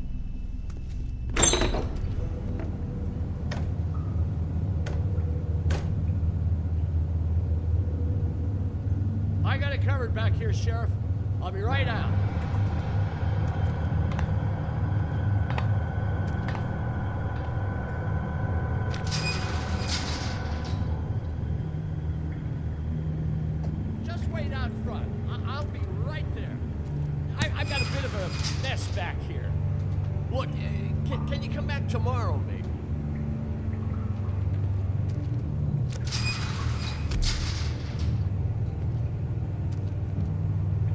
I got it covered back here, Sheriff. I'll be right out. Just wait out front. I'll be right there. I've got a bit of a mess back here. Look, can you come back tomorrow, maybe?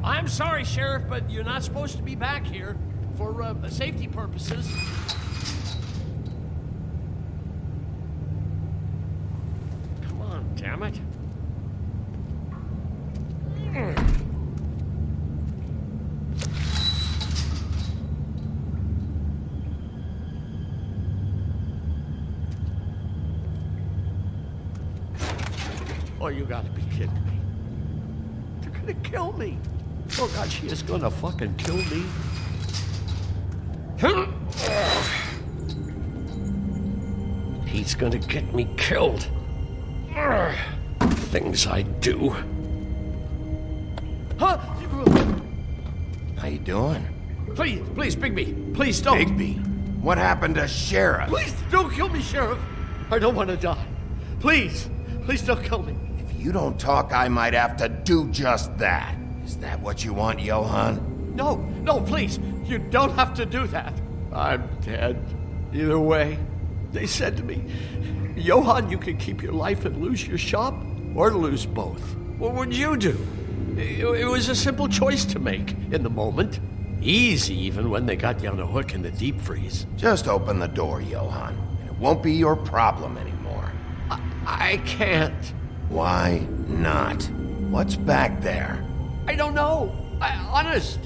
I'm sorry, Sheriff, but you're not supposed to be back here for safety purposes. Come on, damn it. Oh, you gotta be kidding me. They're gonna kill me. Oh God, she is gonna fucking kill me. He's gonna get me killed. Things I do. Huh? How you doing? Please, Bigby, please don't. Bigby? What happened to Sheriff? Please don't kill me, Sheriff. I don't want to die. Please don't kill me. If you don't talk, I might have to do just that. Is that what you want, Johann? No, please. You don't have to do that. I'm dead. Either way. They said to me, Johann, you can keep your life and lose your shop, or lose both. What would you do? It was a simple choice to make in the moment. Easy, even when they got you on a hook in the deep freeze. Just open the door, Johann, and it won't be your problem anymore. I can't. Why not? What's back there? I don't know. Honest.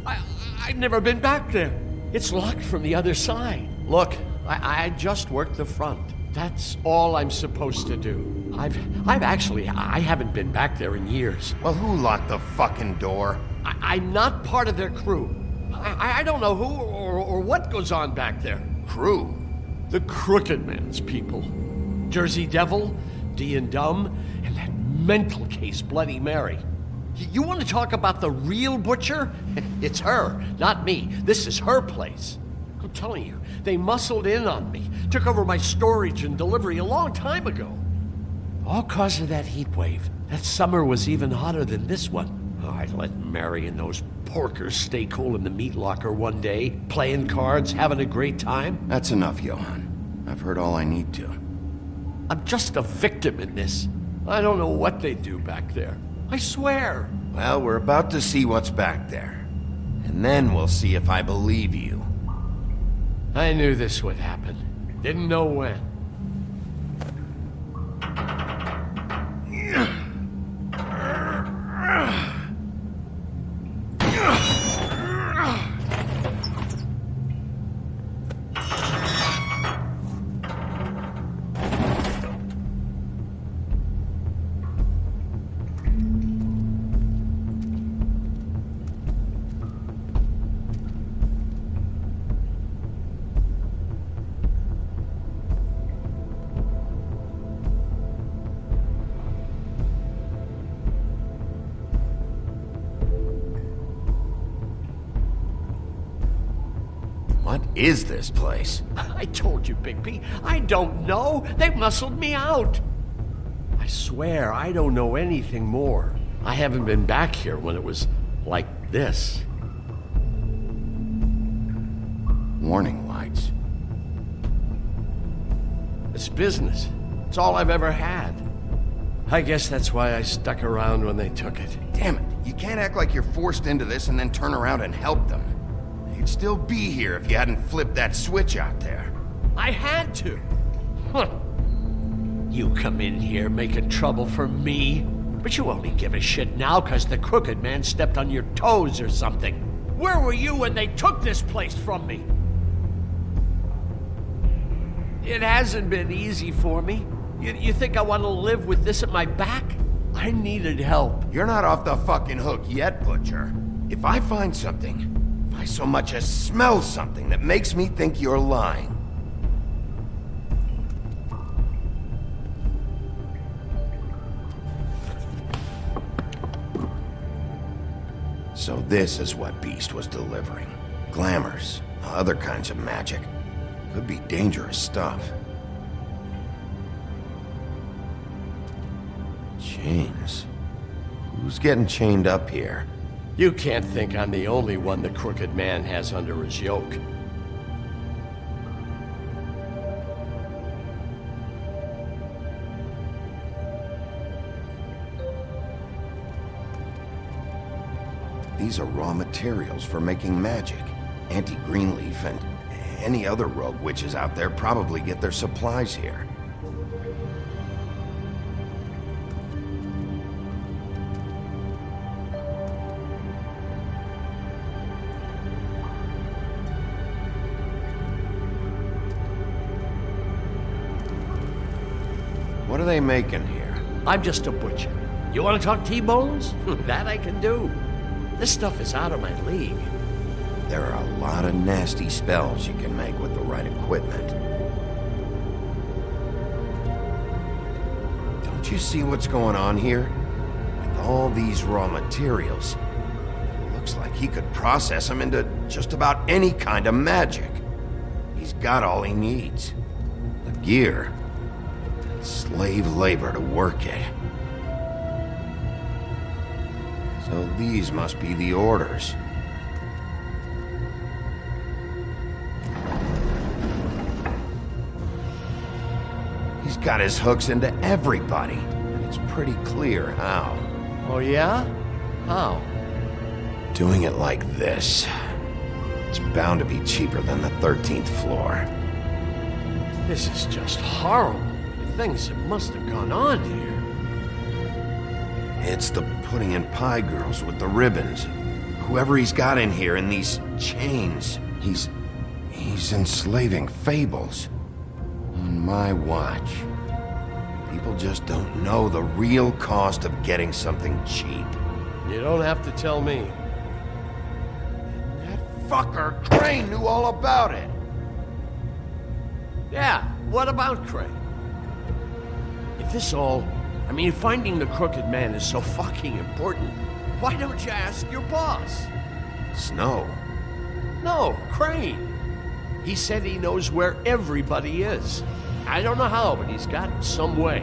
I've never been back there. It's locked from the other side. Look, I just worked the front. That's all I'm supposed to do. I haven't been back there in years. Well, who locked the fucking door? I'm not part of their crew. I don't know who or what goes on back there. Crew? The Crooked Man's people. Jersey Devil, D and Dumb, and that mental case, Bloody Mary. You want to talk about the real butcher? It's her, not me. This is her place. I'm telling you, they muscled in on me, took over my storage and delivery a long time ago. All cause of that heat wave. That summer was even hotter than this one. Oh, I'd let Mary and those porkers stay cool in the meat locker one day, playing cards, having a great time. That's enough, Johann. I've heard all I need to. I'm just a victim in this. I don't know what they do back there. I swear. Well, we're about to see what's back there. And then we'll see if I believe you. I knew this would happen. Didn't know when. What is this place? I told you, Bigby. I don't know. They muscled me out. I swear, I don't know anything more. I haven't been back here when it was like this. Warning lights. It's business. It's all I've ever had. I guess that's why I stuck around when they took it. Damn it, you can't act like you're forced into this and then turn around and help them. You'd still be here if you hadn't flipped that switch out there. I had to. Huh. You come in here making trouble for me, but you only give a shit now because the Crooked Man stepped on your toes or something. Where were you when they took this place from me? It hasn't been easy for me. You think I want to live with this at my back? I needed help. You're not off the fucking hook yet, Butcher. If I find something, if I so much as smell something that makes me think you're lying, so this is what Beast was delivering. Glamours, other kinds of magic. Could be dangerous stuff. Chains. Who's getting chained up here? You can't think I'm the only one the Crooked Man has under his yoke. These are raw materials for making magic. Greenleaf and any other rogue witches out there probably get their supplies here. What are they making here? I'm just a butcher. You want to talk T-bones? That I can do. This stuff is out of my league. There are a lot of nasty spells you can make with the right equipment. Don't you see what's going on here? With all these raw materials, it looks like he could process them into just about any kind of magic. He's got all he needs. The gear, and slave labor to work it. So these must be the orders. He's got his hooks into everybody, and it's pretty clear how. Oh yeah? How? Doing it like this. It's bound to be cheaper than the 13th floor. This is just horrible. The things that must have gone on here. It's the putting in pie girls with the ribbons. Whoever he's got in here in these chains, he's enslaving Fables. On my watch. People just don't know the real cost of getting something cheap. You don't have to tell me. That fucker Crane knew all about it. Yeah, what about Crane? If this all... if finding the Crooked Man is so fucking important, why don't you ask your boss? Snow? No, Crane. He said he knows where everybody is. I don't know how, but he's got some way.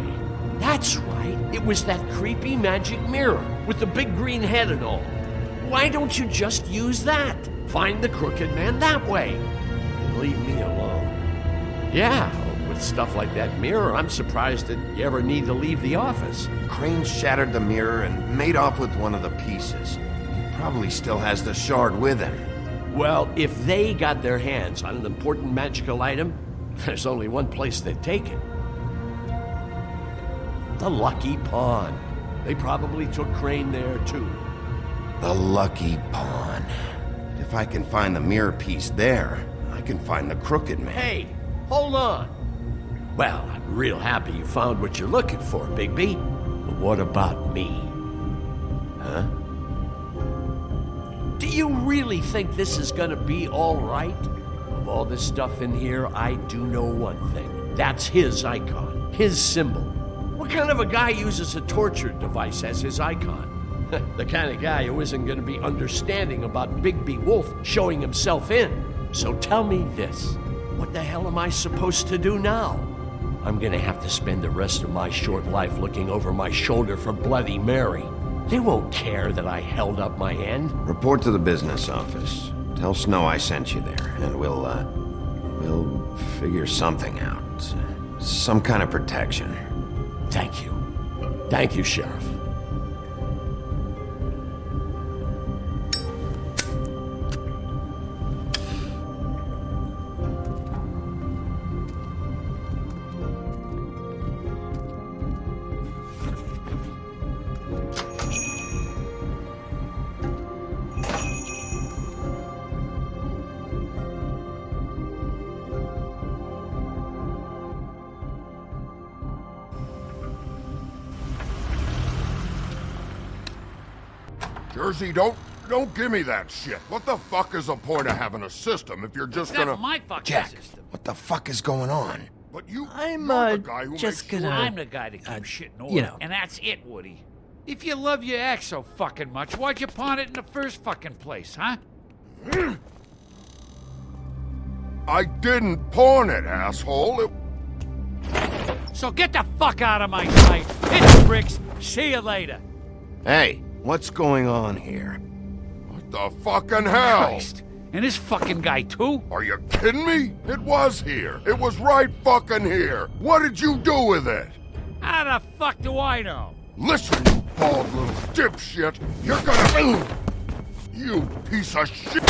That's right. It was that creepy magic mirror with the big green head and all. Why don't you just use that? Find the Crooked Man that way. And leave me alone. Yeah, with stuff like that mirror, I'm surprised that you ever need to leave the office. Crane shattered the mirror and made off with one of the pieces. He probably still has the shard with him. Well, if they got their hands on an important magical item, there's only one place they'd take it. The Lucky Pawn. They probably took Crane there, too. The Lucky Pawn. If I can find the mirror piece there, I can find the Crooked Man. Hey, hold on. Well, I'm real happy you found what you're looking for, Bigby. But what about me? Huh? Do you really think this is gonna be all right? Of all this stuff in here, I do know one thing. That's his icon, his symbol. What kind of a guy uses a torture device as his icon? The kind of guy who isn't gonna be understanding about Bigby Wolf showing himself in. So tell me this. What the hell am I supposed to do now? I'm gonna have to spend the rest of my short life looking over my shoulder for Bloody Mary. They won't care that I held up my end. Report to the business office. Tell Snow I sent you there, and we'll figure something out. Some kind of protection. Thank you. Thank you, Sheriff. Jersey, don't give me that shit. What the fuck is the point of having a system if you're just gonna... That's my fucking Jack, system. what the fuck is going on? But you're the guy who just makes gonna... sure... I'm the guy that keeps shit in order, you know. and that's it, Woody. If you love your ex so fucking much, why'd you pawn it in the first fucking place, huh? I didn't pawn it, asshole. So get the fuck out of my sight. Hit the bricks. See you later. Hey, what's going on here? What the fucking hell? Christ. And this fucking guy, too? Are you kidding me? It was here. It was right fucking here. What did you do with it? How the fuck do I know? Listen, you bald little dipshit. You're gonna... You piece of shit.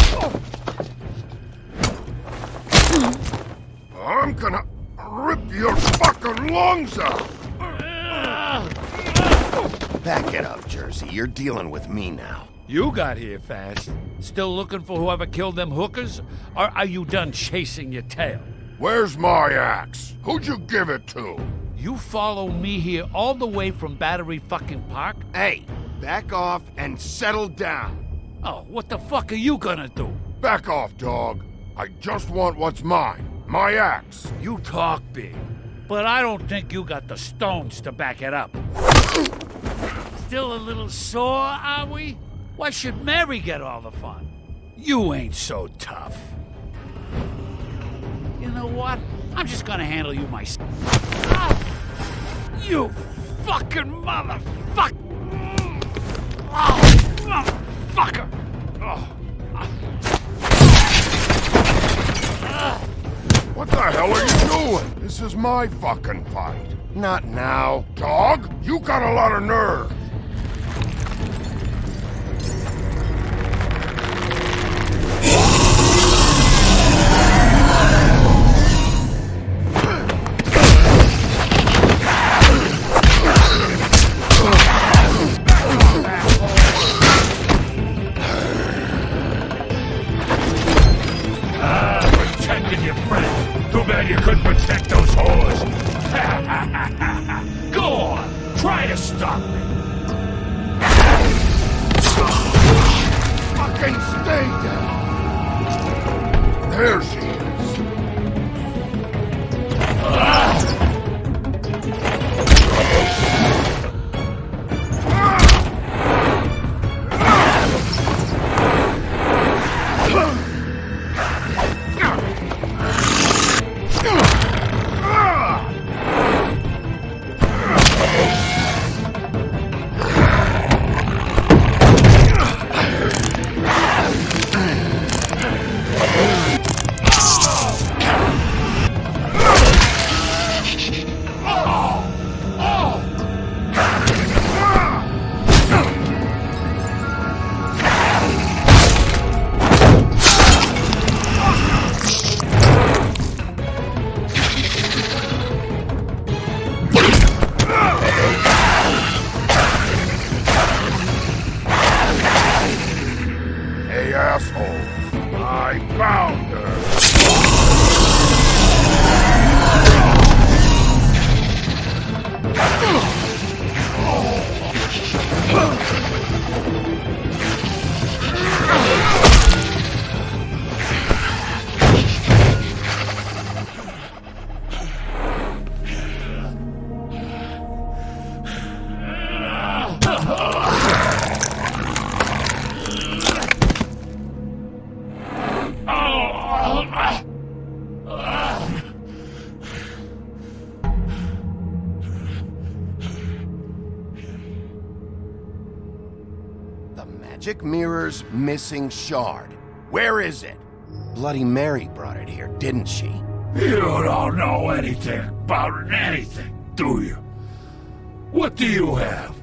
I'm gonna rip your fucking lungs out. Back it up, Jersey. You're dealing with me now. You got here fast. Still looking for whoever killed them hookers? Or are you done chasing your tail? Where's my axe? Who'd you give it to? You follow me here all the way from Battery fucking Park? Hey, back off and settle down. Oh, what the fuck are you gonna do? Back off, dog. I just want what's mine. My axe. You talk big, but I don't think you got the stones to back it up. Still a little sore, are we? Why should Mary get all the fun? You ain't so tough. You know what? I'm just gonna handle you myself. Ah! You fucking motherfucker! Oh, motherfucker! Oh. What the hell are you doing? This is my fucking fight. Not now. Dog, you got a lot of nerve. Protecting your friend. Too bad you couldn't protect those whores. Go on, try to stop me. Fucking stay down. There she is. Hey, asshole. I found her. magic mirror's missing shard. Where is it? Bloody Mary brought it here, didn't she? You don't know anything about anything, do you? What do you have?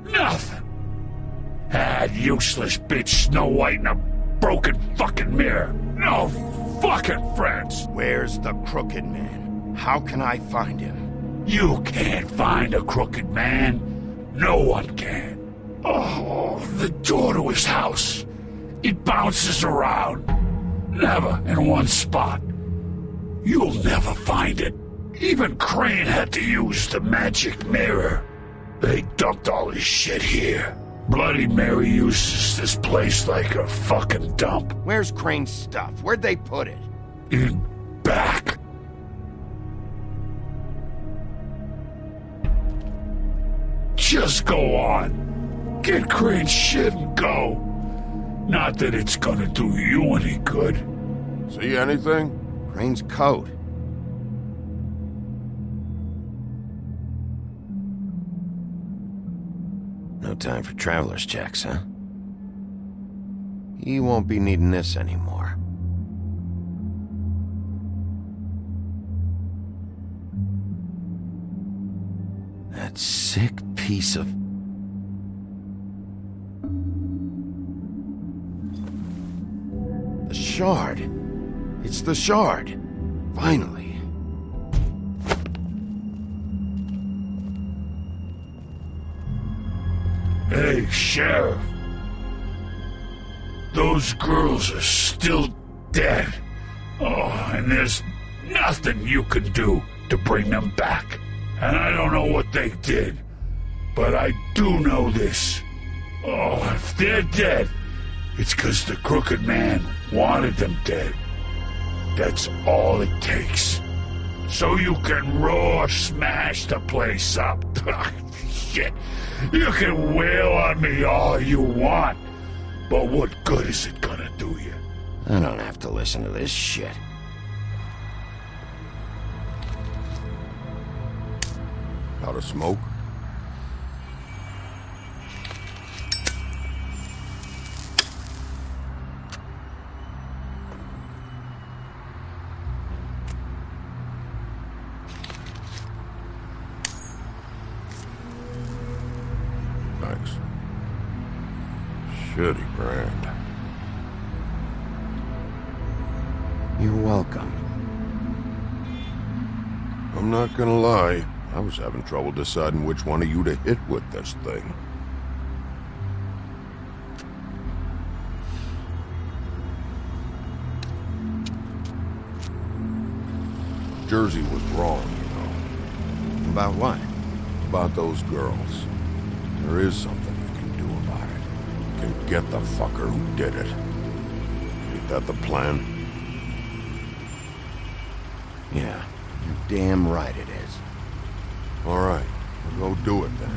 Nothing. That useless bitch Snow White in a broken fucking mirror. No fucking friends. Where's the Crooked Man? How can I find him? You can't find a crooked man. No one can. Oh, the door to his house. It bounces around. Never in one spot. You'll never find it. Even Crane had to use the magic mirror. They dumped all his shit here. Bloody Mary uses this place like a fucking dump. Where's Crane's stuff? Where'd they put it? In back. Just go on. Get Crane's shit and go. Not that it's gonna do you any good. See anything? Crane's coat. No time for traveler's checks, huh? He won't be needing this anymore. That sick piece of... The shard. It's the shard. Finally. Hey, Sheriff. Those girls are still dead. Oh, and there's nothing you can do to bring them back. And I don't know what they did, but I do know this. Oh, if they're dead, it's 'cause the Crooked Man wanted them dead. That's all it takes. So you can raw smash the place up. Shit. You can wail on me all you want, but what good is it gonna do you? I don't have to listen to this shit. Out of smoke? Thanks. Shitty brand. You're welcome. I'm not gonna lie. I was having trouble deciding which one of you to hit with this thing. Jersey was wrong, you know. About what? About those girls. There is something we can do about it. We can get the fucker who did it. Ain't that the plan? Yeah, you're damn right it is. All right, we'll go do it then.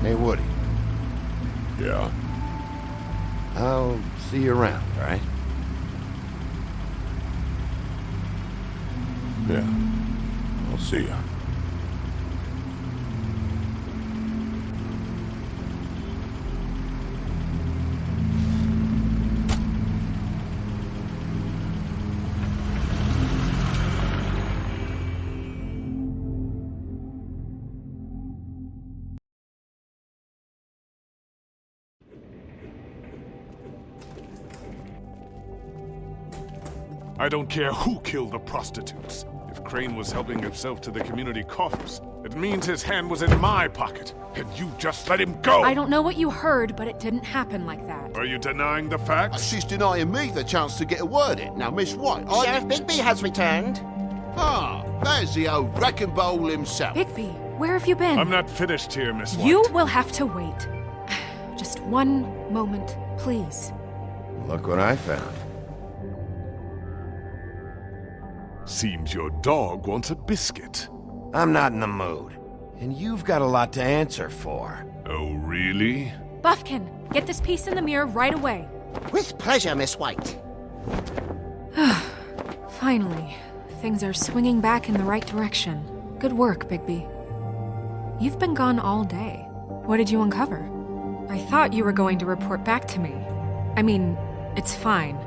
Hey, Woody. Yeah? I'll see you around, all right? Yeah. I'll see ya. I don't care who killed the prostitutes. If Crane was helping himself to the community coffers, it means his hand was in my pocket, and you just let him go! I don't know what you heard, but it didn't happen like that. Are you denying the facts? She's denying me the chance to get a word in. Now, Miss White, Sheriff Bigby has returned. Ah, there's the old wrecking bowl himself. Bigby, where have you been? I'm not finished here, Miss White. You will have to wait. Just one moment, please. Look what I found. Seems your dog wants a biscuit. I'm not in the mood. And you've got a lot to answer for. Oh, really? Buffkin, get this piece in the mirror right away. With pleasure, Miss White. Finally, things are swinging back in the right direction. Good work, Bigby. You've been gone all day. What did you uncover? I thought you were going to report back to me. I mean, it's fine.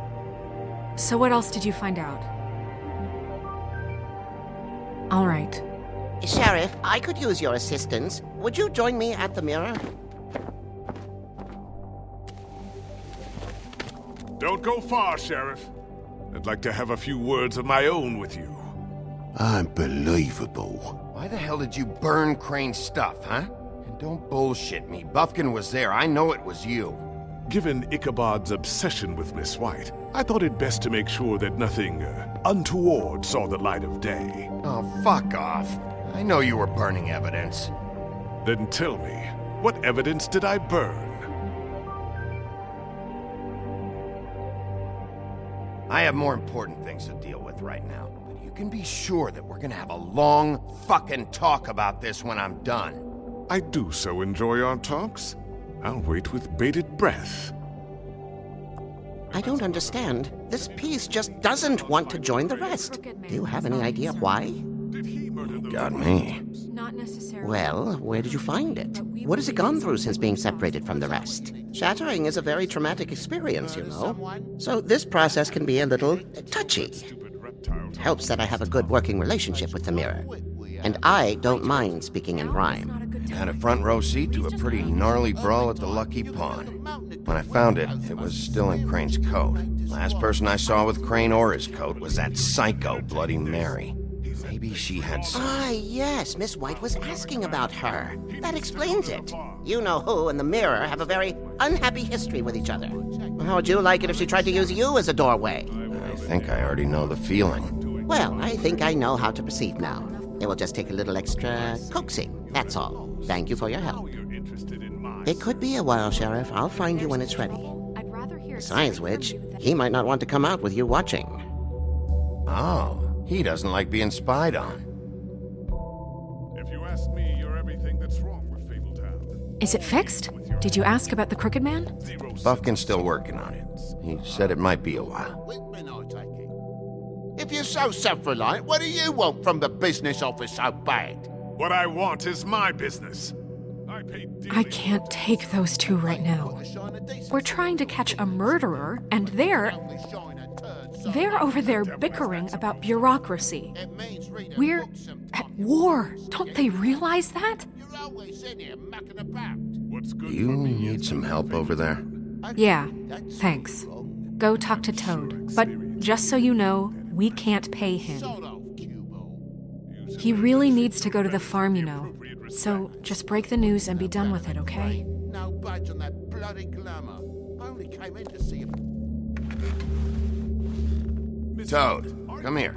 So what else did you find out? All right. Sheriff, I could use your assistance. Would you join me at the mirror? Don't go far, Sheriff. I'd like to have a few words of my own with you. Unbelievable. Why the hell did you burn Crane's stuff, huh? And don't bullshit me. Buffkin was there. I know it was you. Given Ichabod's obsession with Miss White, I thought it best to make sure that nothing untoward saw the light of day. Oh, fuck off. I know you were burning evidence. Then tell me, what evidence did I burn? I have more important things to deal with right now. But you can be sure that we're gonna have a long fucking talk about this when I'm done. I do so enjoy our talks. I'll wait with bated breath. I don't understand. This piece just doesn't want to join the rest. Do you have any idea why? You got me. Not necessarily. Well, where did you find it? What has it gone through since being separated from the rest? Shattering is a very traumatic experience, you know. So this process can be a little touchy. It helps that I have a good working relationship with the mirror. And I don't mind speaking in rhyme. Had a front row seat to a pretty gnarly brawl at the Lucky Pond. When I found it, it was still in Crane's coat. Last person I saw with Crane or his coat was that psycho Bloody Mary. Maybe she had some... Ah, yes, Miss White was asking about her. That explains it. You know who and the mirror have a very unhappy history with each other. How would you like it if she tried to use you as a doorway? I think I already know the feeling. Well, I think I know how to proceed now. It will just take a little extra coaxing, that's all. Thank you for your help. It could be a while, Sheriff. I'll find you when it's ready. Besides which, he might not want to come out with you watching. Oh, he doesn't like being spied on. If you ask me, you're everything that's wrong with Fabletown. Is it fixed? Did you ask about the Crooked Man? Buffkin's still working on it. He said it might be a while. If you're so self-reliant, what do you want from the business office so bad? What I want is my business. I can't take those two right now. We're trying to catch a murderer, and they're over there bickering about bureaucracy. We're at war. Don't they realize that? Do you need some help over there? Yeah, thanks. Go talk to Toad. But just so you know, we can't pay him. He really needs to go to the farm, you know. So just break the news and be done with it, okay? No budge on that bloody glamour. I only came in to see him. Toad, come here.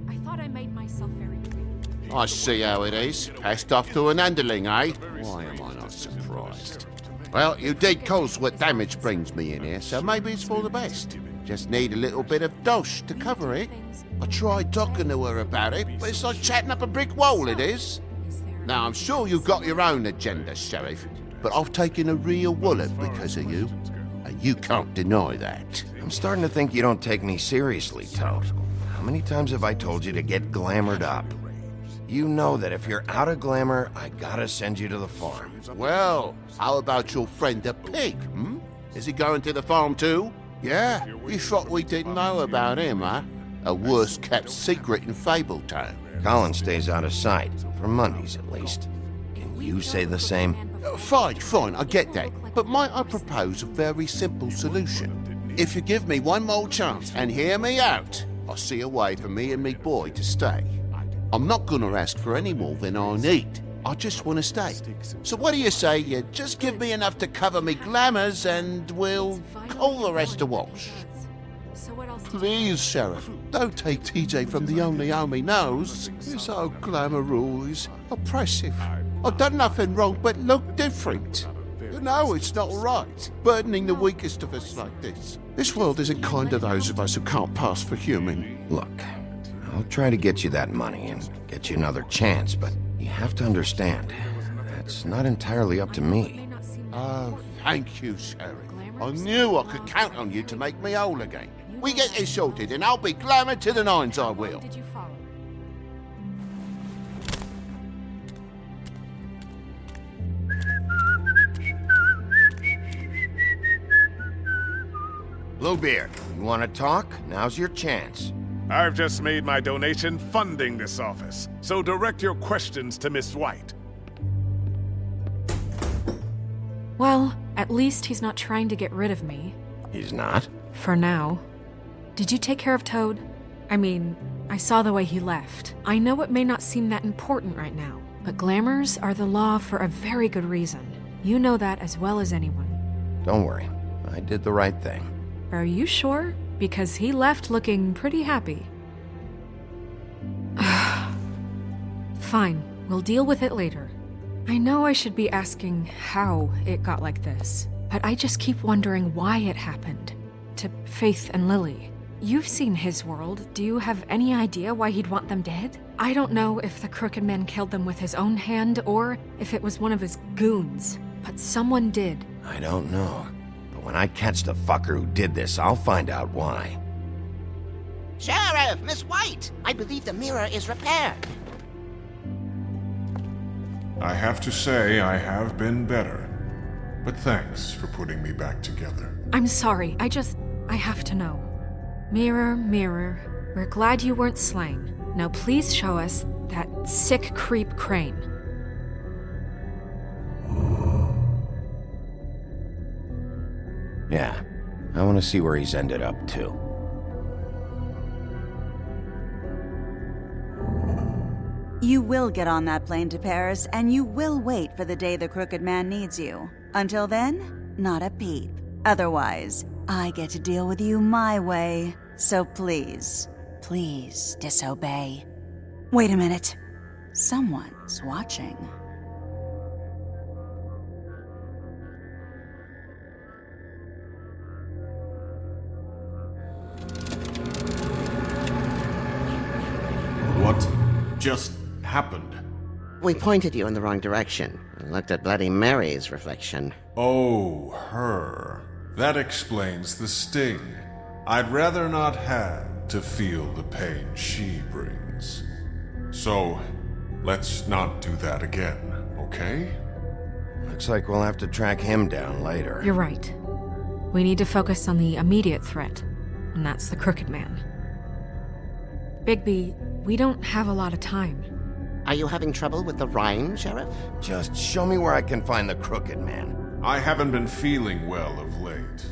I thought I made myself very clear. I see how it is. Passed off to an underling, eh? Why am I not surprised? Well, you did cause what damage brings me in here, so maybe it's for the best. Just need a little bit of dosh to cover it. I tried talking to her about it, but it's like chatting up a brick wall, it is. Now, I'm sure you've got your own agenda, Sheriff, but I've taken a real wallet because of you, and you can't deny that. I'm starting to think you don't take me seriously, Toad. How many times have I told you to get glamored up? You know that if you're out of glamour, I gotta send you to the farm. Well, how about your friend the pig, hmm? Is he going to the farm too? Yeah? You thought we didn't know about him, huh? A worst-kept secret in Fabletown. Colin stays out of sight, for Mondays at least. Can you say the same? Fine, I get that. But might I propose a very simple solution? If you give me one more chance and hear me out, I'll see a way for me and me boy to stay. I'm not gonna ask for any more than I need. I just want to stay. So what do you say you just give me enough to cover me glamours and we'll call the rest a wash? Please, Sheriff, don't take TJ from the only home he knows. This old glamour rule is oppressive. I've done nothing wrong but look different. You know it's not right, burdening the weakest of us like this. This world isn't kind to those of us who can't pass for human. Look, I'll try to get you that money and get you another chance, but you have to understand, that's not entirely up to me. Oh, Thank you, Sheriff. I knew I could count on you to make me whole again. We get this sorted and I'll be glamour to the nines, I will. Did you follow? Bluebeard, you want to talk? Now's your chance. I've just made my donation funding this office, so direct your questions to Miss White. Well, at least he's not trying to get rid of me. He's not? For now. Did you take care of Toad? I mean, I saw the way he left. I know it may not seem that important right now, but glamours are the law for a very good reason. You know that as well as anyone. Don't worry. I did the right thing. Are you sure? Because he left looking pretty happy. Fine, we'll deal with it later. I know I should be asking how it got like this, but I just keep wondering why it happened. To Faith and Lily. You've seen his world. Do you have any idea why he'd want them dead? I don't know if the Crooked Man killed them with his own hand or if it was one of his goons, but someone did. I don't know. But when I catch the fucker who did this, I'll find out why. Sheriff, Miss White! I believe the mirror is repaired. I have to say I have been better. But thanks for putting me back together. I'm sorry, I have to know. Mirror, mirror, we're glad you weren't slain. Now please show us that sick creep Crane. Yeah, I want to see where he's ended up, too. You will get on that plane to Paris, and you will wait for the day the Crooked Man needs you. Until then, not a peep. Otherwise, I get to deal with you my way. So please, please disobey. Wait a minute. Someone's watching. What just happened? We pointed you in the wrong direction and looked at Bloody Mary's reflection. Oh, her. That explains the sting. I'd rather not have to feel the pain she brings. So, let's not do that again, okay? Looks like we'll have to track him down later. You're right. We need to focus on the immediate threat, and that's the Crooked Man. Bigby, we don't have a lot of time. Are you having trouble with the rhyme, Sheriff? Just show me where I can find the Crooked Man. I haven't been feeling well of late.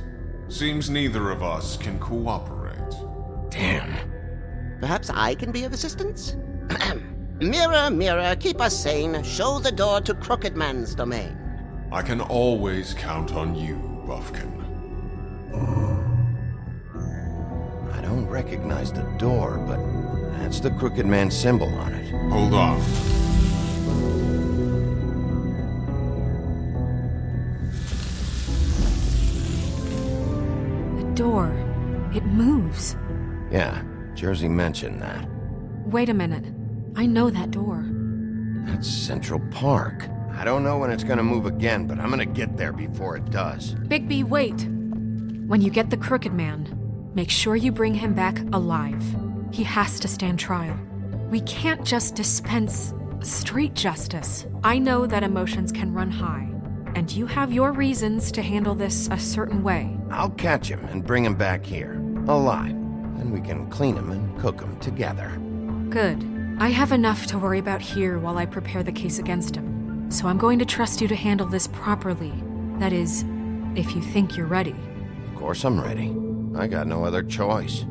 Seems neither of us can cooperate. Damn. Perhaps I can be of assistance? Mirror, mirror, keep us sane. Show the door to Crooked Man's domain. I can always count on you, Buffkin. I don't recognize the door, but that's the Crooked Man symbol on it. Hold on. The door. It moves. Yeah, Jersey mentioned that. Wait a minute. I know that door. That's Central Park. I don't know when it's gonna move again, but I'm gonna get there before it does. Bigby, wait! When you get the Crooked Man, make sure you bring him back alive. He has to stand trial. We can't just dispense street justice. I know that emotions can run high, and you have your reasons to handle this a certain way. I'll catch him and bring him back here, alive. Then we can clean him and cook him together. Good. I have enough to worry about here while I prepare the case against him. So I'm going to trust you to handle this properly. That is, if you think you're ready. Of course I'm ready. I got no other choice.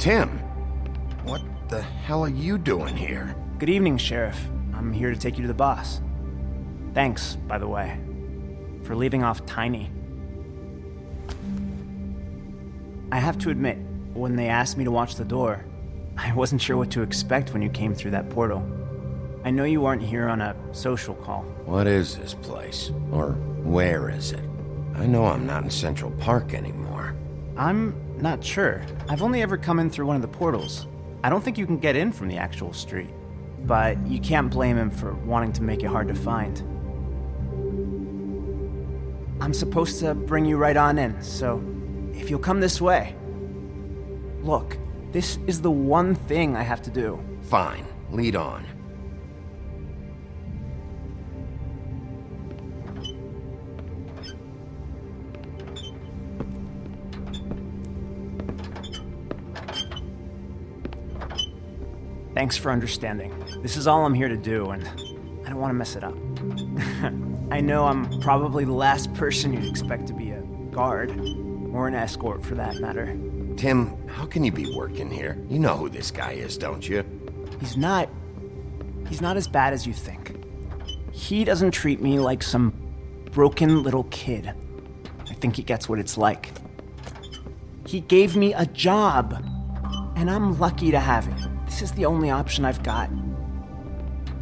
Tim! What the hell are you doing here? Good evening, Sheriff. I'm here to take you to the boss. Thanks, by the way, for leaving off Tiny. I have to admit, when they asked me to watch the door, I wasn't sure what to expect when you came through that portal. I know you weren't here on a social call. What is this place? Or where is it? I know I'm not in Central Park anymore. I'm not sure. I've only ever come in through one of the portals. I don't think you can get in from the actual street. But you can't blame him for wanting to make it hard to find. I'm supposed to bring you right on in, so if you'll come this way. Look, this is the one thing I have to do. Fine, lead on. Thanks for understanding. This is all I'm here to do, and I don't want to mess it up. I know I'm probably the last person you'd expect to be a guard, or an escort for that matter. Tim, how can you be working here? You know who this guy is, don't you? He's not as bad as you think. He doesn't treat me like some broken little kid. I think he gets what it's like. He gave me a job, and I'm lucky to have it. This is the only option I've got.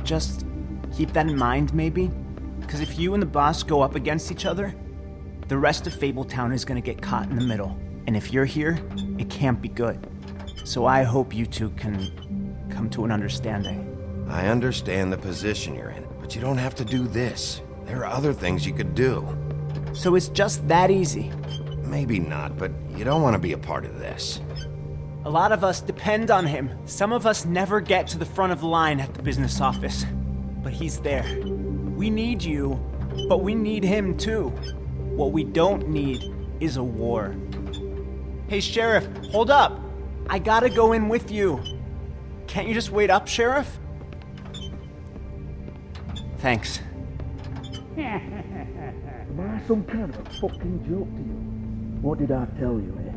Just keep that in mind, maybe? Because if you and the boss go up against each other, the rest of Fabletown is gonna get caught in the middle. And if you're here, it can't be good. So I hope you two can come to an understanding. I understand the position you're in, but you don't have to do this. There are other things you could do. So it's just that easy? Maybe not, but you don't want to be a part of this. A lot of us depend on him. Some of us never get to the front of the line at the business office. But he's there. We need you, but we need him too. What we don't need is a war. Hey, Sheriff, hold up. I gotta go in with you. Can't you just wait up, Sheriff? Thanks. Am I some kind of a fucking joke to you? What did I tell you, eh?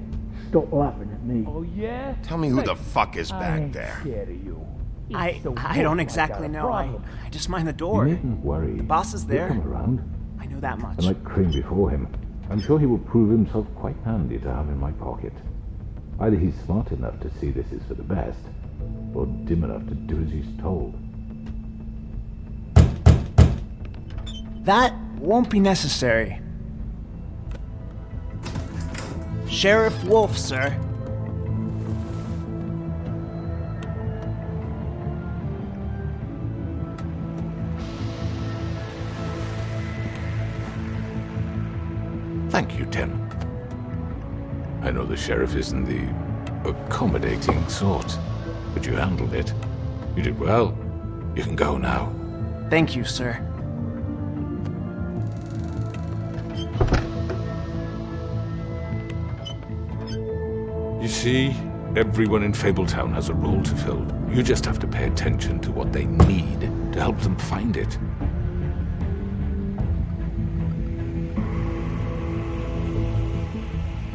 Stop laughing at me. Oh, yeah? Tell me who the fuck is I back ain't there. scared of you. I don't exactly know. I just mind the door. You needn't worry. The boss is He'll there. come around. I know that much. And like Crane before him, I'm sure he will prove himself quite handy to have in my pocket. Either he's smart enough to see this is for the best, or dim enough to do as he's told. That won't be necessary. Sheriff Wolf, sir. Thank you, Tim. I know the sheriff isn't the accommodating sort, but you handled it. You did well. You can go now. Thank you, sir. You see, everyone in Fabletown has a role to fill. You just have to pay attention to what they need to help them find it.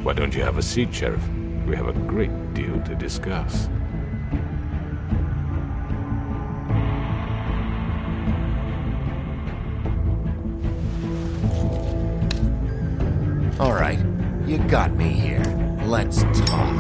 Why don't you have a seat, Sheriff? We have a great deal to discuss. All right, you got me here. Let's talk.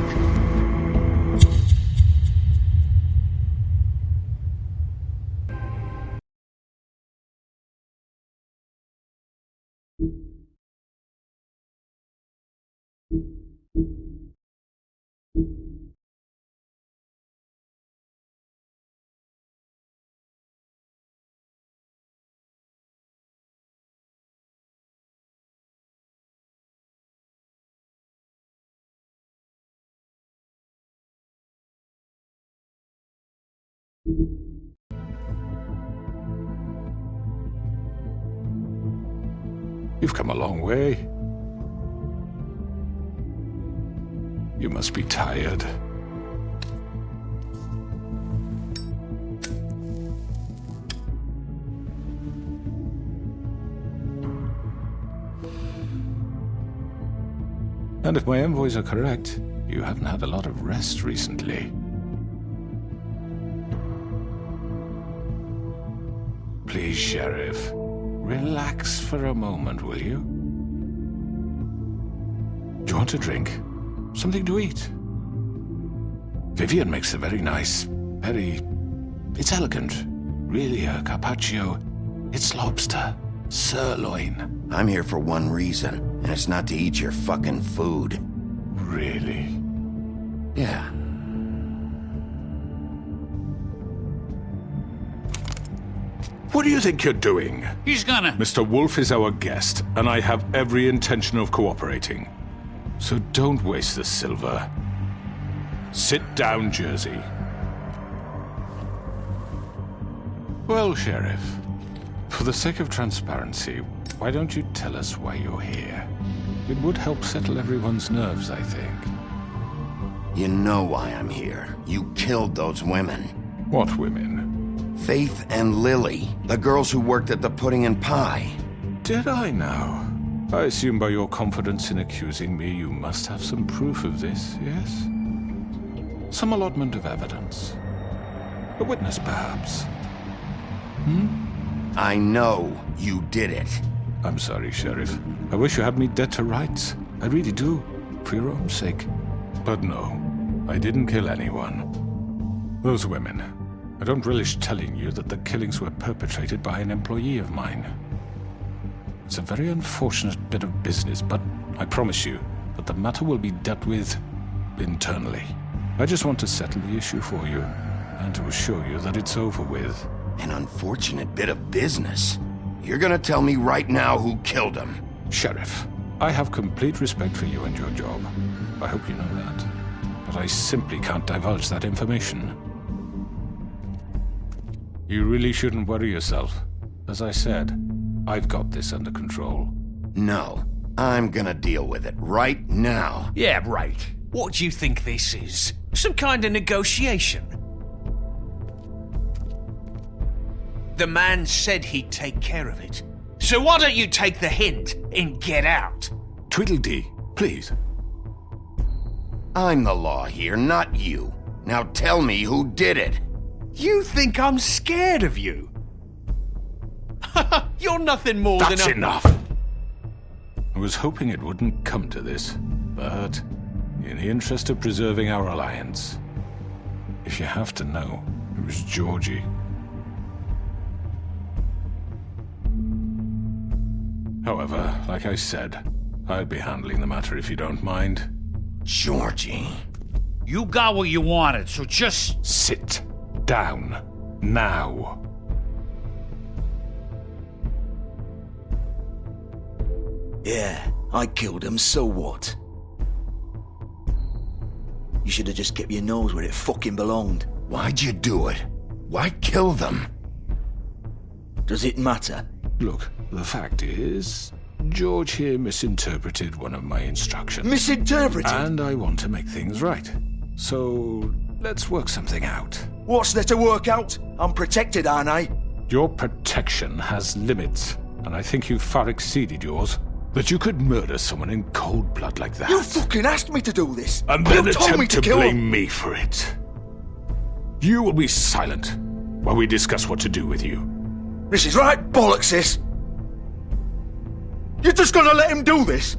You've come a long way. You must be tired. And if my envoys are correct, You haven't had a lot of rest recently. Please, Sheriff, relax for a moment, will you? Do you want a drink? Something to eat? Vivian makes a very nice, it's elegant. Really a carpaccio. It's lobster. Sirloin. I'm here for one reason, and it's not to eat your fucking food. Really? Yeah. What do you think you're doing? He's gonna... Mr. Wolf is our guest, and I have every intention of cooperating. So don't waste the silver. Sit down, Jersey. Well, Sheriff, for the sake of transparency, why don't you tell us why you're here? It would help settle everyone's nerves, I think. You know why I'm here. You killed those women. What women? Faith and Lily, the girls who worked at the Pudding and Pie. Did I now? I assume by your confidence in accusing me, you must have some proof of this, yes? Some allotment of evidence. A witness, perhaps. I know you did it. I'm sorry, Sheriff. I wish you had me dead to rights. I really do, for your own sake. But no, I didn't kill anyone. Those women. I don't relish telling you that the killings were perpetrated by an employee of mine. It's a very unfortunate bit of business, but I promise you that the matter will be dealt with internally. I just want to settle the issue for you, and to assure you that it's over with. An unfortunate bit of business? You're gonna tell me right now who killed him? Sheriff, I have complete respect for you and your job. I hope you know that. But I simply can't divulge that information. You really shouldn't worry yourself. As I said, I've got this under control. No, I'm gonna deal with it right now. Yeah, right. What do you think this is? Some kind of negotiation? The man said he'd take care of it. So why don't you take the hint and get out? Tweedledee, please. I'm the law here, not you. Now tell me who did it. You think I'm scared of you? You're nothing more than That's enough! I was hoping it wouldn't come to this, but in the interest of preserving our alliance, if you have to know, it was Georgie. However, like I said, I'll be handling the matter if you don't mind. Georgie. You got what you wanted, so just... Sit down. Now. Yeah, I killed him, so what? You should have just kept your nose where it fucking belonged. Why'd you do it? Why kill them? Does it matter? Look, the fact is, George here misinterpreted one of my instructions. Misinterpreted? And I want to make things right. So, let's work something out. What's there to work out? I'm protected, aren't I? Your protection has limits, and I think you've far exceeded yours. That you could murder someone in cold blood like that. You fucking asked me to do this! And then you told me attempt to kill blame him. me for it. You will be silent while we discuss what to do with you. This is right bollocks, this! You're just gonna let him do this?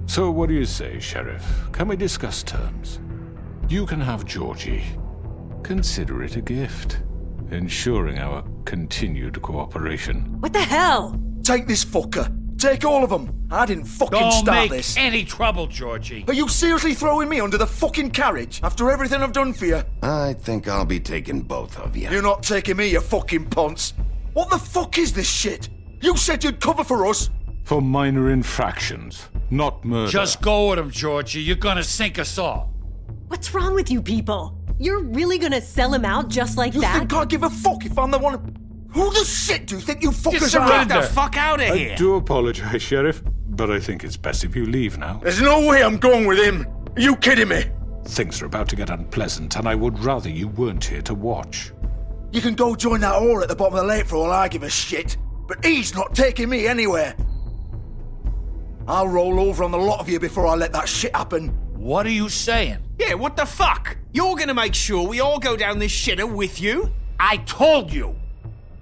So what do you say, Sheriff? Can we discuss terms? You can have Georgie. Consider it a gift, ensuring our continued cooperation. What the hell? Take this fucker. Take all of them. I didn't fucking Don't start make this. any trouble, Georgie. Are you seriously throwing me under the fucking carriage after everything I've done for you? I think I'll be taking both of you. You're not taking me, you fucking ponce. What the fuck is this shit? You said you'd cover for us. For minor infractions, not murder. Just go with him, Georgie. You're gonna sink us all. What's wrong with you people? You're really gonna sell him out just like You that? think I give a fuck if I'm the one? Who the shit do you think you fuckers are? Get the fuck out of here! I do apologize, Sheriff, but I think it's best if you leave now. There's no way I'm going with him. Are you kidding me? Things are about to get unpleasant, and I would rather you weren't here to watch. You can go join that whore at the bottom of the lake for all I give a shit, but he's not taking me anywhere. I'll roll over on the lot of you before I let that shit happen. What are you saying? Yeah, what the fuck? You're gonna make sure we all go down this shitter with you? I told you!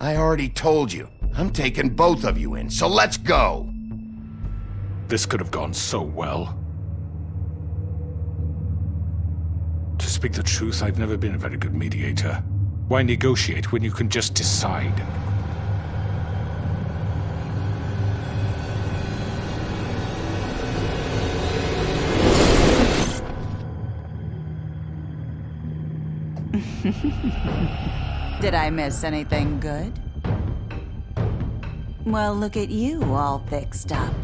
I already told you. I'm taking both of you in, so let's go! This could have gone so well. To speak the truth, I've never been a very good mediator. Why negotiate when you can just decide? Did I miss anything good? Well, look at you, all fixed up.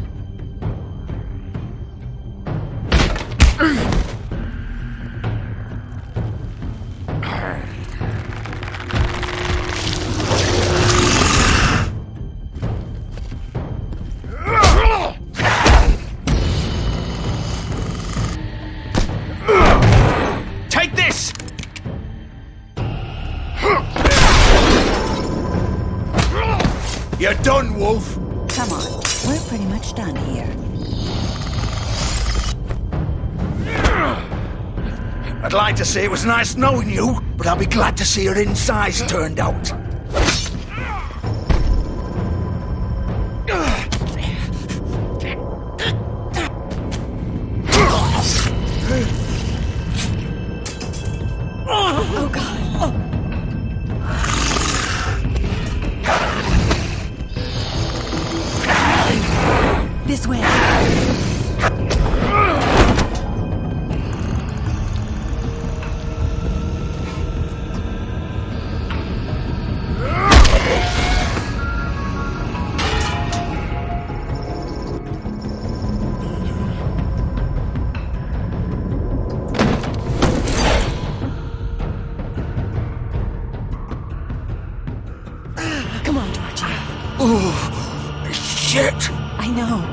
Take this! You're done, Wolf. Come on, we're pretty much done here. I'd like to say it was nice knowing you, but I'll be glad to see your insides turned out. Oh, God. This way. Come on, Georgie. Oh, shit! I know.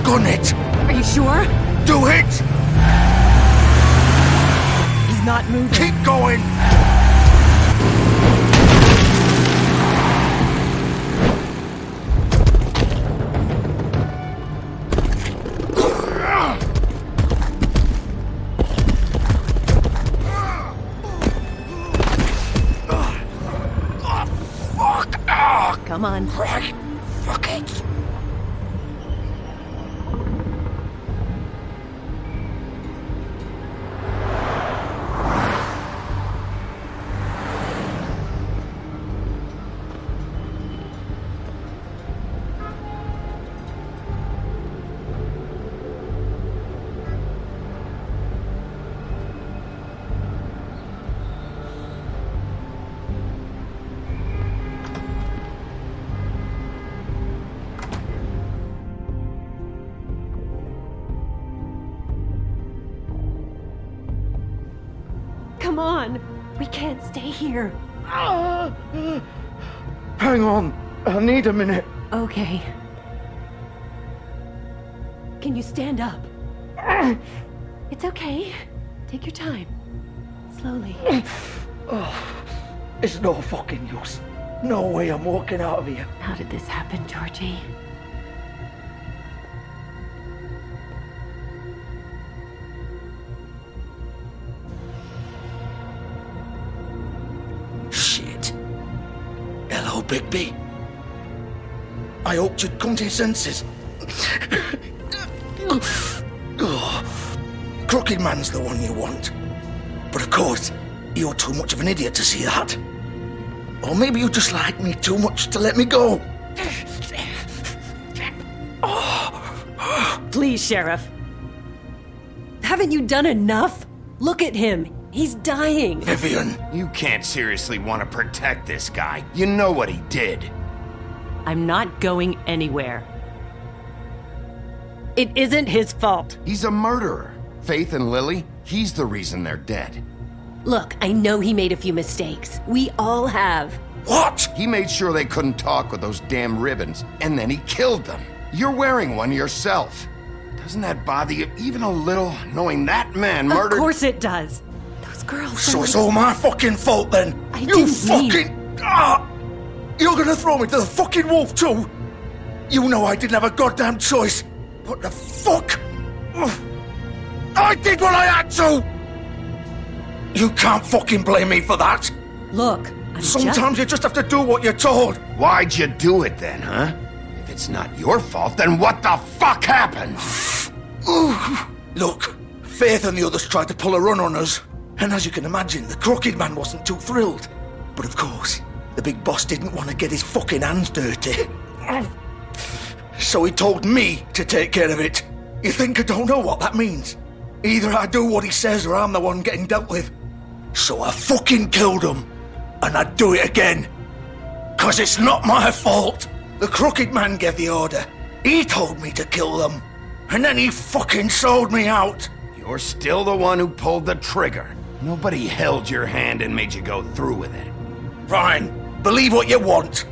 Gun it! Are you sure? Do it! He's not moving. Keep going! Fuck! Ah! Come on. Right. Fuck it. Come on. We can't stay here. Hang on. I need a minute. Okay. Can you stand up? It's okay. Take your time. Slowly. It's no fucking use. No way I'm walking out of here. How did this happen, Georgie? Shit. Hello, Bigby. I hoped you'd come to your senses. Crooked Man's the one you want. But of course, you're too much of an idiot to see that. Or maybe you just like me too much to let me go. Please, Sheriff. Haven't you done enough? Look at him. He's dying. Vivian. You can't seriously want to protect this guy. You know what he did. I'm not going anywhere. It isn't his fault. He's a murderer. Faith and Lily, he's the reason they're dead. Look, I know he made a few mistakes. We all have. What? He made sure they couldn't talk with those damn ribbons, and then he killed them. You're wearing one yourself. Doesn't that bother you even a little, knowing that man murdered— Of course it does. Those girls— So it's all my fucking fault then? You fucking— You're gonna throw me to the fucking wolf too? You know I didn't have a goddamn choice. What the fuck? I did what I had to! You can't fucking blame me for that. Look, Sometimes you just have to do what you're told. Why'd you do it then, huh? If it's not your fault, then what the fuck happened? Look, Faith and the others tried to pull a run on us. And as you can imagine, the Crooked Man wasn't too thrilled. But of course, the big boss didn't want to get his fucking hands dirty. So he told me to take care of it. You think I don't know what that means? Either I do what he says or I'm the one getting dealt with. So I fucking killed him. And I'd do it again. 'Cause it's not my fault. The Crooked Man gave the order. He told me to kill them. And then he fucking sold me out. You're still the one who pulled the trigger. Nobody held your hand and made you go through with it. Fine. Believe what you want.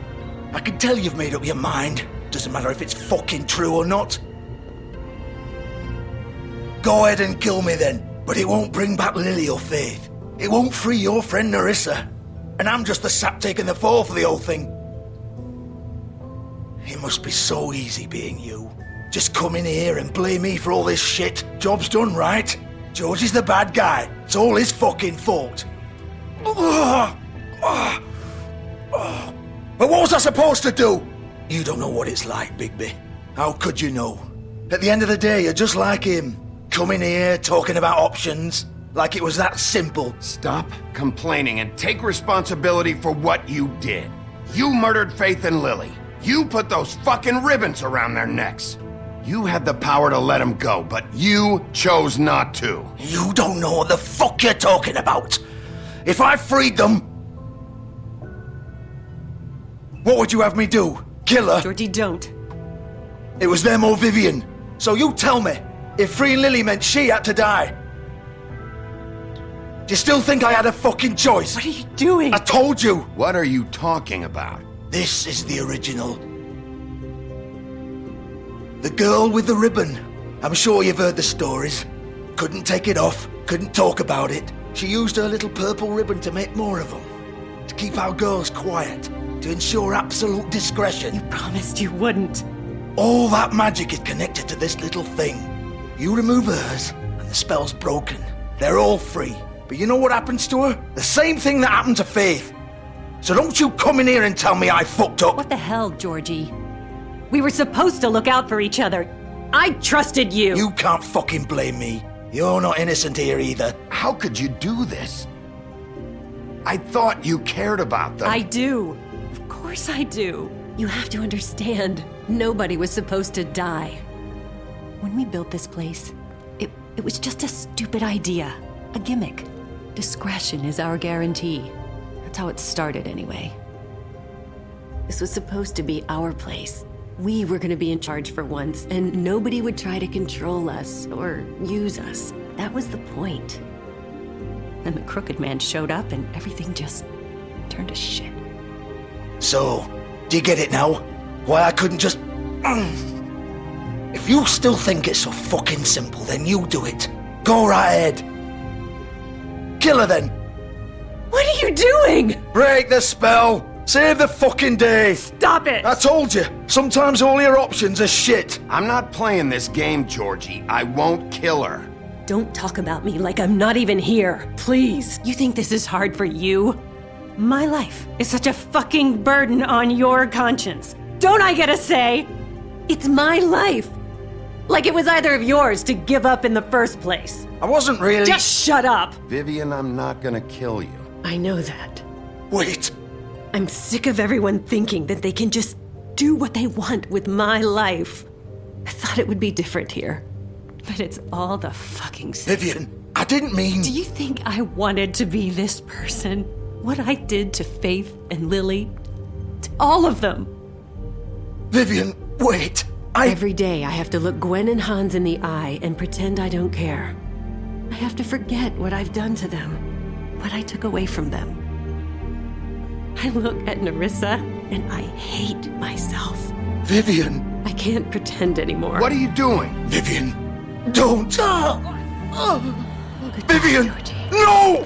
I can tell you've made up your mind. Doesn't matter if it's fucking true or not. Go ahead and kill me then. But it won't bring back Lily or Faith. It won't free your friend Narissa. And I'm just the sap taking the fall for the whole thing. It must be so easy being you. Just come in here and blame me for all this shit. Job's done, right? George is the bad guy. It's all his fucking fault. But what was I supposed to do? You don't know what it's like, Bigby. How could you know? At the end of the day, you're just like him. Coming here, talking about options. Like it was that simple. Stop complaining and take responsibility for what you did. You murdered Faith and Lily. You put those fucking ribbons around their necks. You had the power to let them go, but you chose not to. You don't know what the fuck you're talking about. If I freed them, what would you have me do? Kill her? Georgie, don't. It was them or Vivian. So you tell me, if freeing Lily meant she had to die, do you still think I had a fucking choice? What are you doing? I told you. What are you talking about? This is the original. The girl with the ribbon. I'm sure you've heard the stories. Couldn't take it off, couldn't talk about it. She used her little purple ribbon to make more of them. To keep our girls quiet. To ensure absolute discretion. You promised you wouldn't. All that magic is connected to this little thing. You remove hers, and the spell's broken. They're all free. But you know what happens to her? The same thing that happened to Faith. So don't you come in here and tell me I fucked up. What the hell, Georgie? We were supposed to look out for each other. I trusted you. You can't fucking blame me. You're not innocent here either. How could you do this? I thought you cared about them. I do. Of course I do. You have to understand, nobody was supposed to die. When we built this place, it was just a stupid idea. A gimmick. Discretion is our guarantee. That's how it started anyway. This was supposed to be our place. We were gonna be in charge for once, and nobody would try to control us or use us. That was the point. And the Crooked Man showed up and everything just turned to shit. So, do you get it now? Why I couldn't just... If you still think it's so fucking simple, then you do it. Go right ahead. Kill her then. What are you doing? Break the spell. Save the fucking day. Stop it. I told you. Sometimes all your options are shit. I'm not playing this game, Georgie. I won't kill her. Don't talk about me like I'm not even here. Please. You think this is hard for you? My life is such a fucking burden on your conscience. Don't I get a say? It's my life. Like it was either of yours to give up in the first place. I wasn't really... Just shut up. Vivian, I'm not gonna kill you. I know that. Wait. I'm sick of everyone thinking that they can just do what they want with my life. I thought it would be different here. But it's all the fucking same. Vivian, I didn't mean... Do you think I wanted to be this person? What I did to Faith and Lily? To all of them? Vivian, wait. Every day I have to look Gwen and Hans in the eye and pretend I don't care. I have to forget what I've done to them, what I took away from them. I look at Narissa and I hate myself. Vivian. I can't pretend anymore. What are you doing? Vivian, don't. Vivian, no!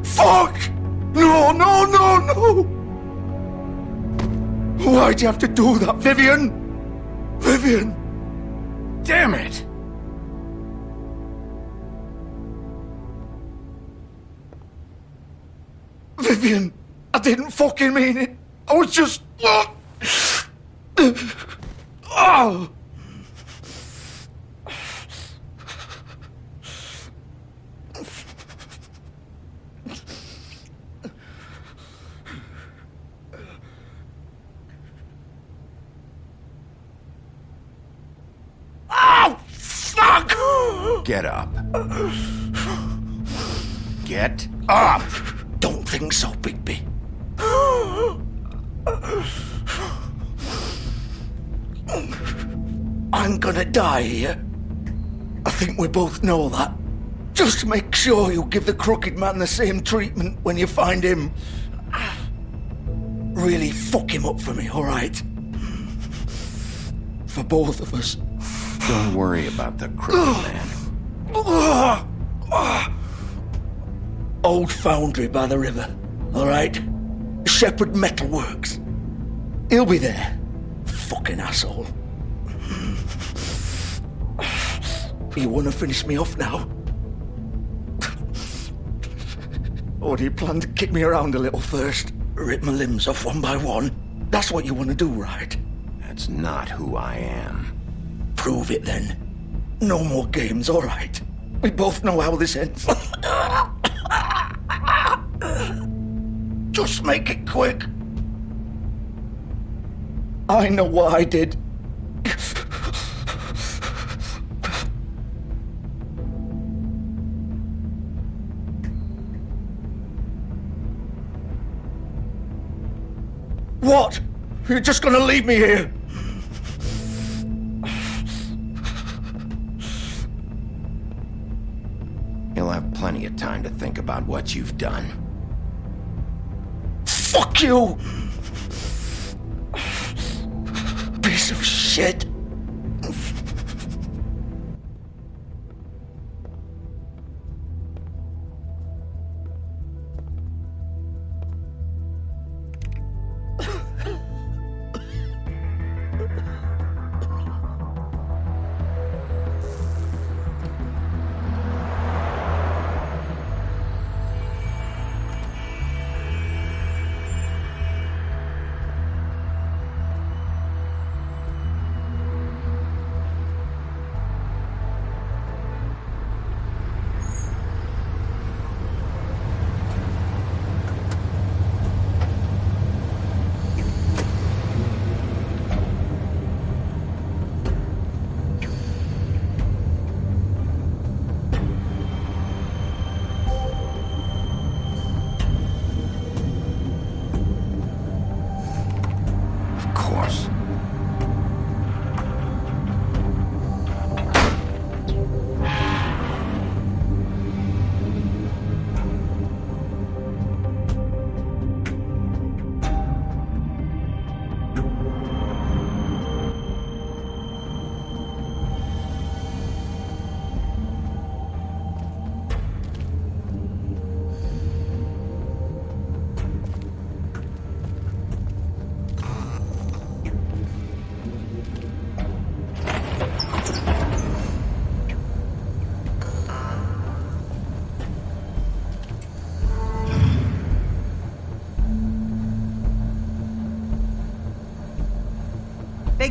Fuck! No, no, no, no! Why'd you have to do that, Vivian? Vivian! Damn it! Vivian, I didn't fucking mean it. I was just... Oh! Get up. Get up! Don't think so, Bigby. I'm gonna die here. I think we both know that. Just make sure you give the Crooked Man the same treatment when you find him. Really fuck him up for me, alright? For both of us. Don't worry about the Crooked Man. Old foundry by the river, alright? Shepherd Metalworks. He'll be there. Fucking asshole. You wanna finish me off now? Or do you plan to kick me around a little first? Rip my limbs off one by one? That's what you wanna do, right? That's not who I am. Prove it then. No more games, alright? We both know how this ends. Just make it quick. I know what I did. What? You're just gonna leave me here? You'll have plenty of time to think about what you've done. Fuck you! Piece of shit.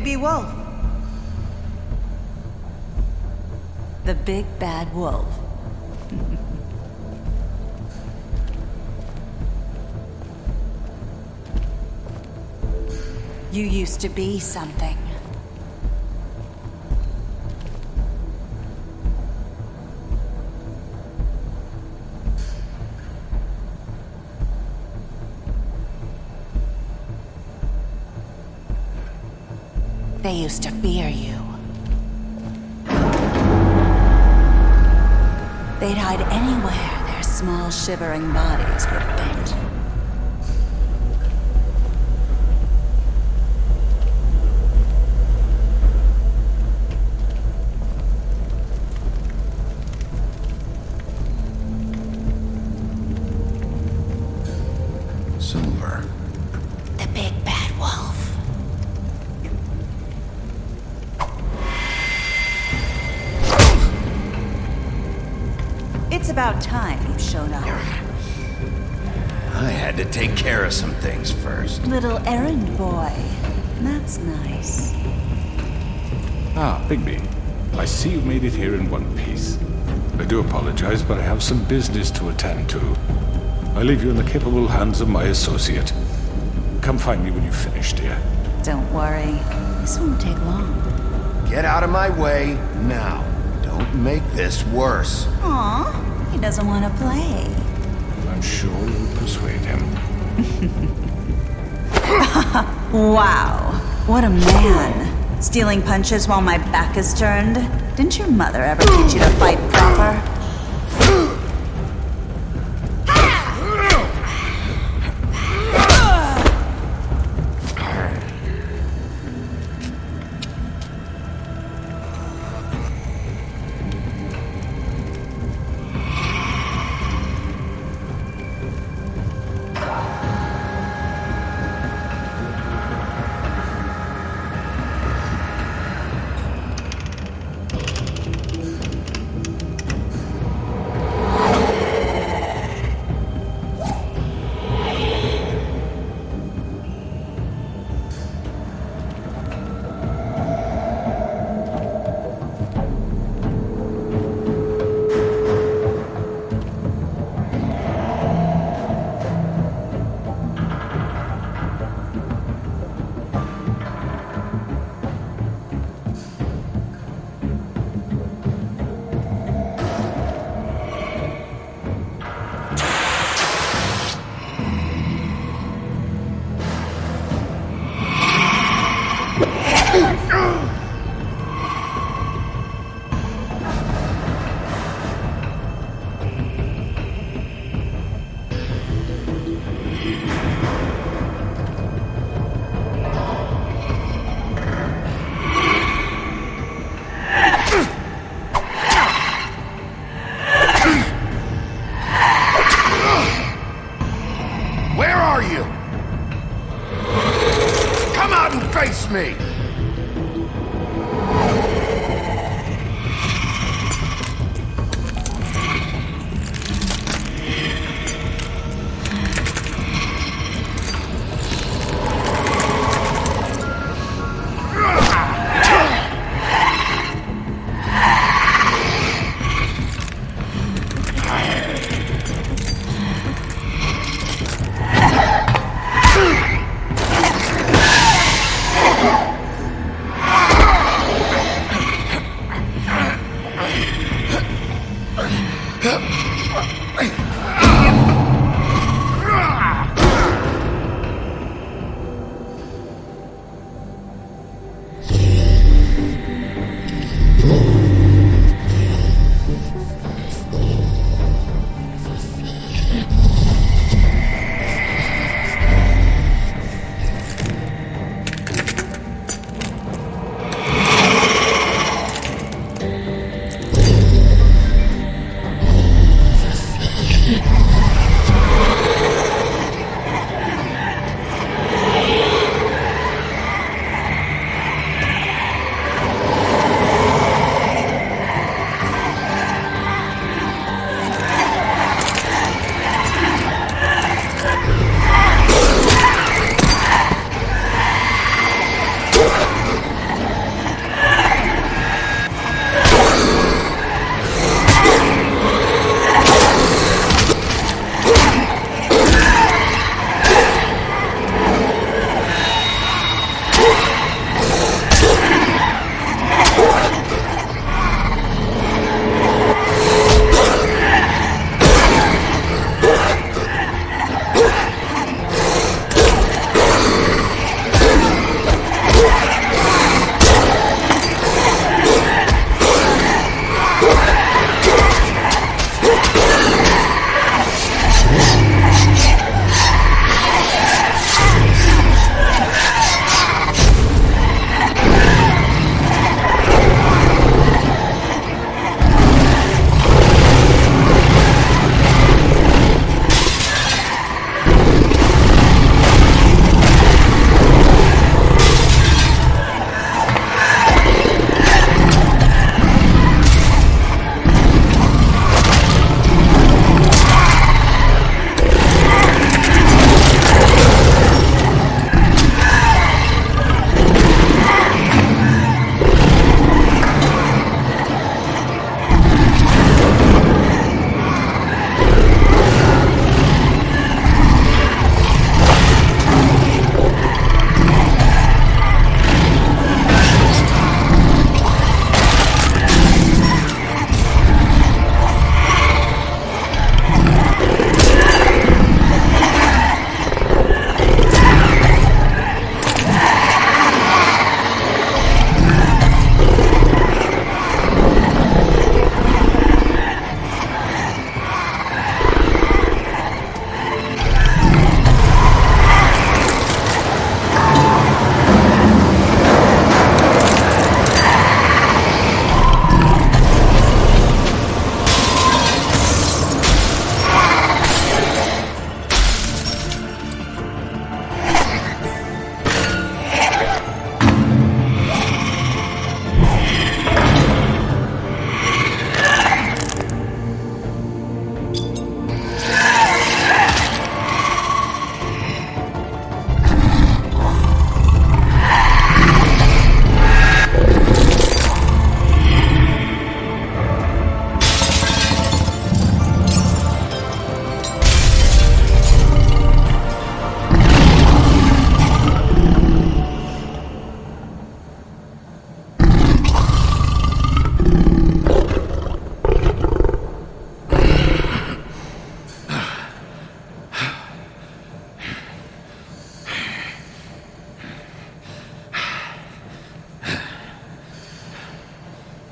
baby wolf. The big bad wolf. You used to be something. They used to fear you. They'd hide anywhere their small, shivering bodies would faint. Silver. The big bad wolf. It's about time you showed up. I had to take care of some things first. Little errand boy. That's nice. Ah, Bigby. I see you made it here in one piece. I do apologize, but I have some business to attend to. I leave you in the capable hands of my associate. Come find me when you've finished, dear. Don't worry. This won't take long. Get out of my way now. Don't make this worse. Aw, he doesn't want to play. I'm sure you'll persuade him. Wow, what a man. Stealing punches while my back is turned? Didn't your mother ever teach you to fight proper?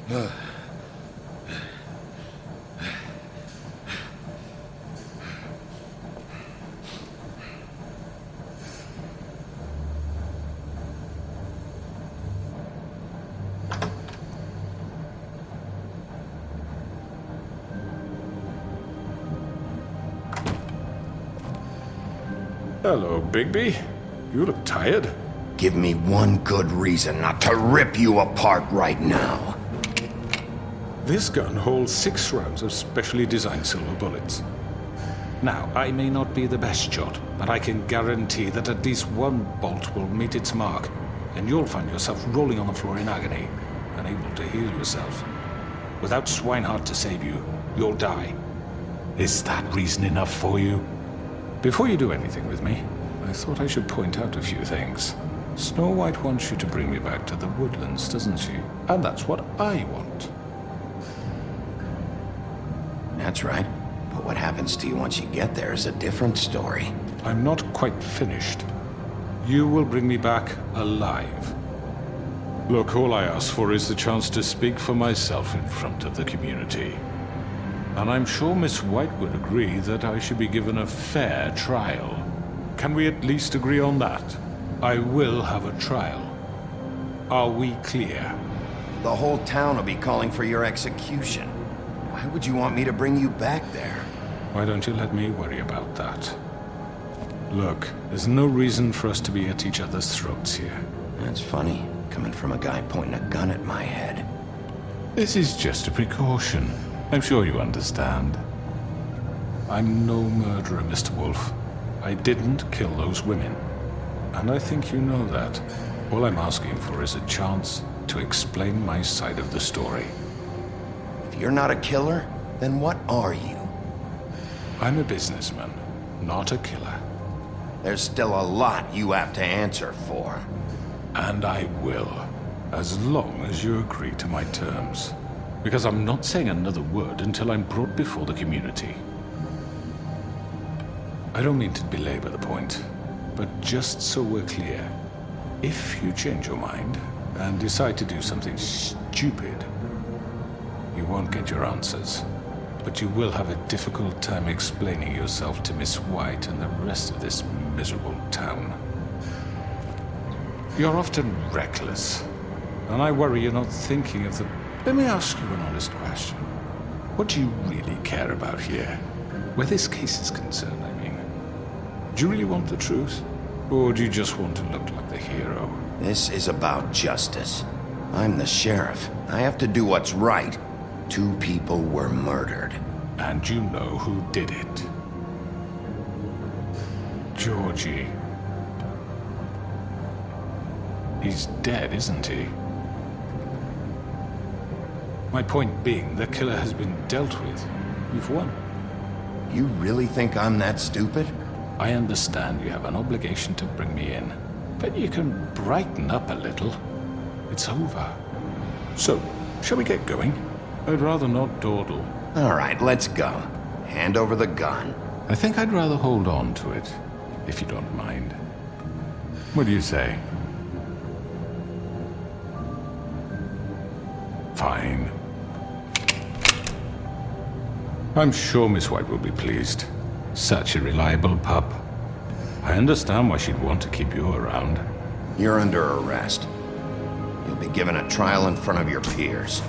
Hello, Bigby. You look tired. Give me one good reason not to rip you apart right now. This gun holds 6 rounds of specially designed silver bullets. Now, I may not be the best shot, but I can guarantee that at least one bolt will meet its mark, and you'll find yourself rolling on the floor in agony, unable to heal yourself. Without Swinehart to save you, you'll die. Is that reason enough for you? Before you do anything with me, I thought I should point out a few things. Snow White wants you to bring me back to the woodlands, doesn't she? And that's what I want. That's right. But what happens to you once you get there is a different story. I'm not quite finished. You will bring me back alive. Look, all I ask for is the chance to speak for myself in front of the community. And I'm sure Miss White would agree that I should be given a fair trial. Can we at least agree on that? I will have a trial. Are we clear? The whole town will be calling for your execution. Why would you want me to bring you back there? Why don't you let me worry about that? Look, there's no reason for us to be at each other's throats here. That's funny, coming from a guy pointing a gun at my head. This is just a precaution. I'm sure you understand. I'm no murderer, Mr. Wolf. I didn't kill those women. And I think you know that. All I'm asking for is a chance to explain my side of the story. If you're not a killer, then what are you? I'm a businessman, not a killer. There's still a lot you have to answer for. And I will, as long as you agree to my terms. Because I'm not saying another word until I'm brought before the community. I don't mean to belabor the point, but just so we're clear, if you change your mind and decide to do something stupid, you won't get your answers. But you will have a difficult time explaining yourself to Miss White and the rest of this miserable town. You're often reckless, and I worry you're not thinking of the... Let me ask you an honest question. What do you really care about here? Where this case is concerned, I mean. Do you really want the truth? Or do you just want to look like the hero? This is about justice. I'm the sheriff. I have to do what's right. 2 people were murdered. And you know who did it. Georgie. He's dead, isn't he? My point being, the killer has been dealt with. You've won. You really think I'm that stupid? I understand you have an obligation to bring me in, but you can brighten up a little. It's over. So, shall we get going? I'd rather not dawdle. All right, let's go. Hand over the gun. I think I'd rather hold on to it, if you don't mind. What do you say? Fine. I'm sure Miss White will be pleased. Such a reliable pup. I understand why she'd want to keep you around. You're under arrest. You'll be given a trial in front of your peers.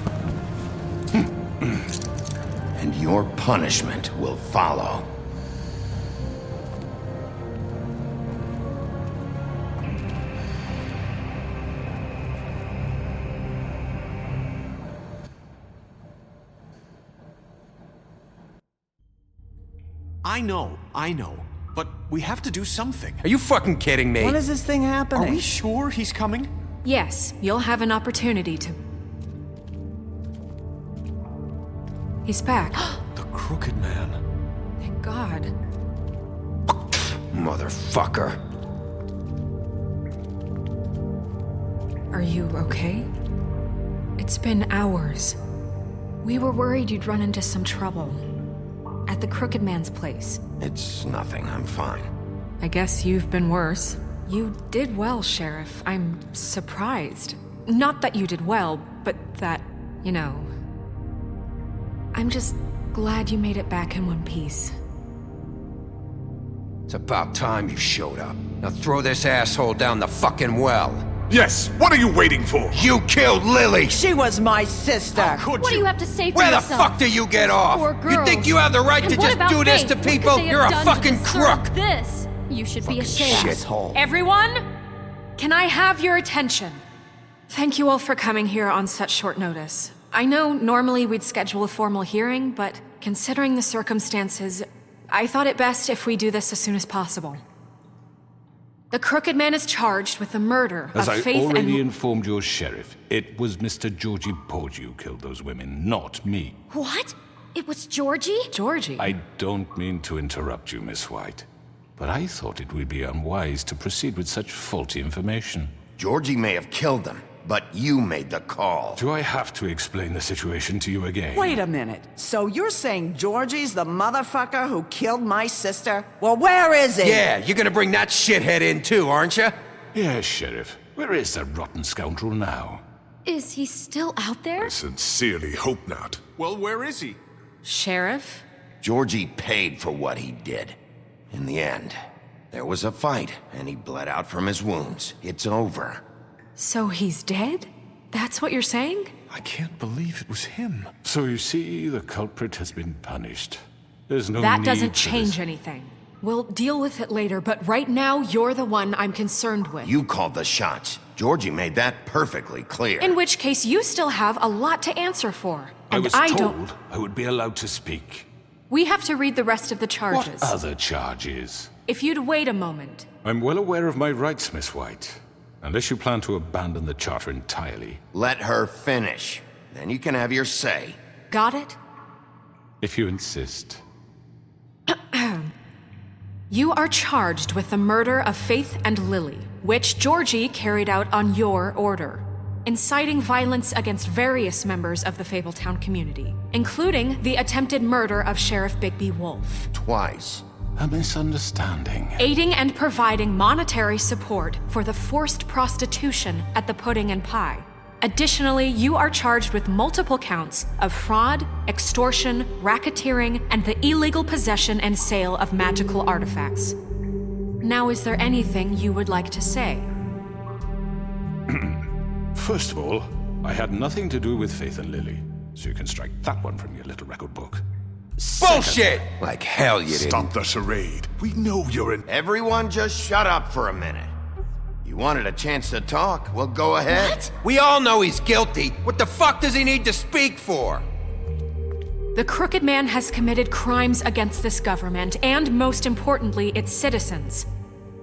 And your punishment will follow. I know. But we have to do something. Are you fucking kidding me? When is this thing happening? Are we sure he's coming? Yes, you'll have an opportunity to... He's back. The Crooked Man. Thank God. Motherfucker. Are you okay? It's been hours. We were worried you'd run into some trouble. At the Crooked Man's place. It's nothing, I'm fine. I guess you've been worse. You did well, Sheriff. I'm surprised. Not that you did well, but that You know, I'm just glad you made it back in one piece. It's about time you showed up. Now throw this asshole down the fucking well. Yes, what are you waiting for? You killed Lily! She was my sister! What do you have to say for Where yourself? the fuck do you get off? Poor You girls. think you have the right And to what just about do this Faith? to What could people? they have You're a done to fucking deserve crook! This. You should be ashamed. Shithole. Everyone, can I have your attention? Thank you all for coming here on such short notice. I know normally we'd schedule a formal hearing, but considering the circumstances, I thought it best if we do this as soon as possible. The Crooked Man is charged with the murder As of I Faith already and... informed your sheriff, it was Mr. Georgie Porgy who killed those women, not me. What? It was Georgie? Georgie? I don't mean to interrupt you, Miss White, but I thought it would be unwise to proceed with such faulty information. Georgie may have killed them, but you made the call. Do I have to explain the situation to you again? Wait a minute. So you're saying Georgie's the motherfucker who killed my sister? Well, where is he? Yeah, you're gonna bring that shithead in too, aren't you? Yes, Sheriff. Where is that rotten scoundrel now? Is he still out there? I sincerely hope not. Well, where is he? Sheriff? Georgie paid for what he did. In the end, there was a fight, and he bled out from his wounds. It's over. So he's dead? That's what you're saying? I can't believe it was him. So you see, the culprit has been punished. There's no That need doesn't for change this. anything. We'll deal with it later, but right now, you're the one I'm concerned with. You called the shots. Georgie made that perfectly clear. In which case, you still have a lot to answer for. And I was don't. told I would be allowed to speak. We have to read the rest of the charges. What other charges? If you'd wait a moment. I'm well aware of my rights, Miss White. Unless you plan to abandon the charter entirely. Let her finish. Then you can have your say. Got it? If you insist. You are charged with the murder of Faith and Lily, which Georgie carried out on your order, inciting violence against various members of the Fabletown community, including the attempted murder of Sheriff Bigby Wolf. Twice. A misunderstanding. Aiding and providing monetary support for the forced prostitution at the Pudding and Pie. Additionally, you are charged with multiple counts of fraud, extortion, racketeering, and the illegal possession and sale of magical artifacts. Now, is there anything you would like to say? First of all, I had nothing to do with Faith and Lily, so you can strike that one from your little record book. Bullshit! Like hell you didn't. Stop the charade. We know you're in... Everyone just shut up for a minute. You wanted a chance to talk? Well, go ahead. What? We all know he's guilty. What the fuck does he need to speak for? The Crooked Man has committed crimes against this government and, most importantly, its citizens.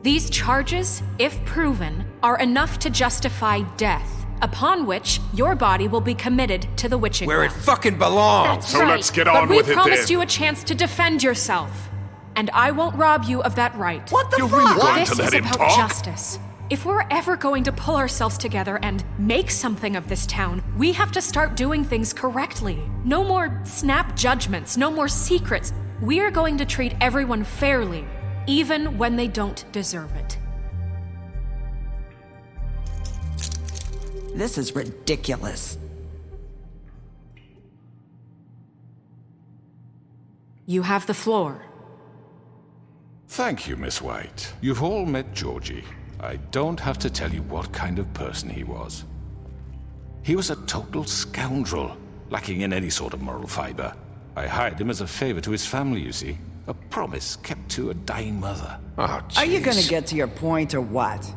These charges, if proven, are enough to justify death, upon which your body will be committed to the witching Where it well. fucking belongs. That's So right. let's get on but with it we promised then. you a chance to defend yourself, and I won't rob you of that right. What the You're fuck? really going This to let is him about talk? justice. If we're ever going to pull ourselves together and make something of this town, we have to start doing things correctly. No more snap judgments, no more secrets. We are going to treat everyone fairly, even when they don't deserve it. This is ridiculous. You have the floor. Thank you, Miss White. You've all met Georgie. I don't have to tell you what kind of person he was. He was a total scoundrel, lacking in any sort of moral fiber. I hired him as a favor to his family, you see. A promise kept to a dying mother. Oh, jeez. Are you gonna get to your point or what?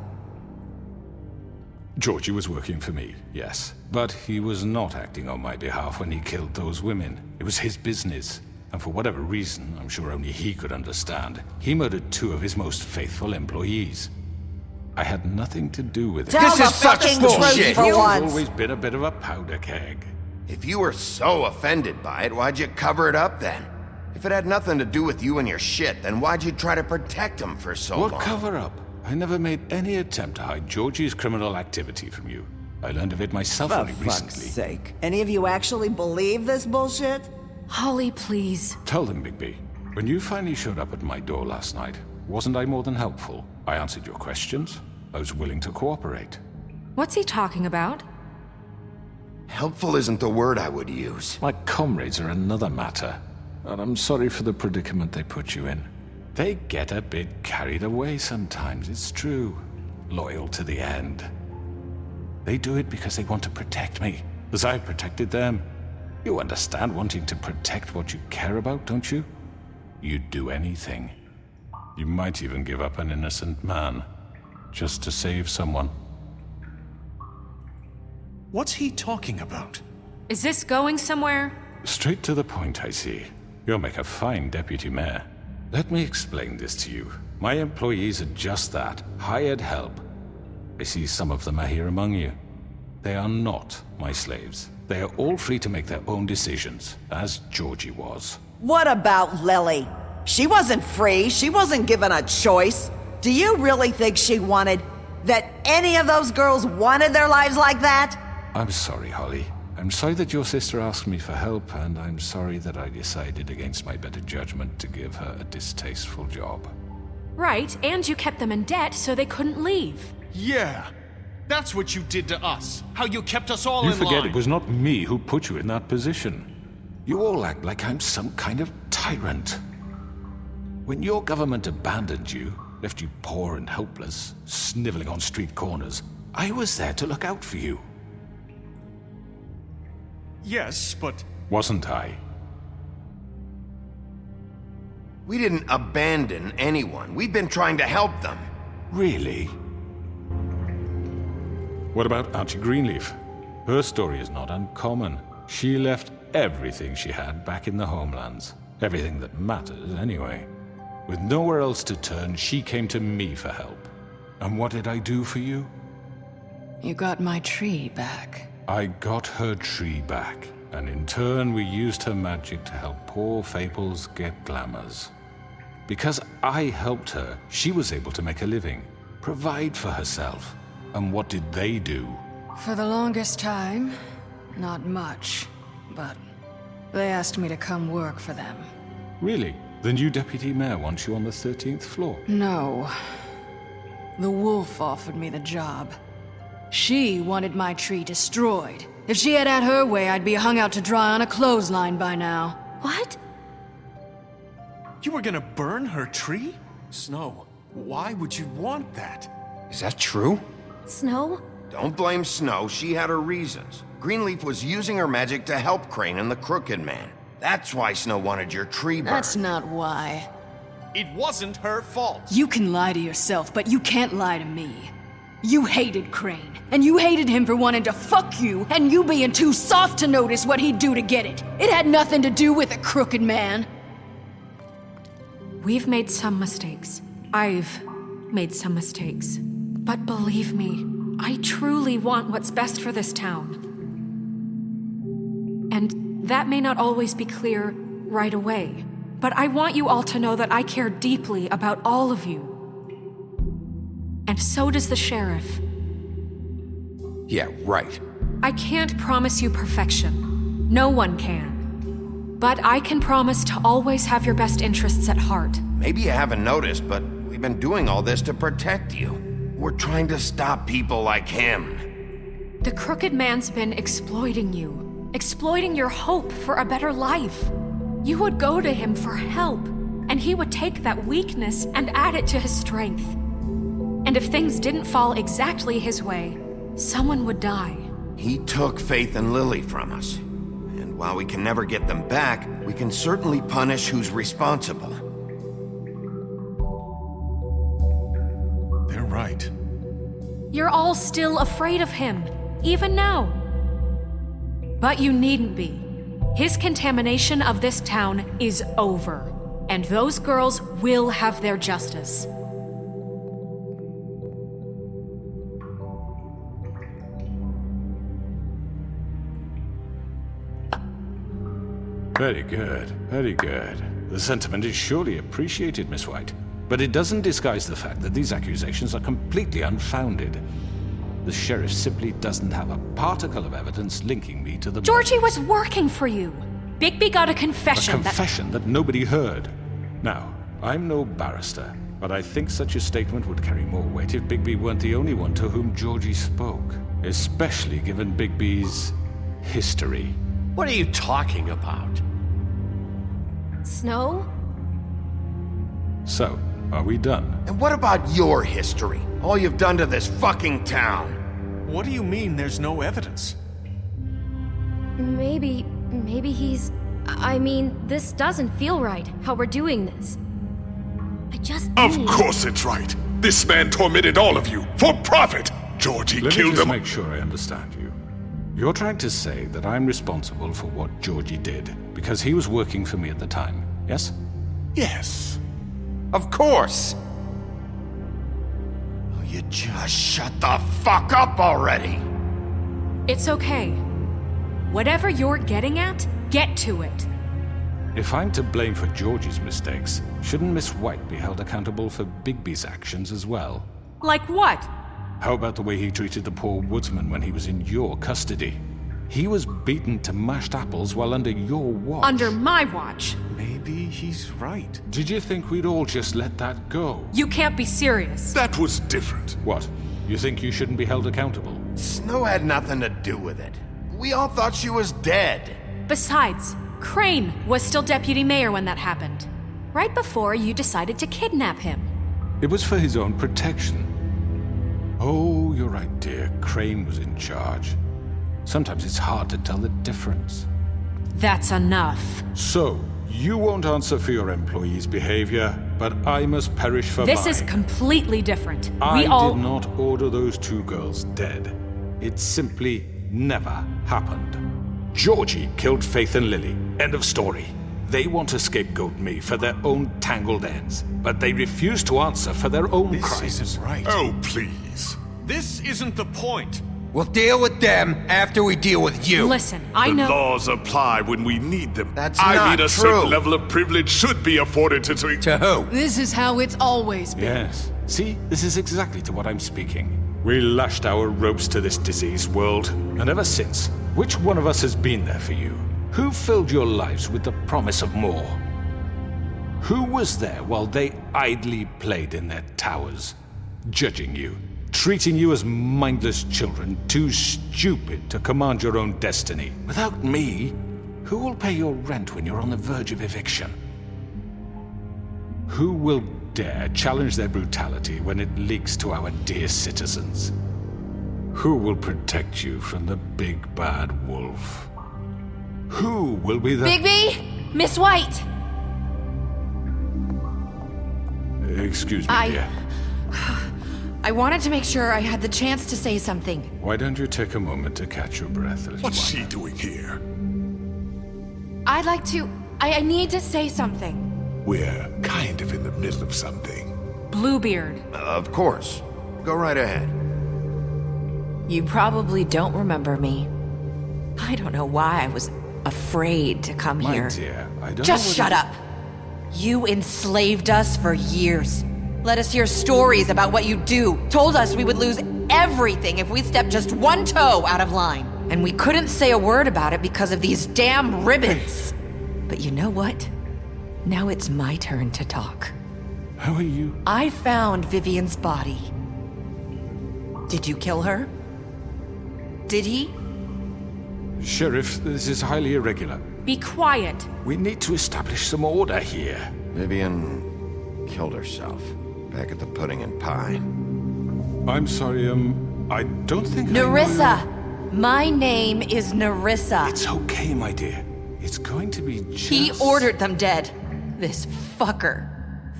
Georgie was working for me, yes. But he was not acting on my behalf when he killed those women. It was his business. And for whatever reason, I'm sure only he could understand, he murdered 2 of his most faithful employees. I had nothing to do with it. Tell This the is such fucking bullshit. truth for You've once. always been a bit of a powder keg. If you were so offended by it, why'd you cover it up then? If it had nothing to do with you and your shit, then why'd you try to protect him for so What long? cover up? I never made any attempt to hide Georgie's criminal activity from you. I learned of it myself For only fuck's recently. sake. Any of you actually believe this bullshit? Holly, please. Tell them, Bigby. When you finally showed up at my door last night, wasn't I more than helpful? I answered your questions. I was willing to cooperate. What's he talking about? Helpful isn't the word I would use. My comrades are another matter, and I'm sorry for the predicament they put you in. They get a bit carried away sometimes, it's true. Loyal to the end. They do it because they want to protect me, as I've protected them. You understand wanting to protect what you care about, don't you? You'd do anything. You might even give up an innocent man, just to save someone. What's he talking about? Is this going somewhere? Straight to the point, I see. You'll make a fine deputy mayor. Let me explain this to you. My employees are just that, hired help. I see some of them are here among you. They are not my slaves. They are all free to make their own decisions, as Georgie was. What about Lily? She wasn't free. She wasn't given a choice. Do you really think she wanted... that any of those girls wanted their lives like that? I'm sorry, Holly. I'm sorry that your sister asked me for help, and I'm sorry that I decided against my better judgment to give her a distasteful job. Right, and you kept them in debt so they couldn't leave. Yeah, that's what you did to us. How you kept us all You in line. forget it was not me who put you in that position. You all act like I'm some kind of tyrant. When your government abandoned you, left you poor and helpless, sniveling on street corners, I was there to look out for you. Yes, but... Wasn't I? We didn't abandon anyone. We've been trying to help them. Really? What about Auntie Greenleaf? Her story is not uncommon. She left everything she had back in the homelands. Everything that matters, anyway. With nowhere else to turn, she came to me for help. And what did I do for you? You got my tree back. I got her tree back, and in turn we used her magic to help poor Fables get glamours. Because I helped her, she was able to make a living, provide for herself. And what did they do? For the longest time, not much, but they asked me to come work for them. Really? The new deputy mayor wants you on the 13th floor? No. The wolf offered me the job. She wanted my tree destroyed. If she had her way, I'd be hung out to dry on a clothesline by now. What? You were gonna burn her tree? Snow, why would you want that? Is that true? Snow? Don't blame Snow. She had her reasons. Greenleaf was using her magic to help Crane and the Crooked Man. That's why Snow wanted your tree burned. That's not why. It wasn't her fault. You can lie to yourself, but you can't lie to me. You hated Crane, and you hated him for wanting to fuck you, and you being too soft to notice what he'd do to get it. It had nothing to do with the Crooked Man. We've made some mistakes. I've made some mistakes. But believe me, I truly want what's best for this town. And that may not always be clear right away, but I want you all to know that I care deeply about all of you. And so does the sheriff. Yeah, right. I can't promise you perfection. No one can. But I can promise to always have your best interests at heart. Maybe you haven't noticed, but we've been doing all this to protect you. We're trying to stop people like him. The Crooked Man's been exploiting you. Exploiting your hope for a better life. You would go to him for help, and he would take that weakness and add it to his strength. And if things didn't fall exactly his way, someone would die. He took Faith and Lily from us. And while we can never get them back, we can certainly punish who's responsible. They're right. You're all still afraid of him, even now. But you needn't be. His contamination of this town is over, and those girls will have their justice. Very good, very good. The sentiment is surely appreciated, Miss White. But it doesn't disguise the fact that these accusations are completely unfounded. The sheriff simply doesn't have a particle of evidence linking me to the... Georgie was working for you. Bigby got a confession. A confession that nobody heard. Now, I'm no barrister, but I think such a statement would carry more weight if Bigby weren't the only one to whom Georgie spoke. Especially given Bigby's history. What are you talking about? Snow? So, are we done? And what about your history? All you've done to this fucking town? What do you mean there's no evidence? Maybe he's... I mean, this doesn't feel right, how we're doing this. I just Of course it's right. This man tormented all of you, for profit! Georgie Let killed me just him. make sure I understand you. You're trying to say that I'm responsible for what Georgie did, because he was working for me at the time, yes? Yes. Of course! Oh, you just shut the fuck up already! It's okay. Whatever you're getting at, get to it. If I'm to blame for Georgie's mistakes, shouldn't Miss White be held accountable for Bigby's actions as well? Like what? How about the way he treated the poor woodsman when he was in your custody? He was beaten to mashed apples while under your watch. Under my watch. Maybe he's right. Did you think we'd all just let that go? You can't be serious. That was different. What? You think you shouldn't be held accountable? Snow had nothing to do with it. We all thought she was dead. Besides, Crane was still deputy mayor when that happened. Right before you decided to kidnap him. It was for his own protection. Oh, you're right, dear. Crane was in charge. Sometimes it's hard to tell the difference. That's enough. So, you won't answer for your employees' behavior, but I must perish for This mine. is completely different. I We all... did not order those two girls dead. It simply never happened. Georgie killed Faith and Lily. End of story. They want to scapegoat me for their own tangled ends, but they refuse to answer for their own crimes. This isn't right. Oh, please. This isn't the point. We'll deal with them after we deal with you. Listen, I The know... laws apply when we need them. That's I not mean, a true. certain level of privilege should be afforded to... To who? This is how it's always been. Yes. See, this is exactly to what I'm speaking. We lashed our ropes to this diseased world, and ever since, which one of us has been there for you? Who filled your lives with the promise of more? Who was there while they idly played in their towers, judging you, treating you as mindless children, too stupid to command your own destiny? Without me, who will pay your rent when you're on the verge of eviction? Who will dare challenge their brutality when it leaks to our dear citizens? Who will protect you from the big bad wolf? Who will be the... Bigby! Miss White! Excuse me, dear. I wanted to make sure I had the chance to say something. Why don't you take a moment to catch your breath, little What's one? she doing here? I'd like to... I need to say something. We're kind of in the middle of something. Bluebeard. Of course. Go right ahead. You probably don't remember me. I don't know why I was afraid to come My here. dear, I don't Just know shut up! You enslaved us for years. Let us hear stories about what you do. Told us we would lose everything if we stepped just one toe out of line. And we couldn't say a word about it because of these damn ribbons. But you know what? Now it's my turn to talk. How are you? I found Vivian's body. Did you kill her? Did he? Sheriff, this is highly irregular. Be quiet. We need to establish some order here. Vivian killed herself. Back at the Pudding and Pie. I'm sorry, I don't think Narissa! My name is Narissa. It's okay, my dear. It's going to be just... He ordered them dead. This fucker.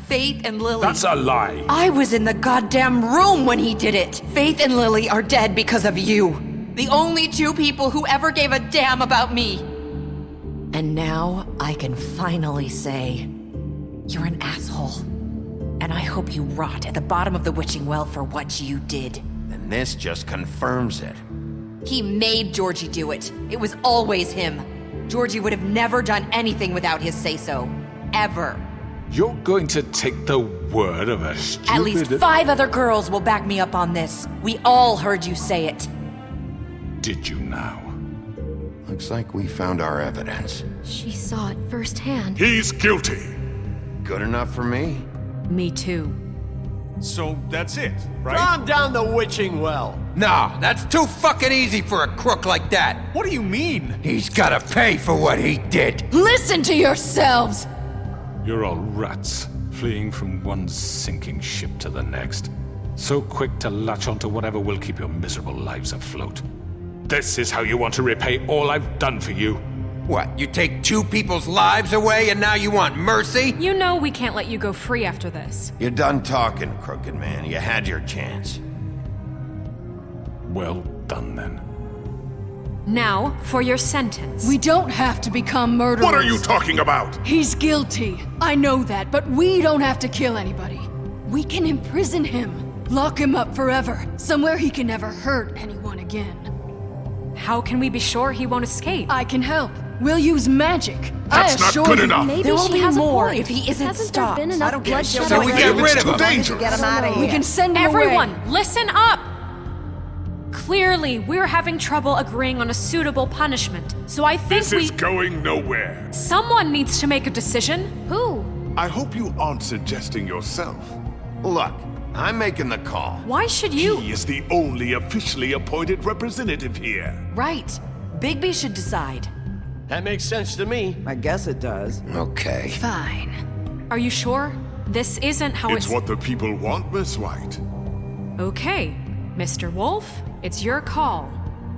Faith and Lily. That's a lie. I was in the goddamn room when he did it. Faith and Lily are dead because of you. The only two people who ever gave a damn about me. And now I can finally say, you're an asshole. And I hope you rot at the bottom of the witching well for what you did. And this just confirms it. He made Georgie do it. It was always him. Georgie would have never done anything without his say-so. Ever. You're going to take the word of a stupid... At least 5 other girls will back me up on this. We all heard you say it. Did you now? Looks like we found our evidence. She saw it firsthand. He's guilty. Good enough for me. Me too. So that's it, right? Calm down the witching well. No, that's too fucking easy for a crook like that. What do you mean? He's gotta pay for what he did. Listen to yourselves! You're all rats, fleeing from one sinking ship to the next. So quick to latch onto whatever will keep your miserable lives afloat. This is how you want to repay all I've done for you. What, you take two people's lives away and now you want mercy? You know we can't let you go free after this. You're done talking, crooked man. You had your chance. Well done, then. Now, for your sentence. We don't have to become murderers. What are you talking about? He's guilty. I know that, but we don't have to kill anybody. We can imprison him. Lock him up forever. Somewhere he can never hurt anyone again. How can we be sure he won't escape? I can help. We'll use magic. That's not good enough. Maybe there will she be has more a point. if he isn't Hasn't stopped. there been enough I don't give a shit. bloodshed So we already? get rid of him. Dangerous. Get him out of here. We can send him Everyone, away. listen up! Clearly, we're having trouble agreeing on a suitable punishment, so I think This is going nowhere. Someone needs to make a decision. Who? I hope you aren't suggesting yourself. Look, I'm making the call. Why should you? He is the only officially appointed representative here. Right. Bigby should decide. That makes sense to me. I guess it does. Okay. Fine. Are you sure? This isn't how It's what the people want, Miss White. Okay, Mr. Wolf, it's your call.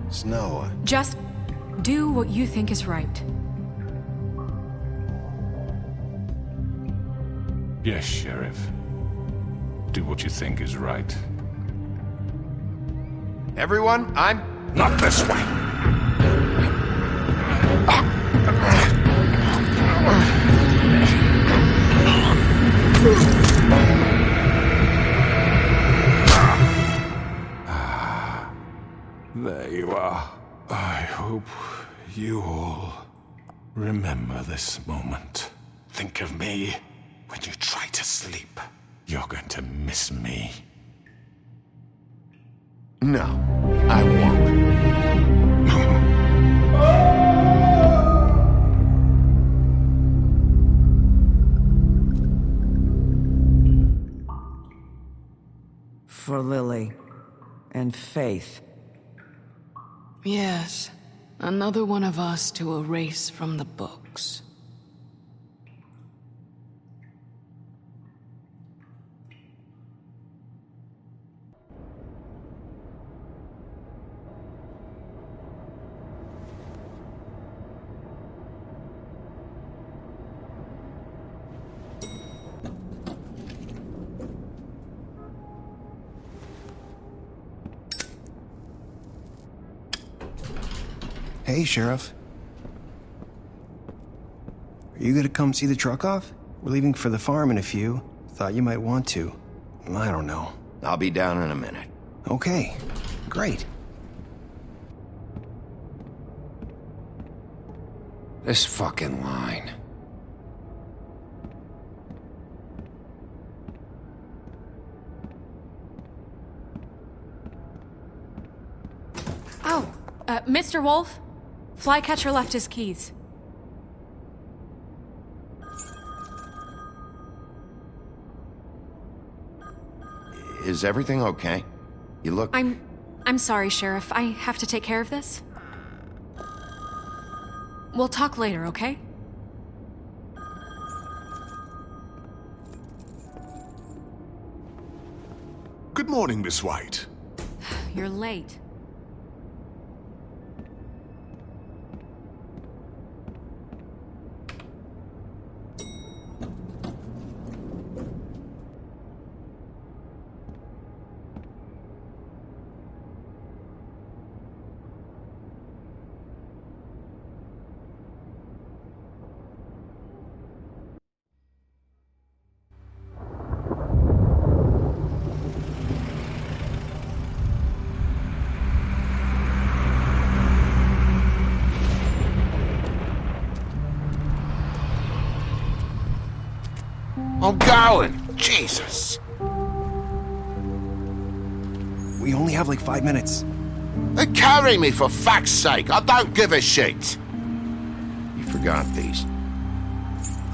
Snow. Just do what you think is right. Yes, Sheriff. Do what you think is right. Everyone, I'm... Not this way. There you are. I hope you all remember this moment. Think of me when you try to sleep. You're going to miss me. No, I won't. For Lily and Faith. Yes, another one of us to erase from the books. Hey, Sheriff. Are you gonna come see the truck off? We're leaving for the farm in a few. Thought you might want to. I don't know. I'll be down in a minute. Okay, great. This fucking line. Oh, Mr. Wolf? Flycatcher left his keys. Is everything okay? You look... I'm sorry, Sheriff. I have to take care of this. We'll talk later, okay? Good morning, Miss White. You're late. I'm going. Jesus. We only have like 5 minutes. Carry me for fuck's sake. I don't give a shit. You forgot these.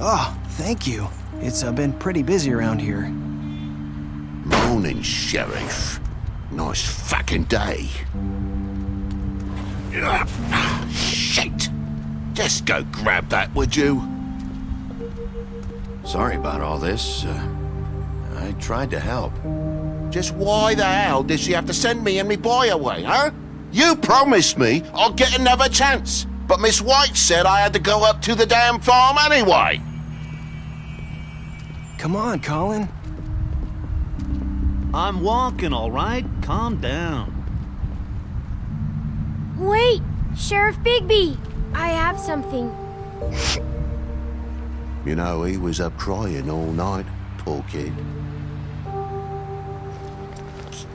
Oh, thank you. It's been pretty busy around here. My Morning, Sheriff. Nice fucking day. Shit! Just go grab that, would you? Sorry about all this. I tried to help. Just why the hell did she have to send me and me boy away, huh? You promised me I'd get another chance, but Miss White said I had to go up to the damn farm anyway. Come on, Colin. I'm walking, all right? Calm down. Wait! Sheriff Bigby! I have something. You know, he was up crying all night, poor kid.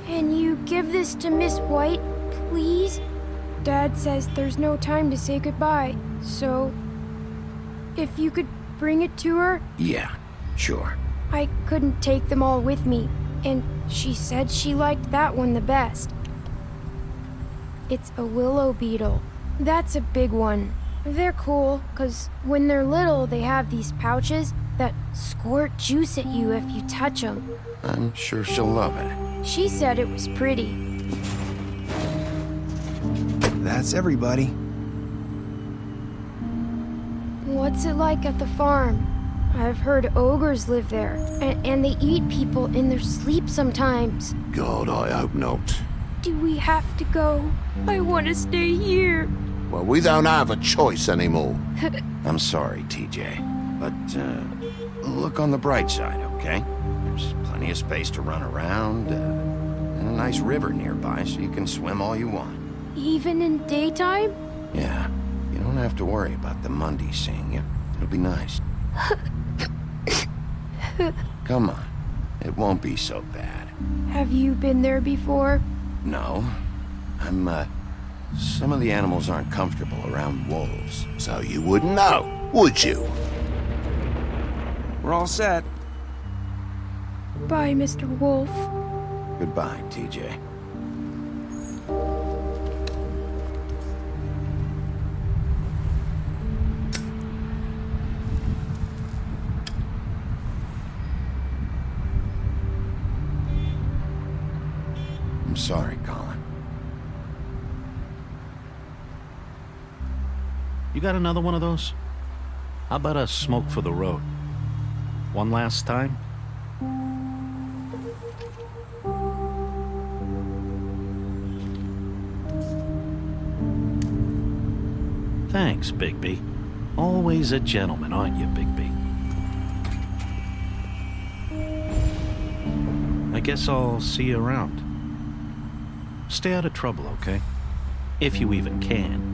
Can you give this to Miss White, please? Dad says there's no time to say goodbye, so... if you could bring it to her? Yeah, sure. I couldn't take them all with me, and she said she liked that one the best. It's a willow beetle. That's a big one. They're cool, 'cause when they're little, they have these pouches that squirt juice at you if you touch them. I'm sure she'll love it. She said it was pretty. That's everybody. What's it like at the farm? I've heard ogres live there, and they eat people in their sleep sometimes. God, I hope not. Do we have to go? I want to stay here. Well, we don't have a choice anymore. I'm sorry, TJ, but look on the bright side, okay? There's plenty of space to run around, and a nice river nearby so you can swim all you want. Even in daytime? Yeah, you don't have to worry about the Monday seeing you. It'll be nice. Come on, it won't be so bad. Have you been there before? No, some of the animals aren't comfortable around wolves. So you wouldn't know, would you? We're all set. Bye, Mr. Wolf. Goodbye, TJ. I'm sorry, Colin. You got another one of those? How about a smoke for the road? One last time? Thanks, Bigby. Always a gentleman, aren't you, Bigby? I guess I'll see you around. Stay out of trouble, okay? If you even can.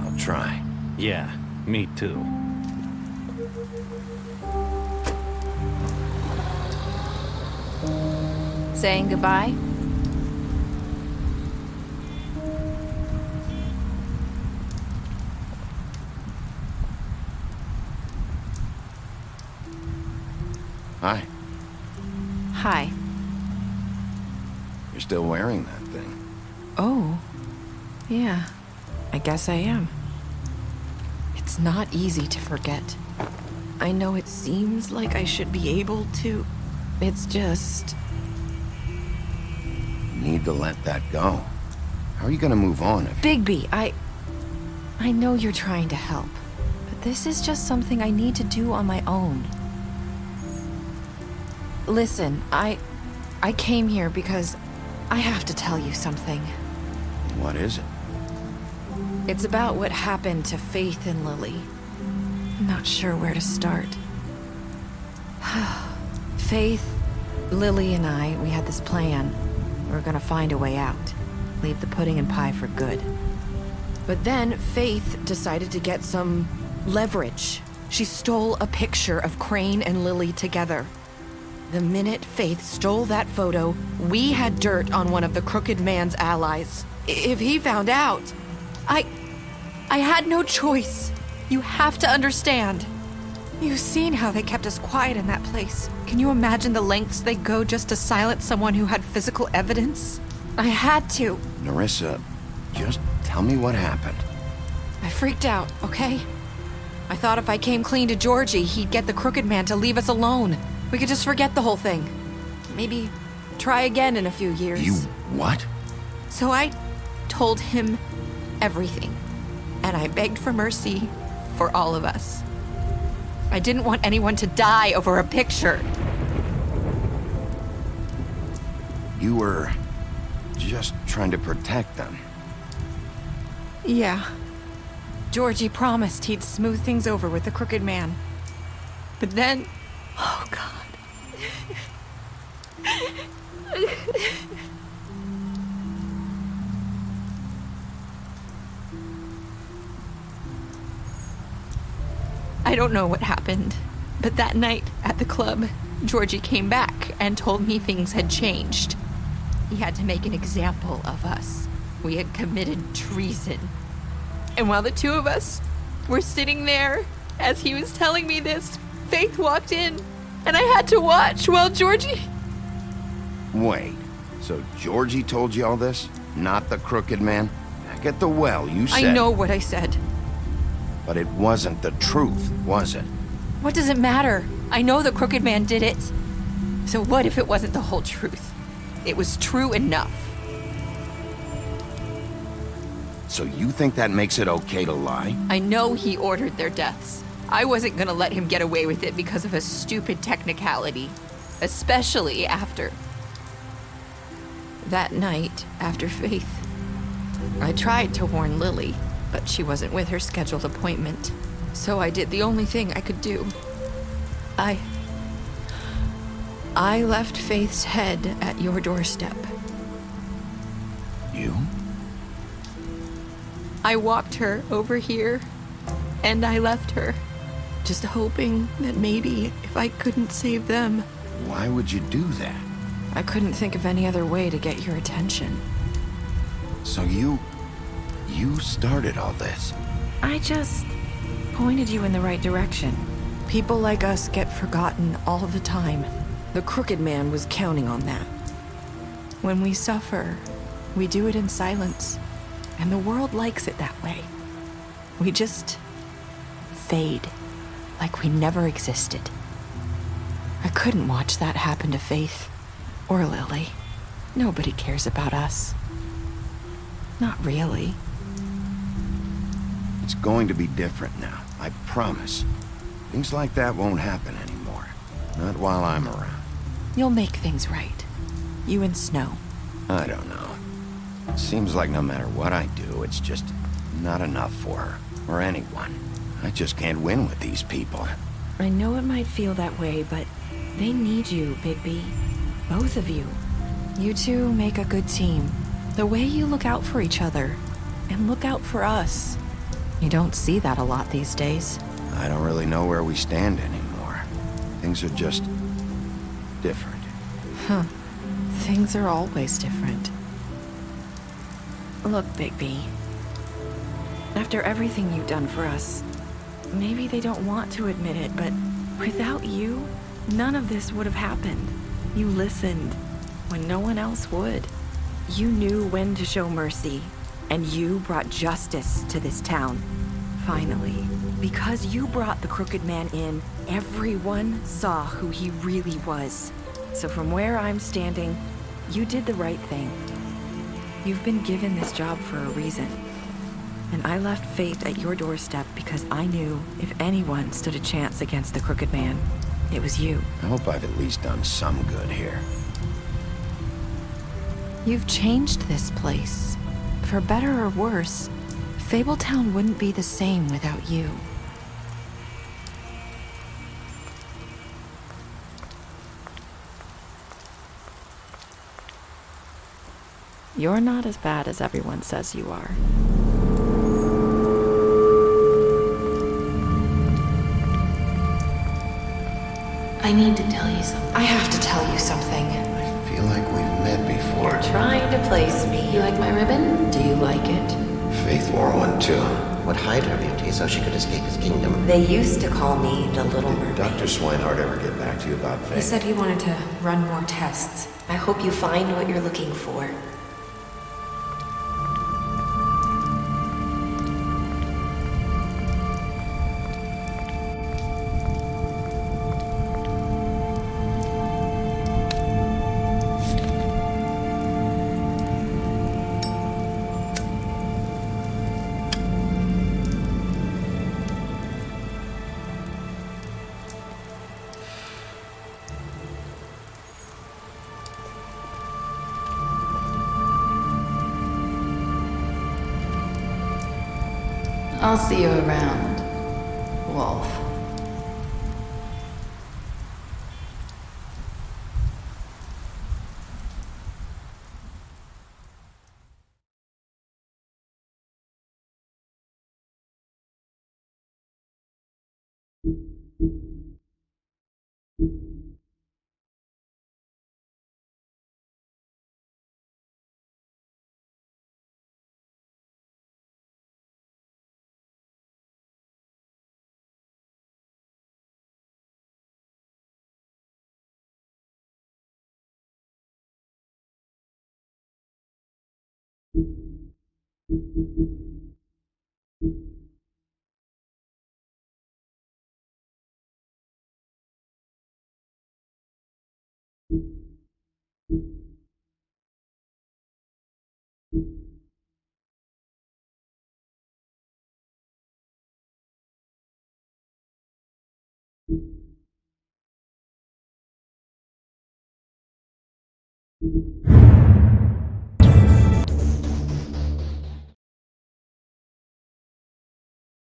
I'll try. Yeah, me too. Saying goodbye? Hi. Hi. You're still wearing that thing. Oh. Yeah. I guess I am. It's not easy to forget. I know it seems like I should be able to. It's just... You need to let that go. How are you gonna move on if... Bigby, I know you're trying to help, but this is just something I need to do on my own. Listen, I came here because I have to tell you something. What is it? It's about what happened to Faith and Lily. I'm not sure where to start. Faith, Lily, and we had this plan. We were gonna find a way out. Leave the pudding and pie for good. But then Faith decided to get some leverage. She stole a picture of Crane and Lily together. The minute Faith stole that photo, we had dirt on one of the Crooked Man's allies. If he found out, I had no choice. You have to understand. You've seen how they kept us quiet in that place. Can you imagine the lengths they go just to silence someone who had physical evidence? I had to. Narissa, just tell me what happened. I freaked out, okay? I thought if I came clean to Georgie, he'd get the Crooked Man to leave us alone. We could just forget the whole thing. Maybe try again in a few years. You what? So I told him everything. And I begged for mercy for all of us. I didn't want anyone to die over a picture. You were just trying to protect them. Yeah. Georgie promised he'd smooth things over with the Crooked Man. But then... Oh, God. I don't know what happened, but that night at the club, Georgie came back and told me things had changed. He had to make an example of us. We had committed treason. And while the two of us were sitting there, as he was telling me this, Faith walked in, and I had to watch while Georgie... Wait, so Georgie told you all this? Not the Crooked Man? Back at the well, you said... I know what I said. But it wasn't the truth, was it? What does it matter? I know the Crooked Man did it. So what if it wasn't the whole truth? It was true enough. So you think that makes it okay to lie? I know he ordered their deaths. I wasn't gonna let him get away with it because of a stupid technicality. Especially after... that night, after Faith. I tried to warn Lily, but she wasn't with her scheduled appointment. So I did the only thing I could do. I left Faith's head at your doorstep. You? I walked her over here, and I left her, just hoping that maybe if I couldn't save them. Why would you do that? I couldn't think of any other way to get your attention. So you started all this? I just pointed you in the right direction. People like us get forgotten all the time. The Crooked Man was counting on that. When we suffer, we do it in silence, and the world likes it that way. We just fade, like we never existed. I couldn't watch that happen to Faith or Lily. Nobody cares about us. Not really. It's going to be different now, I promise. Things like that won't happen anymore. Not while I'm around. You'll make things right. You and Snow. I don't know. It seems like no matter what I do, it's just not enough for her, or anyone. I just can't win with these people. I know it might feel that way, but they need you, Bigby. Both of you. You two make a good team. The way you look out for each other, and look out for us. You don't see that a lot these days. I don't really know where we stand anymore. Things are just... different. Huh. Things are always different. Look, Bigby. After everything you've done for us, maybe they don't want to admit it, but without you, none of this would have happened. You listened when no one else would. You knew when to show mercy, and you brought justice to this town. Finally. Because you brought the Crooked Man in, everyone saw who he really was. So from where I'm standing, you did the right thing. You've been given this job for a reason. And I left Faith at your doorstep because I knew if anyone stood a chance against the Crooked Man, it was you. I hope I've at least done some good here. You've changed this place. For better or worse, Fabletown wouldn't be the same without you. You're not as bad as everyone says you are. I need to tell you something. I have to tell you something. I feel like we've met before. You're trying to place me. You like my ribbon? Do you like it? Faith wore one too. Would hide her beauty so she could escape his kingdom. They used to call me the Little Mermaid. Dr. Swinehart ever get back to you about Faith? He said he wanted to run more tests. I hope you find what you're looking for. I'll see you around, Wolf.